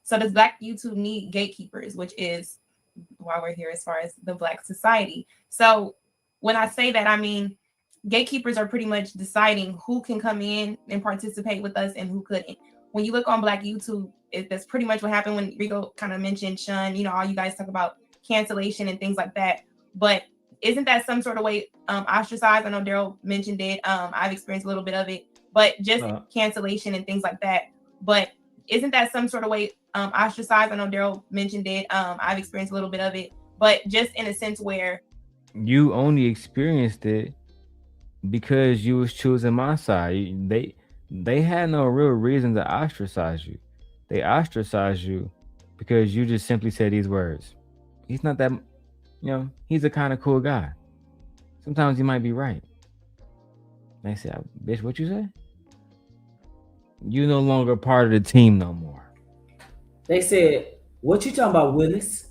So does Black YouTube need gatekeepers, which is why we're here as far as the Black society? So when I say that, I mean gatekeepers are pretty much deciding who can come in and participate with us and who couldn't. When you look on Black YouTube, that's pretty much what happened when Rico kind of mentioned Shun, all you guys talk about cancellation and things like that. But isn't that some sort of way ostracized? I know Darrel mentioned it. I've experienced a little bit of it, but just cancellation and things like that. But isn't that some sort of way ostracized? I know Darrel mentioned it. I've experienced a little bit of it, but just in a sense where you only experienced it because you was choosing my side. They had no real reason to ostracize you. They ostracized you because you just simply said these words. He's not that, he's a kind of cool guy. Sometimes he might be right. They said, bitch, what you say? You no longer part of the team no more. They said, what you talking about, Willis?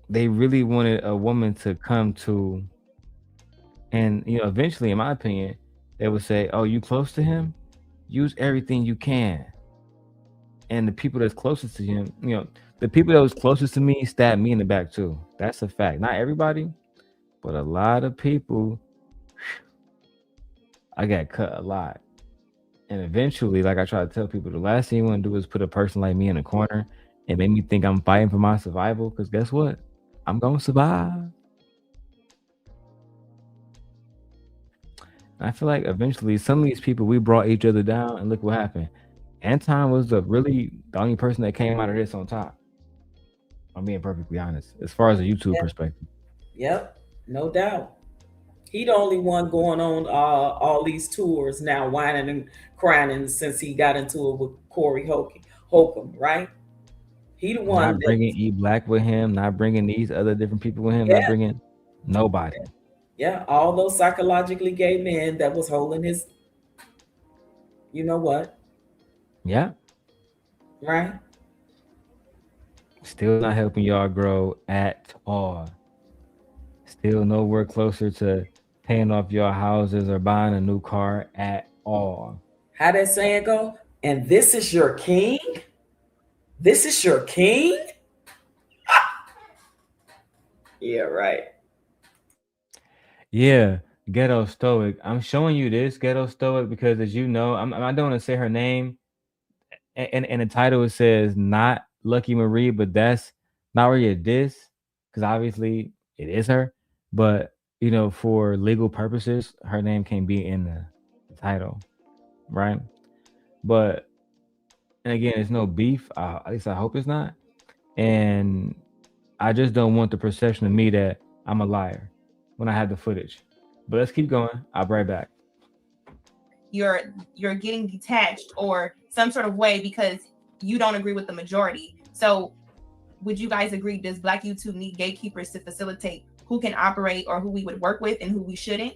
They really wanted a woman to come to, and eventually, in my opinion, they would say, oh, you close to him? Use everything you can And the people that's closest to him, the people that was closest to me stabbed me in the back too. That's a fact. Not everybody, but a lot of people. I got cut a lot. And eventually, like I try to tell people, the last thing you want to do is put a person like me in a corner and make me think I'm fighting for my survival. Because guess what? I'm going to survive. I feel like eventually some of these people, we brought each other down, and look what happened. Anton was the only person that came out of this on top. I'm being perfectly honest, as far as a YouTube perspective. Yep, no doubt. He the only one going on all these tours now, whining and crying since he got into it with Corey Holcomb, right? He the one Not bringing E Black with him, not bringing these other different people with him, not bringing nobody. Yeah, all those psychologically gay men that was holding his, you know what? Yeah. Right? Still not helping y'all grow at all. Still nowhere closer to paying off your houses or buying a new car at all. How that saying go? And this is your king? This is your king? Yeah, right. Yeah, Ghetto Stoic. I'm showing you this Ghetto Stoic because, as you know, I don't want to say her name. And the title it says NotLucki Maree, but that's not really a diss because obviously it is her. But for legal purposes, her name can't be in the title, right? But and again, it's no beef. At least I hope it's not. And I just don't want the perception of me that I'm a liar when I have the footage. But let's keep going. I'll be right back. You're getting detached or some sort of way because you don't agree with the majority. So would you guys agree, does Black YouTube need gatekeepers to facilitate who can operate or who we would work with and who we shouldn't?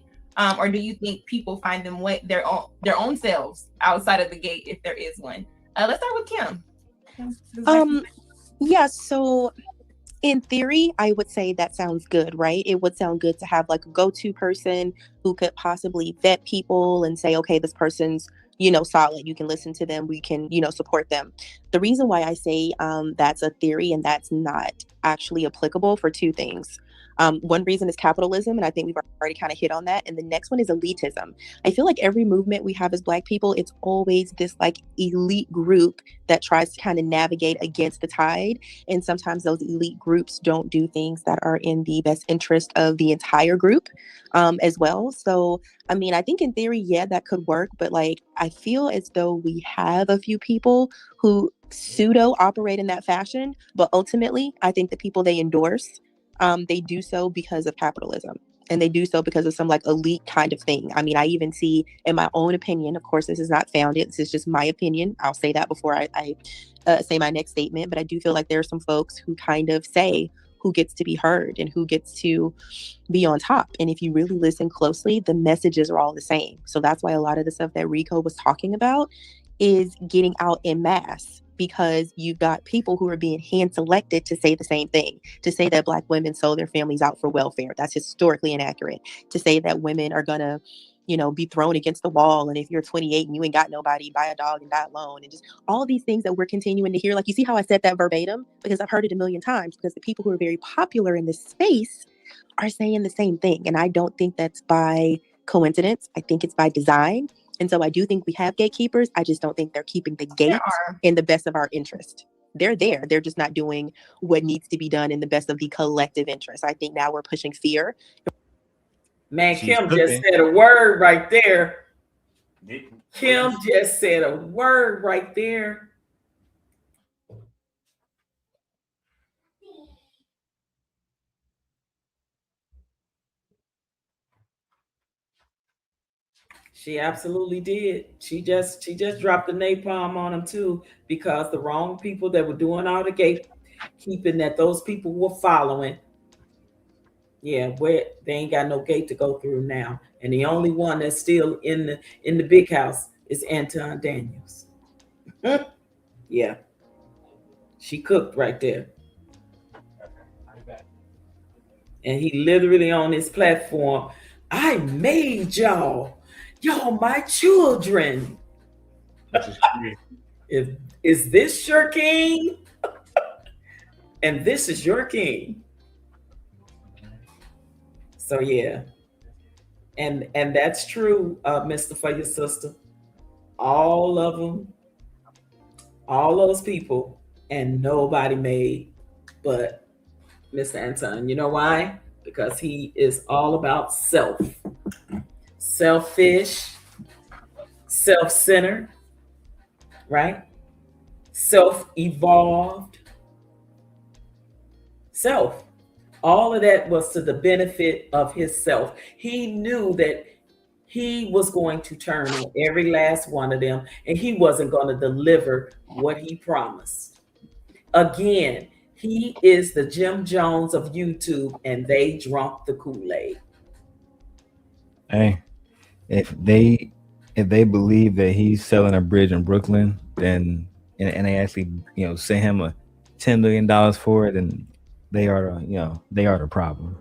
Or do you think people find them their own selves outside of the gate if there is one? Let's start with Kim. Yeah, so in theory, I would say that sounds good, right? It would sound good to have like a go-to person who could possibly vet people and say, okay, this person's, solid. You can listen to them. We can, support them. The reason why I say that's a theory and that's not actually applicable for two things. One reason is capitalism, and I think we've already kind of hit on that. And the next one is elitism. I feel like every movement we have as Black people, it's always this like elite group that tries to kind of navigate against the tide. And sometimes those elite groups don't do things that are in the best interest of the entire group as well. So, I mean, I think in theory, yeah, that could work. But like, I feel as though we have a few people who pseudo operate in that fashion. But ultimately, I think the people they endorse, they do so because of capitalism, and they do so because of some like elite kind of thing. I mean, I even see, in my own opinion, of course, this is not founded. This is just my opinion. I'll say that before I say my next statement. But I do feel like there are some folks who kind of say who gets to be heard and who gets to be on top. And if you really listen closely, the messages are all the same. So that's why a lot of the stuff that Rico was talking about is getting out en masse, because you've got people who are being hand selected to say the same thing, to say that Black women sold their families out for welfare. That's historically inaccurate. To say that women are gonna, be thrown against the wall. And if you're 28 and you ain't got nobody, buy a dog and die alone. And just all these things that we're continuing to hear. Like, you see how I said that verbatim? Because I've heard it a million times, because the people who are very popular in this space are saying the same thing. And I don't think that's by coincidence. I think it's by design. And so I do think we have gatekeepers. I just don't think they're keeping the gate in the best of our interest. They're there. They're just not doing what needs to be done in the best of the collective interest. I think now we're pushing fear. Man, Kim just said a word right there. Kim just said a word right there. She absolutely did. She just dropped the napalm on them too, because the wrong people that were doing all the gatekeeping that those people were following. Yeah, where they ain't got no gate to go through now. And the only one that's still in the big house is Anton Daniels. Yeah. She cooked right there. And he literally on his platform, I made y'all. Y'all my children. Is this your king? And this is your king. So yeah. And that's true, Mr. For your sister. All of them, all those people, and nobody made but Mr. Anton. You know why? Because he is all about self. Selfish, self-centered, right? Self-evolved. Self. All of that was to the benefit of his self. He knew that he was going to turn on every last one of them, and he wasn't going to deliver what he promised. Again, he is the Jim Jones of YouTube, and they drunk the Kool-Aid. Hey, if they believe that he's selling a bridge in Brooklyn, then and they actually send him a $10 million for it, then they are the problem.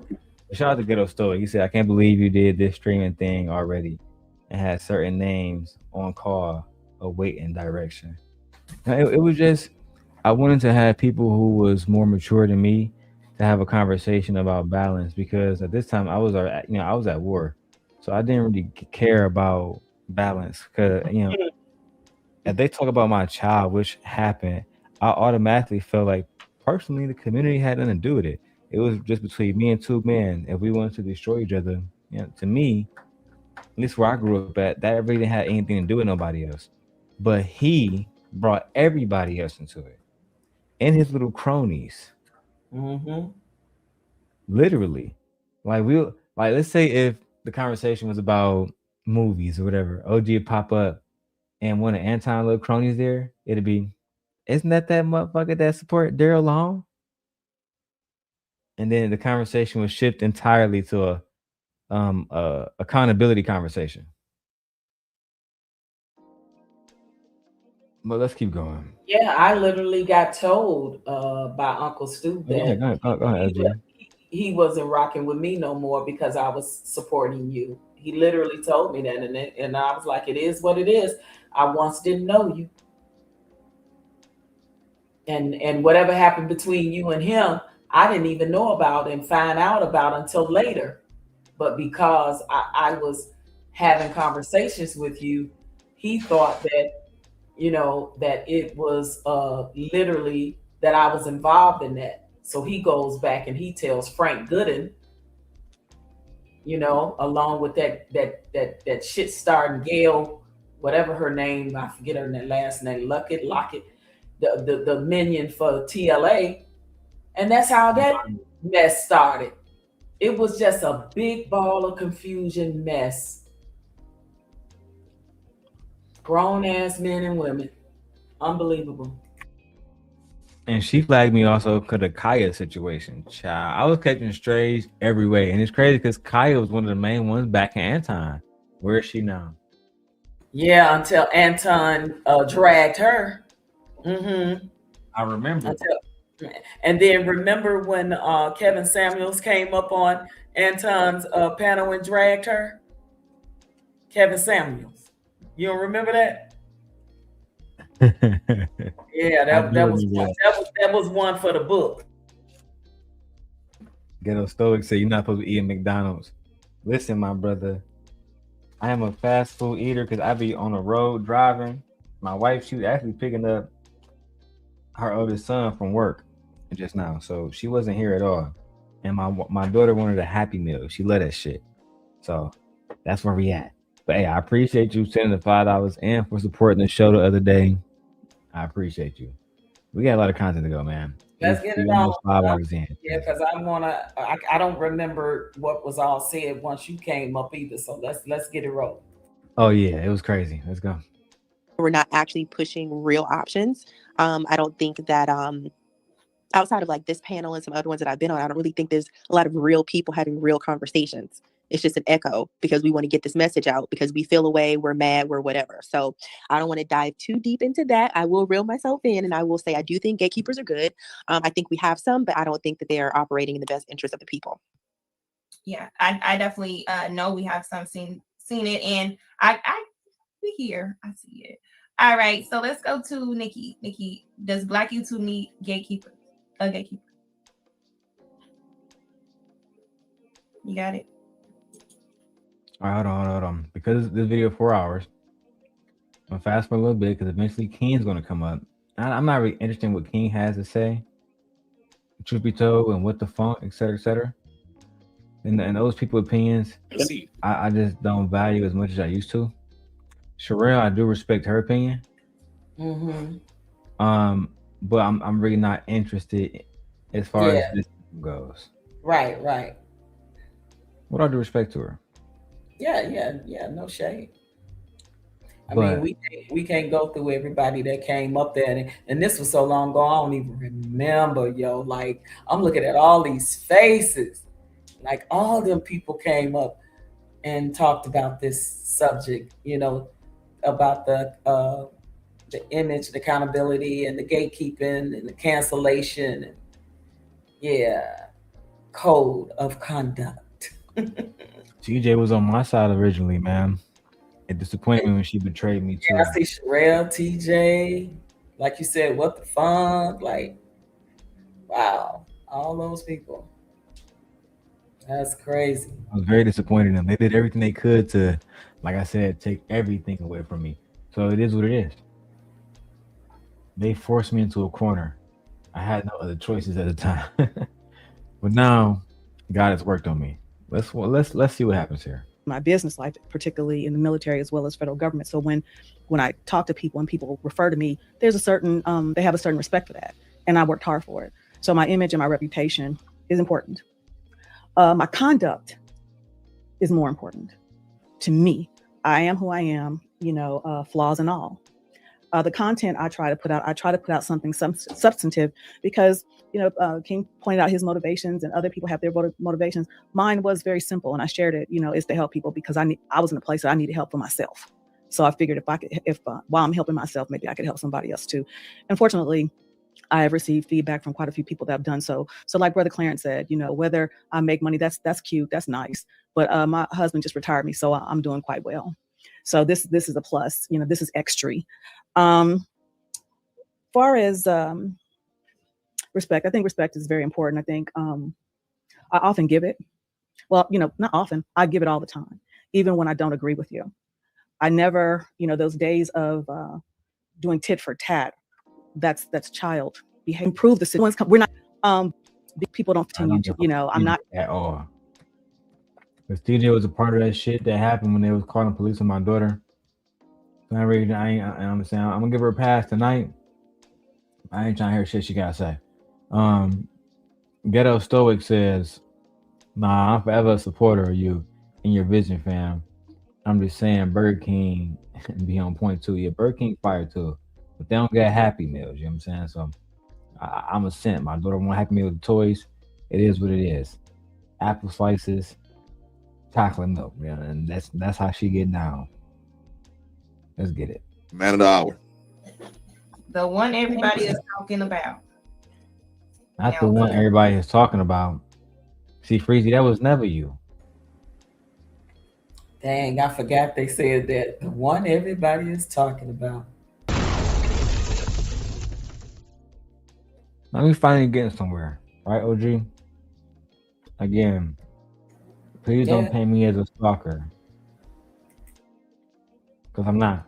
Shout out to Ghetto Stoic. He said, "I can't believe you did this streaming thing already and had certain names on call awaiting direction." It was just, I wanted to have people who was more mature than me to have a conversation about balance, because at this time I was at war, so I didn't really care about balance. Because if they talk about my child, which happened, I automatically felt like personally the community had nothing to do with it. It was just between me and two men. If we wanted to destroy each other, to me, at least where I grew up at, that really didn't have anything to do with nobody else. But he brought everybody else into it, and his little cronies. Mm-hmm. Literally, let's say if the conversation was about movies or whatever, OG would pop up, and one of Anton little cronies there, it'd be, "Isn't that motherfucker that support Darrel Long?" And then the conversation would shift entirely to a accountability conversation. But let's keep going. Yeah, I literally got told by Uncle Stu Go ahead, that go ahead, LG. he wasn't rocking with me no more because I was supporting you. He literally told me that, and I was like, "It is what it is. I once didn't know you, and whatever happened between you and him, I didn't even know about and find out about until later. But because I was having conversations with you, he thought that that it was literally that I was involved in that. So he goes back and he tells Frank Gooden, along with that shit starring Gail, whatever her name, I forget her last name, Lockett, the minion for TLA, and that's how that mess started. It was just a big ball of confusion mess. Grown ass men and women. Unbelievable. And she flagged me also because of Kaya's situation. Child, I was catching strays every way. And it's crazy because Kaya was one of the main ones back in Anton. Where is she now? Yeah, until Anton dragged her. Mm-hmm. I remember. And then remember when Kevin Samuels came up on Anton's panel and dragged her? Kevin Samuels. You don't remember that? Yeah, that was one for the book. Ghetto Stoic said you're not supposed to eat at McDonald's. Listen, my brother, I am a fast food eater because I be on the road driving. My wife, she was actually picking up her oldest son from work just now, so she wasn't here at all. And my daughter wanted a Happy Meal. She loved that shit. So that's where we at. But hey, I appreciate you sending the $5 and for supporting the show the other day. I appreciate you. We got a lot of content to go, man. Let's get it almost on. 5 hours in. Yeah, because I don't remember what was all said once you came up either. So let's get it rolling. Oh yeah, it was crazy. Let's go. We're not actually pushing real options. I don't think that outside of like this panel and some other ones that I've been on, I don't really think there's a lot of real people having real conversations. It's just an echo because we want to get this message out because we feel away, we're mad, we're whatever. So I don't want to dive too deep into that. I will reel myself in and I will say I do think gatekeepers are good. I think we have some, but I don't think that they are operating in the best interest of the people. Yeah, I definitely know we have some seen it, and I see it. All right, so let's go to Nikki. Nikki, does Black YouTube need gatekeeper? A gatekeeper. You got it. All right, hold on. Because this video 4 hours, I'm gonna fast forward a little bit because eventually King's gonna come up. I'm not really interested in what King has to say, truth be told, and what the funk, et cetera, and those people's opinions. I just don't value as much as I used to. Sherelle, I do respect her opinion. Mm-hmm. But I'm really not interested as far as this goes. Right. With all due respect to her. Yeah. No shade. I mean, we can't go through everybody that came up there, and this was so long ago. I don't even remember, yo. Like, I'm looking at all these faces. Like, all them people came up and talked about this subject. You know, about the image, the accountability, and the gatekeeping, and the cancellation. And, code of conduct. TJ was on my side originally, man. It disappointed me when she betrayed me too. I see Sherelle, TJ, like you said, what the funk? Like, wow, all those people. That's crazy. I was very disappointed in them. They did everything they could to, like I said, take everything away from me. So it is what it is. They forced me into a corner. I had no other choices at the time. But now God has worked on me. Let's see what happens here. My business life, particularly in the military as well as federal government. So when I talk to people and people refer to me, there's a certain they have a certain respect for that, and I worked hard for it. So my image and my reputation is important. My conduct is more important to me. I am who I am, flaws and all. The content I try to put out something substantive because, King pointed out his motivations and other people have their motivations. Mine was very simple, and I shared it, is to help people because I was in a place that I needed help for myself. So I figured while I'm helping myself, maybe I could help somebody else too. Unfortunately, I have received feedback from quite a few people that have done so. So like Brother Clarence said, whether I make money, that's cute, that's nice. But my husband just retired me, so I'm doing quite well. So this is a plus, this is extra. Far as respect, I think respect is very important. I think I often give it. Well, not often. I give it all the time, even when I don't agree with you. I never, those days of doing tit for tat. That's child behavior. Improve the situation. We're not. People don't continue to. I'm not at all. Because TJ was a part of that shit that happened when they was calling police on my daughter. So I understand. I'm gonna give her a pass tonight. I ain't trying to hear shit she gotta say. Ghetto Stoic says, "Nah, I'm forever a supporter of you and your vision, fam. I'm just saying, Burger King be on point too. Yeah, Burger King fire too, but they don't get Happy Meals. You know what I'm saying? So I'm a simp. My daughter want Happy Meal with toys. It is what it is. Apple slices, chocolate milk. Yeah, and that's how she get down. Let's get it. Man of the hour. The one everybody is talking about. Not the one everybody is talking about. See, Freezy, that was never you. Dang, I forgot they said that. The one everybody is talking about. Now we finally getting somewhere, right, OG? Again, please don't paint me as a stalker. Because I'm not.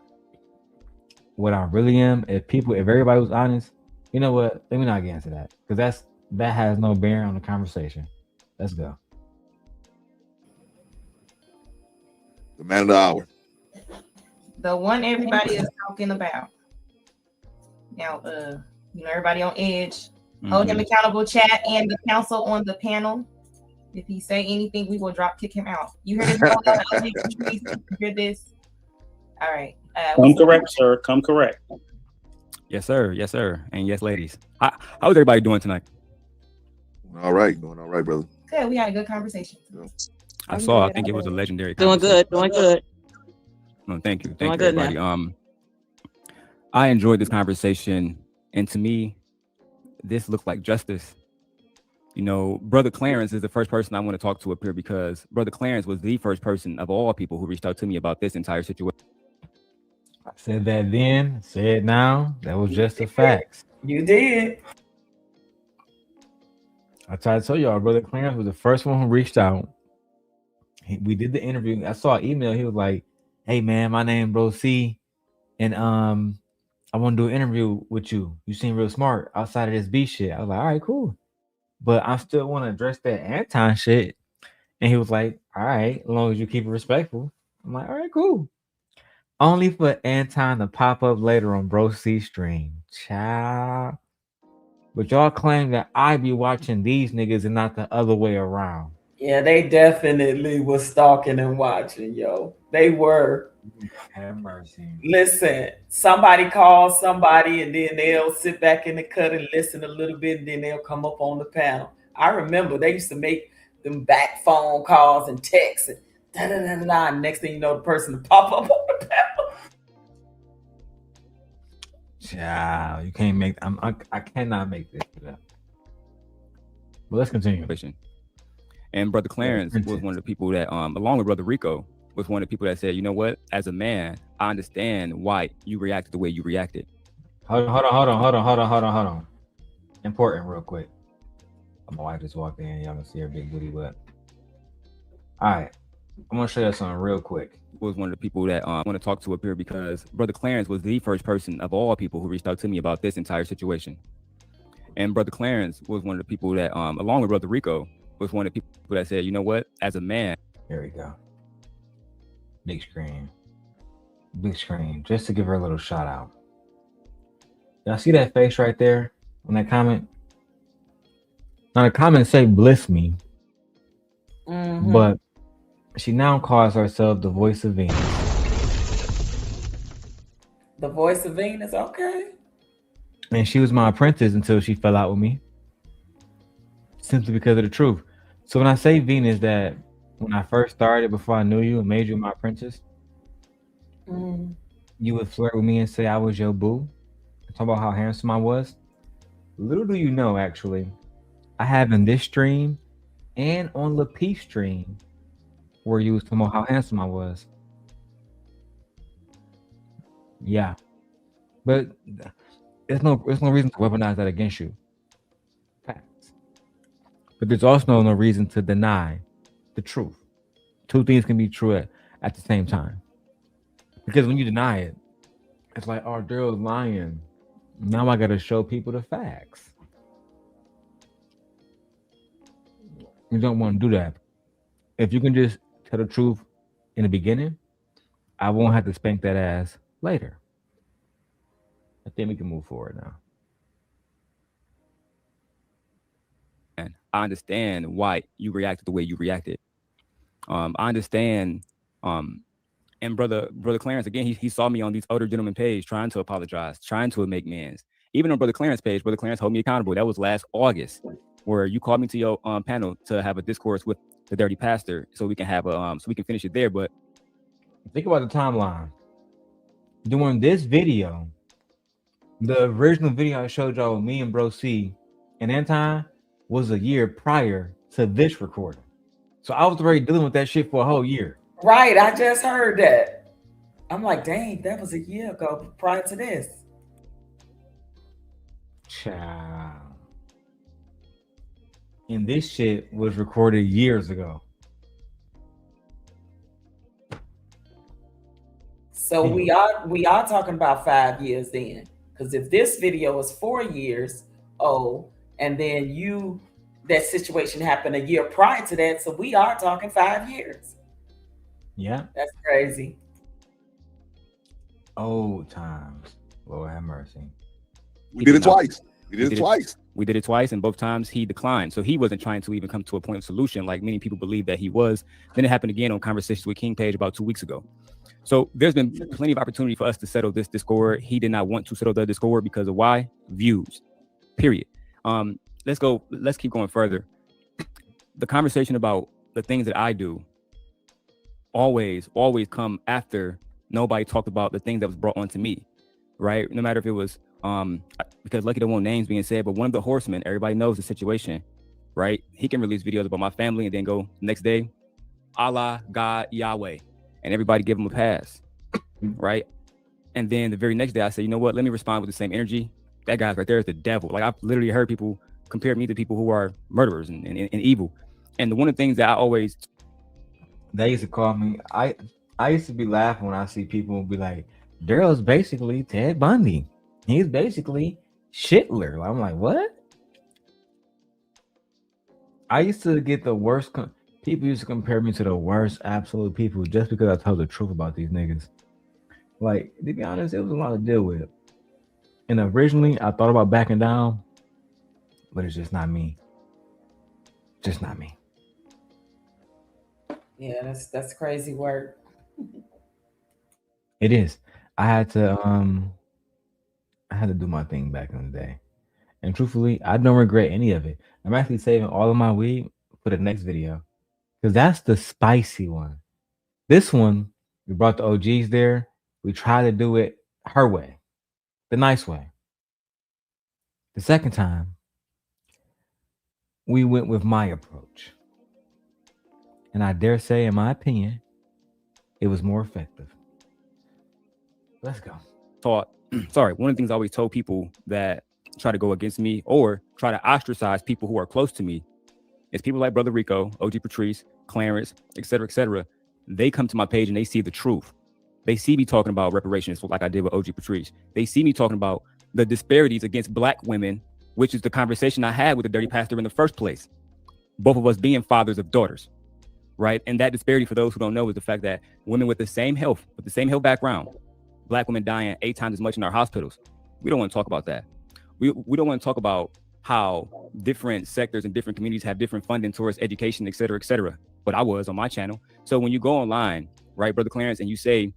What I really am, if everybody was honest, you know what? Let me not get into that. Because that has no bearing on the conversation. Let's go. The man of the hour. The one everybody is talking about. Now, everybody on edge. Hold him accountable, chat, and the council on the panel. If he say anything, we will kick him out. You heard this? You hear this? All right. Come correct, sir. Come correct. Yes, sir. Yes, sir. And yes, ladies. How's everybody doing tonight? All right. Doing all right, brother. Good. We had a good conversation. I think it was a legendary Doing good. Doing good. No, thank you. Thank you, everybody. I enjoyed this conversation. And to me, this looked like justice. Brother Clarence is the first person I want to talk to up here because Brother Clarence was the first person of all people who reached out to me about this entire situation. I said that then, say it now. That was just the facts. You did. I tried to tell y'all, brother Clarence was the first one who reached out. We did the interview. I saw an email. He was like, "Hey man, my name Bro C, and I want to do an interview with you. You seem real smart outside of this B shit." I was like, "All right, cool," but I still want to address that Anton shit. And he was like, "All right, as long as you keep it respectful." I'm like, "All right, cool." Only for Anton to pop up later on Bro C stream, child. But y'all claim that I be watching these niggas and not the other way around. Yeah, they definitely was stalking and watching, yo. They were. Have mercy. Listen, somebody calls somebody and then they'll sit back in the cut and listen a little bit and then they'll come up on the panel. I remember they used to make them back phone calls and texts and da-da-da-da-da. And next thing you know, the person will pop up on the panel. Child, you can't make. I cannot make this up. But let's continue. And Brother Clarence was one of the people that, along with Brother Rico, was one of the people that said, "You know what? As a man, I understand why you reacted the way you reacted." Hold on. Important, real quick. My wife just walked in. Y'all gonna see her big booty butt. All right, I'm gonna show you something real quick. Was one of the people that I want to talk to up here because Brother Clarence was the first person of all people who reached out to me about this entire situation. And Brother Clarence was one of the people that, along with Brother Rico, was one of the people that said, "You know what? As a man." Here we go. Big screen, just to give her a little shout out. Y'all see that face right there on that comment? Now the comments say "bliss me," but she now calls herself the voice of Venus. The voice of Venus, okay. And she was my apprentice until she fell out with me, simply because of the truth. So when I say Venus, that when I first started, before I knew you and made you my apprentice, you would flirt with me and say I was your boo. Talk about how handsome I was. Little do you know, actually, I have in this stream and on the Peace stream where you was talking about how handsome I was. Yeah, but there's no reason to weaponize that against you. Facts. But there's also no reason to deny the truth. Two things can be true at the same time. Because when you deny it, it's like, oh, Darrel's lying. Now I gotta show people the facts. You don't want to do that. If you can just tell the truth in the beginning, I won't have to spank that ass later. I think we can move forward now. And I understand why you reacted the way you reacted. I understand. And brother Clarence, again, he saw me on these older gentlemen page trying to apologize, trying to make amends. Even on Brother Clarence page, Brother Clarence held me accountable. That was last August, where you called me to your panel to have a discourse with the Dirty Pastor, so we can have a so we can finish it there. But think about the timeline. During this video, the original video I showed y'all with me and Bro C and Anton was a year prior to this recording. So I was already dealing with that shit for a whole year. Right, I just heard that. I'm like, dang, that was a year ago prior to this. Child. And this shit was recorded years ago. So we are talking about 5 years then. Because if this video is 4 years old, and then that situation happened a year prior to that, so we are talking 5 years. Yeah. That's crazy. Old times. Lord have mercy. We did it twice. We did it twice. We did it twice, and both times he declined. So he wasn't trying to even come to a point of solution like many people believe that he was. Then it happened again on Conversations with King page about 2 weeks ago. So there's been plenty of opportunity for us to settle this discord. He did not want to settle the discord because of why? Views. Period. Let's keep going further. The conversation about the things that I do always come after nobody talked about the things that was brought onto me, right? No matter if it was because lucky don't want names being said, but one of the horsemen, everybody knows the situation, right? He can release videos about my family and then go next day, Allah, God, Yahweh, and everybody give him a pass, right? And then the very next day I said, you know what, let me respond with the same energy. That guy's right there is the devil. Like I've literally heard people compare me to people who are murderers and evil. And one of the things that I always, they used to call me, I used to be laughing when I see people be like, Darrel's basically Ted Bundy. He's basically Shitler. I'm like, what? I used to get the worst. People used to compare me to the worst absolute people just because I told the truth about these niggas. Like, to be honest, it was a lot to deal with. And originally, I thought about backing down, but it's just not me. Just not me. Yeah, that's crazy work. It is. I had to do my thing back in the day. And truthfully, I don't regret any of it. I'm actually saving all of my weed for the next video. Because that's the spicy one. This one, we brought the OGs there. We tried to do it her way. The nice way. The second time, we went with my approach. And I dare say, in my opinion, it was more effective. Let's go. One of the things I always told people that try to go against me or try to ostracize people who are close to me is people like Brother Rico, OG Patrice, Clarence, etc. They come to my page and they see the truth. They see me talking about reparations like I did with OG Patrice. They see me talking about the disparities against Black women, which is the conversation I had with the dirty pastor in the first place. Both of us being fathers of daughters, right? And that disparity, for those who don't know, is the fact that women with the same health background, Black women dying 8 times as much in our hospitals. We don't want to talk about that. We don't want to talk about how different sectors and different communities have different funding towards education, etc. But I was on my channel. So when you go online, right, Brother Clarence, and you say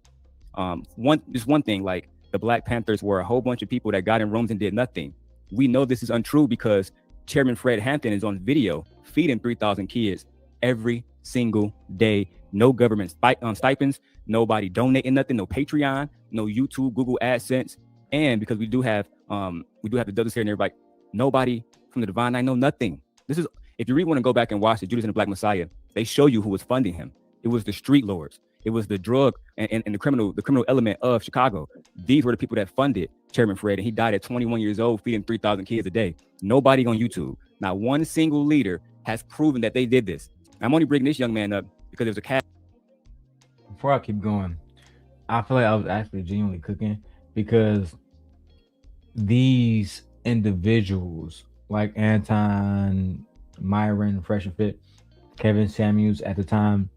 one thing, like the Black Panthers were a whole bunch of people that got in rooms and did nothing. We know this is untrue because Chairman Fred Hampton is on video feeding 3,000 kids every single day. No government stipends, nobody donating nothing, no Patreon, no YouTube, Google AdSense. And because we do have the Douglas here and everybody, nobody from the Divine Nine, no nothing. This is, if you really want to go back and watch the Judas and the Black Messiah, they show you who was funding him. It was the street lords. It was the drug and the criminal element of Chicago. These were the people that funded Chairman Fred, and he died at 21 years old, feeding 3,000 kids a day. Nobody on YouTube, not one single leader has proven that they did this. I'm only bringing this young man up because there's a cat. Before I keep going, I feel like I was actually genuinely cooking because these individuals like Anton, Myron, Fresh and Fit, Kevin Samuels at the time,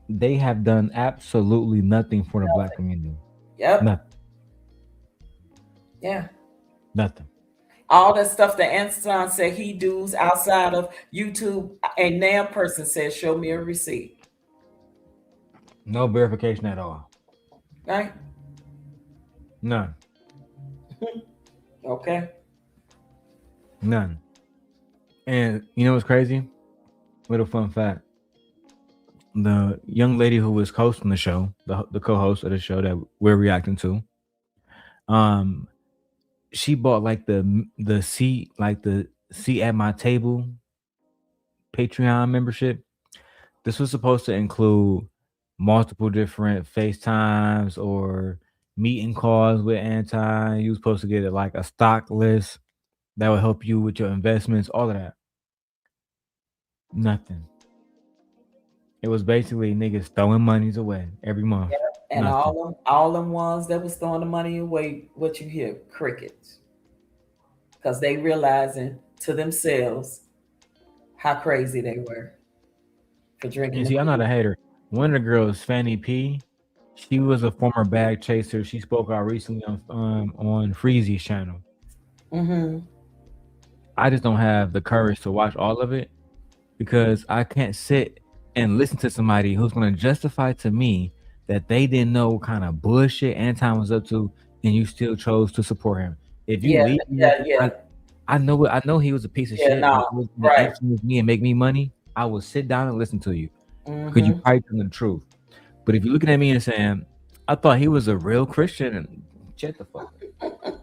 they have done absolutely nothing for the Black community. Yep. Nothing. Yeah. Nothing. All that stuff that Anton said he does outside of YouTube, a damn person said, show me a receipt. No verification at all. Right? None. Okay. None. And you know what's crazy? Little fun fact. The young lady who was hosting the show, the co-host of the show that we're reacting to, she bought like the seat at my table Patreon membership. This was supposed to include multiple different FaceTimes or meeting calls with Anton. You were supposed to get like a stock list that would help you with your investments, all of that. Nothing. It was basically niggas throwing monies away every month. Yeah. And Nothing. all them ones that was throwing the money away, what you hear? Crickets. Because they realizing to themselves how crazy they were for drinking. And see, I'm not a hater. One of the girls, Fanny P, she was a former bag chaser. She spoke out recently on Freezy's channel. Mm-hmm. I just don't have the courage to watch all of it because I can't sit and listen to somebody who's going to justify to me that they didn't know what kind of bullshit Anton was up to, and you still chose to support him. If you leave me, I know he was a piece of shit. No, right. Influence me and make me money. I will sit down and listen to you because Mm-hmm. you probably telling the truth. But if you're looking at me and saying, I thought he was a real Christian, and shut the fuck up.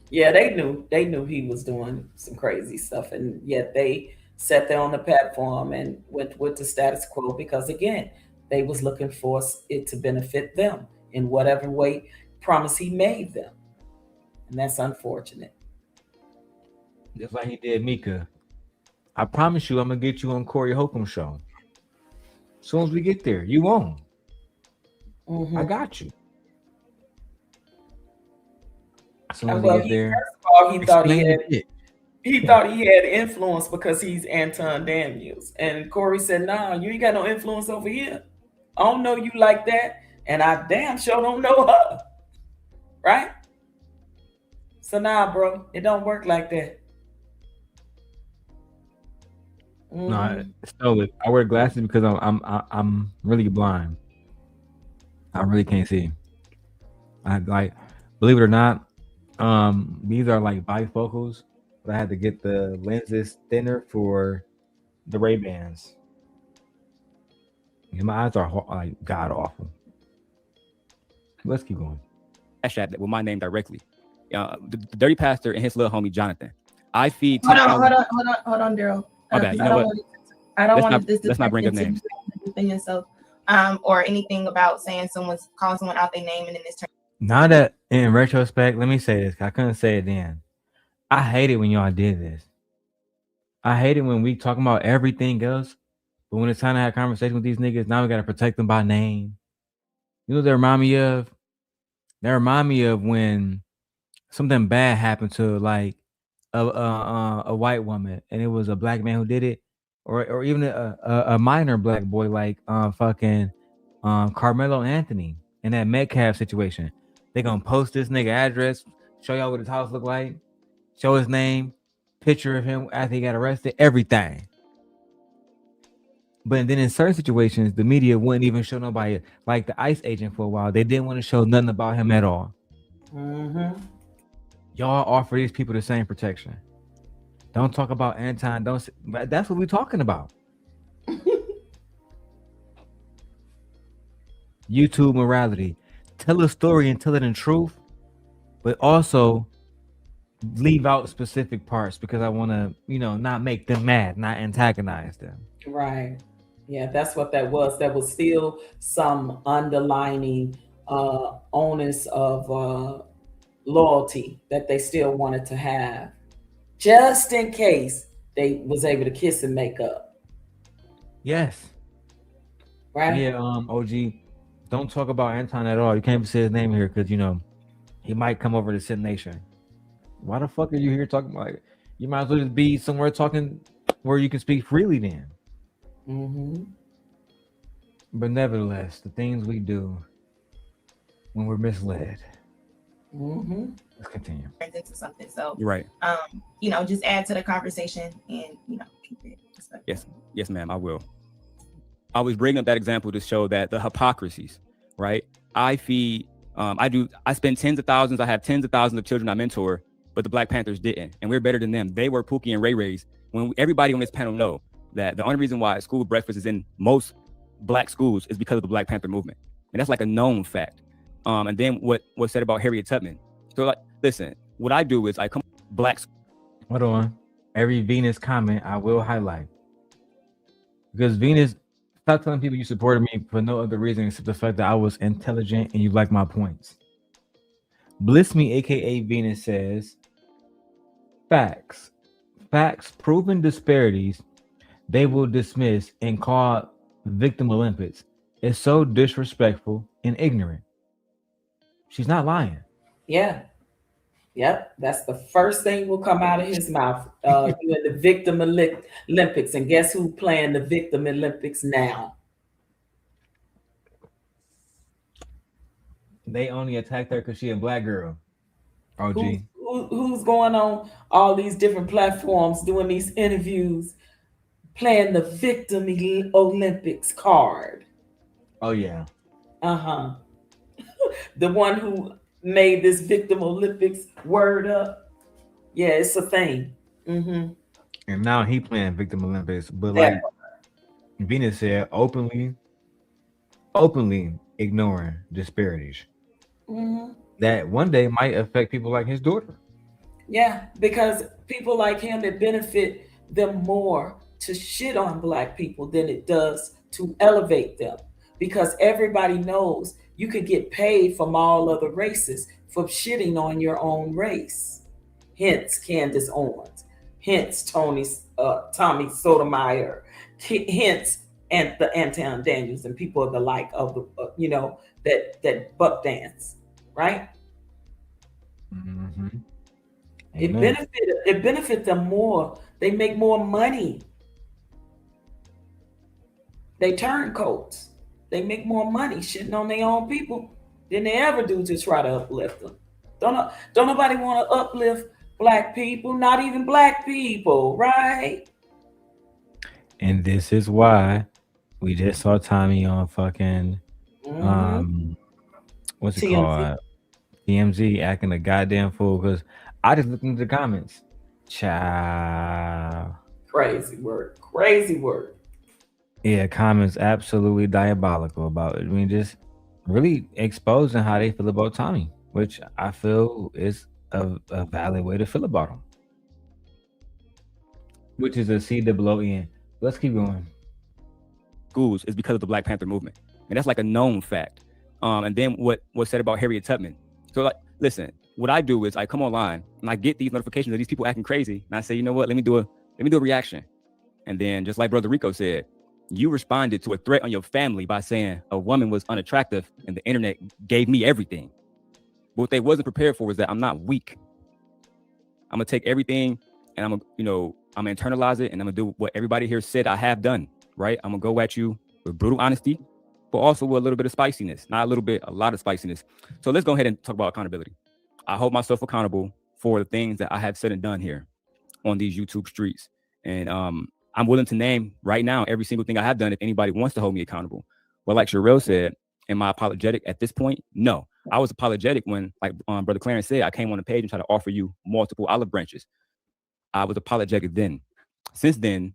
Yeah, they knew he was doing some crazy stuff, and yet they sat there on the platform and went with the status quo because again, they was looking for it to benefit them. in whatever way promise he made them. And that's unfortunate. Just like he did Mika. I promise you, I'm gonna get you on Corey Holcomb's show. As soon as we get there, you won't. I got you. As soon as we get there, first of all, he thought he explain had it. he thought he had influence because he's Anton Daniels. And Corey said, nah, you ain't got no influence over here. I don't know you like that. And I damn sure don't know her. Right? So nah, bro, it don't work like that. No, I wear glasses because I'm really blind. I really can't see. I like, believe it or not, these are like bifocals, but I had to get the lenses thinner for the Ray-Bans. And my eyes are like god awful. Let's keep going. Cash App with my name directly. The Dirty Pastor and his little homie Jonathan. I feed. Hold on, Darrel. My bad. You know what? I don't want this let's not bring up names. Defend yourself, or anything about saying someone's calling someone out their name and in this term. Now that in retrospect, let me say this. I couldn't say it then. I hate it when y'all did this. I hate it when we talking about everything else, but when it's time to have a conversation with these niggas, now we gotta protect them by name. You know what they remind me of? They remind me of when something bad happened to like a white woman, and it was a black man who did it, or even a minor black boy like Carmelo Anthony in that Metcalf situation. They gonna post this nigga address, show y'all what his house look like, show his name, picture of him after he got arrested, everything. But then in certain situations, the media wouldn't even show nobody, like the ICE agent for a while. They didn't want to show nothing about him at all. Y'all offer these people the same protection. Don't talk about Anton. That's what we're talking about. YouTube morality. Tell a story and tell it in truth, but also leave out specific parts because I want to, not make them mad, not antagonize them. Right. Yeah, that's what that was. There was still some underlining onus of loyalty that they still wanted to have, just in case they was able to kiss and make up. Yes. Right. Yeah. OG, don't talk about Anton at all. You can't even say his name here because he might come over to Sin Nation. Why the fuck are you here talking about it? You might as well just be somewhere talking where you can speak freely then. But nevertheless, the things we do when we're misled. Let's continue. Into something. So You're right. Just add to the conversation and keep it respectful. Yes, ma'am, I will. I was bringing up that example to show that the hypocrisies, right? I spend tens of thousands. I have tens of thousands of children I mentor, but the Black Panthers didn't, and we're better than them. They were Pookie and Ray Rays. When everybody on this panel know that the only reason why school breakfast is in most Black schools is because of the Black Panther movement, and that's like a known fact. And then what was said about Harriet Tubman. So like, listen, what I do is I come Black. Hold on. Every Venus comment I will highlight because Venus. Stop telling people you supported me for no other reason except the fact that I was intelligent and you like my points. Bliss Me, aka Venus, says, facts, proven disparities, they will dismiss and call victim Olympics. It's so disrespectful and ignorant. She's not lying. Yeah. Yep. That's the first thing will come out of his mouth. You're the victim Olympics. And guess who playing the victim Olympics now? They only attacked her because she a Black girl. OG. Who's going on all these different platforms doing these interviews, playing the victim Olympics card? Oh, yeah. The one who made this victim Olympics word up. Yeah, it's a thing. And now he playing victim Olympics, but like Venus said, openly ignoring disparities that one day might affect people like his daughter. Yeah, because people like him, it benefit them more to shit on Black people than it does to elevate them, because everybody knows you could get paid from all other races for shitting on your own race. Hence Candace Owens. Hence Tommy Sotomayor. Hence and the Anton Daniels and people of the like of the that buck dance, right? Mm-hmm. It benefit them more. They make more money. They turncoats. They make more money shitting on their own people than they ever do to try to uplift them. Don't nobody want to uplift Black people, not even Black people, right? And this is why we just saw Tommy on fucking what's it TMZ. called? TMZ acting a goddamn fool because I just looked into the comments. Child. Crazy word. Crazy word. Yeah, comments absolutely diabolical about it. I mean, just really exposing how they feel about Tommy, which I feel is a valid way to feel about him. Which is a C to blow in. Let's keep going. Schools is because of the Black Panther movement, and that's like a known fact. And then what was said about Harriet Tubman. So like, listen, what I do is I come online and I get these notifications of these people acting crazy, and I say, you know what, let me do a reaction. And then just like Brother Rico said, you responded to a threat on your family by saying a woman was unattractive, and the internet gave me everything. But what they wasn't prepared for was that I'm not weak. I'm gonna take everything and I'm gonna internalize it, and I'm gonna do what everybody here said I have done, right? I'm gonna go at you with brutal honesty, but also with a little bit of spiciness. Not a little bit, a lot of spiciness. So let's go ahead and talk about accountability. I hold myself accountable for the things that I have said and done here on these YouTube streets. And I'm willing to name right now every single thing I have done if anybody wants to hold me accountable. But like Sherelle said, am I apologetic at this point? No. I was apologetic when, like Brother Clarence said, I came on the page and tried to offer you multiple olive branches. I was apologetic then. Since then,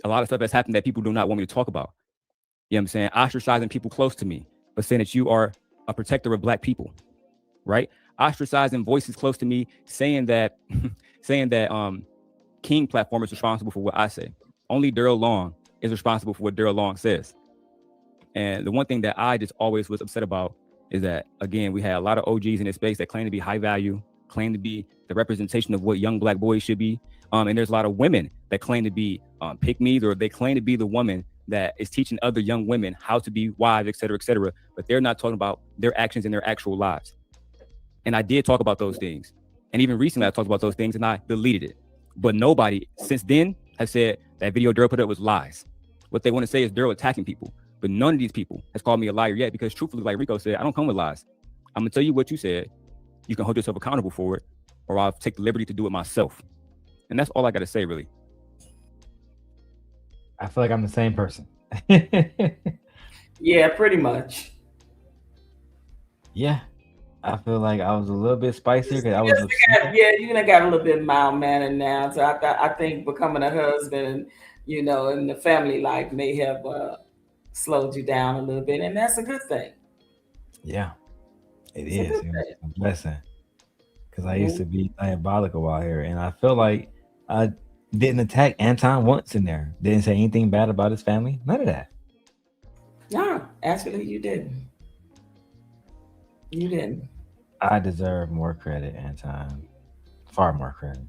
a lot of stuff has happened that people do not want me to talk about. You know what I'm saying? Ostracizing people close to me, but saying that you are a protector of Black people, right? Ostracizing voices close to me, saying that King platform is responsible for what I say. Only Darrel Long is responsible for what Darrel Long says. And the one thing that I just always was upset about is that, again, we had a lot of OGs in this space that claim to be high value, claim to be the representation of what young Black boys should be. And there's a lot of women that claim to be pick-me's, or they claim to be the woman that is teaching other young women how to be wives, et cetera, but they're not talking about their actions in their actual lives. And I did talk about those things. And even recently I talked about those things and I deleted it. But nobody since then has said that video Darrel put up was lies. What they want to say is Darrel attacking people. But none of these people has called me a liar yet, because truthfully, like Rico said, I don't come with lies. I'm gonna tell you what you said. You can hold yourself accountable for it, or I'll take the liberty to do it myself. And that's all I gotta say, really. I feel like I'm the same person. Yeah, pretty much. Yeah. I feel like I was a little bit spicier because I was you got a little bit mild mannered now. So I think becoming a husband, and the family life may have slowed you down a little bit, and that's a good thing. Yeah, it is. It's a blessing, because I used to be diabolical out here, and I feel like I didn't attack Anton once in there. Didn't say anything bad about his family. None of that. No, actually, you didn't. You didn't. I deserve more credit, Anton. Far more credit.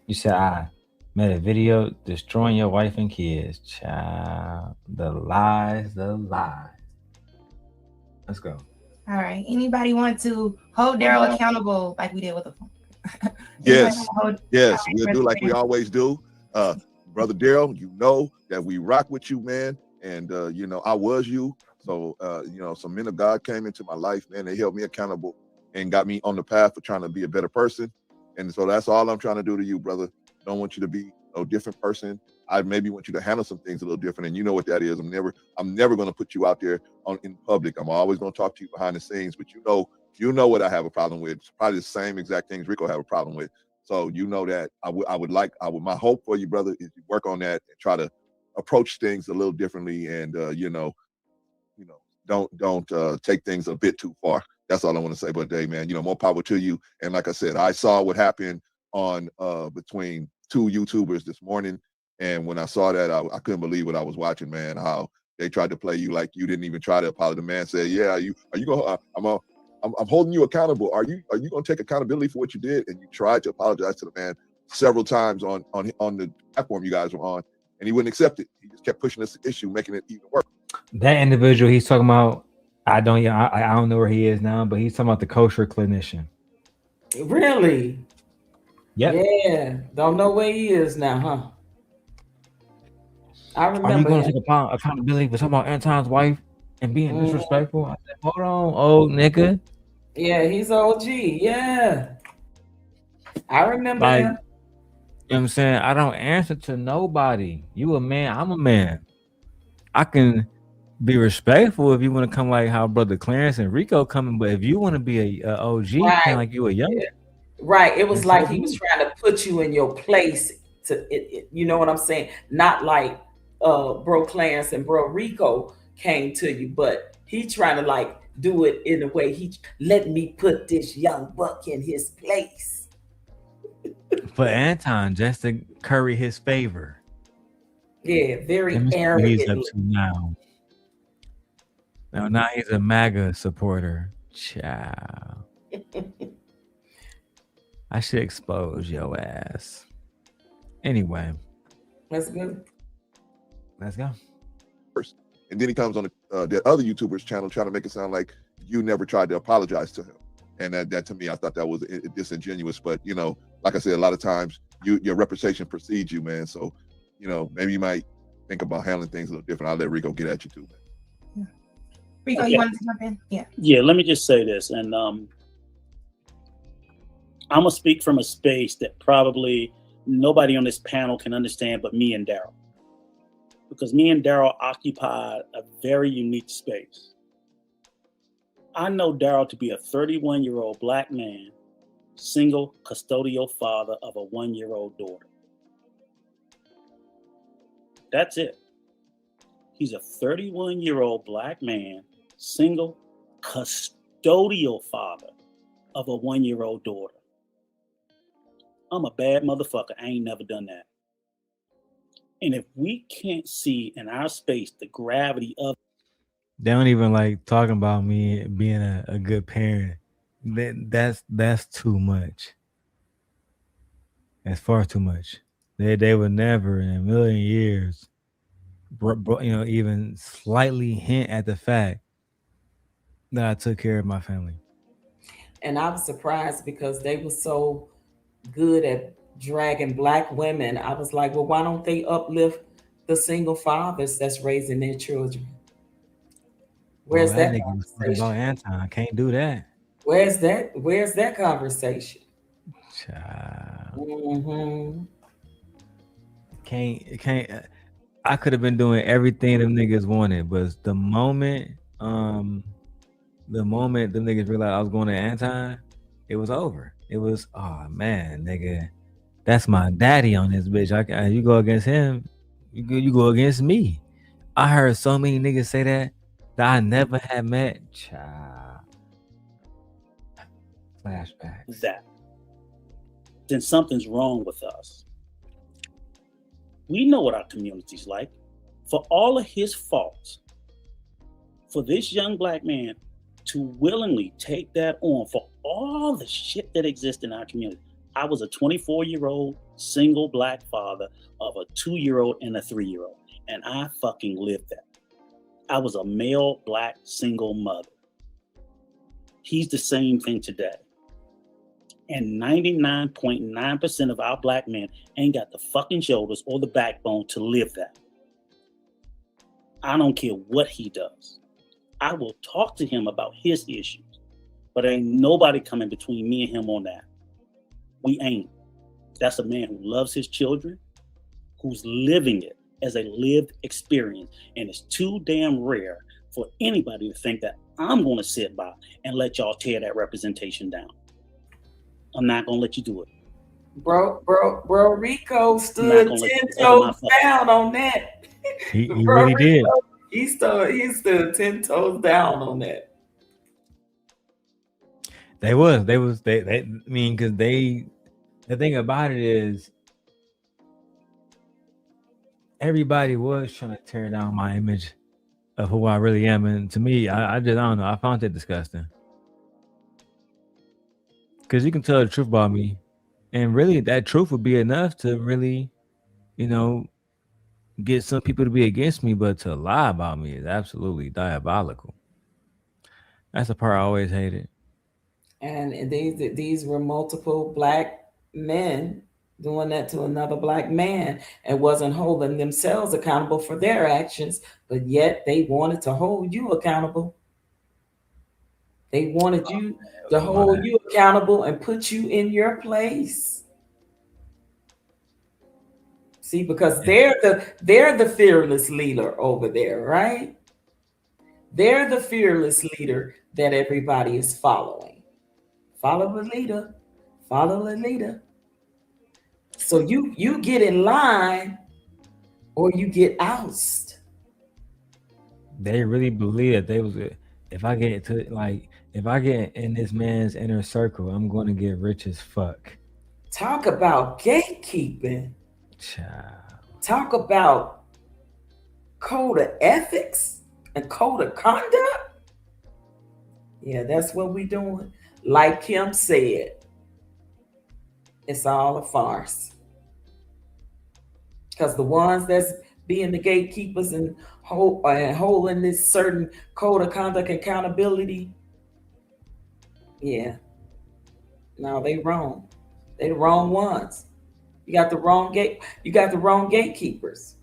You said I made a video destroying your wife and kids. Child. The lies. Let's go. All right. Anybody want to hold Darrel accountable like we did with the phone? Yes, we'll do like we always do. Brother Darrel, you know that we rock with you, man. And I was you. So some men of God came into my life, man. They held me accountable and got me on the path of trying to be a better person. And so that's all I'm trying to do to you, brother. Don't want you to be a different person. I maybe want you to handle some things a little different, and you know what that is. I'm never going to put you out there in public. I'm always going to talk to you behind the scenes, but you know what I have a problem with. It's probably the same exact things Rico have a problem with. So you know that my hope for you, brother, is to work on that and try to approach things a little differently, and don't take things a bit too far. That's all I want to say. But hey, man, more power to you. And like I said, I saw what happened on between two YouTubers this morning. And when I saw that, I couldn't believe what I was watching, man, how They tried to play you like you didn't even try to apologize. The man said, "Yeah, are you going? I'm holding you accountable. Are you going to take accountability for what you did?" And you tried to apologize to the man several times on the platform you guys were on, and he wouldn't accept it. He just kept pushing this issue, making it even worse. That individual he's talking about, I don't know where he is now, but he's talking about the kosher clinician. Really? Yep. Yeah. Don't know where he is now, huh? I remember. Are you going to him. take accountability for talking about Anton's wife and being disrespectful? I said, hold on, old nigga. Yeah, he's OG. Yeah. I remember Like, him. you know what I'm saying? I don't answer to nobody. You a man, I'm a man. I can be respectful if you want to come like how Brother Clarence and Rico coming, but if you want to be a OG, Right. kind of like you a young. Yeah. Right. It was That's like so he was good. trying to put you in your place you know what I'm saying? Not like Bro Clarence and Bro Rico came to you, but he trying to like do it in a way let me put this young buck in his place. For Anton, just to curry his favor. Yeah, very Let me see what he's up arrogant. to now. Now he's a MAGA supporter. Ciao. I should expose your ass. Anyway, That's good. Let's go. And then he comes on the other YouTuber's channel trying to make it sound like you never tried to apologize to him. And that to me, I thought that was disingenuous. But, you know, like I said, a lot of times your reputation precedes you, man. So, you know, maybe you might think about handling things a little different. I'll let Rico get at you too, man. Rico, Okay. you wanted to jump in? Yeah. Yeah, let me just say this, and I'm gonna speak from a space that probably nobody on this panel can understand but me and Darrel. Because me and Darrel occupied a very unique space. I know Darrel to be a 31-year-old black man, single custodial father of a 1-year-old daughter. That's it. He's a 31-year-old black man, single custodial father of a 1-year-old daughter. I'm a bad motherfucker. I ain't never done that. And if we can't see in our space the gravity of They don't even like talking about me being a good parent. That's too much. That's far too much. They would never in a million years, even slightly hint at the fact that I took care of my family. And I was surprised because they were so good at dragging black women. I was like, well, why don't they uplift the single fathers that's raising their children? Where's that nigga was talking conversation? about Anton? I can't do that. Where's that conversation? Child. Mm-hmm. Can't. I could have been doing everything them niggas wanted, but the moment them niggas realized I was going to Anton, it was over. It was, oh man, nigga, that's my daddy on this bitch. You go against him, you go against me. I heard so many niggas say that I never had met. Child. Flashbacks. that, then something's wrong with us. We know what our community's like. For all of his faults, for this young black man to willingly take that on for all the shit that exists in our community. I was a 24-year-old single black father of a 2-year-old and a 3-year-old, and I fucking lived that. I was a male black single mother. He's the same thing today. And 99.9% of our black men ain't got the fucking shoulders or the backbone to live that. I don't care what he does. I will talk to him about his issues, but ain't nobody coming between me and him on that. We ain't. That's a man who loves his children, who's living it as a lived experience. And it's too damn rare for anybody to think that I'm going to sit by and let y'all tear that representation down. I'm not going to let you do it. Bro, Rico stood 10 toes down on that. He really did. He stood 10 toes down on that. They I mean, because the thing about it is everybody was trying to tear down my image of who I really am. And to me, I don't know. I found it disgusting. Because you can tell the truth about me. And really, that truth would be enough to really, you know, get some people to be against me. But to lie about me is absolutely diabolical. That's the part I always hated. And these were multiple black men doing that to another black man and wasn't holding themselves accountable for their actions, but yet they wanted to hold you accountable. They wanted you to hold you accountable and put you in your place. See, because they're the fearless leader over there, right? They're the fearless leader that everybody is following. Follow the leader. Follow the leader. So you get in line or you get ousted. They really believe that they was if I get in this man's inner circle, I'm going to get rich as fuck. Talk about gatekeeping. Child. Talk about code of ethics and code of conduct. Yeah, that's what we doing. Like Kim said, it's all a farce. Because the ones that's being the gatekeepers and holding this certain code of conduct and accountability, yeah, no, they wrong. They the wrong ones. You got the wrong gatekeepers.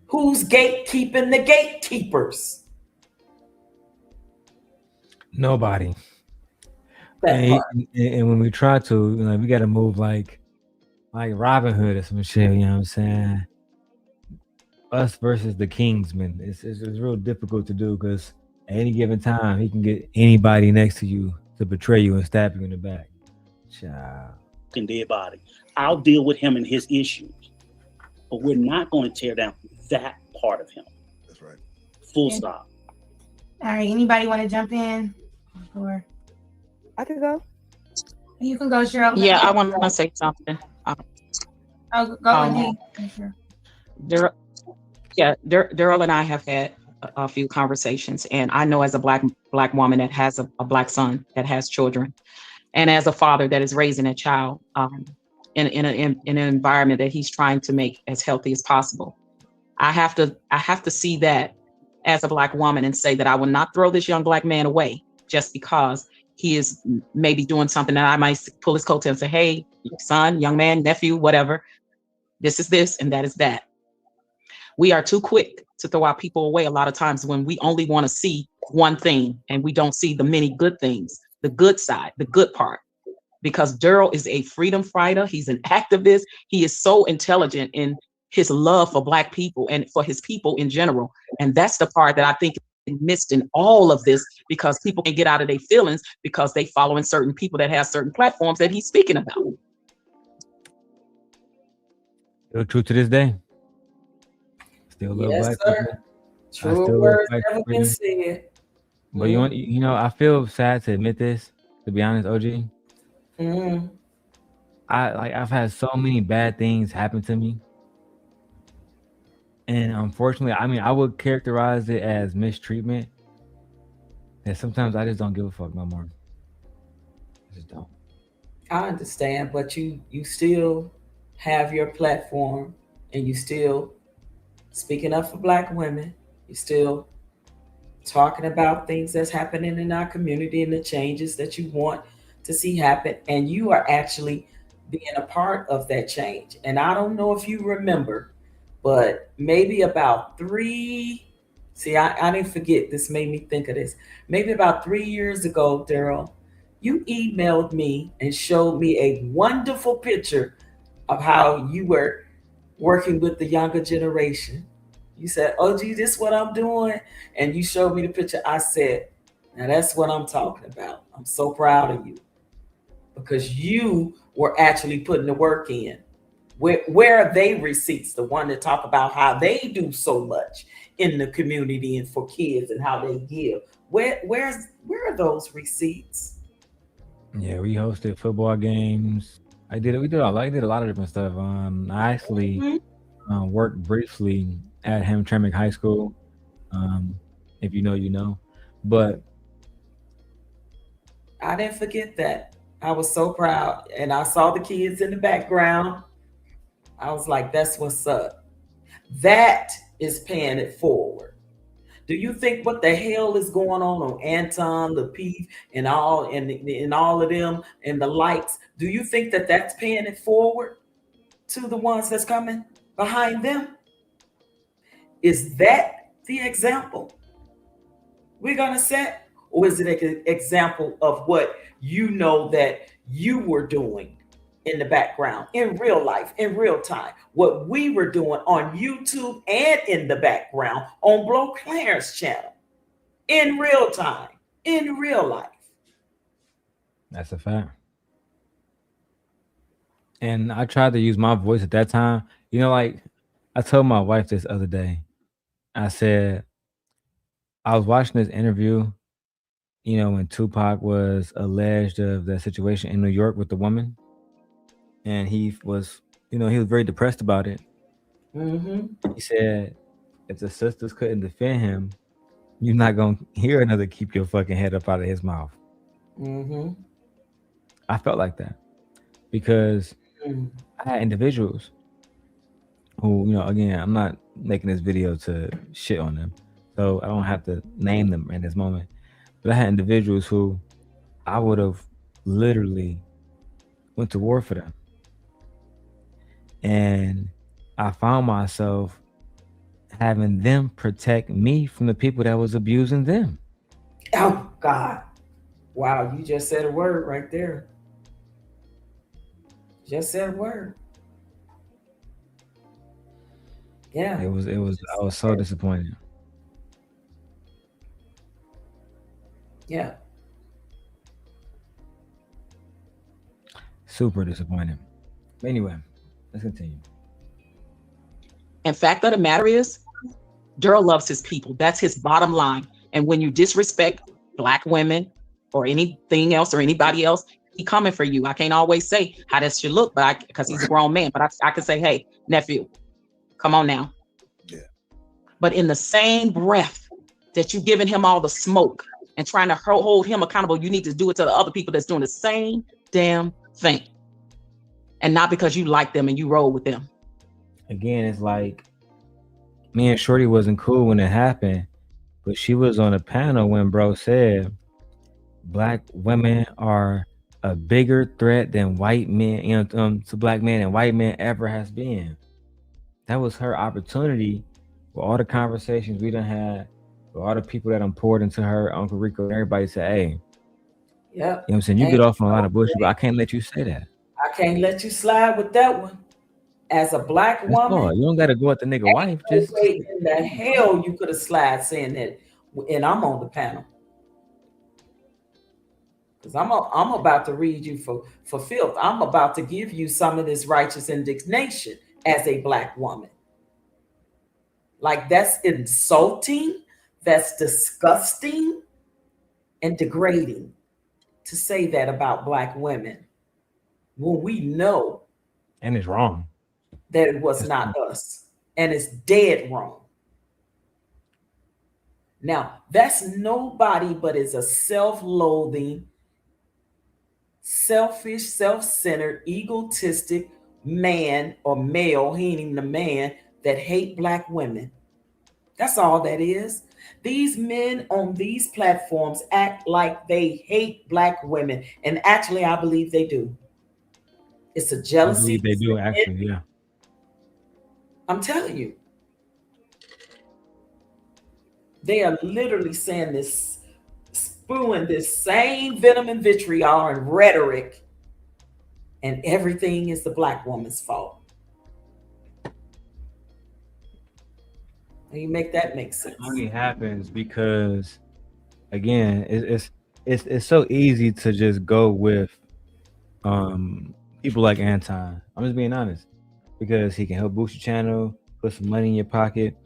Who's gatekeeping the gatekeepers? Nobody. And when we try to, we got to move like Robin Hood or some shit. You know what I'm saying? Us versus the Kingsman. It's real difficult to do because at any given time he can get anybody next to you to betray you and stab you in the back. Child. Dead body. I'll deal with him and his issues, but we're not going to tear down that part of him. That's right. Full stop. All right. Anybody want to jump in? Or I can go. You can go, Cheryl. Yeah, I want to say something. Oh, go ahead. Sure. Darrel and I have had a few conversations, and I know as a black woman that has a black son that has children, and as a father that is raising a child in an environment that he's trying to make as healthy as possible, I have to see that as a black woman and say that I will not throw this young black man away just because he is maybe doing something that I might pull his coattail and say, hey, son, young man, nephew, whatever, this is this and that is that. We are too quick to throw our people away a lot of times when we only want to see one thing and we don't see the many good things, the good side, the good part. Because Darrel is a freedom fighter. He's an activist. He is so intelligent in his love for black people and for his people in general. And that's the part that I think is missed in all of this, because people can get out of their feelings because they following certain people that have certain platforms that he's speaking about. Still true to this day. Still love Yes, black sir. people. True words never been said. But you know, I feel sad to admit this, to be honest, OG. I've had so many bad things happen to me. And unfortunately, I would characterize it as mistreatment. And sometimes I just don't give a fuck no more. I just don't. I understand, but you still have your platform and you still speaking up for black women. You still talking about things that's happening in our community and the changes that you want to see happen. And you are actually being a part of that change. And I don't know if you remember, but maybe about I didn't forget, this made me think of this. Maybe about 3 years ago, Darrel, you emailed me and showed me a wonderful picture of how you were working with the younger generation. You said, oh, gee, this is what I'm doing. And you showed me the picture. I said, now that's what I'm talking about. I'm so proud of you because you were actually putting the work in. Where are they receipts? The one that talk about how they do so much in the community and for kids and how they give. Where are those receipts? Yeah, we hosted football games. I did a lot of different stuff. I actually worked briefly at Hamtramck High School. If you know, you know. But I didn't forget that. I was so proud. And I saw the kids in the background. I was like, that's what's up. That is paying it forward. Do you think what the hell is going on Anton, Lapeef, and all of them and the likes? Do you think that that's paying it forward to the ones that's coming behind them? Is that the example we're gonna set, or is it an example of what you know that you were doing in the background, in real life, in real time? What we were doing on YouTube and in the background on Blow Clarence channel, in real time, in real life. that's a fact. And I tried to use my voice at that time. You know, like I told my wife this other day. I said I was watching this interview, you know, when Tupac was alleged of that situation in New York with the woman, and he was, you know, he was very depressed about it. Mm-hmm. He said, if the sisters couldn't defend him, you're not gonna hear another "keep your fucking head up" out of his mouth. Mm-hmm. I felt like that because Mm. I had individuals who, you know, again, I'm not making this video to shit on them, so I don't have to name them in this moment. But I had individuals who I would have literally went to war for them, and I found myself having them protect me from the people that was abusing them. Oh God. Wow, you just said a word right there. Just said a word. Yeah. I was so disappointed. Yeah. Super disappointed. Anyway, let's continue. And fact of the matter is, Darrel loves his people. That's his bottom line. And when you disrespect Black women or anything else or anybody else, he coming for you. I can't always say how this should look, but because he's a grown man, but I can say, hey, nephew, come on now. Yeah. But in the same breath that you giving him all the smoke and trying to hold him accountable, you need to do it to the other people that's doing the same damn thing. And not because you like them and you roll with them. Again, it's like me and Shorty wasn't cool when it happened, but she was on a panel when bro said Black women are a bigger threat than white men, you know, to Black men and white men ever has been. That was her opportunity with all the conversations we done had, with all the people that poured into her, Uncle Rico, and everybody said, hey, Yep. you know what I'm saying? You get off on a lot of bullshit, but I can't let you say that. I can't let you slide with that one. As a Black That's woman, all. You don't gotta go at the nigga wife. Just way in the hell you could have slide saying that, and I'm on the panel. Because I'm about to read you for filth. I'm about to give you some of this righteous indignation as a Black woman. Like, that's insulting, that's disgusting, and degrading to say that about Black women when we know and it's wrong that it was not us, and it's dead wrong. Now, that's nobody but is a self-loathing, selfish, self-centered, egotistic man or male, he ain't even a man, that hate Black women. That's all that is. These men on these platforms act like they hate Black women, and actually, I believe they do. It's a jealousy. I believe they do, actually, yeah. I'm telling you. They are literally saying this, spewing this same venom and vitriol and rhetoric, and everything is the Black woman's fault. How you make that make sense? It only happens because, again, it's so easy to just go with people like Anton. I'm just being honest, because he can help boost your channel, put some money in your pocket,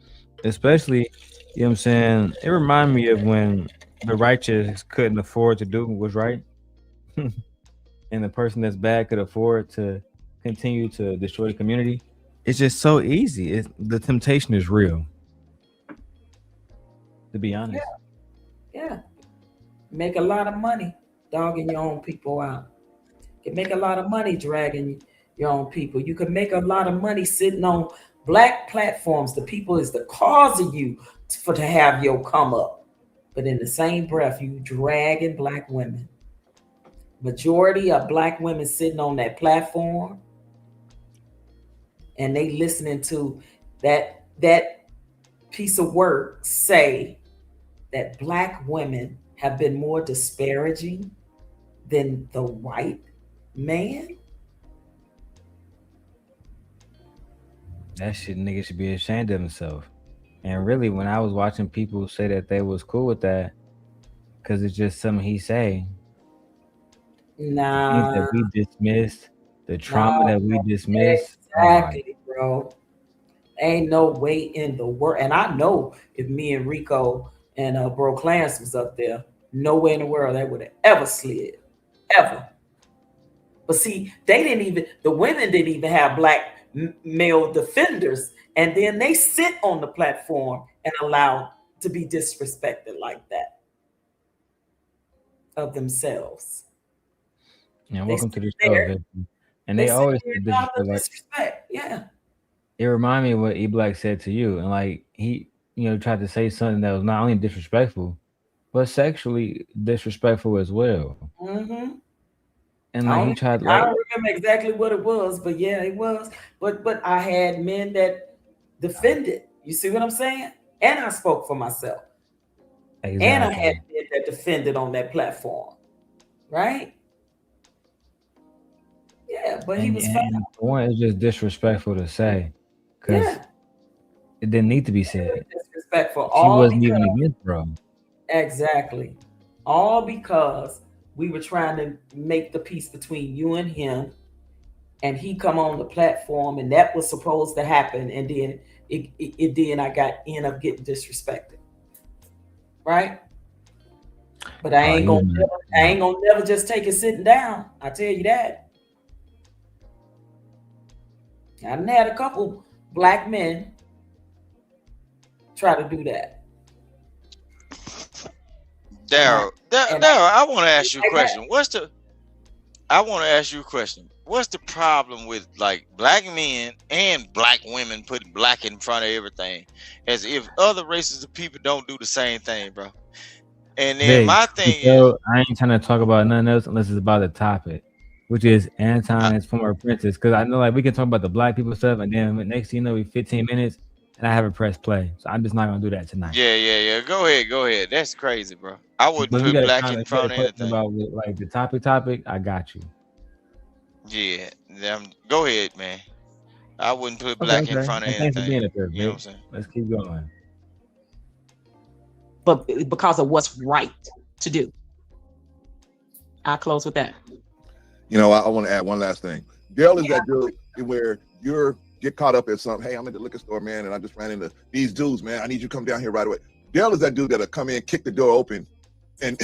especially, you know what I'm saying? It reminded me of when the righteous couldn't afford to do what was right, and the person that's bad could afford to continue to destroy the community. It's just so easy. The temptation is real. To be honest, Yeah. Make a lot of money dogging your own people out. You can make a lot of money dragging your own people. You can make a lot of money sitting on black platforms. The people is the cause of you to have your come up. But in the same breath, you dragging black women. Majority of black women sitting on that platform, and they listening to that piece of work say that black women have been more disparaging than the white man. that shit nigga should be ashamed of himself. And really, when I was watching people say that they was cool with that, because it's just something he say, the things Nah, that we dismiss, the trauma nah, that we dismiss. Oh my, exactly, bro. Ain't no way in the world. And I know if me and Rico and Bro Clarence was up there, no way in the world they would have ever slid. Ever. But see, the women didn't even have black male defenders. And then they sit on the platform and allow to be disrespected like that of themselves. and They welcome to the sit show, there. Victor. And They they sit always there say and allow the disrespect. Like, disrespect. Yeah. it reminded me of what E Black said to you, and like he, tried to say something that was not only disrespectful, but sexually disrespectful as well. Mm-hmm. And like he tried, like, I don't remember exactly what it was, but yeah, it was. But I had men that defended. You see what I'm saying? And I spoke for myself. And I had exactly. men that defended on that platform. Right? Yeah, but he was found. And for one, it's just disrespectful to say, because Yeah, it didn't need to be said. disrespectful. She All wasn't because even against bro. exactly. All because we were trying to make the peace between you and him, and he come on the platform, and that was supposed to happen, and then it did. I end up getting disrespected, right? But I ain't gonna never just take it sitting down. I tell you that. I done had a couple black men try to do that. Darrel, I want to ask you a question. I want to ask you a question. What's the problem with like black men and black women putting black in front of everything, as if other races of people don't do the same thing, bro? And then Vic, my thing so I ain't trying to talk about nothing else unless it's about the topic, which is Anton is former Apprentice. Because I know like we can talk about the black people stuff, and then next thing you know, we 15 minutes, and I haven't pressed play. So I'm just not gonna do that tonight. Yeah. Go ahead. That's crazy, bro. I wouldn't But we put got black a in front of anything. about like the topic. I got you. Yeah, go ahead, man. I wouldn't put Okay, black in okay. front of And thanks for anything. being up there, You know what I'm Vic. saying? Let's keep going. But because of what's right to do. I'll close with that. You know, I want to add one last thing. Darrel is that dude where you're get caught up at something. Hey, I'm at the liquor store, man, and I just ran into these dudes, man. I need you to come down here right away. Darrel is that dude that'll come in, kick the door open, and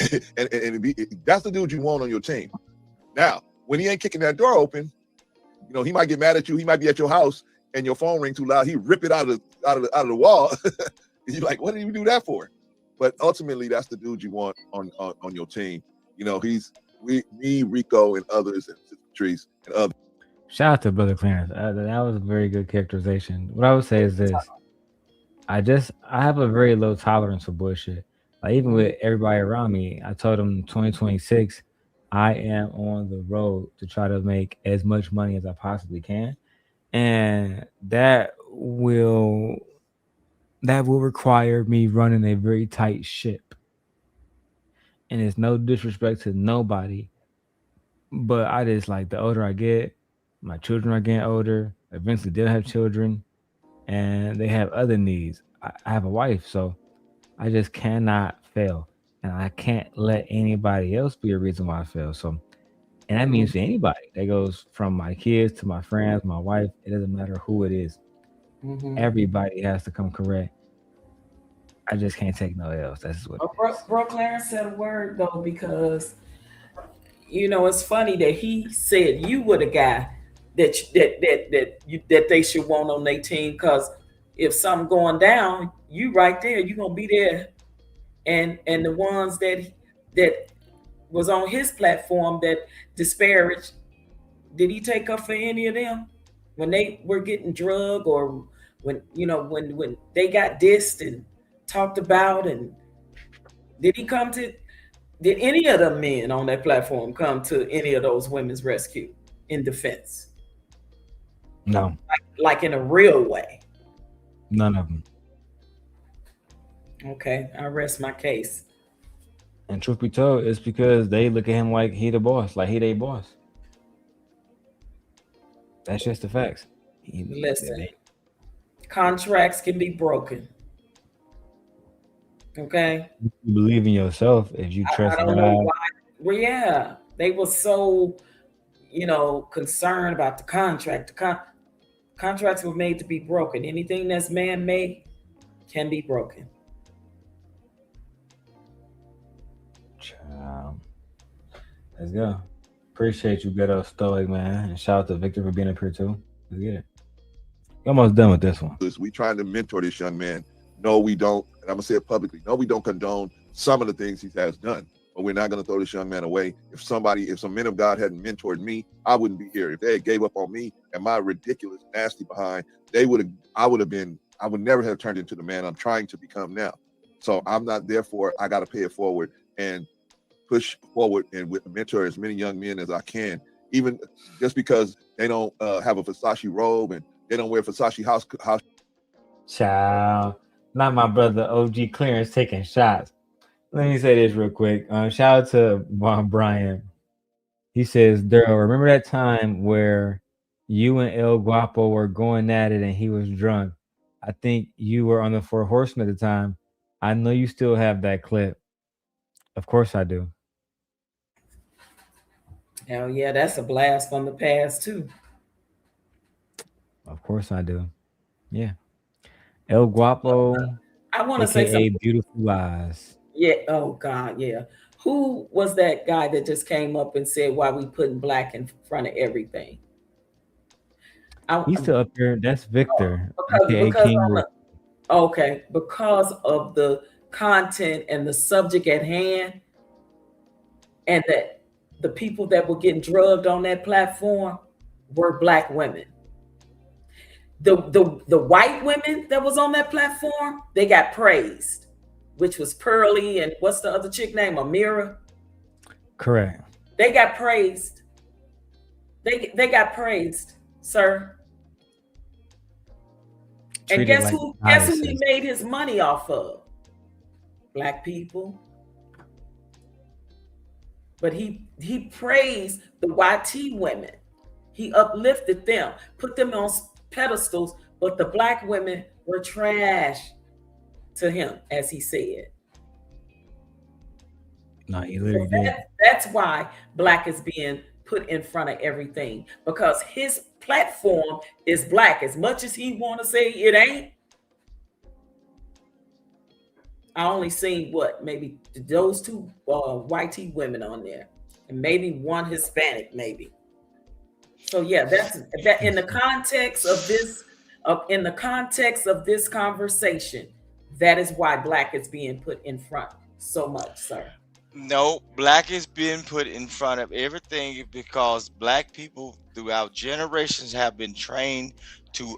that's the dude you want on your team. Now, when he ain't kicking that door open, you know, he might get mad at you. He might be at your house and your phone ring too loud. He rip it out of the wall. You're like, what did you do that for? But ultimately, that's the dude you want on your team. You know, me, Rico, and others, and Sister Patrice, and others. Shout out to Brother Clarence. That was a very good characterization. What I would say is this: I have a very low tolerance for bullshit. Like even with everybody around me, I told them 2026, I am on the road to try to make as much money as I possibly can, and that will require me running a very tight ship. And it's no disrespect to nobody, but I just like the older I get, my children are getting older. Eventually, they'll have children, and they have other needs. I have a wife, so I just cannot fail, and I can't let anybody else be a reason why I fail. So, and that means to anybody. That goes from my kids to my friends, my wife. It doesn't matter who it is. Everybody has to come correct. I just can't take no else. That's what. Bro Clarence said a word though, because you know it's funny that he said you were the guy that they should want on their team, because if something going down, you right there, you gonna be there and the ones that was on his platform that disparaged, did he take up for any of them when they were getting drugged, or when when they got dissed and talked about? And did any of the men on that platform come to any of those women's rescue in defense? No, Like in a real way. none of them. Okay, I rest my case. And truth be told, it's because they look at him like he the boss, like he they boss. That's just the facts. Listen, contracts can be broken. Okay. You believe in yourself if you I trust don't know God. why. Well, yeah, they were so, concerned about the contract. Contracts were made to be broken. Anything that's man-made can be broken. Let's go. Appreciate you, Ghetto Stoic, man. And shout out to Victor for being up here too. Let's get it. We're almost done with this one. We trying to mentor this young man. No, we don't. And I'm gonna say it publicly. No, we don't condone some of the things he has done. But we're not gonna throw this young man away. If some men of God hadn't mentored me, I wouldn't be here. If they had gave up on me and my ridiculous, nasty behind, I would never have turned into the man I'm trying to become now. So I'm not, therefore, I gotta pay it forward and push forward and with mentor as many young men as I can, even just because they don't have a Versace robe and they don't wear Versace house. Child, not my brother OG Clearance taking shots. Let me say this real quick. Shout out to Brian. He says, Darrel, remember that time where you and El Guapo were going at it and he was drunk? I think you were on the Four Horsemen at the time. I know you still have that clip. Of course I do. Hell yeah, that's a blast from the past too. Of course I do. Yeah. El Guapo. I want to say something. Beautiful Lies. Yeah. Oh God. Yeah. Who was that guy that just came up and said, "Why we putting black in front of everything?" He's still up there. That's Victor. Because of the content and the subject at hand, and that the people that were getting drugged on that platform were Black women. The white women that was on that platform, they got praised, which was Pearly and what's the other chick name? Amira. Correct. They got praised. They got praised, sir. And guess who he made his money off of? Black people. But he praised the YT women. He uplifted them, put them on pedestals, but the Black women were trash to him, as he said. No, he literally did. That's why Black is being put in front of everything, because his platform is Black. As much as he want to say it ain't, I only seen maybe those two YT women on there, and maybe one Hispanic, maybe. So yeah, that's that in the context of this conversation, that is why Black is being put in front so much, sir. No, Black is being put in front of everything because Black people throughout generations have been trained to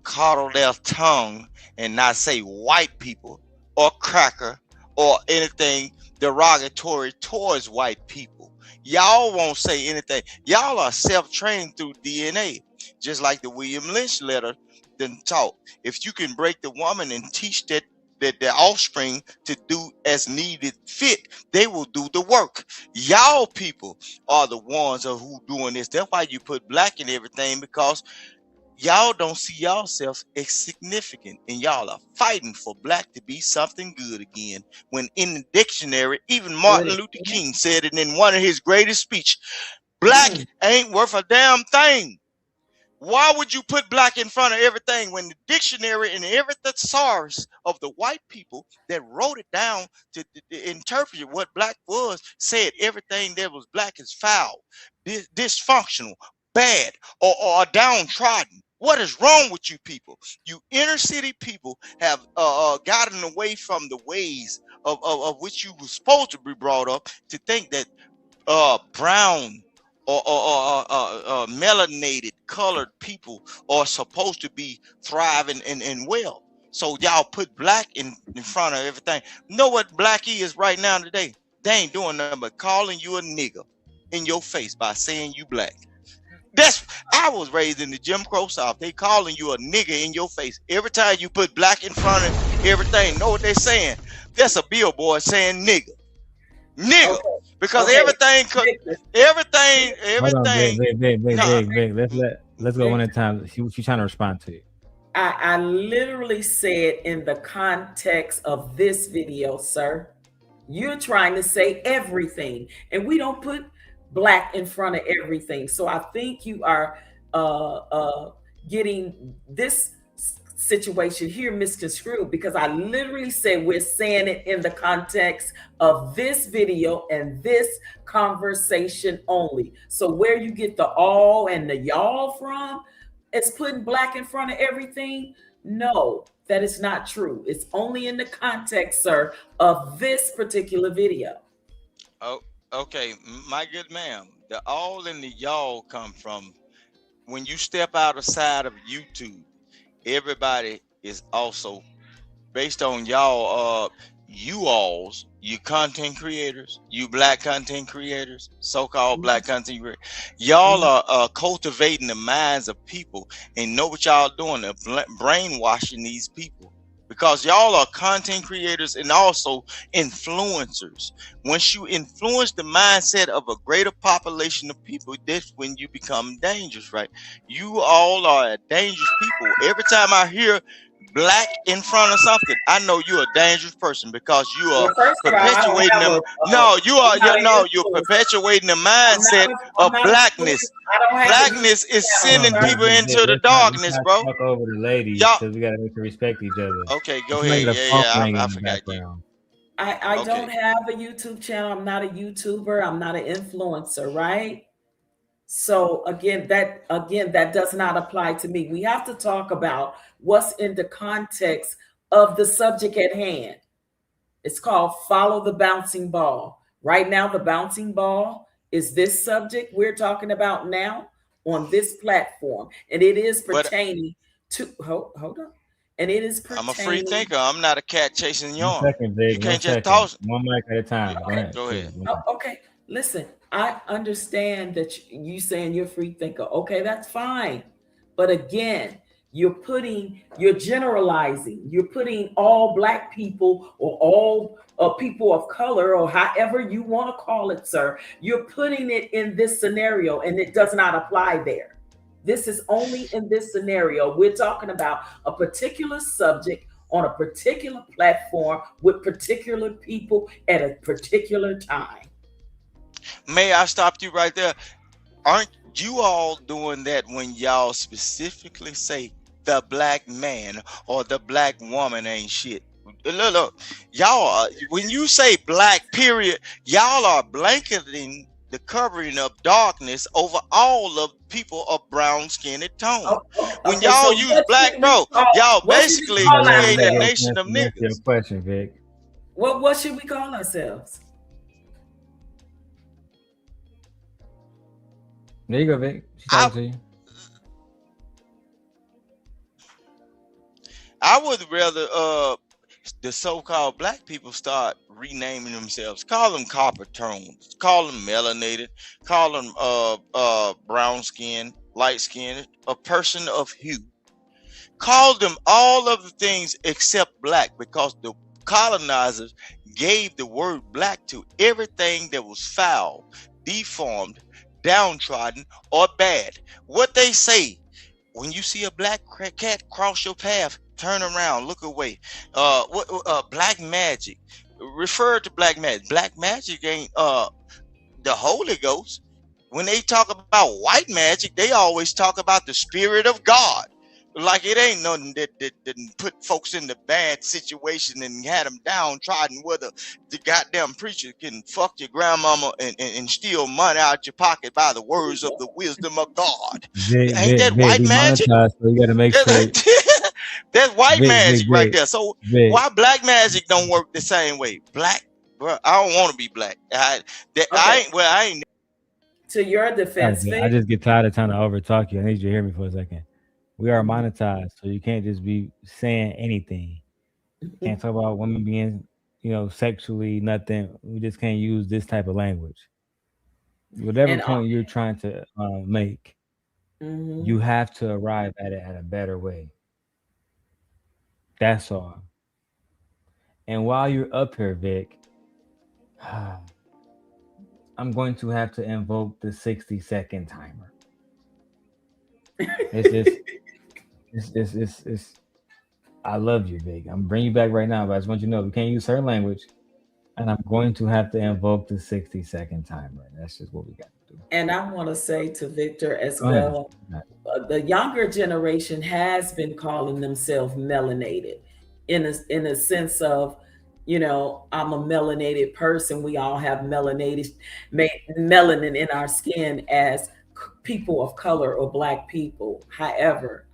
coddle their tongue and not say white people or cracker or anything derogatory towards white people. Y'all won't say anything. Y'all are self-trained through DNA, just like the William Lynch letter then taught. If you can break the woman and teach that their offspring to do as needed fit, they will do the work. Y'all people are the ones who doing this. That's why you put Black in everything, because y'all don't see yourselves as significant, and y'all are fighting for Black to be something good again. When in the dictionary, even Martin Luther King said it in one of his greatest speech, Black ain't worth a damn thing. Why would you put Black in front of everything when the dictionary and every thesaurus of the white people that wrote it down to interpret what Black was said everything that was Black is foul, dysfunctional, bad, or downtrodden? What is wrong with you people? You inner city people have gotten away from the ways of which you were supposed to be brought up, to think that brown or melanated colored people are supposed to be thriving and well. So y'all put black in front of everything. You know what black is right now today? They ain't doing nothing but calling you a nigger in your face by saying you black. I was raised in the Jim Crow South. They calling you a nigger in your face. Every time you put black in front of everything, know what they're saying? That's a billboard saying nigger. Nigga. Okay. Because everything. Hold on, Vic. Let's go one at a time. She's trying to respond to you. I literally said in the context of this video, sir, you're trying to say everything, and we don't put black in front of everything. So I think you are getting this situation here misconstrued, because I literally said we're saying it in the context of this video and this conversation only. So where you get the all and the y'all from, it's putting black in front of everything. No, that is not true. It's only in the context, sir, of this particular video. Oh, okay, my good ma'am. The all and the y'all come from when you step outside of YouTube. Everybody is also based on y'all, you content creators, you black content creators, so-called black content creators. Y'all are cultivating the minds of people, and know what y'all doing? They're brainwashing these people, because y'all are content creators and also influencers. Once you influence the mindset of a greater population of people, that's when you become dangerous, right? You all are dangerous people. Every time I hear black in front of something, I know you're a dangerous person, because you are perpetuating them. You're perpetuating the mindset of blackness. Blackness is sending people into the darkness, bro. Talk over the ladies, because we gotta make them respect each other. Okay, go ahead. I forgot you. I don't have a YouTube channel. I'm not a YouTuber. I'm not an influencer, right? So again, that does not apply to me. We have to talk about what's in the context of the subject at hand. It's called follow the bouncing ball. Right now, the bouncing ball is this subject we're talking about now on this platform. And it is pertaining to, hold on. And it is pertaining. I'm a free thinker. I'm not a cat chasing yarn. You can't just toss. One mic at a time. Go ahead. Okay, listen. I understand that you saying you're a free thinker. Okay, that's fine. But again, you're generalizing. You're putting all black people or all people of color, or however you want to call it, sir. You're putting it in this scenario, and it does not apply there. This is only in this scenario. We're talking about a particular subject on a particular platform with particular people at a particular time. May I stop you right there? Aren't you all doing that when y'all specifically say the black man or the black woman ain't shit? Look, y'all, when you say black period, y'all are blanketing the covering of darkness over all of people of brown skinned tone. When y'all use black, bro, y'all basically create a nation of niggas. Your question, Vic. What should we call ourselves? There you go, Vic. She's talking to you. I would rather the so-called black people start renaming themselves. Call them copper tones, call them melanated, call them brown skin, light skin, a person of hue. Call them all of the things except black, because the colonizers gave the word black to everything that was foul, deformed, downtrodden, or bad. What they say, when you see a black cat cross your path, turn around, look away. Black magic. Refer to black magic. Black magic ain't the Holy Ghost. When they talk about white magic, they always talk about the Spirit of God. Like it ain't nothing that put folks in the bad situation and had them downtrodden, whether the goddamn preacher can fuck your grandmama and steal money out your pocket by the words of the wisdom of God. Ain't that Vic, white we magic? monetize, so you got to make sure. That's white magic right Vic, there. So Vic. why black magic don't work the same way? Black, bro, I don't want to be black. I ain't. To your defense, I Vic, just get tired of trying to overtalk you. I need you to hear me for a second. We are Mhm. monetized, so you can't just be saying anything. Can't talk about women being, sexually nothing. We just can't use this type of language. Whatever and point you're trying to make, mhm. you have to arrive at it at a better way. That's all. And while you're up here, Vic, I'm going to have to invoke the 60-second timer. It's I love you, Vic. I'm bringing you back right now, but I just want you to know we can't use certain language, and I'm going to have to invoke the 60-second timer. That's just what we got to do. And I want to say to Victor as Go ahead. well, the younger generation has been calling themselves melanated in a sense of, I'm a melanated person. We all have melanin in our skin as people of color or Black people. However,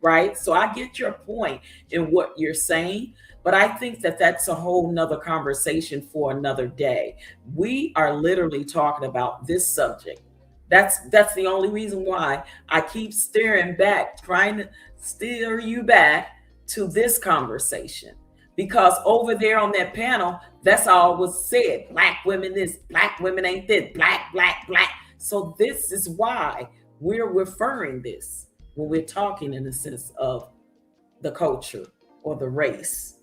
right? So I get your point in what you're saying, but I think that that's a whole nother conversation for another day. We are literally talking about this subject. That's the only reason why I keep trying to steer you back to this conversation. Because over there on that panel, that's all was said. Black women this, Black women ain't this, black. So this is why we're referring this when we're talking in the sense of the culture or the race.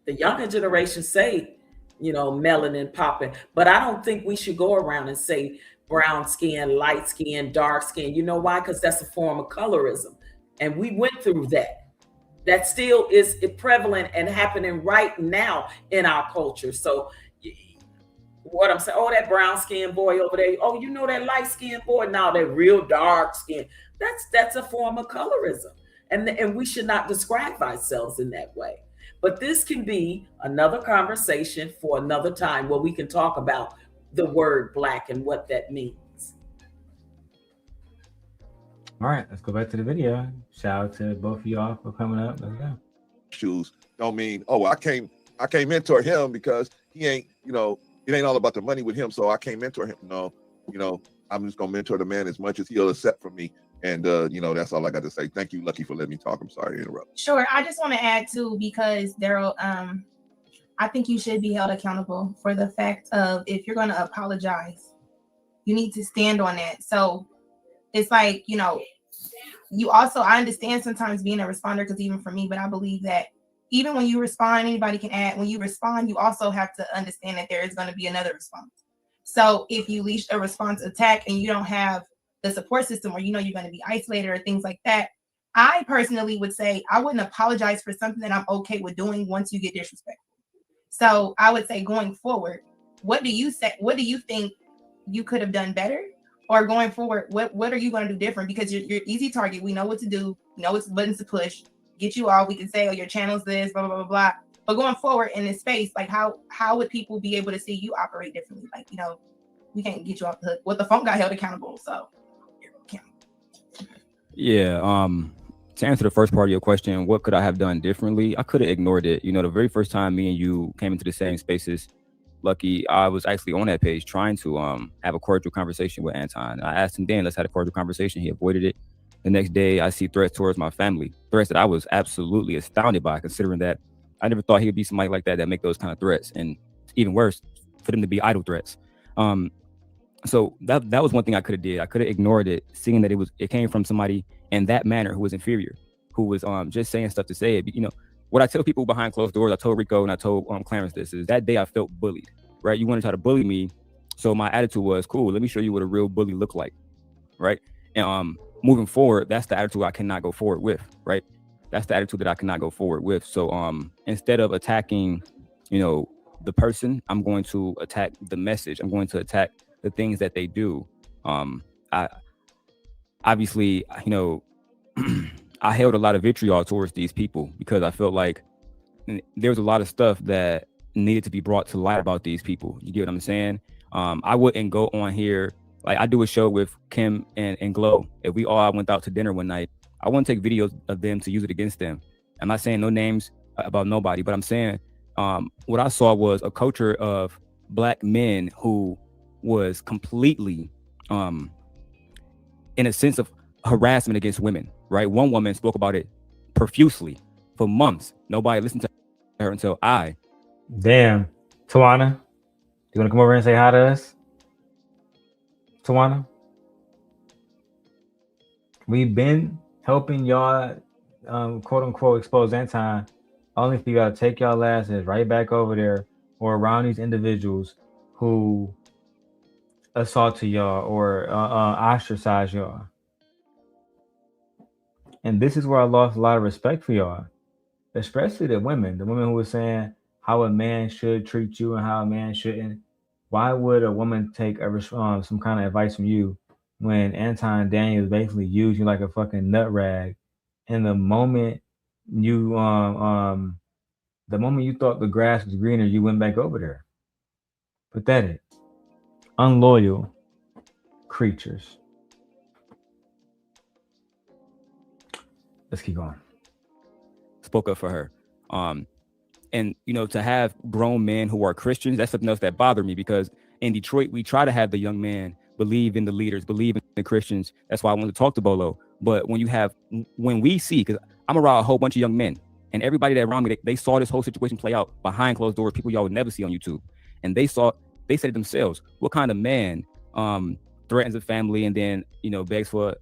The younger generation say, melanin popping, but I don't think we should go around and say brown skin, light skin, dark skin. You know why? Because that's a form of colorism. And we went through that. That still is prevalent and happening right now in our culture. So what I'm saying, that brown skin boy over there, that light skin boy, now that real dark skin, that's a form of colorism. And we should not describe ourselves in that way. But this can be another conversation for another time where we can talk about the word Black and what that means. All right, let's go back to the video. Shout out to both of y'all for coming up. Let's go. Shoes don't mean, I can't mentor him because he ain't, it ain't all about the money with him, so I can't mentor him. No, I'm just gonna mentor the man as much as he'll accept from me. And that's all I got to say. Thank you, Lucky, for letting me talk. I'm sorry to interrupt. Sure. I just want to add too, because Darrel, I think you should be held accountable for the fact of, if you're going to apologize, you need to stand on that. So it's like, you also, I understand sometimes being a responder, because even for me, but I believe that even when you respond, anybody can add, when you respond, you also have to understand that there is going to be another response. So if you leash a response attack and you don't have the support system, or you're going to be isolated or things like that, I personally would say I wouldn't apologize for something that I'm okay with doing once you get disrespectful. So I would say, going forward, what do you say? What do you think you could have done better? Or going forward, what are you going to do different? Because you're easy target. We know what to do. We know what buttons to push. Get you off. We can say, your channel's this, blah, blah, blah, blah. But going forward in this space, like how would people be able to see you operate differently? Like, we can't get you off the hook. Well, the phone got held accountable, so. Yeah. To answer the first part of your question, what could I have done differently? I could have ignored it. The very first time me and you came into the same spaces, Lucky, I was actually on that page trying to have a cordial conversation with Anton. I asked him, Dan, let's have a cordial conversation. He avoided it. The next day, I see threats towards my family, threats that I was absolutely astounded by, considering that I never thought he would be somebody like that make those kind of threats, and even worse, for them to be idle threats. So that was one thing I could have did. I could have ignored it, seeing that it came from somebody in that manner who was inferior, who was just saying stuff to say it. What I tell people behind closed doors, I told Rico and I told Clarence this, is that day I felt bullied, right? You want to try to bully me. So my attitude was, cool, let me show you what a real bully look like, right? And moving forward, that's the attitude I cannot go forward with, right? That's the attitude that I cannot go forward with. So instead of attacking, the person, I'm going to attack the message. I'm going to attack the things that they do. I obviously, I held a lot of vitriol towards these people because I felt like there was a lot of stuff that needed to be brought to light about these people. You get what I'm saying? I wouldn't go on here. Like I do a show with Kim and Glow. If we all went out to dinner one night, I wouldn't take videos of them to use it against them. I'm not saying no names about nobody, but I'm saying what I saw was a culture of Black men who was completely in a sense of harassment against women, right? One woman spoke about it profusely for months. Nobody listened to her until I. Damn. Tawana, you want to come over and say hi to us? Tawana? We've been helping y'all, quote unquote, expose Anton, only for y'all to take y'all asses right back over there or around these individuals who assaulted y'all or ostracize y'all. And this is where I lost a lot of respect for y'all, especially the women who were saying how a man should treat you and how a man shouldn't. Why would a woman take some kind of advice from you when Anton Daniels basically used you like a fucking nut rag? And the moment you thought the grass was greener, you went back over there. Pathetic, unloyal creatures. Let's keep going. Spoke up for her. And you know, to have grown men who are Christians, that's something else that bothered me, because in Detroit, we try to have the young man believe in the leaders, believe in the Christians. That's why I wanted to talk to Bolo. But when we see, because I'm around a whole bunch of young men, and everybody that around me, they saw this whole situation play out behind closed doors, people y'all would never see on YouTube. And they said to themselves, what kind of man threatens a family and then, begs for,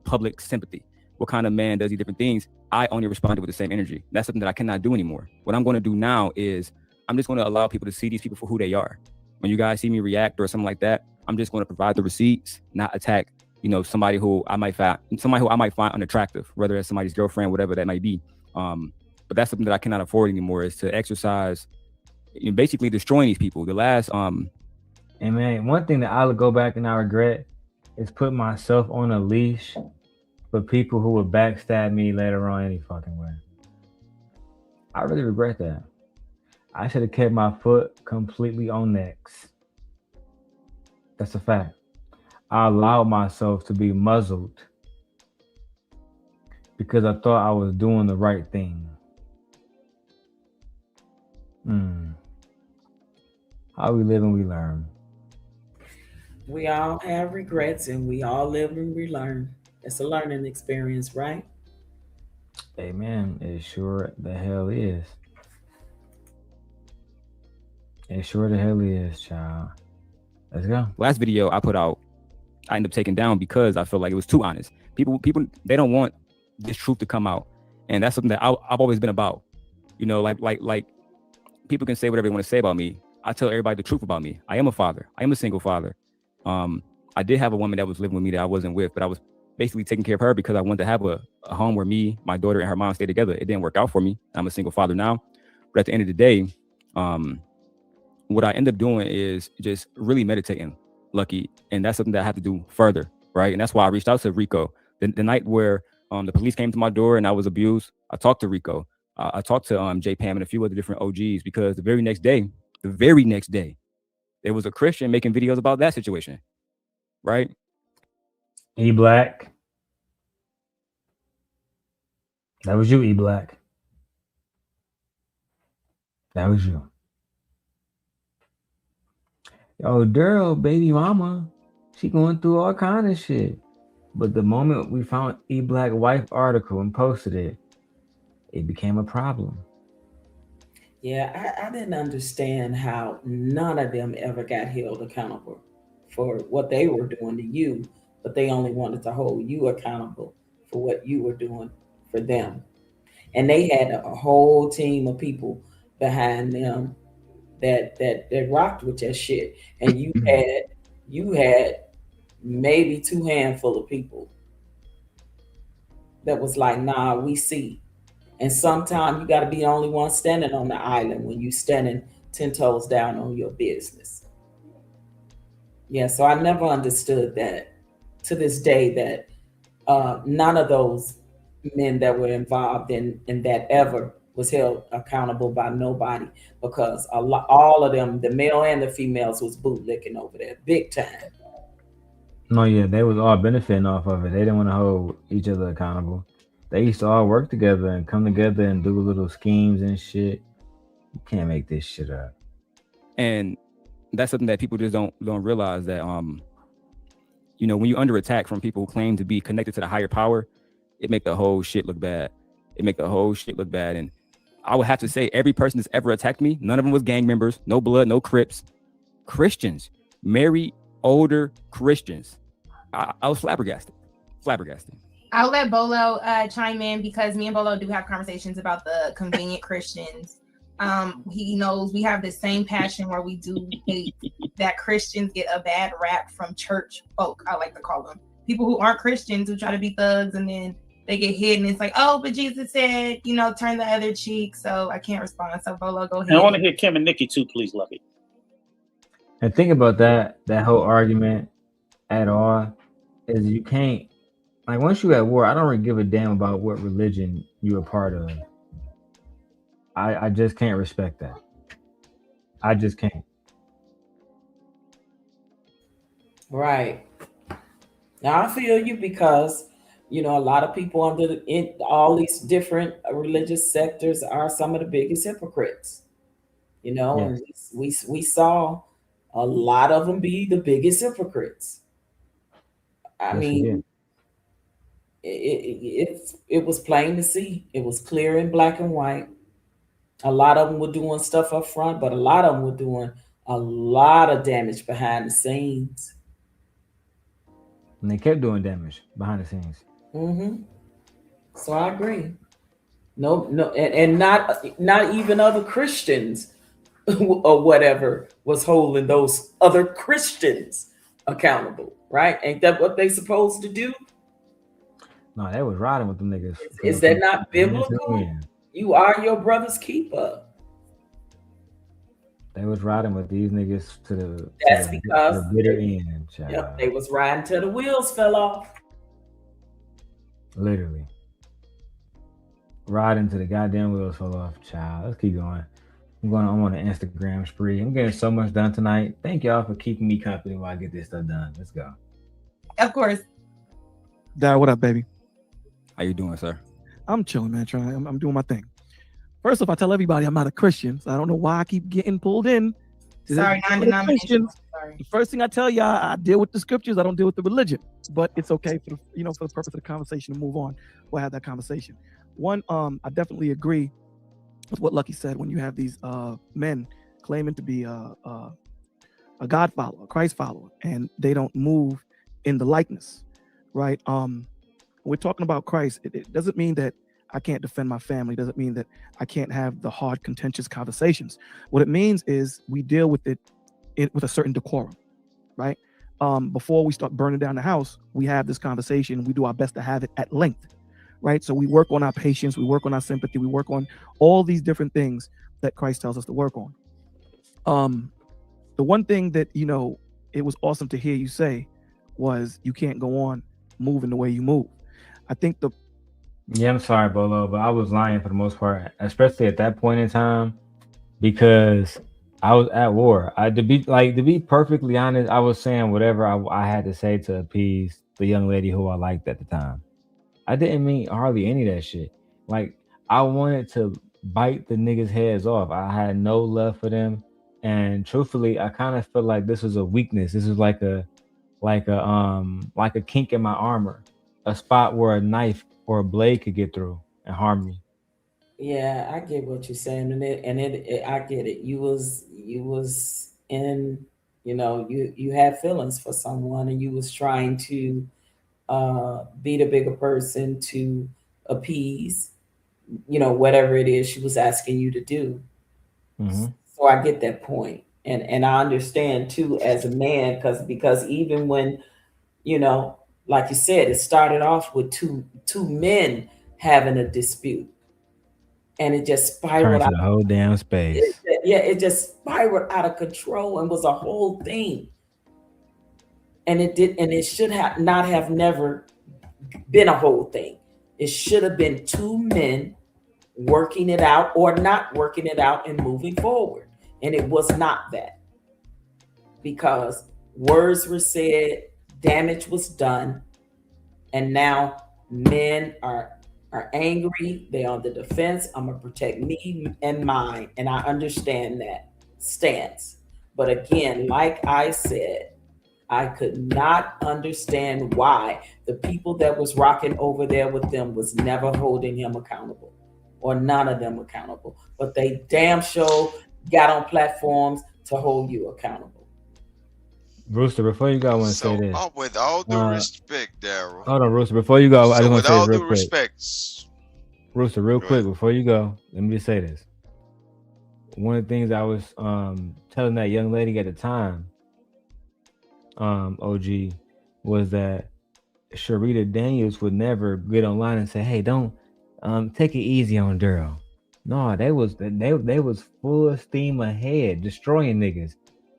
public sympathy? What kind of man does these different things? I only responded with the same energy. That's something that I cannot do anymore. What I'm going to do now is I'm just going to allow people to see these people for who they are. When you guys see me react or something like that, I'm just going to provide the receipts, not attack, somebody who I might find unattractive, whether it's somebody's girlfriend, whatever that might be. But that's something that I cannot afford anymore, is to exercise, basically destroying these people. The last And man, one thing that I'll go back and I regret is putting myself on a leash for people who would backstab me later on any fucking way. I really regret that. I should have kept my foot completely on necks. That's a fact. I allowed myself to be muzzled because I thought I was doing the right thing. How we live and we learn. We all have regrets and we all live and we learn. It's a learning experience, right? Amen. It sure the hell is. It sure the hell is, child. Let's go. Last video I put out, I ended up taking down because I felt like it was too honest. People, they don't want this truth to come out, and that's something that I've always been about. Like people can say whatever they want to say about me. I tell everybody the truth about me. I am a father. I am a single father. I did have a woman that was living with me that I wasn't with, but I was basically taking care of her because I wanted to have a home where me, my daughter, and her mom stay together. It didn't work out for me. I'm a single father now. But at the end of the day, what I end up doing is just really meditating, Lucky. And that's something that I have to do further, right? And that's why I reached out to Rico. The night where the police came to my door and I was abused, I talked to Rico. I talked to J Pam and a few other different OGs, because the very next day, there was a Christian making videos about that situation, right? E Black. That was you, E Black. That was you. Yo, Darrel, baby mama, she going through all kind of shit. But the moment we found E Black wife article and posted it, it became a problem. Yeah, I didn't understand how none of them ever got held accountable for what they were doing to you, but they only wanted to hold you accountable for what you were doing for them. And they had a whole team of people behind them that rocked with that shit. And you had maybe 2 handful of people that was like, nah, we see. And sometimes you got to be the only one standing on the island when you standing 10 toes down on your business. Yeah, so I never understood that to this day, that none of those men that were involved in that ever was held accountable by nobody, because all of them, the male and the females, was bootlicking over there big time. No, yeah, they was all benefiting off of it. They didn't want to hold each other accountable. They used to all work together and come together and do little schemes and shit. You can't make this shit up. And that's something that people just don't realize, that you know, when you're under attack from people who claim to be connected to the higher power, it make the whole shit look bad. And I would have to say, every person that's ever attacked me, none of them was gang members, no blood, no Crips. Christians, married, older Christians. I was flabbergasted. I'll let Bolo chime in, because me and Bolo do have conversations about the convenient Christians. He knows we have the same passion where we do hate that Christians get a bad rap from church folk, I like to call them. People who aren't Christians who try to be thugs, and then they get hit, and it's like, oh, but Jesus said, you know, turn the other cheek. So I can't respond. So Bolo, go ahead. And I want to hear Kim and Nikki too, please, Lucky. And think about that whole argument at all is you can't, like, once you at war, I don't really give a damn about what religion you're a part of. I just can't respect that. I just can't. Right. Now I feel you, because you know, a lot of people in all these different religious sectors are some of the biggest hypocrites. You know, and we saw a lot of them be the biggest hypocrites. I mean, it was plain to see. It was clear in black and white. A lot of them were doing stuff up front, but a lot of them were doing a lot of damage behind the scenes. And they kept doing damage behind the scenes. Mm-hmm. So I agree. No, and not even other Christians or whatever was holding those other Christians accountable, right? Ain't that what they supposed to do? No, they was riding with them niggas. Is that not biblical? You are your brother's keeper. They was riding with these niggas to the because the bitter end, child. Yep, they was riding till the wheels fell off. Literally. Riding till the goddamn wheels fell off, child. Let's keep going. I'm on an Instagram spree. I'm getting so much done tonight. Thank y'all for keeping me company while I get this stuff done. Let's go. Of course. Darrel, what up, baby? How you doing, sir? I'm chilling, man. I'm doing my thing. First off, I tell everybody I'm not a Christian, so I don't know why I keep getting pulled in. Sorry, non-denominational. The first thing I tell y'all, I deal with the scriptures. I don't deal with the religion, but it's okay for the purpose of the conversation to move on. We'll have that conversation. One, I definitely agree with what Lucky said. When you have these men claiming to be a God follower, a Christ follower, and they don't move in the likeness, right? We're talking about Christ. It doesn't mean that I can't defend my family. It doesn't mean that I can't have the hard, contentious conversations. What it means is we deal with it with a certain decorum, right? Before we start burning down the house, we have this conversation. We do our best to have it at length, right? So we work on our patience. We work on our sympathy. We work on all these different things that Christ tells us to work on. The one thing that, it was awesome to hear you say was you can't go on moving the way you move. I think I'm sorry, Bolo, but I was lying for the most part, especially at that point in time, because I was at war. To be perfectly honest, I was saying whatever I had to say to appease the young lady who I liked at the time. I didn't mean hardly any of that shit. Like, I wanted to bite the niggas' heads off. I had no love for them, and truthfully, I kind of feel like this was a weakness. This is like a kink in my armor, a spot where a knife or a blade could get through and harm me. Yeah, I get what you're saying, and I get it. You was in, you had feelings for someone, and you was trying to be the bigger person to appease, whatever it is she was asking you to do. Mm-hmm. So I get that point, and I understand too as a man, because even when, like you said, it started off with two men having a dispute, and it just spiraled out the whole damn space. It just spiraled out of control and was a whole thing. And it should have not have never been a whole thing. It should have been two men working it out or not working it out and moving forward. And it was not that, because words were said, damage was done, and now men are angry. They're on the defense. I'm gonna protect me and mine, and I understand that stance. But again, like I said, I could not understand why the people that was rocking over there with them was never holding him accountable, or none of them accountable. But they damn sure got on platforms to hold you accountable. Rooster, before you go, I want to say this. With all due respect, Darrel. Hold on, Rooster. Before you go, I just want to say this real quick. Respect, Rooster, real quick, before you go, let me just say this. One of the things I was telling that young lady at the time, OG, was that Sharita Daniels would never get online and say, "Hey, don't take it easy on Darrel." No, they was full steam ahead, destroying niggas.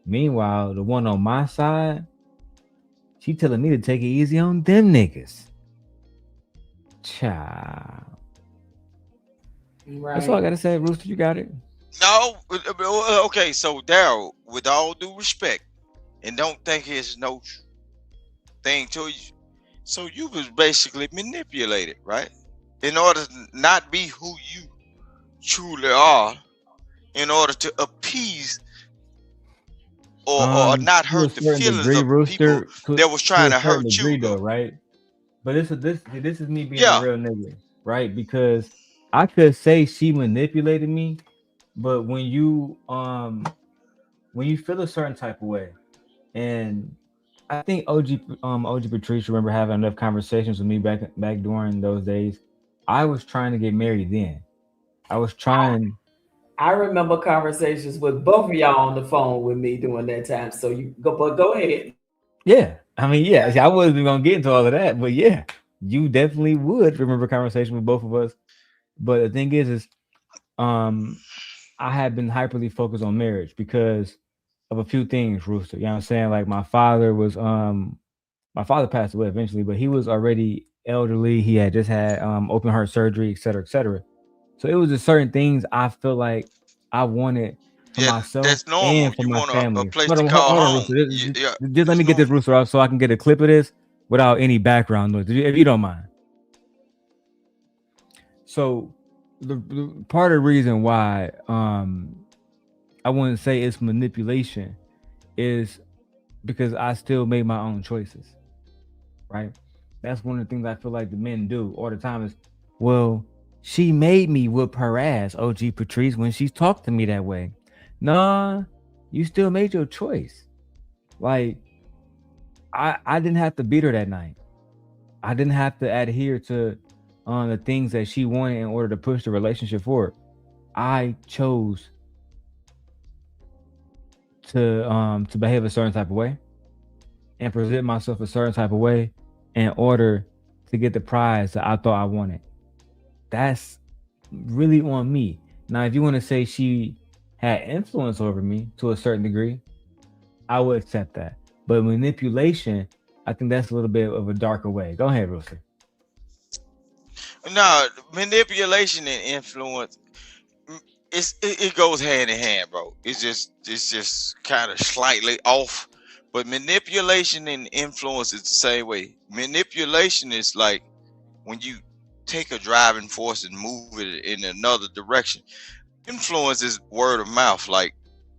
Meanwhile, the one on my side, she telling me to take it easy on them niggas. Child. Right. That's all I gotta say, Rooster. You got it. No, okay. So Darrel, with all due respect, and don't think it's no thing to you. So you was basically manipulated, right? In order to not be who you truly are, in order to appease or not hurt the feelings of Rooster, people that was trying to hurt degree, you, though, right? But this is me being a real nigga, right? Because I could say she manipulated me, but when you feel a certain type of way, and I think OG Patrice remember having enough conversations with me back during those days. I was trying to get married then. I was trying. I remember conversations with both of y'all on the phone with me during that time. So you go ahead. Yeah, I mean, yeah. See, I wasn't even gonna get into all of that, but yeah, you definitely would remember conversation with both of us. But the thing is I had been hyperly focused on marriage because of a few things, Rooster. You know what I'm saying? Like my father passed away eventually, but he was already elderly. He had just had open heart surgery, et cetera, et cetera. So it was just certain things I feel like I wanted for myself and for my family. Hold on, Rooster. Just let me get this, Rooster, off so I can get a clip of this without any background noise, if you don't mind. So the part of the reason why I wouldn't say it's manipulation is because I still made my own choices, right? That's one of the things I feel like the men do all the time is, well, she made me whoop her ass, OG Patrice, when she's talked to me that way. Nah, you still made your choice. Like, I didn't have to beat her that night. I didn't have to adhere to the things that she wanted in order to push the relationship forward. I chose to behave a certain type of way and present myself a certain type of way in order to get the prize that I thought I wanted. That's really on me. Now, if you want to say she had influence over me to a certain degree, I would accept that. But manipulation, I think that's a little bit of a darker way. Go ahead, Rooster. No, manipulation and influence, it goes hand in hand, bro. It's just kind of slightly off. But manipulation and influence is the same way. Manipulation is like when you take a driving force and move it in another direction. Influence is word of mouth. Like,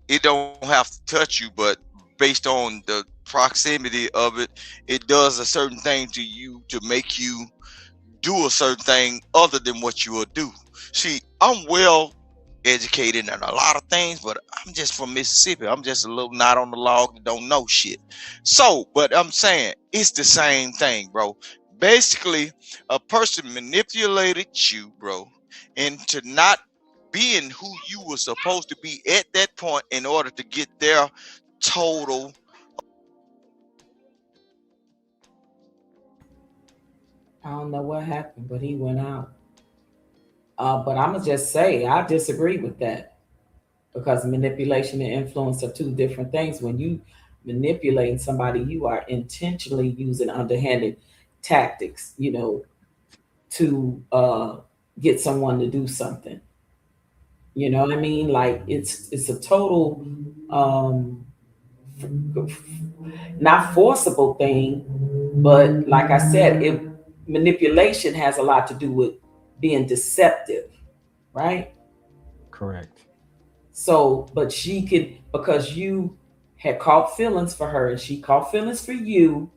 it don't have to touch you, but based on the proximity of it, it does a certain thing to you to make you do a certain thing other than what you will do. See, I'm well educated in a lot of things, but I'm just from Mississippi. I'm just a little not on the log that don't know shit. So, but I'm saying it's the same thing, bro. Basically, a person manipulated you, bro, into not being who you were supposed to be at that point in order to get their total. I don't know what happened, but he went out. But I'm gonna just say I disagree with that, because manipulation and influence are two different things. When you manipulating somebody, you are intentionally using underhanded tactics, to get someone to do something. You know what I mean? Like it's a total not forcible thing, but like I said, manipulation has a lot to do with being deceptive, right? Correct. So, but she could, because you had caught feelings for her and she caught feelings for you.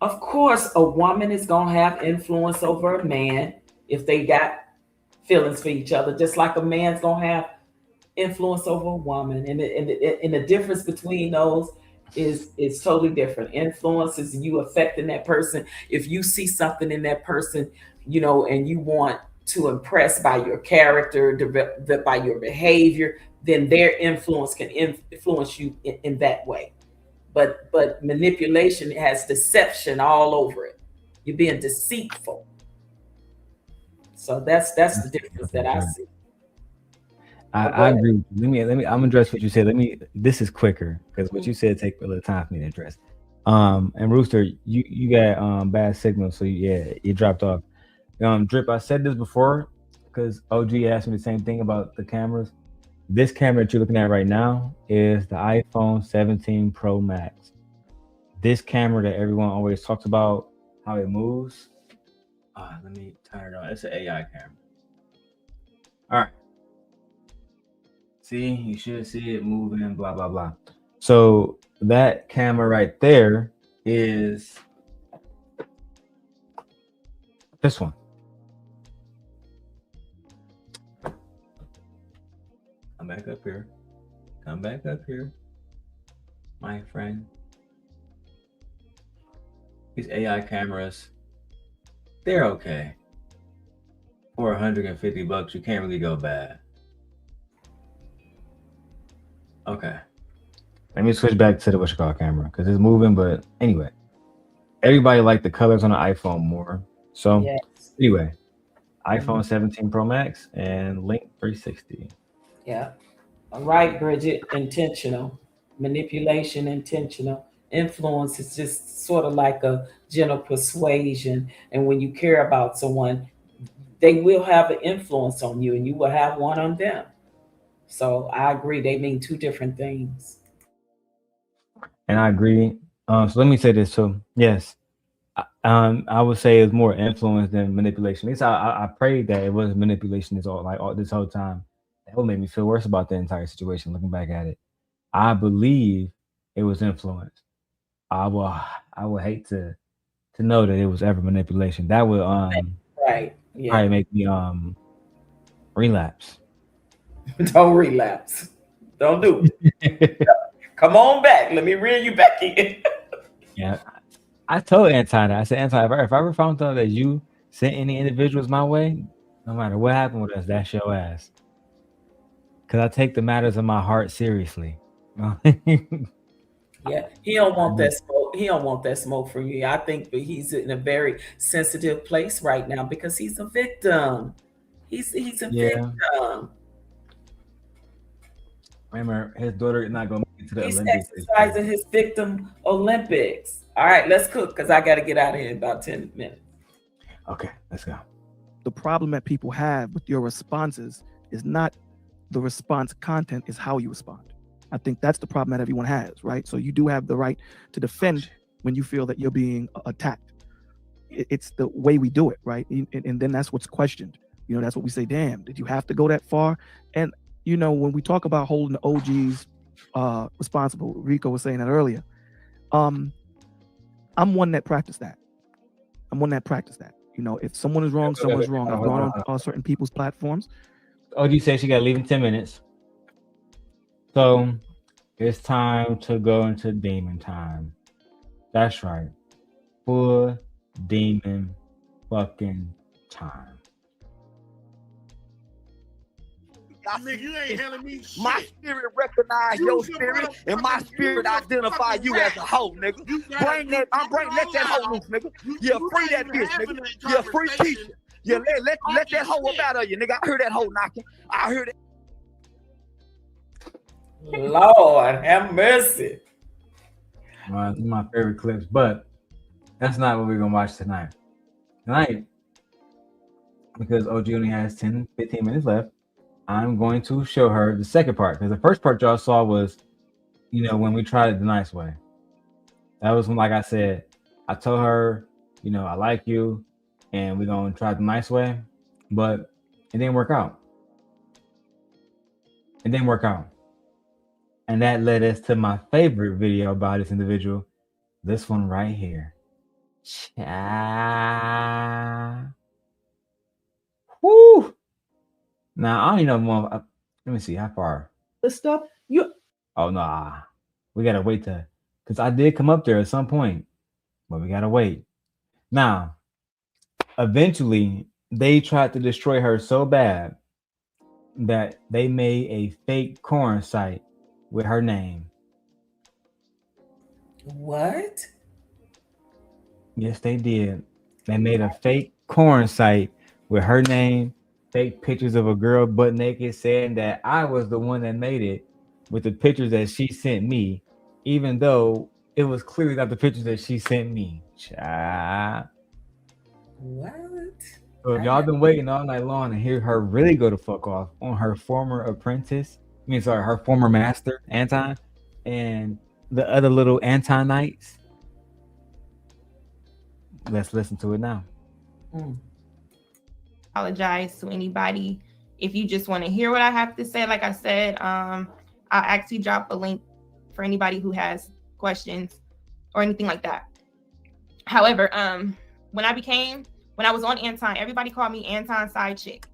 Of course, a woman is going to have influence over a man if they got feelings for each other, just like a man's going to have influence over a woman. And the difference between those is totally different. Influence is you affecting that person. If you see something in that person, you know, and you want to impress by your character, by your behavior, then their influence can influence you in that way. But manipulation has deception all over it. You're being deceitful. So that's the difference that I see. I agree with you. Let me I'm gonna address what you said. This is quicker because what you said take a little time for me to address. And Rooster, you got bad signal, so you dropped off. Drip, I said this before because OG asked me the same thing about the cameras. This camera that you're looking at right now is the iPhone 17 Pro Max. This camera that everyone always talks about, how it moves. Let me turn it on. It's an AI camera. All right. See, you should see it moving, blah, blah, blah. So that camera right there is this one. Come back up here. Come back up here, my friend. These AI cameras, they're okay. For $150, you can't really go bad. Okay. Let me switch back to the what's called camera because it's moving, but anyway. Everybody liked the colors on the iPhone more. So anyway, iPhone 17 Pro Max and Link 360. Yeah. All right, Bridget, intentional. Manipulation, intentional. Influence is just sort of like a gentle persuasion. And when you care about someone, they will have an influence on you and you will have one on them. So I agree. They mean two different things. And I agree. So let me say this. So yes, I would say it's more influence than manipulation. At least I prayed that it was manipulation this whole time. That would make me feel worse about the entire situation. Looking back at it, I believe it was influence. I would hate to know that it was ever manipulation. That would right. Yeah. probably make me relapse. Don't relapse. Don't do it. Come on back. Let me reel you back in. Yeah. I told Anton, I said, Anton, if I ever found out that you sent any individuals my way, no matter what happened with us, that's your ass. Because I take the matters of my heart seriously. Yeah, he don't want that smoke. He don't want that smoke from you. I think that he's in a very sensitive place right now because he's a victim. He's a victim. Remember, his daughter is not going to make it to the He's Olympics. exercising his victim Olympics. All right, let's cook because I got to get out of here in about 10 minutes. Okay, let's go. The problem that people have with your responses is not the response content, is how you respond. I think that's the problem that everyone has, right? So you do have the right to defend when you feel that you're being attacked. It's the way we do it, right? And then that's what's questioned. You know, that's what we say, damn, did you have to go that far? And, you know, when we talk about holding the OGs responsible, Rico was saying that earlier, I'm one that practiced that. You know, if someone is wrong, someone's wrong. I've gone on certain people's platforms. OG said she got to leave in 10 minutes. So it's time to go into demon time. That's right. Full demon fucking time. Nigga, you ain't handling me shit. My spirit recognize your spirit, and my spirit identify you as a hoe, nigga. Let that hoe loose, nigga. Yeah, free that bitch, nigga. Yeah, free Keisha. Yeah, let that hoe up out of you, nigga. I heard that hoe knocking. I heard it. Lord, have mercy. One of my favorite clips, but that's not what we're gonna watch tonight. Tonight, because OG only has 10, 15 minutes left, I'm going to show her the second part. Because the first part y'all saw was, when we tried it the nice way. That was when, like I said, I told her, I like you, and we're going to try it the nice way. But it didn't work out. It didn't work out. And that led us to my favorite video about this individual. This one right here. Woo! Now, I don't even know more. Let me see, how far? The stuff you. Oh, nah. We got to wait because I did come up there at some point, but we got to wait. Now, eventually, they tried to destroy her so bad that they made a fake corn site with her name. What? Yes, they did. They made a fake corn site with her name, fake pictures of a girl butt naked, saying that I was the one that made it with the pictures that she sent me, even though it was clearly not the pictures that she sent me. Child. What? So if y'all been waiting all night long to hear her really go the fuck off on her former apprentice, her former master, Anton, and the other little Antonites, let's listen to it now. Apologize to anybody. If you just want to hear what I have to say, like I said, I'll actually drop a link for anybody who has questions or anything like that. However, when I was on Anton, everybody called me Anton side chick.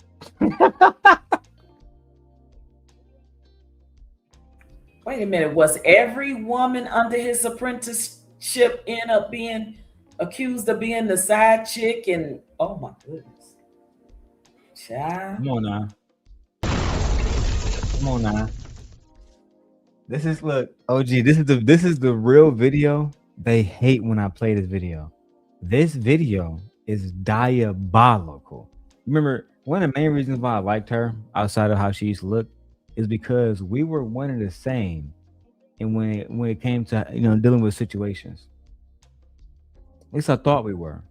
Wait a minute. Was every woman under his apprenticeship end up being accused of being the side chick? And oh my goodness. Child. Come on now. This is OG. This is the real video. They hate when I play this video. This video is diabolical. Remember, one of the main reasons why I liked her, outside of how she used to look, is because we were one and the same. And when it came to dealing with situations, at least I thought we were.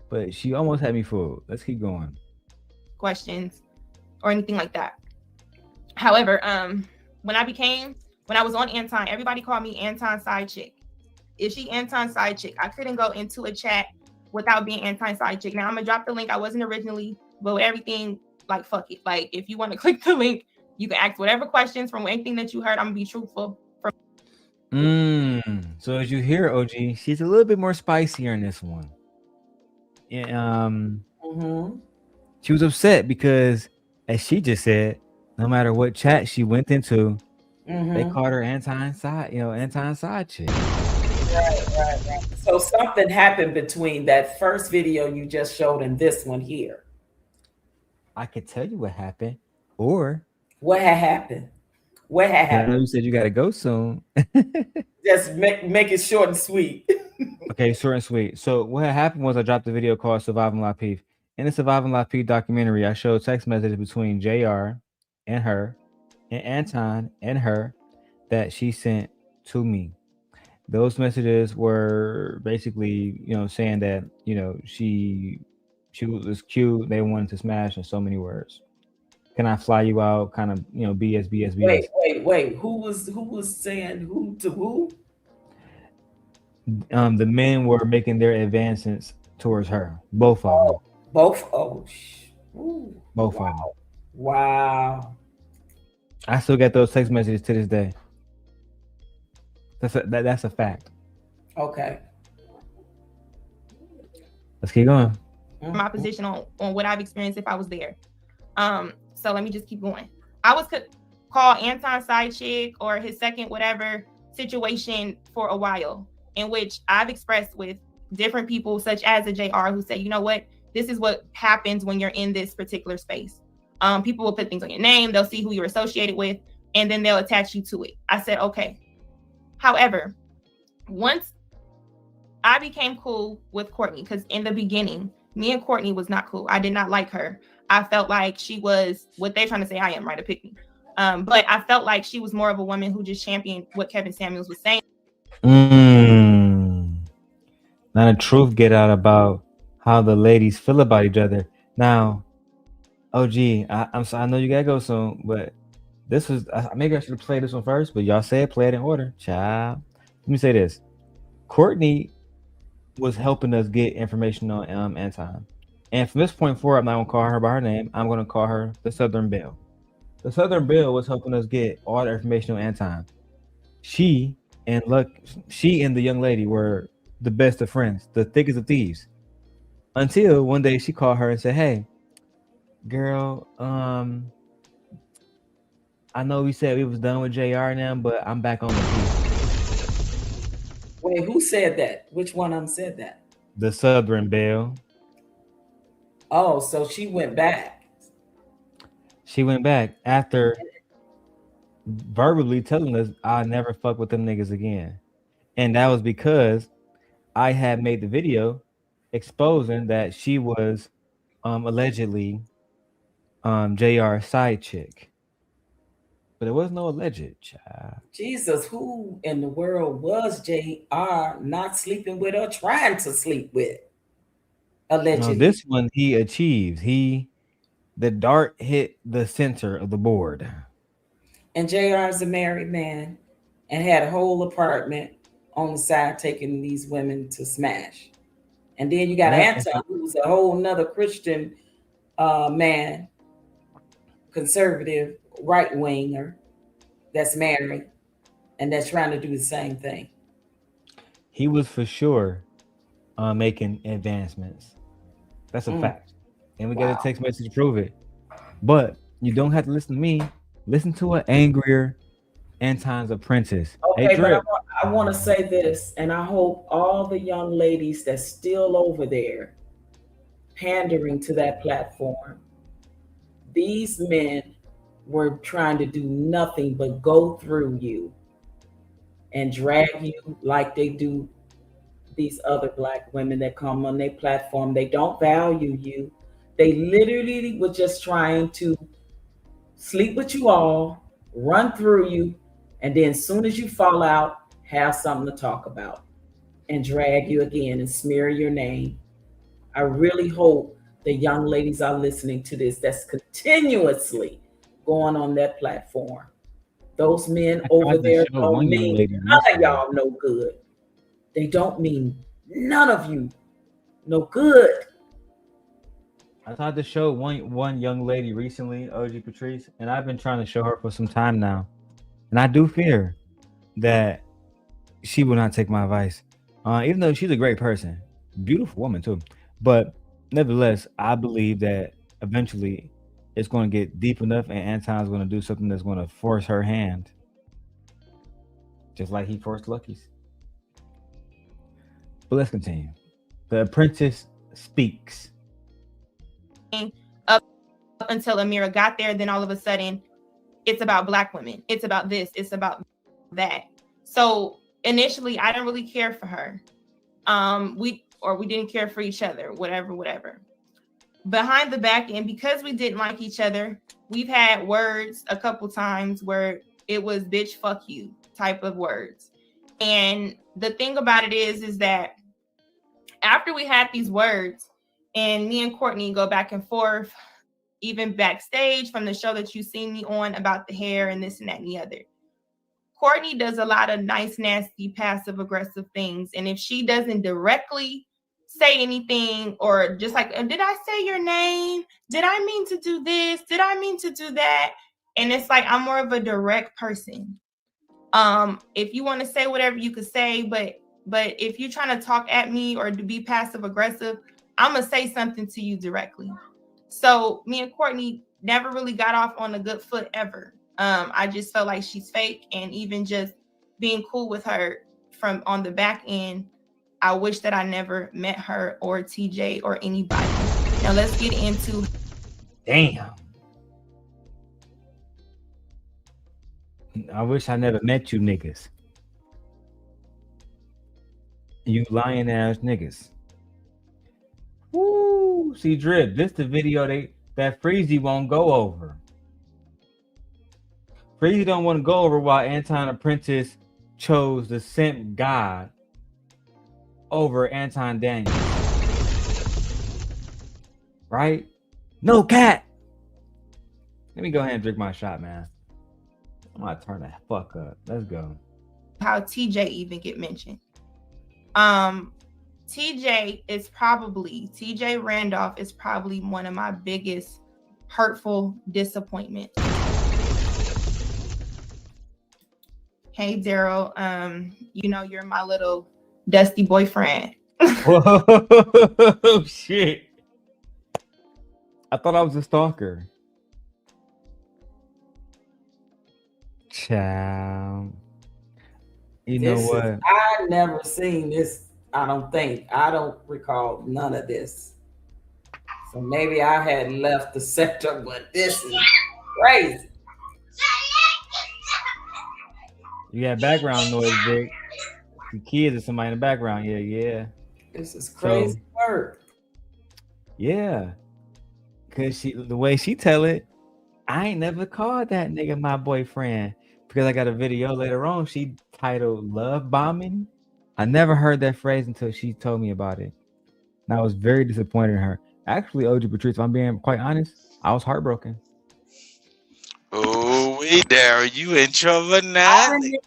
But she almost had me fooled. Let's keep going. Questions or anything like that. However, when I was on Anton, everybody called me Anton side chick. Is she Anton side chick? I couldn't go into a chat without being Anton side chick. Now I'm gonna drop the link. I wasn't originally, but with everything, like fuck it. Like if you want to click the link, you can ask whatever questions from anything that you heard. I'm gonna be truthful. So as you hear, OG, she's a little bit more spicier in this one. She was upset because, as she just said, no matter what chat she went into, they called her Anton side chick. Right. So something happened between that first video you just showed and this one here. I could tell you what happened, or what had happened. What had I happened? know you said you got to go soon. Just make it short and sweet. Okay, short and sweet. So what had happened was I dropped a video called Surviving La Peef. In the Surviving La Peef documentary, I showed text messages between JR and her and Anton and her that she sent to me. Those messages were basically, saying that, she was cute. They wanted to smash in so many words. Can I fly you out? Kind of, BS. Wait. Who was saying who to who? The men were making their advancements towards her. Both of them. Both. Both of them. Wow. I still get those text messages to this day. That's a fact. Okay. Let's keep going. My position on what I've experienced if I was there. So let me just keep going. I was called Anton side chick or his second whatever situation for a while, in which I've expressed with different people, such as a JR, who say, you know what, this is what happens when you're in this particular space. People will put things on your name, they'll see who you're associated with, and then they'll attach you to it. I said, okay. However, once I became cool with Courtney, because in the beginning, me and Courtney was not cool. I did not like her. I felt like she was what they're trying to say I am, right? A pick me. But I felt like she was more of a woman who just championed what Kevin Samuels was saying. Not a truth get out about how the ladies feel about each other. Now, OG, I'm sorry, I know you gotta go soon, but this was maybe I should have played this one first, but y'all said play it in order. Child. Let me say this. Courtney was helping us get information on Anton. And from this point forward, I'm not gonna call her by her name. I'm gonna call her the Southern Belle. The Southern Belle was helping us get all the information on Anton. She and the young lady were the best of friends, the thickest of thieves. Until one day she called her and said, "Hey, girl, I know we said we was done with JR now, but I'm back on the piece." Wait, who said that? Which one of them said that? The Southern Belle. Oh, so she went back. She went back after verbally telling us I'll never fuck with them niggas again. And that was because I had made the video exposing that she was allegedly JR's side chick. But it was no alleged, child. Jesus, who in the world was JR not sleeping with or trying to sleep with? Allegedly. No, this one he achieves. The dart hit the center of the board. And JR is a married man and had a whole apartment on the side taking these women to smash. And then you got Anton, who's a whole nother Christian man, conservative, right-winger, that's married and that's trying to do the same thing. He was for sure making advancements. That's a fact. And we got a text message to prove it. But you don't have to listen to me. Listen to an angrier Anton's Apprentice. Okay, Hey, but I want to say this, and I hope all the young ladies that's still over there pandering to that platform, these men were trying to do nothing but go through you and drag you like they do these other Black women that come on their platform. They don't value you. They literally were just trying to sleep with you all, run through you, and then as soon as you fall out, have something to talk about and drag you again and smear your name. I really hope the young ladies are listening to this that's continuously going on that platform. Those men over there don't mean none of y'all no good. They don't mean none of you no good. I tried to show one young lady recently, OG Patrice, and I've been trying to show her for some time now. And I do fear that she will not take my advice. Even though she's a great person, beautiful woman too. But nevertheless, I believe that eventually it's going to get deep enough and Anton's going to do something that's going to force her hand. Just like he forced Lucky's. But let's continue. The Apprentice speaks. Up until Amira got there, then all of a sudden it's about Black women. It's about this. It's about that. So initially, I didn't really care for her. We didn't care for each other, whatever. Behind the back end, because we didn't like each other, we've had words a couple times where it was bitch, fuck you type of words. And the thing about it is that after we had these words and me and Courtney go back and forth, even backstage from the show that you've seen me on about the hair and this and that and the other, Courtney does a lot of nice, nasty, passive aggressive things. And if she doesn't directly say anything or just like, did I say your name? Did I mean to do this? Did I mean to do that? And it's like, I'm more of a direct person. If you want to say whatever you could say, but if you're trying to talk at me or to be passive aggressive, I'm going to say something to you directly. So me and Courtney never really got off on a good foot ever. I just felt like she's fake, and even just being cool with her from on the back end, I wish that I never met her or TJ or anybody. Now let's get into. Damn. I wish I never met you niggas. You lying ass niggas. Woo! See, Drip, this the video that Freezy won't go over. Freezy don't want to go over why Anton Apprentice chose the simp god over Anton Daniels. Right? No cat. Let me go ahead and drink my shot, man. I'm gonna turn the fuck up. Let's go. How TJ even get mentioned. TJ Randolph is probably one of my biggest hurtful disappointments. Hey Darrel, you know you're my little dusty boyfriend. Whoa, shit. I thought I was a stalker. Child. You know what? I never seen this. I don't recall none of this. So maybe I had left the sector, but this is crazy. You got background noise, Vic. The kids or somebody in the background. Yeah. This is crazy work. Yeah. Cause the way she tell it, I ain't never called that nigga my boyfriend. Because I got a video later on, she titled Love Bombing. I never heard that phrase until she told me about it. And I was very disappointed in her. Actually, OG Patrice, if I'm being quite honest, I was heartbroken. Oh, wait, Darrel, you in trouble now? Girl, you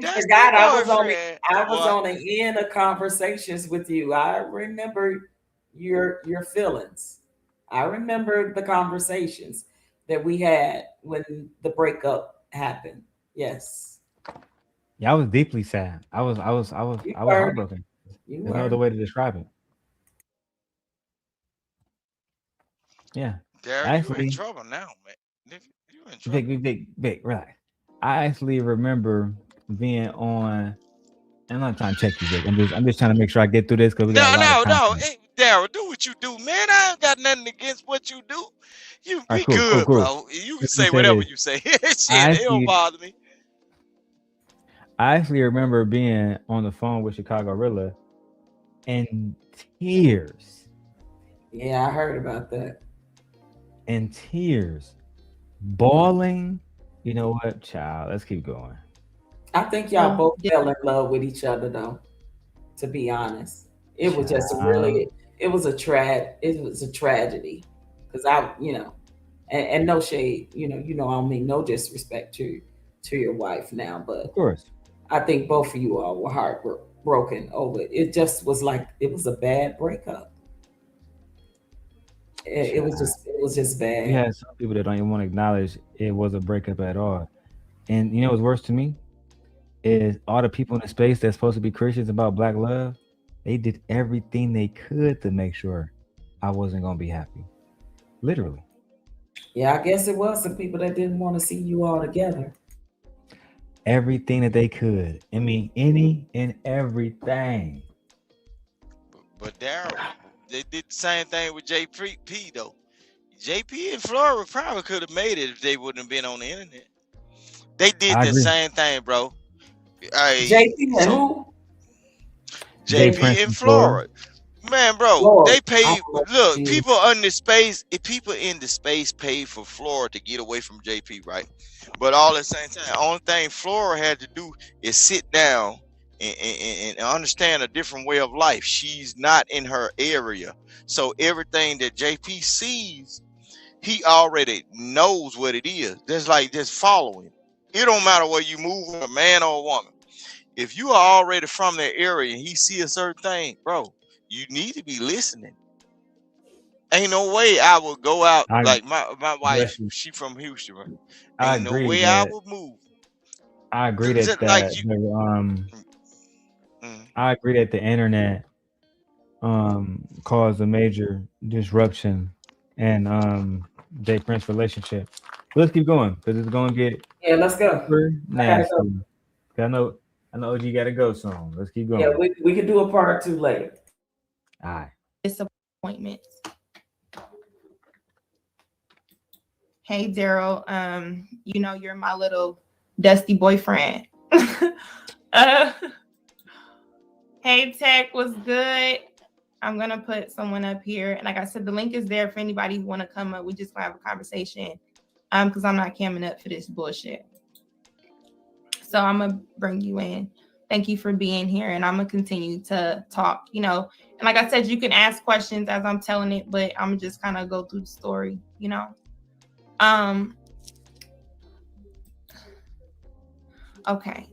forgot I was on the end of conversations with you. I remember your feelings. I remember the conversations that we had when the breakup happened. Yes. Yeah, I was deeply sad. I was heartbroken. There's no other way to describe it. Yeah. Darrel, actually, you in trouble now, man. You in trouble. Big, relax. I actually remember being on. I'm not trying to check you, Vic. I'm just trying to make sure I get through this because we got a lot of content. Hey, Darrel, do what you do, man. I ain't got nothing against what you do. You be cool, good, cool. bro. You can say whatever you say. Shit, it don't bother me. I actually remember being on the phone with Chicago Rilla in tears. Yeah, I heard about that. In tears, bawling. You know what, child? Let's keep going. I think y'all both fell in love with each other, though. To be honest, it was just it was a tragedy. Because and no shade, I don't mean no disrespect to your wife now, but of course, I think both of you all were heartbroken over it. It just was like it was a bad breakup. It was just bad. We had some people that don't even want to acknowledge it was a breakup at all. And you know what's worse to me is all the people in the space that's supposed to be Christians about Black love, they did everything they could to make sure I wasn't gonna be happy. Literally. Yeah, I guess it was some people that didn't want to see you all together. Everything that they could. I mean, any and everything. But Darrel, they did the same thing with JP though. JP and Flora probably could have made it if they wouldn't have been on the internet. They did the same thing, bro. JP and who? JP and Flora. Man, bro, they pay. Look, people in the space. If people in the space paid for Flora to get away from JP, right? But all at the same time, the only thing Flora had to do is sit down and understand a different way of life. She's not in her area, so everything that JP sees, he already knows what it is. Just following. It don't matter where you move, a man or a woman. If you are already from that area and he see a certain thing, bro, you need to be listening. Ain't no way I would go out like my wife. She from Houston, right? Ain't no way I would move. I agree that I agree that the internet caused a major disruption in J Prince relationship. But let's keep going because it's gonna get let's go. Nasty. I know OG gotta go soon. Let's keep going. Yeah, we can do a part 2 later. All right. Disappointments. Hey Darrel, you're my little dusty boyfriend. Hey Tech, was good? I'm gonna put someone up here, and like I said, the link is there for anybody who want to come up. We just gonna have a conversation, because I'm not camming up for this bullshit. So I'm gonna bring you in. Thank you for being here, and I'm gonna continue to talk. And like I said, you can ask questions as I'm telling it, but I'm just kind of go through the story, you know. Okay.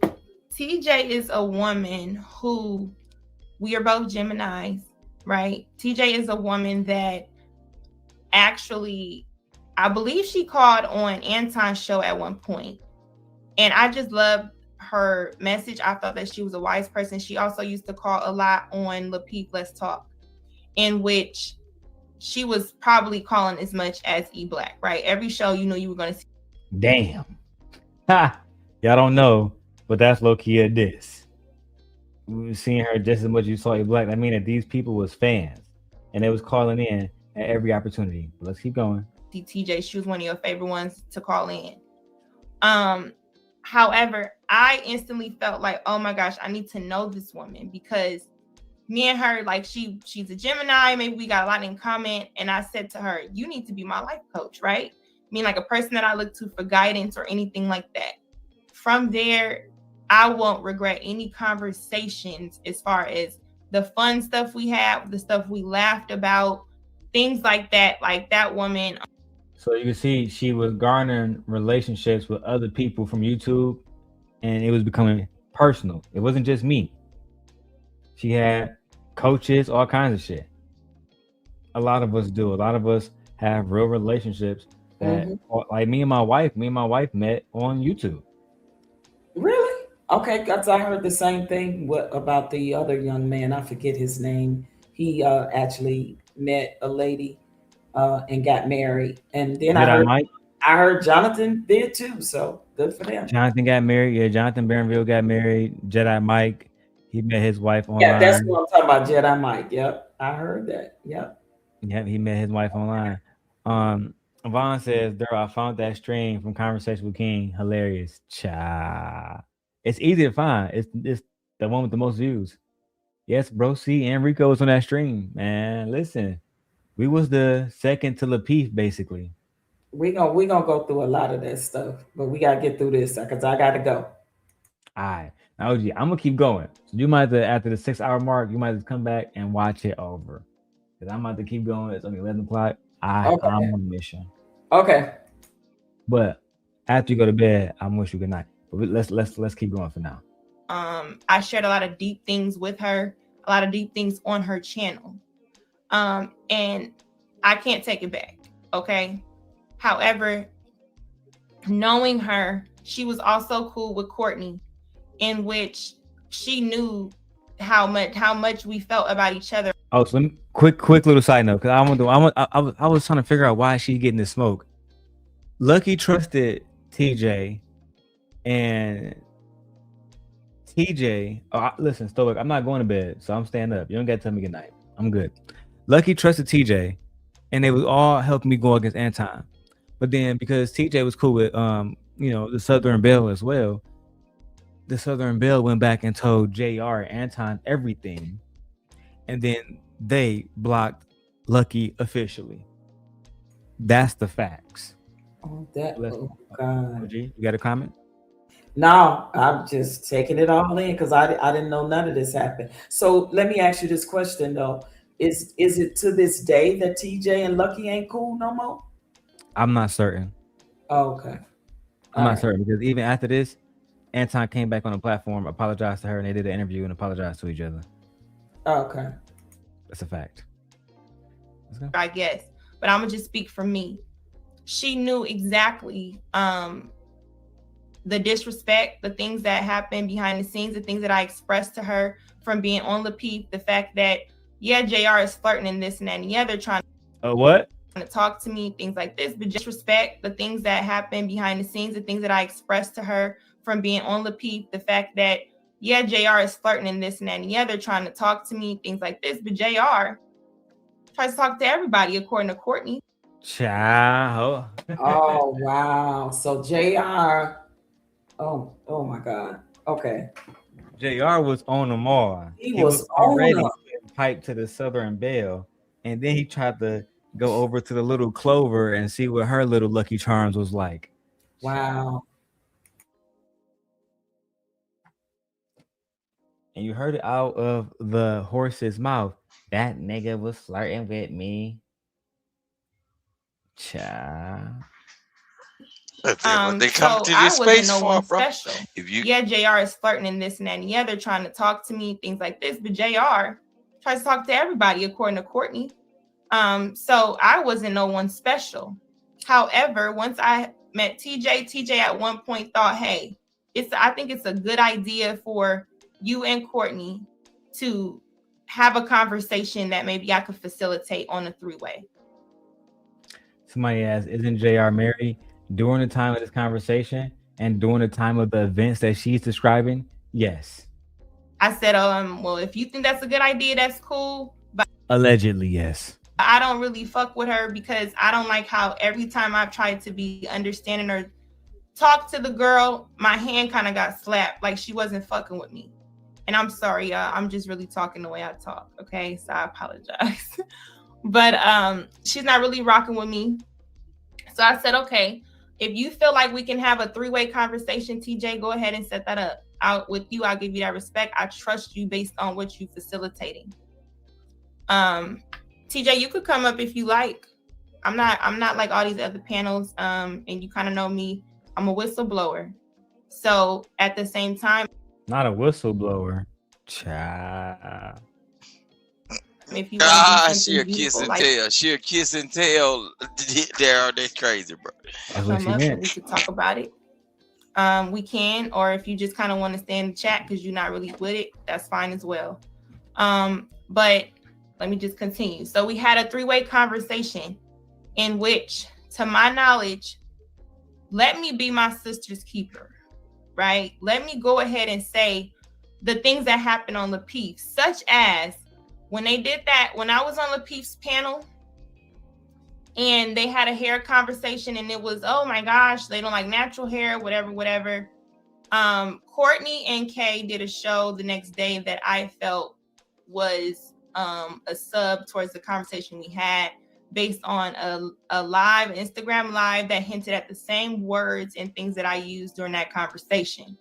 TJ is a woman who, we are both Geminis, right? TJ is a woman that actually, I believe she called on Anton's show at one point. And I just loved her message. I thought that she was a wise person. She also used to call a lot on Lapeep Let's Talk, in which she was probably calling as much as E Black, right? Every show you know you were going to see. Damn. Ha! Y'all don't know, but that's low-key a diss. We were seeing her just as much as you saw E Black. I mean that these people was fans, and they was calling in at every opportunity. But let's keep going. TJ, she was one of your favorite ones to call in. However, I instantly felt like, oh my gosh, I need to know this woman, because me and her, like she's a Gemini, maybe we got a lot in common. And I said to her, you need to be my life coach, right? I mean, like a person that I look to for guidance or anything like that. From there, I won't regret any conversations as far as the fun stuff we had, the stuff we laughed about, things like that. Like that woman. So you can see she was garnering relationships with other people from YouTube, and it was becoming personal. It wasn't just me. She had coaches, all kinds of shit. A lot of us do. A lot of us have real relationships that, like me and my wife met on YouTube. Really? Okay, because I heard the same thing about the other young man. I forget his name. He actually met a lady and got married. And then I heard Jonathan did too. So good for them. Jonathan got married. Yeah, Jonathan Barronville got married. Jedi Mike, he met his wife online. Yeah, that's what I'm talking about. Jedi Mike. Yep, I heard that. Yep. Yep, he met his wife online. Vaughn says, Darrel, I found that stream from Conversation with King. Hilarious. Cha. It's easy to find. It's the one with the most views. Yes, bro. See, Enrico was on that stream. Man, listen. We was the second to Lapeef, basically. We gonna go through a lot of that stuff, but we gotta get through this because I gotta go. All right. Now, OG, I'm gonna keep going. So you might have to, after the 6 hour mark, you might have to come back and watch it over. Because I'm about to keep going. It's only 11 o'clock. I'm on a mission. Okay. But after you go to bed, I'm wish you good night. But let's keep going for now. I shared a lot of deep things with her, a lot of deep things on her channel. And I can't take it back. Okay. However, knowing her, she was also cool with Courtney, in which she knew how much we felt about each other. Oh, so let me, quick little side note, because I was trying to figure out why she's getting the smoke. Lucky trusted TJ, and TJ. Oh, listen, Stoic, I'm not going to bed, so I'm staying up. You don't got to tell me good night. I'm good. Lucky trusted TJ, and they was all helping me go against Anton. But then because TJ was cool with the Southern Belle as well, the Southern Belle went back and told JR and Anton everything, and then they blocked Lucky officially. That's the facts. Oh, God. You got a comment? No, I'm just taking it all in because I didn't know none of this happened. So let me ask you this question though. Is it to this day that TJ and Lucky ain't cool no more? I'm not certain. Oh, okay. I'm not certain because even after this, Anton came back on the platform, apologized to her, and they did an interview and apologized to each other. Oh, okay. That's a fact. I guess, but I'm gonna just speak for me. She knew exactly the disrespect, the things that happened behind the scenes, the things that I expressed to her from being on Lapeef, the fact that JR is flirting and this and that and the other, trying what? To talk to me, things like this, but just respect the things that happened behind the scenes, the things that I expressed to her from being on Lapeef, the fact that JR is flirting and this and that and the other, trying to talk to me, things like this, but JR tries to talk to everybody according to Courtney. Ciao. Oh wow. So JR. Oh my God. Okay. JR was on them all. He was already piped to the Southern Belle, and then he tried to go over to the little Clover and see what her little Lucky Charms was like. Wow. and you heard it out of the horse's mouth. That nigga was flirting with me. Child. What they So come to I this wasn't space no for, one bro? special. If you Yeah, JR is flirting and this and that and the other, trying to talk to me, things like this. But JR tries to talk to everybody, according to Courtney. So I wasn't no one special. However, once I met TJ at one point thought, hey, I think it's a good idea for you and Courtney to have a conversation that maybe I could facilitate on a three-way. Somebody asked, isn't JR married? During the time of this conversation and during the time of the events that she's describing, yes. I said, well, if you think that's a good idea, that's cool. But Allegedly, yes. I don't really fuck with her because I don't like how every time I've tried to be understanding or talk to the girl, my hand kind of got slapped, like she wasn't fucking with me. And I'm sorry, I'm just really talking the way I talk, okay? So I apologize. But she's not really rocking with me. So I said, okay, if you feel like we can have a three-way conversation, TJ, go ahead and set that up. Out with you, I'll give you that respect. I trust you based on what you're facilitating. TJ, you could come up if you like. I'm not like all these other panels. And you kind of know me. I'm a whistleblower. So at the same time, Not a whistleblower. Child. if you she'll kiss and tell. She'll kiss and tell. Darrell, that's crazy, bro. That's what she come up and meant. we could talk about it. We can, or if you just kind of want to stay in the chat because you're not really with it, that's fine as well. But let me just continue. So we had a three-way conversation in which, to my knowledge, let me be my sister's keeper, right? Let me go ahead and say the things that happened on Lapeef, such as when they did that, when I was on Lapeef's panel and they had a hair conversation and it was, oh my gosh, they don't like natural hair, whatever. Courtney and Kay did a show the next day that I felt was a sub towards the conversation we had based on a live, Instagram live that hinted at the same words and things that I used during that conversation.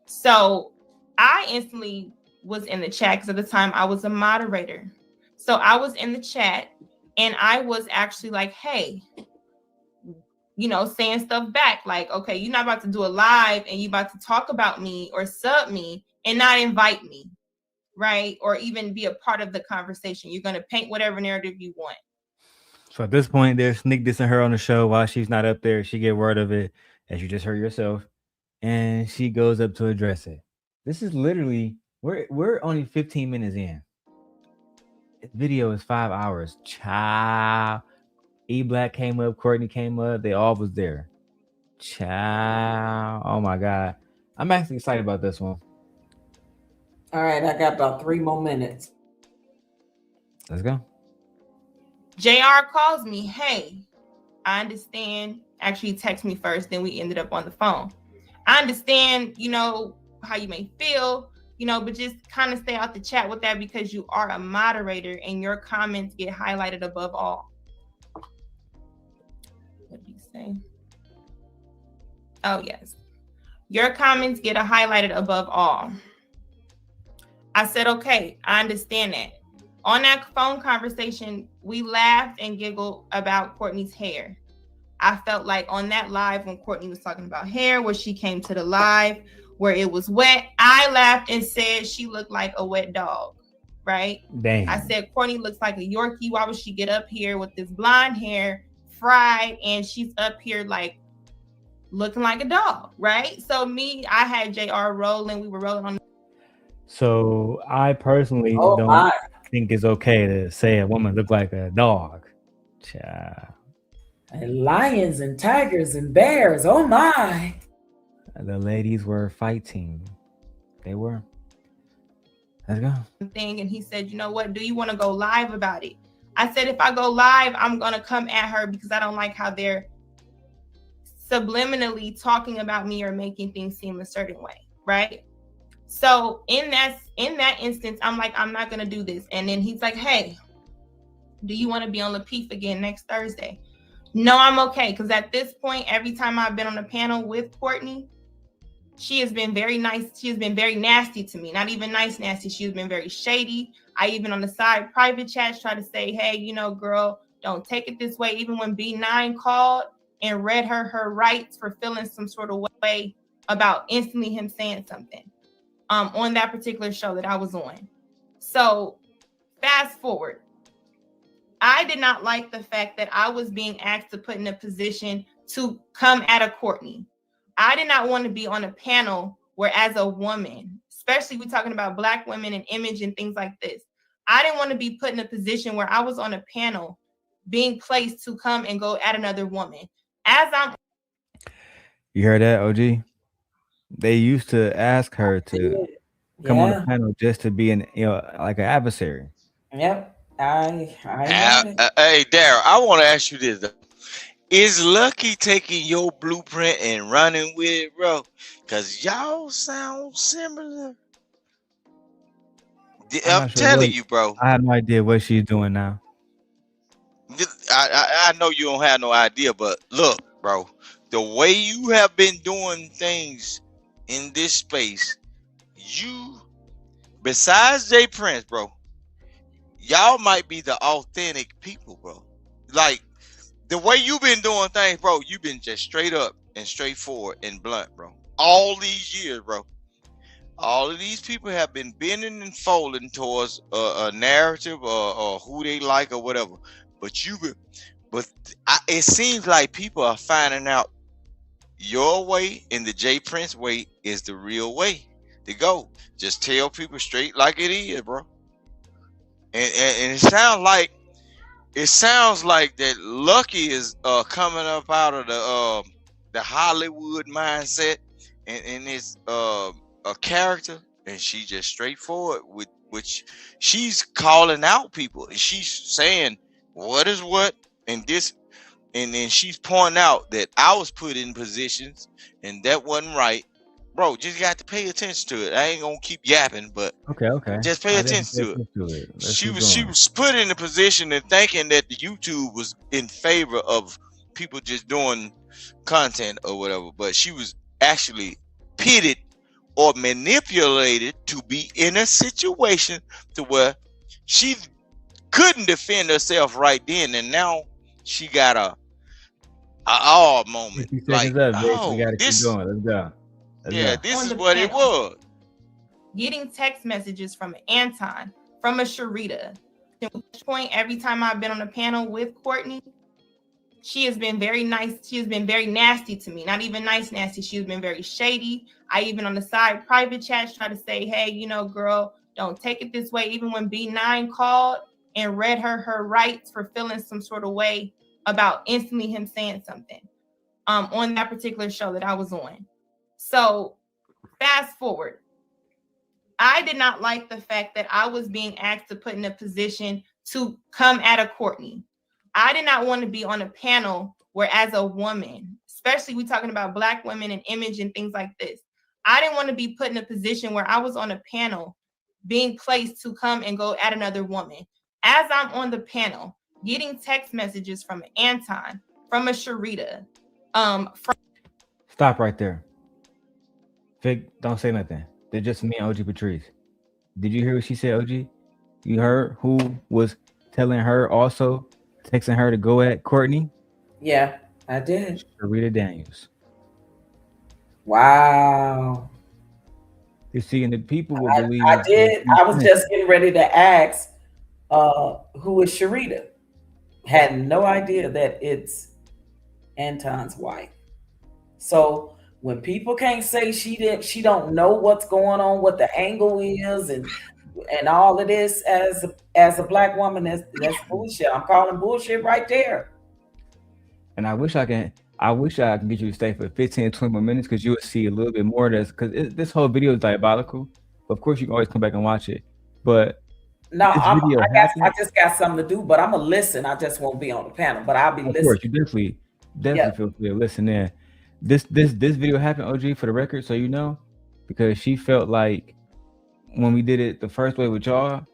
So I instantly was in the chat because at the time I was a moderator. So I was in the chat and I was actually like, hey, saying stuff back like, okay, you're not about to do a live and you about to talk about me or sub me and not invite me, right? Or even be a part of the conversation. You're going to paint whatever narrative you want. So at this point, they're sneak dissing her on the show while she's not up there. She get word of it, as you just heard yourself, and she goes up to address it. This is literally, we're only 15 minutes in. The video is 5 hours. Child. E-Black came up, Courtney came up, they all was there. Child. Oh my God. I'm actually excited about this one. All right, I got about 3 more minutes. Let's go. JR calls me, hey, I understand. Actually, he texted me first, then we ended up on the phone. I understand, how you may feel, but just kind of stay out the chat with that because you are a moderator and your comments get highlighted above all. What did he say? Oh, yes. Your comments get highlighted above all. I said, okay, I understand that. On that phone conversation, we laughed and giggled about Courtney's hair. I felt like on that live when Courtney was talking about hair, where she came to the live, where it was wet, I laughed and said she looked like a wet dog, right? Damn. I said, Courtney looks like a Yorkie. Why would she get up here with this blonde hair, fried, and she's up here like looking like a dog, right? So I had JR rolling. We were rolling on. So I personally don't think it's okay to say a woman look like a dog. Child. And lions and tigers and bears. Oh my. The ladies were fighting. They were. Let's go. Thing, and he said, you know what? Do you want to go live about it? I said, if I go live, I'm going to come at her because I don't like how they're subliminally talking about me or making things seem a certain way, right? So in that instance, I'm like, I'm not going to do this. And then he's like, hey, do you want to be on Lapeef again next Thursday? No, I'm okay. Because at this point, every time I've been on a panel with Courtney, She has been very nice. She has been very nasty to me. Not even nice, nasty. She has been very shady. I even on the side private chats try to say, hey, you know, girl, don't take it this way. Even when B9 called and read her rights for feeling some sort of way about instantly him saying something on that particular show that I was on. So fast forward. I did not like the fact that I was being asked to put in a position to come at a Courtney. I did not want to be on a panel where, as a woman, especially we're talking about Black women and image and things like this, I didn't want to be put in a position where I was on a panel being placed to come and go at another woman. You heard that, OG? They used to ask her to come on the panel just to be like an adversary. Yep. Hey, Darrel, I want to ask you this though. Is Lucky taking your blueprint and running with it, bro? Because y'all sound similar. I'm telling you, bro. I have no idea what she's doing now. I know you don't have no idea, but look, bro, the way you have been doing things in this space, you, besides Jay Prince, bro, y'all might be the authentic people, bro. Like, the way you've been doing things, bro, you've been just straight up and straightforward and blunt, bro. All these years, bro. All of these people have been bending and folding towards a narrative or who they like or whatever. But it seems like people are finding out your way and the Jay Prince way is the real way to go. Just tell people straight like it is, bro. And it sounds like that Lucky is coming up out of the Hollywood mindset and it's a character, and she just straightforward with which she's calling out people and she's saying what is what and this, and then she's pointing out that I was put in positions and that wasn't right. Bro, just got to pay attention to it. I ain't gonna keep yapping, but okay. Just pay attention to it. She was put in a position and thinking that the YouTube was in favor of people just doing content or whatever, but she was actually pitted or manipulated to be in a situation to where she couldn't defend herself right then, and now she got a moment. Like, oh, we gotta keep going. Let's go. This is what it was. Getting text messages from Anton, from a Sharita. At which point, every time I've been on a panel with Courtney, she has been very nice. She has been very nasty to me. Not even nice, nasty. She has been very shady. I even on the side private chats try to say, hey, you know, girl, don't take it this way. Even when B9 called and read her rights for feeling some sort of way about instantly him saying something on that particular show that I was on. So fast forward. I did not like the fact that I was being asked to put in a position to come at a Courtney. I did not want to be on a panel where, as a woman, especially we're talking about Black women and image and things like this, I didn't want to be put in a position where I was on a panel being placed to come and go at another woman. As I'm on the panel, getting text messages from Anton, from a Sharita, Stop right there. Vic, don't say nothing. They're just me and OG Patrice. Did you hear what she said, OG? You heard who was telling her also, texting her to go at Courtney? Yeah, I did. Sharita Daniels. Wow. You see, and the people will believe. I did. I was just getting ready to ask who is Sharita. Had no idea that it's Anton's wife. So when people can't say she don't know what's going on, what the angle is, and all of this as a Black woman, that's bullshit. I'm calling bullshit right there. And I wish I can get you to stay for 15, 20 more minutes, because you would see a little bit more of this, because this whole video is diabolical. Of course, you can always come back and watch it. But no, I just got something to do, but I'm gonna listen. I just won't be on the panel, but I'll be listening. Of course, you definitely feel free to listen in. This video happened, OG, for the record, so you know, because she felt like when we did it the first way with y'all,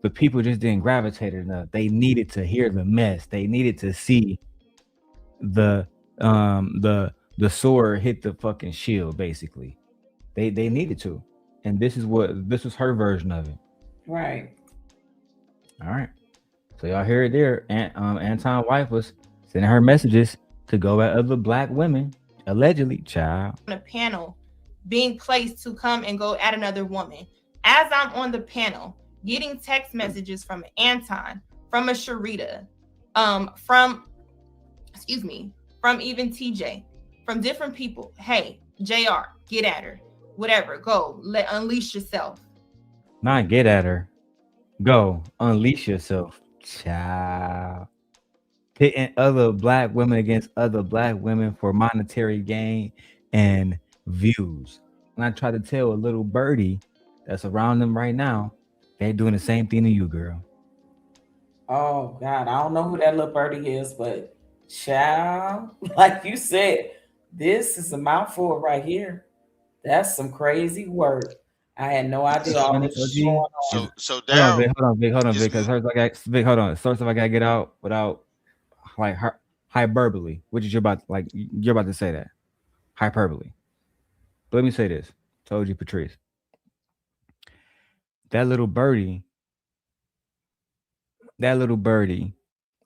the people just didn't gravitate enough. They needed to hear the mess. They needed to see the sword hit the fucking shield, basically. They needed to, and this was her version of it. Right. All right. So y'all hear it there. And Anton's wife was sending her messages to go at other black women, allegedly, child. On a panel being placed to come and go at another woman. As I'm on the panel, getting text messages from Anton, from a Sharita, from even TJ, from different people. Hey, JR, get at her. Whatever, go. Unleash yourself. Not get at her. Go. Unleash yourself, child. Pitting other black women against other black women for monetary gain and views. And I try to tell a little birdie that's around them right now, they're doing the same thing to you, girl. Oh God, I don't know who that little birdie is, but child, like you said, this is a mouthful right here. That's some crazy work. I had no idea all this was going on. So Darrel, hold on, Vic, because first hold on. First, if I gotta get out without like hyperbole, which is you're about to say that hyperbole. But let me say this. Told you, Patrice. That little birdie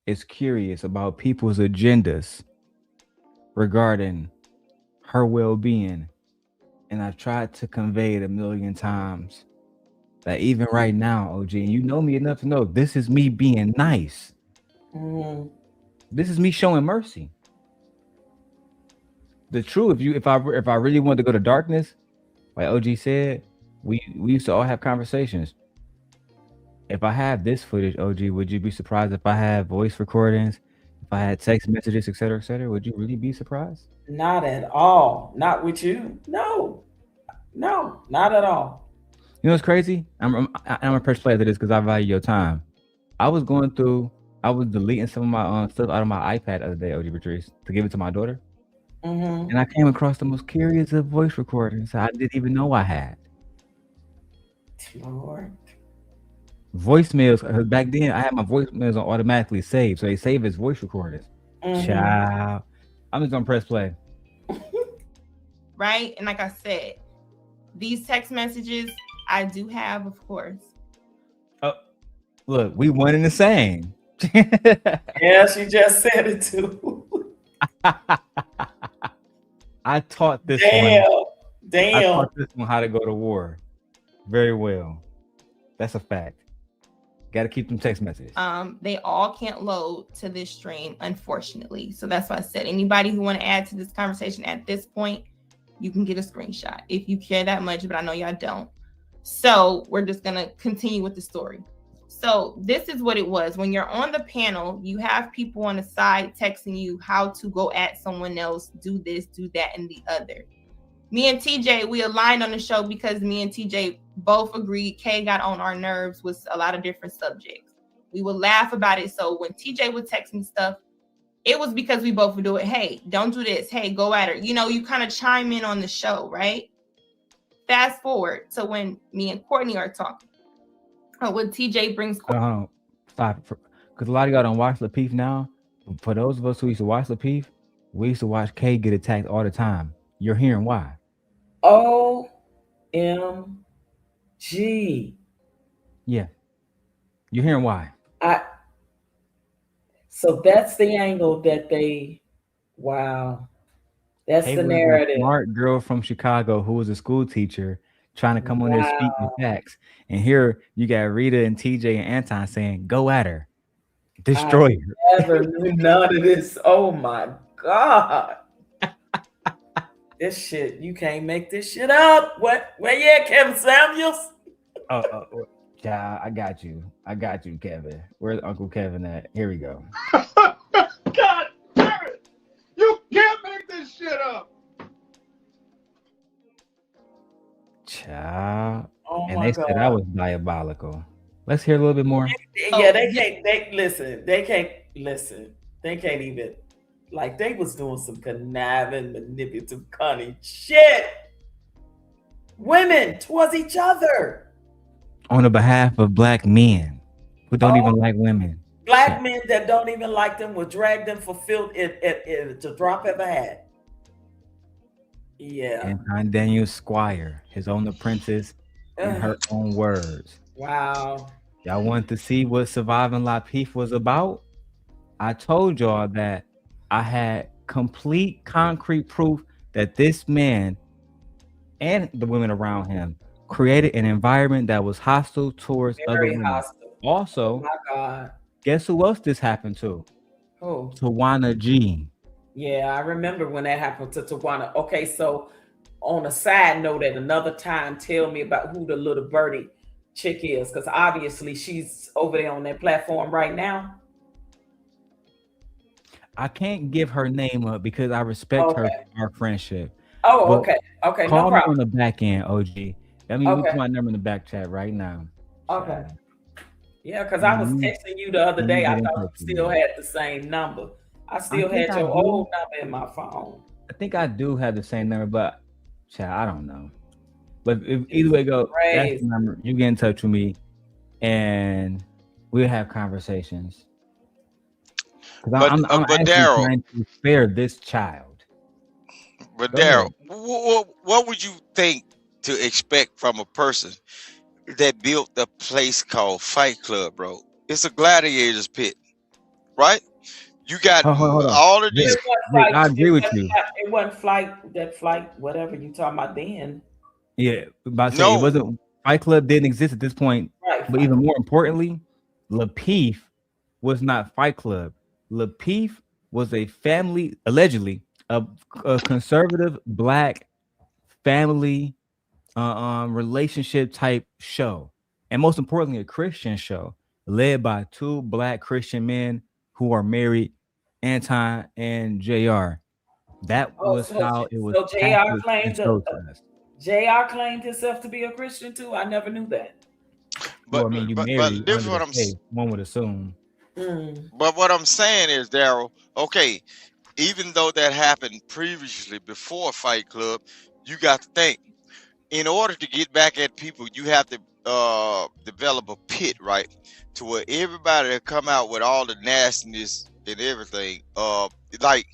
is curious about people's agendas regarding her well-being. And I've tried to convey it a million times that even right now, OG, and you know me enough to know this is me being nice. This is me showing mercy. The truth, if I really wanted to go to darkness, like OG said, we used to all have conversations. If I have this footage, OG, would you be surprised if I have voice recordings, if I had text messages, et cetera, would you really be surprised? Not at all. Not with you. No, not at all. You know what's crazy? I'm a press play to this because I value your time. I was deleting some of my stuff out of my iPad the other day, OG Patrice, to give it to my daughter. And I came across the most curious of voice recordings I didn't even know I had. Lord. Voicemails. Back then, I had my voicemails on automatically saved, so they save as voice recordings. Child, I'm just gonna press play. Right, and like I said, these text messages I do have, of course. Oh, look, we one and the same. Yeah, she just said it too. I taught this Damn. I taught this one how to go to war very well. That's a fact. Got to keep them text messages. They all can't load to this stream, unfortunately. So that's why I said anybody who want to add to this conversation at this point, you can get a screenshot if you care that much, but I know y'all don't. So we're just going to continue with the story. So this is what it was. When you're on the panel, you have people on the side texting you how to go at someone else, do this, do that, and the other. Me and TJ, we aligned on the show because me and TJ both agreed Kay got on our nerves with a lot of different subjects. We would laugh about it. So when TJ would text me stuff, it was because we both would do it. Hey, don't do this. Hey, go at her. You know, you kind of chime in on the show, right? Fast forward to when me and Courtney are talking. When TJ brings... Stop. Because a lot of y'all don't watch Lapeef now. For those of us who used to watch Lapeef, we used to watch Kay get attacked all the time. You're hearing why. OMG. Yeah. You're hearing why. So that's the angle that wow. That's the narrative. A smart girl from Chicago who was a school teacher trying to come on there speaking facts. And here you got Rita and TJ and Anton saying, go at her. Destroy her. I never knew none of this. Oh my God. This shit, you can't make this shit up. Where you at, Kevin Samuels? Yeah, I got you, Kevin. Where's Uncle Kevin at? Here we go. God damn it! You can't make this shit up. Child. And my they God. said I was diabolical. Let's hear a little bit more. Yeah, they can't listen. They can't even, like, they was doing some conniving, manipulative, cunning shit. Women towards each other. On the behalf of black men who don't even like women. Black men that don't even like them will drag them for filth at the drop of a hat. Yeah. Anton Daniels Squire, his own apprentice, in her own words. Wow. Y'all wanted to see what Surviving Lapeef was about? I told y'all that I had complete concrete proof that this man and the women around him created an environment that was hostile towards other Very women. hostile. Also, Oh my God. guess who else this happened to? Who? Tawana G. Yeah, I remember when that happened to Tawana. Okay, so on a side note, at another time, tell me about who the little birdie chick is, because obviously she's over there on that platform right now. I can't give her name up because I respect her, our friendship. Oh, But okay. Okay, no call me on problem. the back end, OG. I mean, you Okay. put my number in the back chat right now. Okay. Yeah, because I was texting you the other Let me day. get I in thought touch you with still you. had the same number. I still think had I your do. old number in my phone. I think I do have the same number, but I don't know. But if either way go, that's Crazy. the number. You get in touch with me, and we'll have conversations. Because I'm but actually Darrel, trying to spare this child. but Go ahead. Darrel, what would you think to expect from a person that built a place called Fight Club, bro? It's a gladiator's pit, right? You got Hold on. all of these. Vic, I agree with you. It wasn't flight, whatever you talking about then. Yeah, about to say it wasn't. Fight Club didn't exist at this point. Right. But even more importantly, Lapeef was not Fight Club. Lapeef was a family, allegedly, a conservative black family relationship type show, and most importantly, a Christian show led by two black Christian men who are married, Anton and JR. That was how it was. So JR packaged claimed and showed to us. JR claimed himself to be a Christian too. I never knew that. Well, I mean, you married this is under what the faith, one would assume. But what I'm saying is, Darrel, okay, even though that happened previously before Fight Club, you got to think, in order to get back at people, you have to develop a pit, right? To where everybody that come out with all the nastiness and everything, like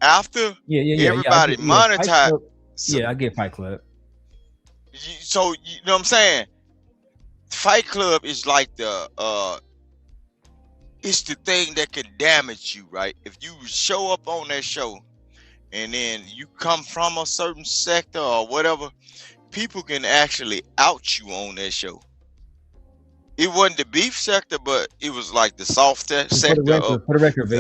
after everybody monetize. I get Fight Club. So you know what I'm saying? Fight Club is like the it's the thing that can damage you, right? If you show up on that show and then you come from a certain sector or whatever, people can actually out you on that show. It wasn't the beef sector, but it was like the soft sector. For the record, Vic,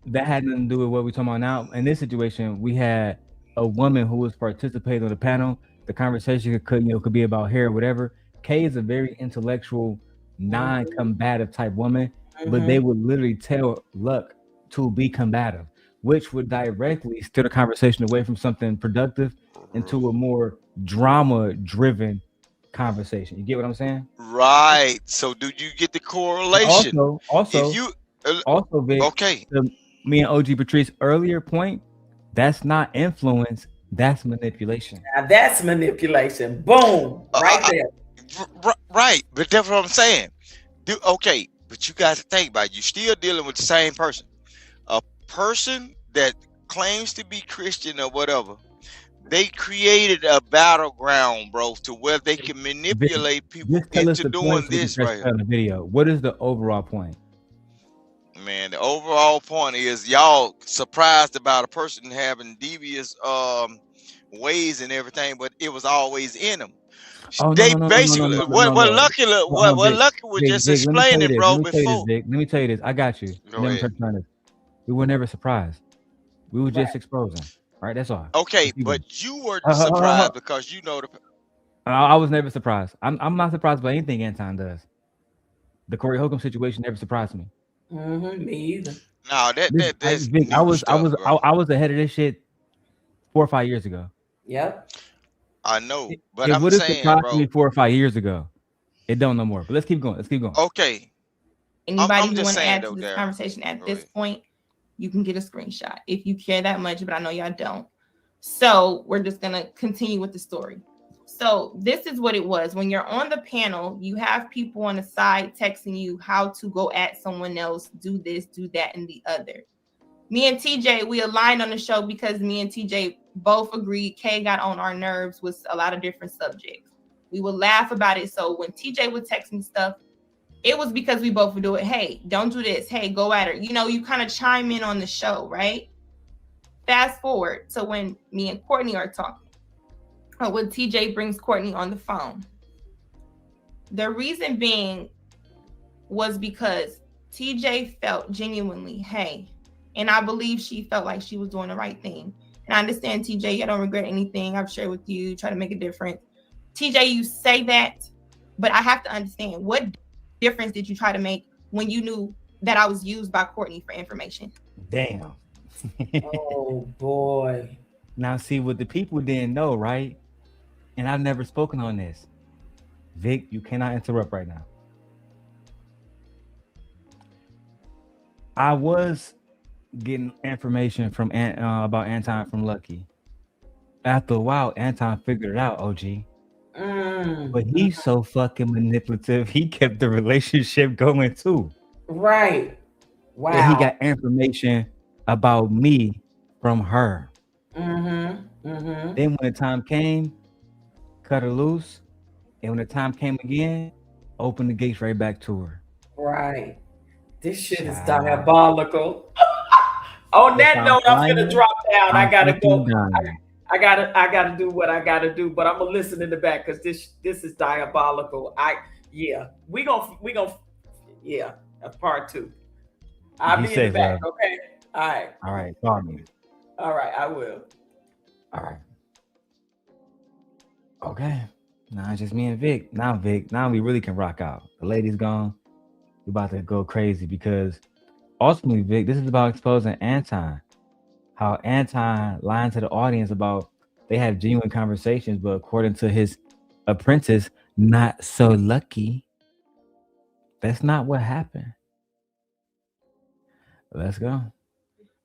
that had nothing to do with what we're talking about now. In this situation, we had a woman who was participating on the panel. The conversation could be about hair or whatever. Kay is a very intellectual, non-combative type woman, but they would literally tell Luck to be combative, which would directly steer the conversation away from something productive into a more drama-driven conversation. You get what I'm saying? Right. So do you get the correlation? Also, if you Vic, okay. Me and OG Patrice earlier point, that's not influence, that's manipulation. Now that's manipulation. Boom. Right there. Right. But that's what I'm saying. Okay, but you got to think about it. You're still dealing with the same person. A person that claims to be Christian or whatever, they created a battleground, bro, to where they can manipulate people into doing this right here. On the video. What is the overall point? Man, the overall point is y'all surprised about a person having devious ways and everything, but it was always in them. They basically what Lucky was just explaining, bro. Before, let me tell you this. I got you. We were never surprised. We were just exposing. Right, that's all. Okay, but you were surprised because you know the. I was never surprised. I'm not surprised by anything Anton does. The Corey Holcomb situation never surprised me. Me either. No, that's Vic, I was ahead of this shit 4 or 5 years ago. Yep. I know, but it I'm would have saying, surprised bro. me 4 or 5 years ago. It don't no more. But let's keep going. Okay. Anybody who just want to saying, add though, to this Darrel. conversation at Go this ahead. point, you can get a screenshot if you care that much, but I know y'all don't. So we're just gonna continue with the story. So this is what it was. When you're on the panel, you have people on the side texting you how to go at someone else, do this, do that, and the other. Me and TJ, we aligned on the show because me and TJ both agreed Kay got on our nerves with a lot of different subjects. We would laugh about it. So when TJ would text me stuff, it was because we both would do it. Hey, don't do this. Hey, go at her. You know, you kind of chime in on the show, right? Fast forward to when me and Courtney are talking, or when TJ brings Courtney on the phone. The reason being was because TJ felt genuinely, hey, and I believe she felt like she was doing the right thing. And I understand, TJ, I don't regret anything I've shared with you, try to make a difference. TJ, you say that, but I have to understand, what difference did you try to make when you knew that I was used by Courtney for information? Damn. Oh boy. Now see what the people didn't know, right? And I've never spoken on this. Vic, you cannot interrupt right now. I was getting information from about Anton from Lucky. After a while, Anton figured it out, OG. But he's so fucking manipulative. He kept the relationship going too. Right. Wow. And he got information about me from her. Mm-hmm. Then when the time came, cut her loose. And when the time came again, opened the gates right back to her. Right. This shit is diabolical. On that note, I'm gonna drop down. I gotta go. I gotta do what I gotta do, but I'm gonna listen in the back because this is diabolical. We gonna that's part 2. I'll be in the back. Okay. All right. Call me. All right, I will. All right. Okay. Now it's just me and Vic. Now we really can rock out. The lady's gone. We're about to go crazy because ultimately, Vic, this is about exposing Anton. How Anton lying to the audience about they have genuine conversations, but according to his apprentice, not so lucky. That's not what happened. Let's go.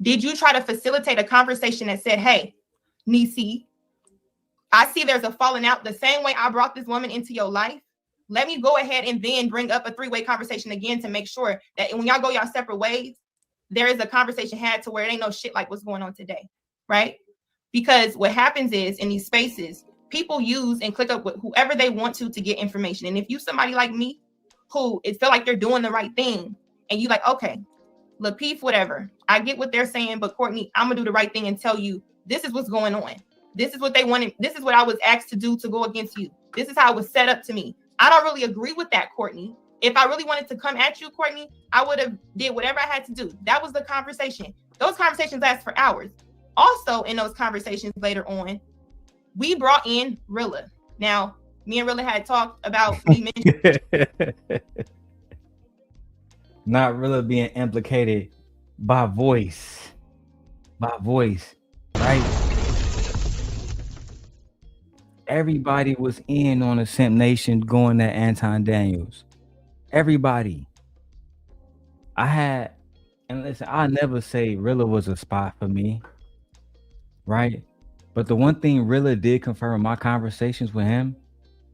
Did you try to facilitate a conversation that said, hey, Nisi, I see there's a falling out. The same way I brought this woman into your life, let me go ahead and then bring up a 3-way conversation again to make sure that when y'all go y'all separate ways, there is a conversation had to where it ain't no shit like what's going on today, right? Because what happens is in these spaces, people use and click up with whoever they want to get information. And if you somebody like me, who it feel like they're doing the right thing, and you like, okay, Lapeef, whatever, I get what they're saying, but Courtney, I'm gonna do the right thing and tell you this is what's going on. This is what they wanted. This is what I was asked to do to go against you. This is how it was set up to me. I don't really agree with that, Courtney. If I really wanted to come at you, Courtney, I would have did whatever I had to do. That was the conversation. Those conversations last for hours. Also, in those conversations later on, we brought in Rilla. Now, me and Rilla had talked about me mentioning not Rilla being implicated by voice, right? Everybody was in on the Simp Nation going at Anton Daniels. Everybody. And listen, I never say Rilla was a spot for me, right? But the one thing Rilla did confirm in my conversations with him,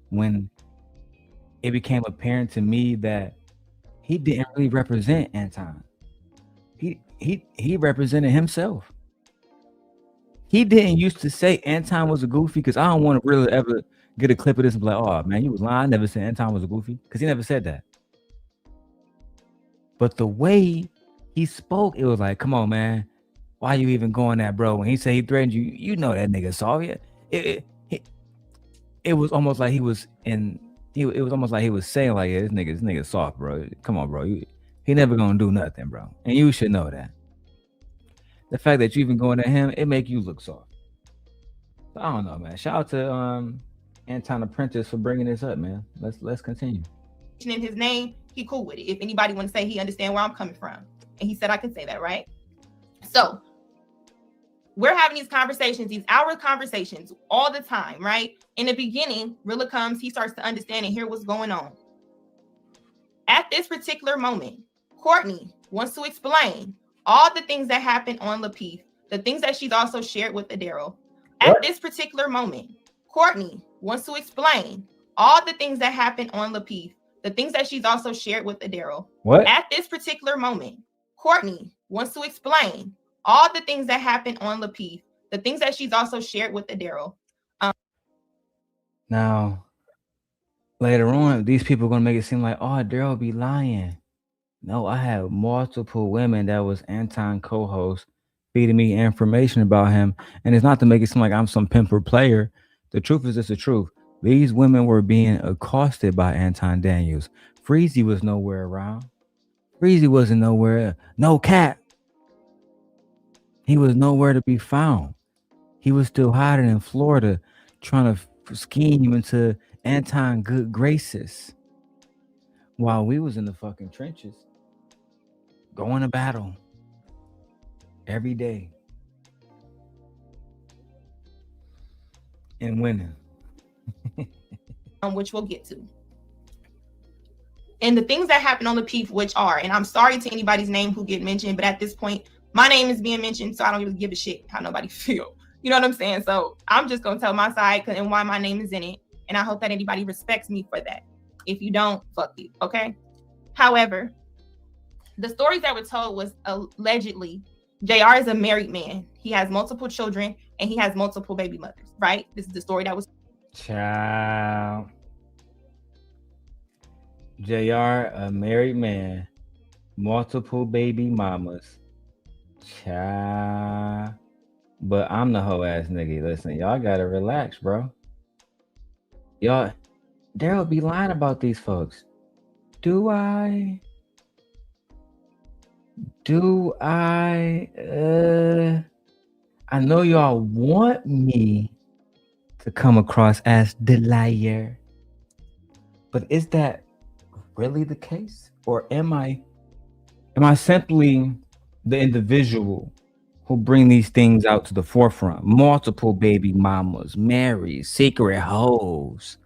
when it became apparent to me that he didn't really represent Anton. He represented himself. He didn't used to say Anton was a goofy, because I don't want to really ever get a clip of this and be like, oh man, you was lying. I never said Anton was a goofy, because he never said that. But the way he spoke, it was like, come on, man. Why you even going at bro? When he said he threatened you, you know that nigga saw you. It was almost like he was in. It was almost like he was saying like, yeah, this nigga soft, bro. Come on, bro. He never gonna do nothing, bro. And you should know that. The fact that you even going at him, it make you look soft. So I don't know, man. Shout out to Anton Apprentice for bringing this up, man. Let's continue. in his name, he cool with it. If anybody want to say he understand where I'm coming from. And he said I can say that, right? So we're having these conversations, these hour conversations all the time, right? In the beginning, Rilla comes, he starts to understand and hear what's going on. At this particular moment, Courtney wants to explain all the things that happened on Lapeef, the things that she's also shared with Darrel. At this particular moment, Courtney wants to explain all the things that happened on Lapeef, the things that she's also shared with Darrel. What? At this particular moment, Courtney wants to explain all the things that happened on Lapeef, The things that she's also shared with the Darrel. Now, later on, these people are gonna make it seem like, oh, Darrel be lying. No, I have multiple women that was Anton co-host feeding me information about him. And it's not to make it seem like I'm some pimp or player. The truth is just the truth. These women were being accosted by Anton Daniels. Freezy was nowhere around. Freezy wasn't nowhere. No cat. He was nowhere to be found. He was still hiding in Florida, trying to scheme into Anton good graces. While we was in the fucking trenches, going to battle every day and winning. Which we'll get to. And the things that happen on the Peep, which are, and I'm sorry to anybody's name who get mentioned, but at this point, my name is being mentioned, so I don't really give a shit how nobody feel. You know what I'm saying? So I'm just going to tell my side and why my name is in it. And I hope that anybody respects me for that. If you don't, fuck you, okay? However, the stories that were told was allegedly, JR is a married man. He has multiple children and he has multiple baby mothers, right? This is the story that was. Child. JR, a married man, multiple baby mamas. Child. But I'm the hoe ass nigga. Listen, y'all gotta relax, bro. Y'all, Darrel be lying about these folks. Do I? I know y'all want me to come across as the liar, but is that really the case? Or am I simply the individual who bring these things out to the forefront? Multiple baby mamas, married, secret hoes.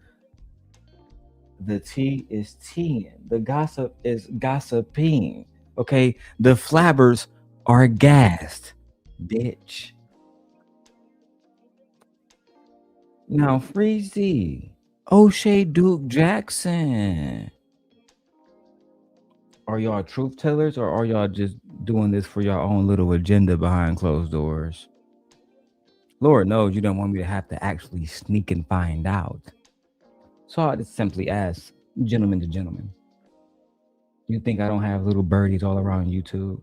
The tea is teaing. The gossip is gossiping. Okay, the flabbers are gassed, bitch. Now, Freezy, O'Shea Duke Jackson. Are y'all truth tellers or are y'all just doing this for your own little agenda behind closed doors? Lord knows you don't want me to have to actually sneak and find out. So I just simply ask, gentleman to gentleman, you think I don't have little birdies all around YouTube?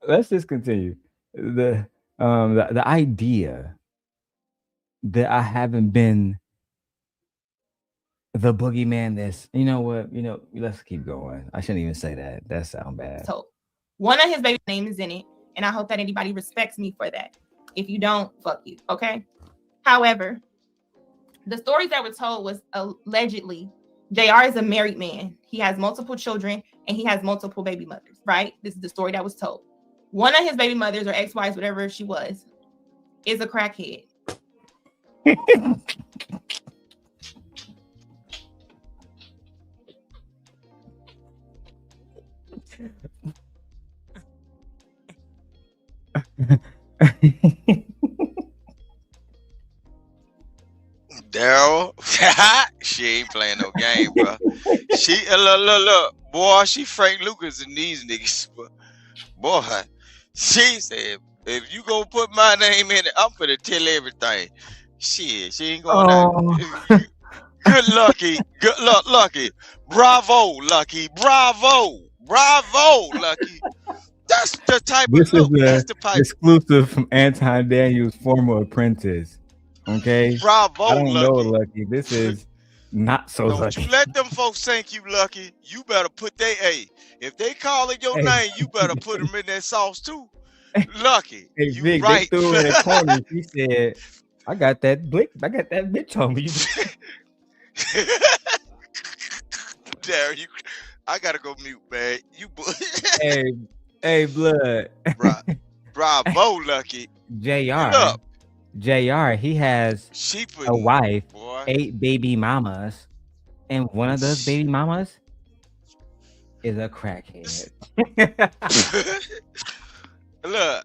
Let's just continue. The idea that I haven't been the boogeyman, you know what, let's keep going. I shouldn't even say that. That sounds bad. So one of his baby name is in it, and I hope that anybody respects me for that. If you don't, fuck you, okay? However, the stories that were told was allegedly, JR is a married man. He has multiple children and he has multiple baby mothers, right? This is the story that was told. One of his baby mothers or ex-wives, whatever she was, is a crackhead. Darrel, she ain't playing no game, bro. She look, boy, she Frank Lucas and these niggas, boy. She said, if you gonna put my name in it, I'm gonna tell everything. Shit, she ain't going to. Good Lucky, good luck, Lucky. Bravo, Lucky. Bravo, Lucky. That's the type This of look. is That's the type. exclusive from Anton Daniels' former apprentice. Okay. Bravo, I don't know, Lucky. Lucky. This is not so Don't lucky. you let them folks think you lucky. You better put their A. If they calling your name, you better put them in that sauce too. Lucky. Hey, You Vic, right. they threw her in the corner. She said, I got that bitch on me. Darrel, I gotta go mute, man. You Hey, blood. Bravo, Lucky. JR, he has a wife, boy. 8 baby mamas, and one of those baby mamas is a crackhead. Look,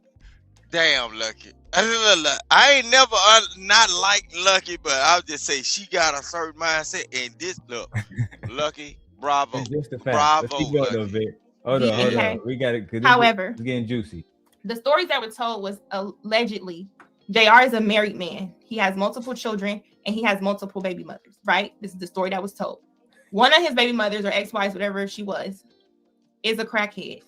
damn Lucky. Look, I ain't never not like Lucky, but I'll just say she got a certain mindset. And this, look, Lucky, bravo. It's just a fact. Let's Bravo, keep going though, Lucky. Vic. Hold on. Okay. We got it. However, it's getting juicy. the stories that were told was allegedly JR is a married man. He has multiple children and he has multiple baby mothers, right? This is the story that was told. One of his baby mothers or ex-wives, whatever she was, is a crackhead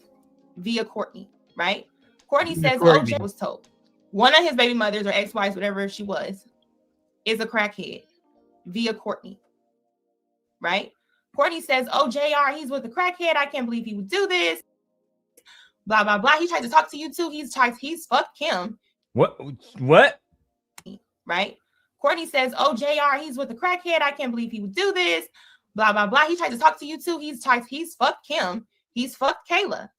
via Courtney, right? Courtney says OJ was told. One of his baby mothers or ex-wives, whatever she was, is a crackhead via Courtney, right? Courtney says, oh, JR, he's with a crackhead. I can't believe he would do this. Blah, blah, blah. He tried to talk to you too. He's fucked Kim. What? Right? Courtney says, oh, JR, he's with a crackhead. I can't believe he would do this. Blah, blah, blah. He tried to talk to you too. He's fucked Kim. He's fucked Kayla.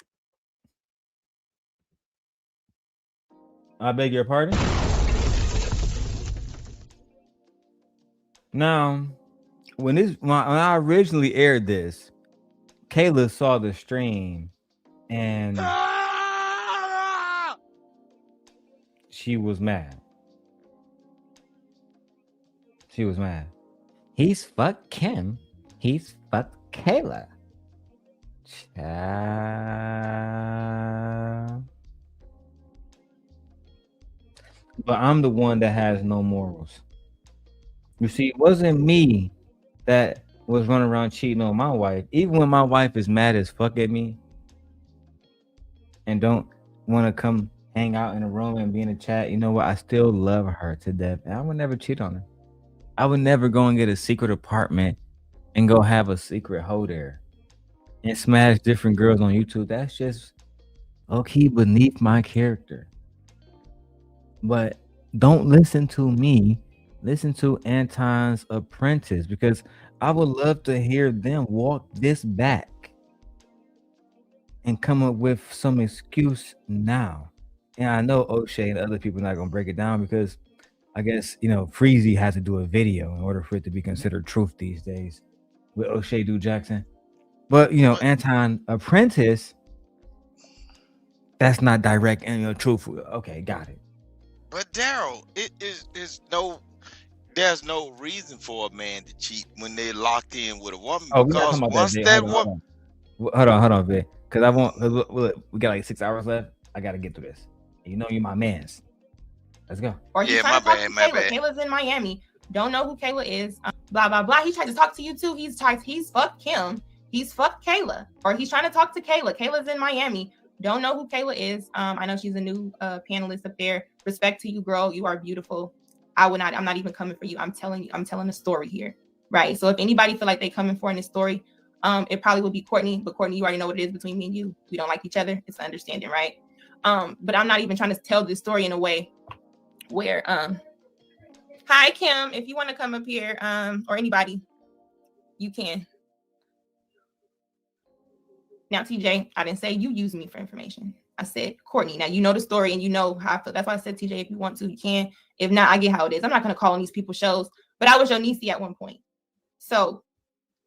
I beg your pardon? Now, when I originally aired this, Kayla saw the stream and she was mad. She was mad. He's fucked Kim. He's fucked Kayla. Child. But I'm the one that has no morals. You see, it wasn't me that was running around cheating on my wife. Even when my wife is mad as fuck at me and don't want to come hang out in a room and be in a chat, you know what? I still love her to death. And I would never cheat on her. I would never go and get a secret apartment and go have a secret hoe there and smash different girls on YouTube. That's just okay beneath my character. But don't listen to me. Listen to Anton's Apprentice, because I would love to hear them walk this back and come up with some excuse now. And I know O'Shea and other people are not going to break it down because I guess, Freezy has to do a video in order for it to be considered truth these days with O'Shea Do Jackson. But, Anton Apprentice, that's not direct and truthful. Okay, got it. But Darrel, there's no reason for a man to cheat when they're locked in with a woman. Oh, because once that woman, hold on, Vic. Because we got like 6 hours left. I got to get through this. You're my mans. Let's go. Or he's trying to talk to Kayla. Kayla's in Miami. Don't know who Kayla is. Blah, blah, blah. He tried to talk to you too. He's fucked Kim. He's fucked Kayla. Or he's trying to talk to Kayla. Kayla's in Miami. Don't know who Kayla is. I know she's a new panelist up there. Respect to you, girl. You are beautiful. I'm not even coming for you. I'm telling a story here. Right. So if anybody feel like they coming for in this story, it probably would be Courtney. But Courtney, you already know what it is between me and you. We don't like each other. It's understanding, right? But I'm not even trying to tell this story in a way where hi Kim, if you want to come up here, or anybody, you can. Now, TJ, I didn't say you use me for information. I said Courtney. Now you know the story and you know how I feel. That's why I said, TJ, if you want to, you can. If not, I get how it is. I'm not going to call on these people's shows, but I was your niece at one point. So,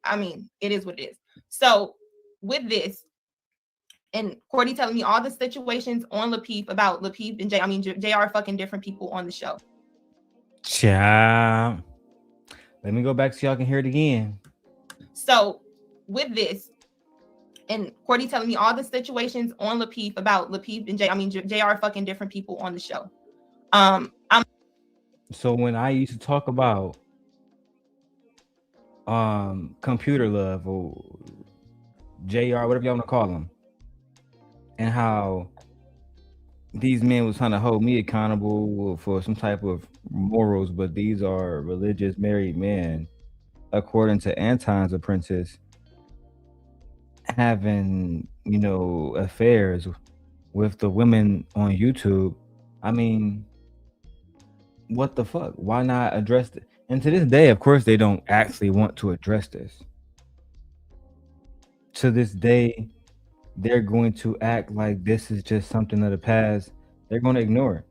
I mean, it is what it is. So with this, and Courtney telling me all the situations on Lapeef about Lapeef and JR fucking different people on the show. Ciao. Let me go back so y'all can hear it again. So with this, and Courtney telling me all the situations on Lapeef about Lapeef and JR fucking different people on the show. So when I used to talk about computer love or JR, whatever y'all want to call them, and how these men was trying to hold me accountable for some type of morals, but these are religious married men, according to Anton's Apprentice, having, affairs with the women on YouTube. I mean, what the fuck? Why not address it? And to this day, of course, they don't actually want to address this. To this day, they're going to act like this is just something of the past. They're going to ignore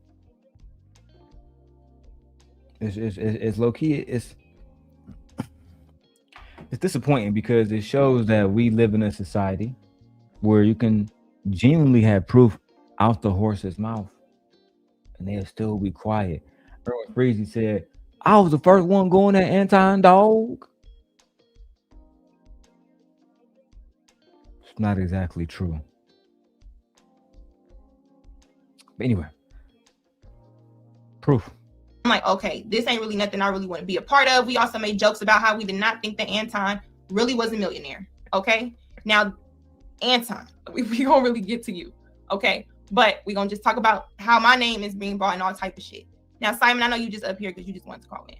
it. It's low key. It's disappointing because it shows that we live in a society where you can genuinely have proof out the horse's mouth and they'll still be quiet. Erwin Freezy said, I was the first one going at Anton, dog. It's not exactly true. But anyway, proof. I'm like, okay, this ain't really nothing I really want to be a part of. We also made jokes about how we did not think that Anton really was a millionaire. Okay. Now, Anton, we don't really get to you. Okay. But we're going to just talk about how my name is being brought in all type of shit. Now, Simon, I know you just up here because you just wanted to call in.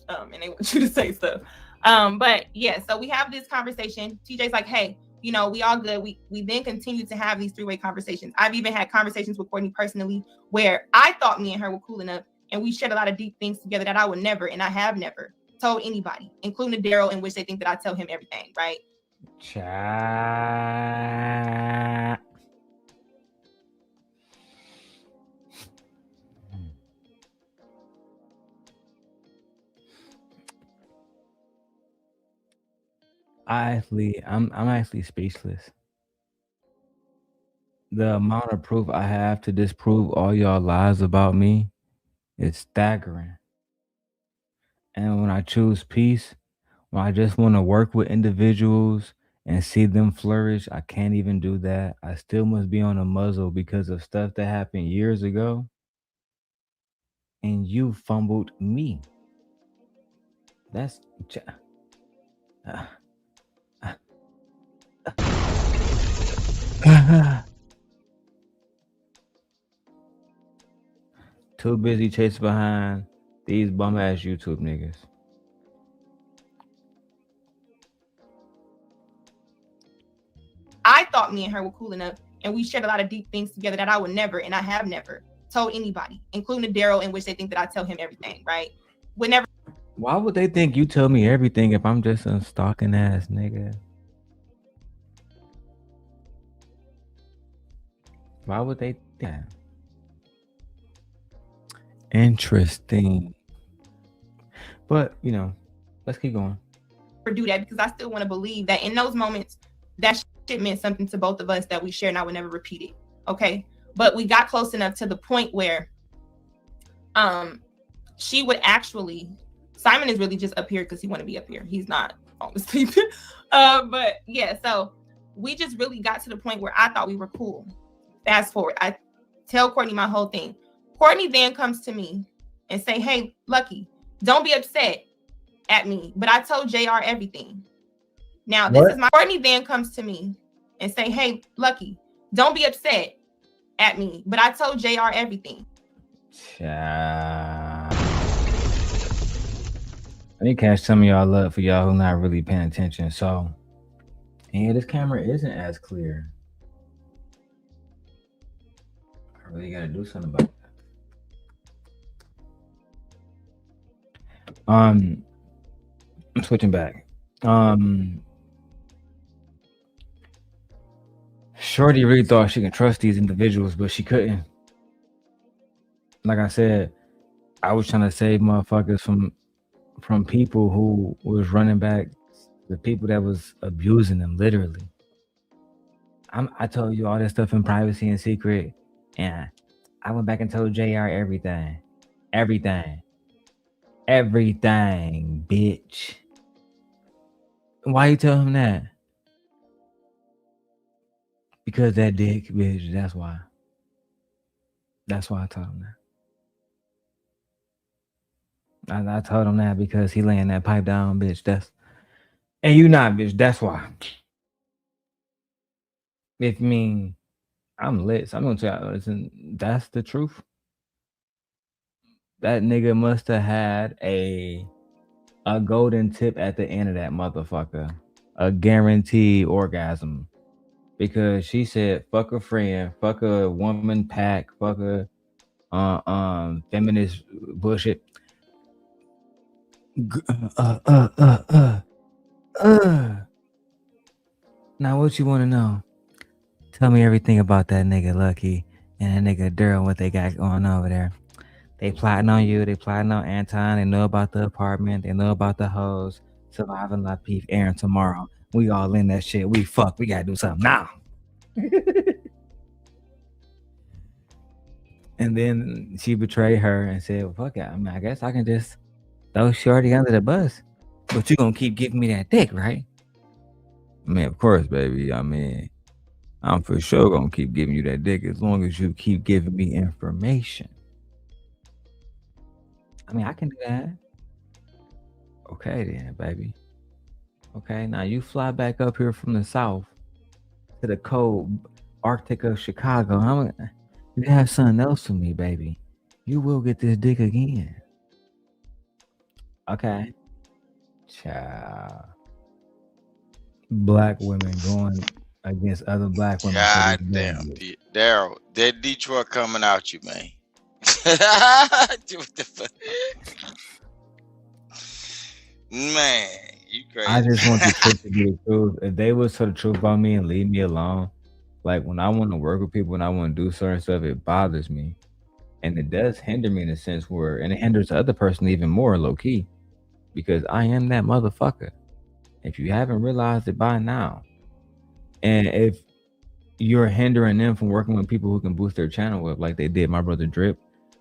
And they want you to say stuff. But yeah, so we have this conversation. TJ's like, hey, you know, we all good. We then continue to have these three-way conversations. I've even had conversations with Courtney personally where I thought me and her were cool enough and we shared a lot of deep things together that I would never, and I have never told anybody, including Darrel, in which they think that I tell him everything, right? Chat. I'm actually speechless. The amount of proof I have to disprove all y'all lies about me is staggering. And when I choose peace, when I just want to work with individuals and see them flourish, I can't even do that. I still must be on a muzzle because of stuff that happened years ago. And you fumbled me. That's too busy chasing behind these bum ass YouTube niggas. I thought me and her were cool enough and we shared a lot of deep things together that I would never, and I have never told anybody, including Darrel, in which they think that I tell him everything, right? Whenever. Why would they think you tell me everything if I'm just a stalking ass nigga? Why would they think that? Interesting. But, you know, let's keep going. Do that because I still want to believe that in those moments, that shit meant something to both of us that we shared and I would never repeat it. Okay. But we got close enough to the point where she would actually, Simon is really just up here because he want to be up here. He's not on the sleep. But yeah, so we just really got to the point where I thought we were cool. Fast forward, I tell Courtney my whole thing. Courtney then comes to me and say, hey, Lucky, don't be upset at me, but I told JR everything. Now, this is my Courtney then comes to me and say, hey, Lucky, don't be upset at me, but I told JR everything. I need to catch some of y'all up for y'all who not really paying attention. So, yeah, this camera isn't as clear. I really gotta do something about that. I'm switching back. Shorty really thought she could trust these individuals, but she couldn't. Like I said, I was trying to save motherfuckers from people who was running back, the people that was abusing them, literally. I told you all this stuff in privacy and secret, and I went back and told JR everything. Everything, bitch. Why you tell him that? Because that dick, bitch, that's why. That's why I told him that. I told him that because he laying that pipe down, bitch. And you not, bitch. That's why. If me, I'm lit. So I'm gonna tell you, listen, that's the truth. That nigga must have had a golden tip at the end of that motherfucker. A guaranteed orgasm. Because she said, fuck a friend, fuck a woman pack, fuck a feminist bullshit. Now what you want to know? Tell me everything about that nigga Lucky and that nigga Darrel, what they got going over there. They plotting on you, they plotting on Anton, they know about the apartment, they know about the hoes, surviving La Peef, airing tomorrow. We all in that shit. We gotta do something now. And then she betrayed her and said, well, fuck it. I mean, I guess I can just throw Shorty under the bus. But you gonna keep giving me that dick, right? I mean, of course, baby. I mean, I'm for sure gonna keep giving you that dick as long as you keep giving me information. I mean, I can do that. Okay, then, baby. Okay, now you fly back up here from the south to the cold Arctic of Chicago. You have something else for me, baby. You will get this dick again. Okay. Child. Black women going against other black women. God damn, Darrel, that Detroit coming out you, man. What the fuck? Man, you crazy. I just want the truth to be the truth. If they would tell the truth about me and leave me alone, like when I want to work with people and I want to do certain stuff, it bothers me. And it does hinder me in a sense where, and it hinders the other person even more low key, because I am that motherfucker. If you haven't realized it by now, and if you're hindering them from working with people who can boost their channel up, like they did my brother Drip,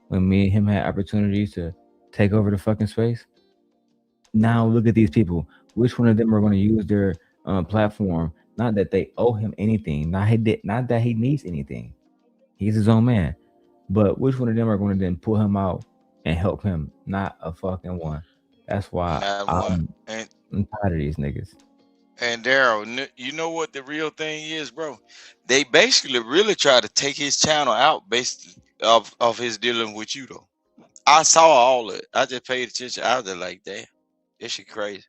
when me and him had opportunities to take over the fucking space. Now look at these people. Which one of them are going to use their platform? Not that they owe him anything. Not that he needs anything. He's his own man. But which one of them are going to then pull him out and help him? Not a fucking one. That's why I'm tired of these niggas. And Darrel, you know what the real thing is, bro? They basically really try to take his channel out based of his dealing with you, though. I saw all of it. I just paid attention. I was just like, damn, this shit crazy.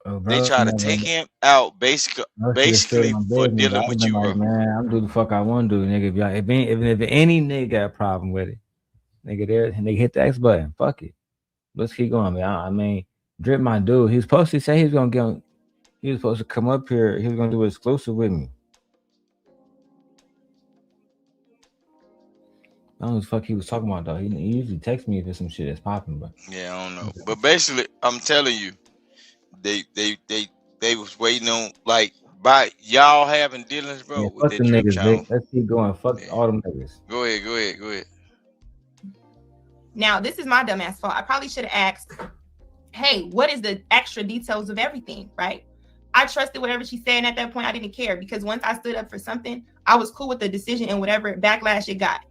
They try to take him out basically for dealing with you, bro. Man, I'm doing the fuck I want to do, nigga. If any nigga got a problem with it, nigga, they hit the X button. Fuck it. Let's keep going, man. I mean, Drip, my dude, he was supposed to say he was gonna get on. He was supposed to come up here. He was gonna do an exclusive with me. I don't know what the fuck he was talking about though. He usually texts me if there's some shit that's popping, but yeah, I don't know. But basically, I'm telling you, they was waiting on like by y'all having dealings, bro. yeah, with fuck that them Drip niggas, channel. Vic. Let's keep going. Fuck all them niggas. Go ahead. Now, this is my dumbass fault. I probably should have asked, hey, what is the extra details of everything, right? I trusted whatever she said, and at that point, I didn't care because once I stood up for something, I was cool with the decision and whatever backlash it got.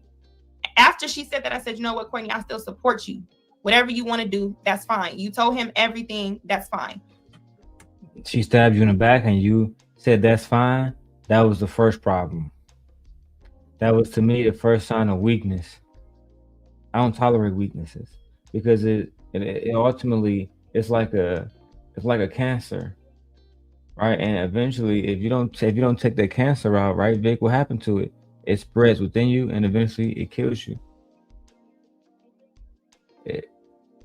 After she said that, I said, you know what, Courtney, I still support you. Whatever you want to do, that's fine. You told him everything, that's fine. She stabbed you in the back and you said that's fine. That was the first problem. That was, to me, the first sign of weakness. I don't tolerate weaknesses because it ultimately it's like a cancer, right? And eventually, if you don't take that cancer out, right, Vic, what happened to it? It spreads within you, and eventually it kills you.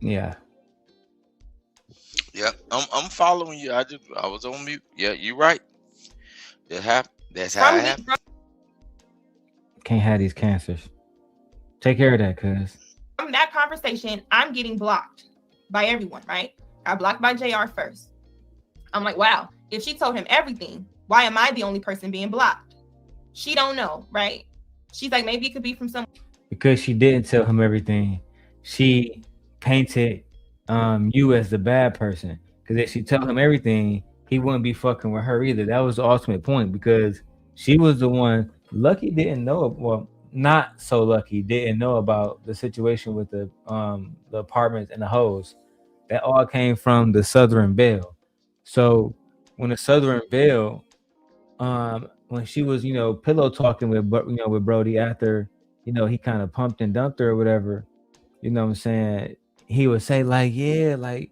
Yeah. Yeah, I'm following you. I was on mute. Yeah, you're right. That's how it happened. Can't have these cancers. Take care of that, cuz. From that conversation, I'm getting blocked by everyone, right? I blocked by JR first. I'm like, wow, if she told him everything, why am I the only person being blocked? She don't know, right? She's like, maybe it could be from some. Because she didn't tell him everything. She painted you as the bad person. Because if she told him everything, he wouldn't be fucking with her either. That was the ultimate point because she was the one. Lucky didn't know. Well, not so lucky didn't know about the situation with the apartments and the hoes. That all came from the Southern Belle. So when the Southern Belle, when she was, pillow talking with Brody after, he kind of pumped and dumped her or whatever, you know what I'm saying? He would say like, yeah, like,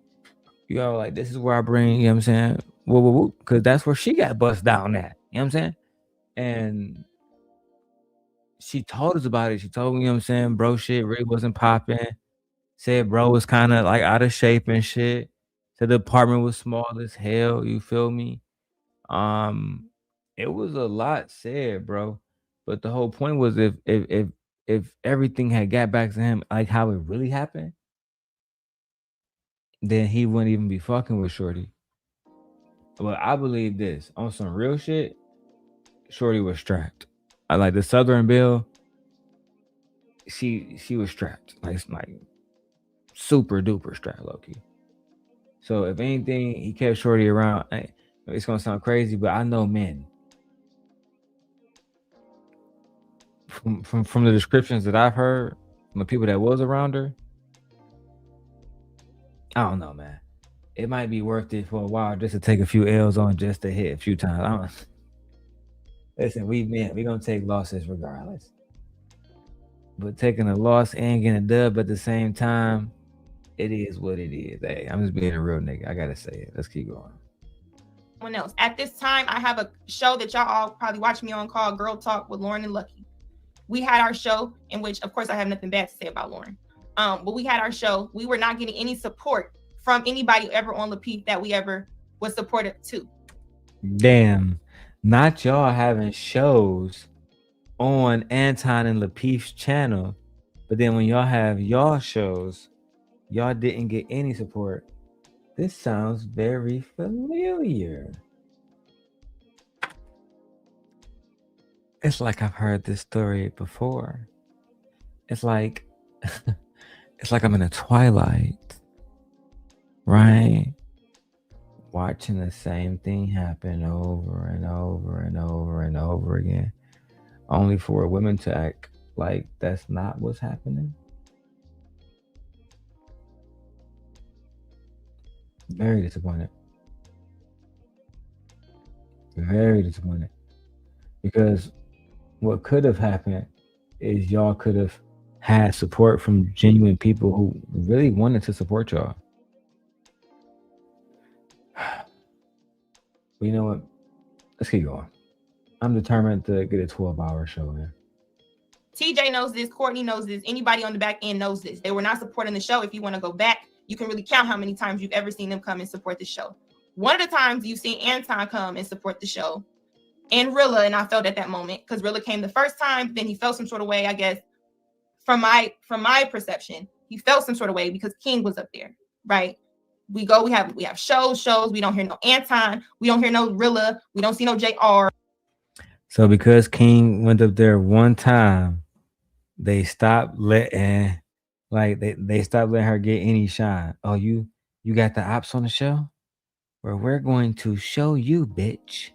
like this is where I bring, you know what I'm saying? Whoa, because that's where she got bust down at, you know what I'm saying? And she told us about it. She told me, you know what I'm saying, bro, shit really wasn't popping. Said bro was kind of like out of shape and shit. Said the apartment was small as hell. You feel me? It was a lot said, bro. But the whole point was if everything had got back to him like how it really happened, then he wouldn't even be fucking with Shorty. But I believe this on some real shit. Shorty was strapped. I like the Southern Belle. She was strapped, like super duper strapped, low key. So if anything, he kept Shorty around. It's gonna sound crazy, but I know men. From the descriptions that I've heard from the people that was around her, I don't know, man. It might be worth it for a while just to take a few L's on just to hit a few times. I don't listen, we gonna take losses regardless. But taking a loss and getting a dub at the same time, it is what it is. Hey, I'm just being a real nigga. I gotta say it. Let's keep going. Someone else. At this time, I have a show that y'all all probably watch me on called Girl Talk with Lauren and Lucky. We had our show in which, of course, I have nothing bad to say about Lauren. But we had our show. We were not getting any support from anybody ever on Lapeef that we ever was supportive to. Damn, not y'all having shows on Anton and Lapeef's channel, but then when y'all have y'all shows, y'all didn't get any support. This sounds very familiar. It's like I've heard this story before. It's like it's like I'm in a twilight, right? Watching the same thing happen over and over and over and over again, only for women to act like that's not what's happening. Very disappointed. Very disappointed. Because what could have happened is y'all could have had support from genuine people who really wanted to support y'all. But you know what? Let's keep going. I'm determined to get a 12-hour show in. TJ knows this. Courtney knows this. Anybody on the back end knows this. They were not supporting the show. If you want to go back, you can really count how many times you've ever seen them come and support the show. One of the times you've seen Anton come and support the show, and Rilla, and I felt at that moment because Rilla came the first time, then he felt some sort of way, I guess, from my perception, he felt some sort of way because King was up there, right? We have shows, we don't hear no Anton, we don't hear no Rilla, we don't see no JR. So because King went up there one time, they stopped letting they stopped letting her get any shine. Oh, you got the ops on the show? Well, we're going to show you, bitch,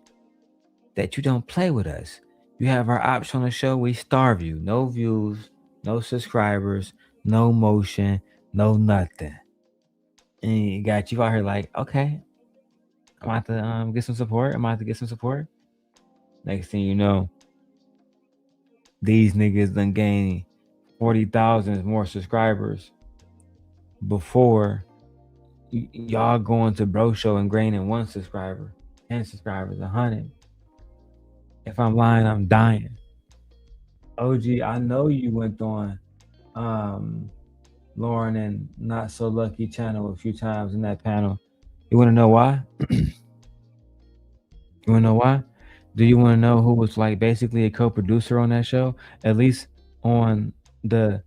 that you don't play with us. You have our ops on the show, we starve you. No views, no subscribers, no motion, no nothing. And you got you out here like, okay, I'm about to get some support. Next thing you know, these niggas done gained 40,000 more subscribers before y'all going to bro show and gaining 1 subscriber, 10 subscribers, 100. If I'm lying, I'm dying. OG, I know you went on Lauren and Not So Lucky channel a few times in that panel. You want to know why? You want to know why? Do you want to know who was like basically a co-producer on that show? At least on the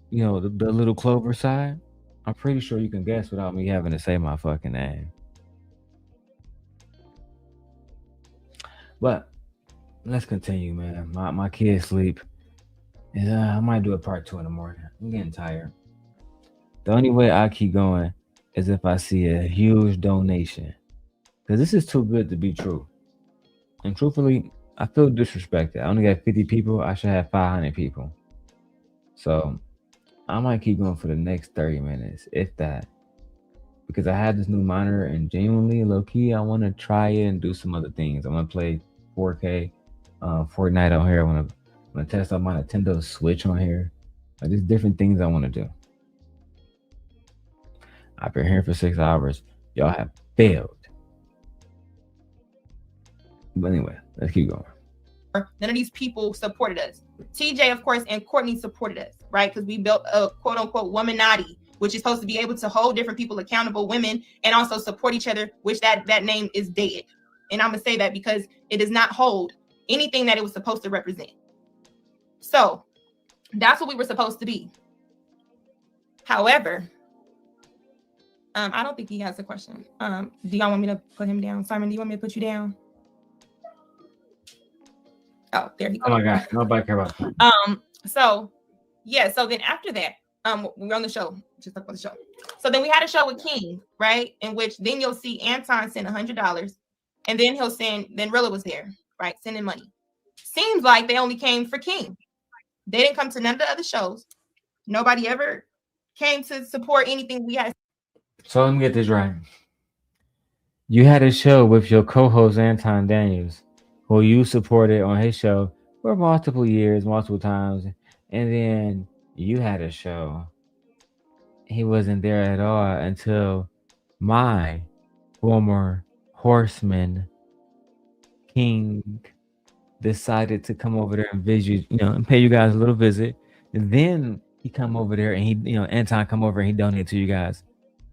Little Clover side? I'm pretty sure you can guess without me having to say my fucking name. But let's continue, man. My kids sleep. And I might do a part 2 in the morning. I'm getting tired. The only way I keep going is if I see a huge donation. Because this is too good to be true. And truthfully, I feel disrespected. I only got 50 people. I should have 500 people. So I might keep going for the next 30 minutes, if that. Because I have this new monitor and genuinely, low-key, I want to try it and do some other things. I want to play 4K Fortnite on here. I want to test out my Nintendo Switch on here. Like, there's different things I want to do. I've been here for 6 hours. Y'all have failed. But anyway, let's keep going. None of these people supported us. TJ, of course, and Courtney supported us, right? Because we built a quote-unquote womanati, which is supposed to be able to hold different people accountable, women, and also support each other, which that name is dead. And I'm going to say that because it does not hold anything that it was supposed to represent. So that's what we were supposed to be. However, I don't think he has a question. Do y'all want me to put him down? Simon, do you want me to put you down? Oh, there he goes. Oh my God, nobody care about that. So then after that, We were on the show. Just talk about the show. So then we had a show with King, right? In which then you'll see Anton send $100, and then he'll send. Then Rilla was there, right, sending money. Seems like they only came for King. They didn't come to none of the other shows. Nobody ever came to support anything we had. So let me get this right. You had a show with your co-host Anton Daniels, who you supported on his show for multiple years, multiple times, and then you had a show. He wasn't there at all until my former horseman King decided to come over there and visit, and pay you guys a little visit. And then he come over there and he, Anton come over and he donate to you guys.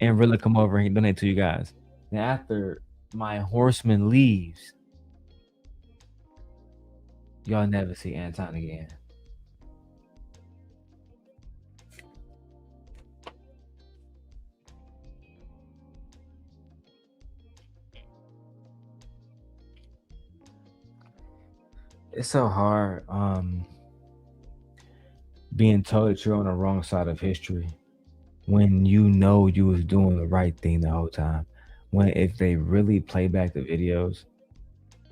And Rilla come over and he donate to you guys. And after my horseman leaves, y'all never see Anton again. It's so hard being told that you're on the wrong side of history when you know you was doing the right thing the whole time. When if they really play back the videos,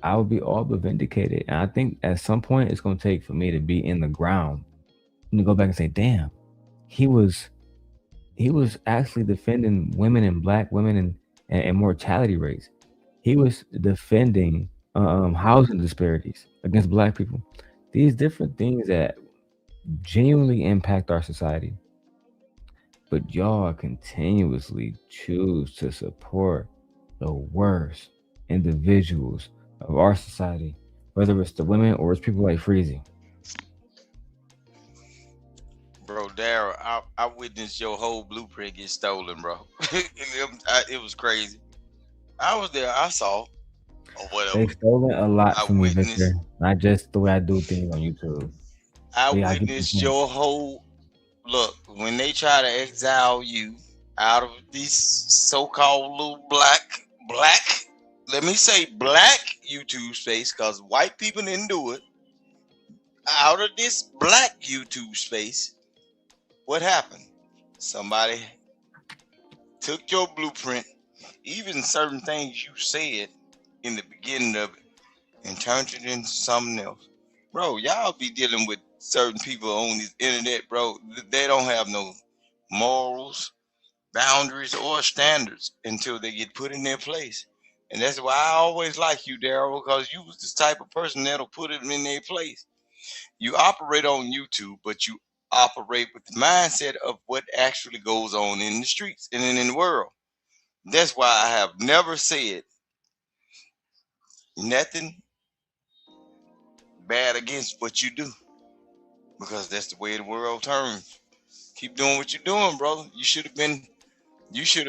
I would be all but vindicated. And I think at some point it's gonna take for me to be in the ground and to go back and say, damn, he was actually defending women and black women and mortality rates. He was defending housing disparities against black people. These different things that genuinely impact our society. But y'all continuously choose to support the worst individuals of our society, whether it's the women or it's people like Freezy. Bro, Darrel, I witnessed your whole blueprint get stolen, bro. It was crazy. I was there. I saw. Or whatever. They've stolen a lot from me, Victor. Not just the way I do things on YouTube. I witnessed your whole look when they try to exile you out of this so-called little black, let me say black YouTube space, because white people didn't do it. Out of this black YouTube space, what happened? Somebody took your blueprint, even certain things you said in the beginning of it, and turned it into something else. Bro, y'all be dealing with certain people on this internet, bro. They don't have no morals, boundaries, or standards until they get put in their place. And that's why I always like you, Darrel, because you was this type of person that'll put them in their place. You operate on YouTube, but you operate with the mindset of what actually goes on in the streets and in the world. That's why I have never said nothing bad against what you do, because that's the way the world turns. Keep doing what you're doing, brother. You should have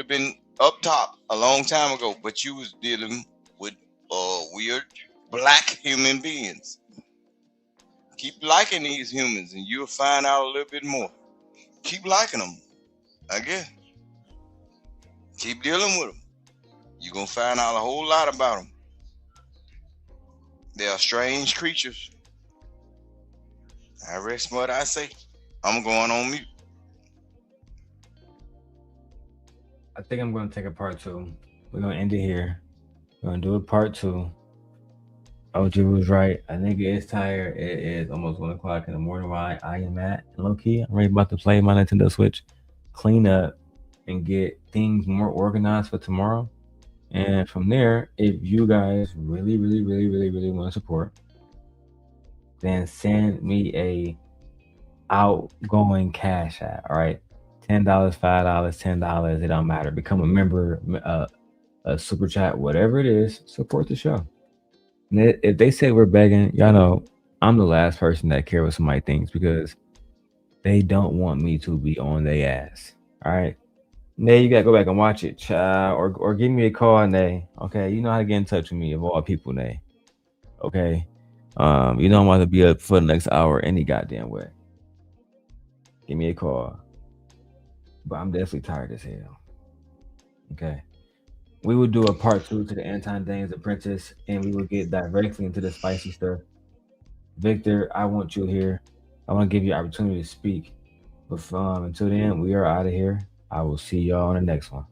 been up top a long time ago, but you was dealing with weird black human beings. Keep liking these humans and you'll find out a little bit more. Keep liking them, I guess. Keep dealing with them. You're gonna find out a whole lot about them. They are strange creatures. I rest what I say. I'm going on mute. I think I'm going to take a part 2. We're going to end it here. We're going to do a part 2. OG was right. I think it is tired. It is almost 1 o'clock in the morning where I am at. And low key, I'm ready about to play my Nintendo Switch, clean up, and get things more organized for tomorrow. And from there, if you guys really want to support, then send me a outgoing cash app. All right, $10, $5, $10. It don't matter. Become a member, a super chat, whatever it is. Support the show. And if they say we're begging, y'all know I'm the last person that care what somebody thinks, because they don't want me to be on their ass. All right. Nay, you gotta go back and watch it, child, or give me a call, Nay. Okay, you know how to get in touch with me, of all people, Nay. Okay, you know I'm about to be up for the next hour any goddamn way. Give me a call, but I'm definitely tired as hell. Okay, we will do a part 2 to the Anton Daniels Apprentice, and we will get directly into the spicy stuff. Victor, I want you here. I want to give you an opportunity to speak. But until then, we are out of here. I will see y'all on the next one.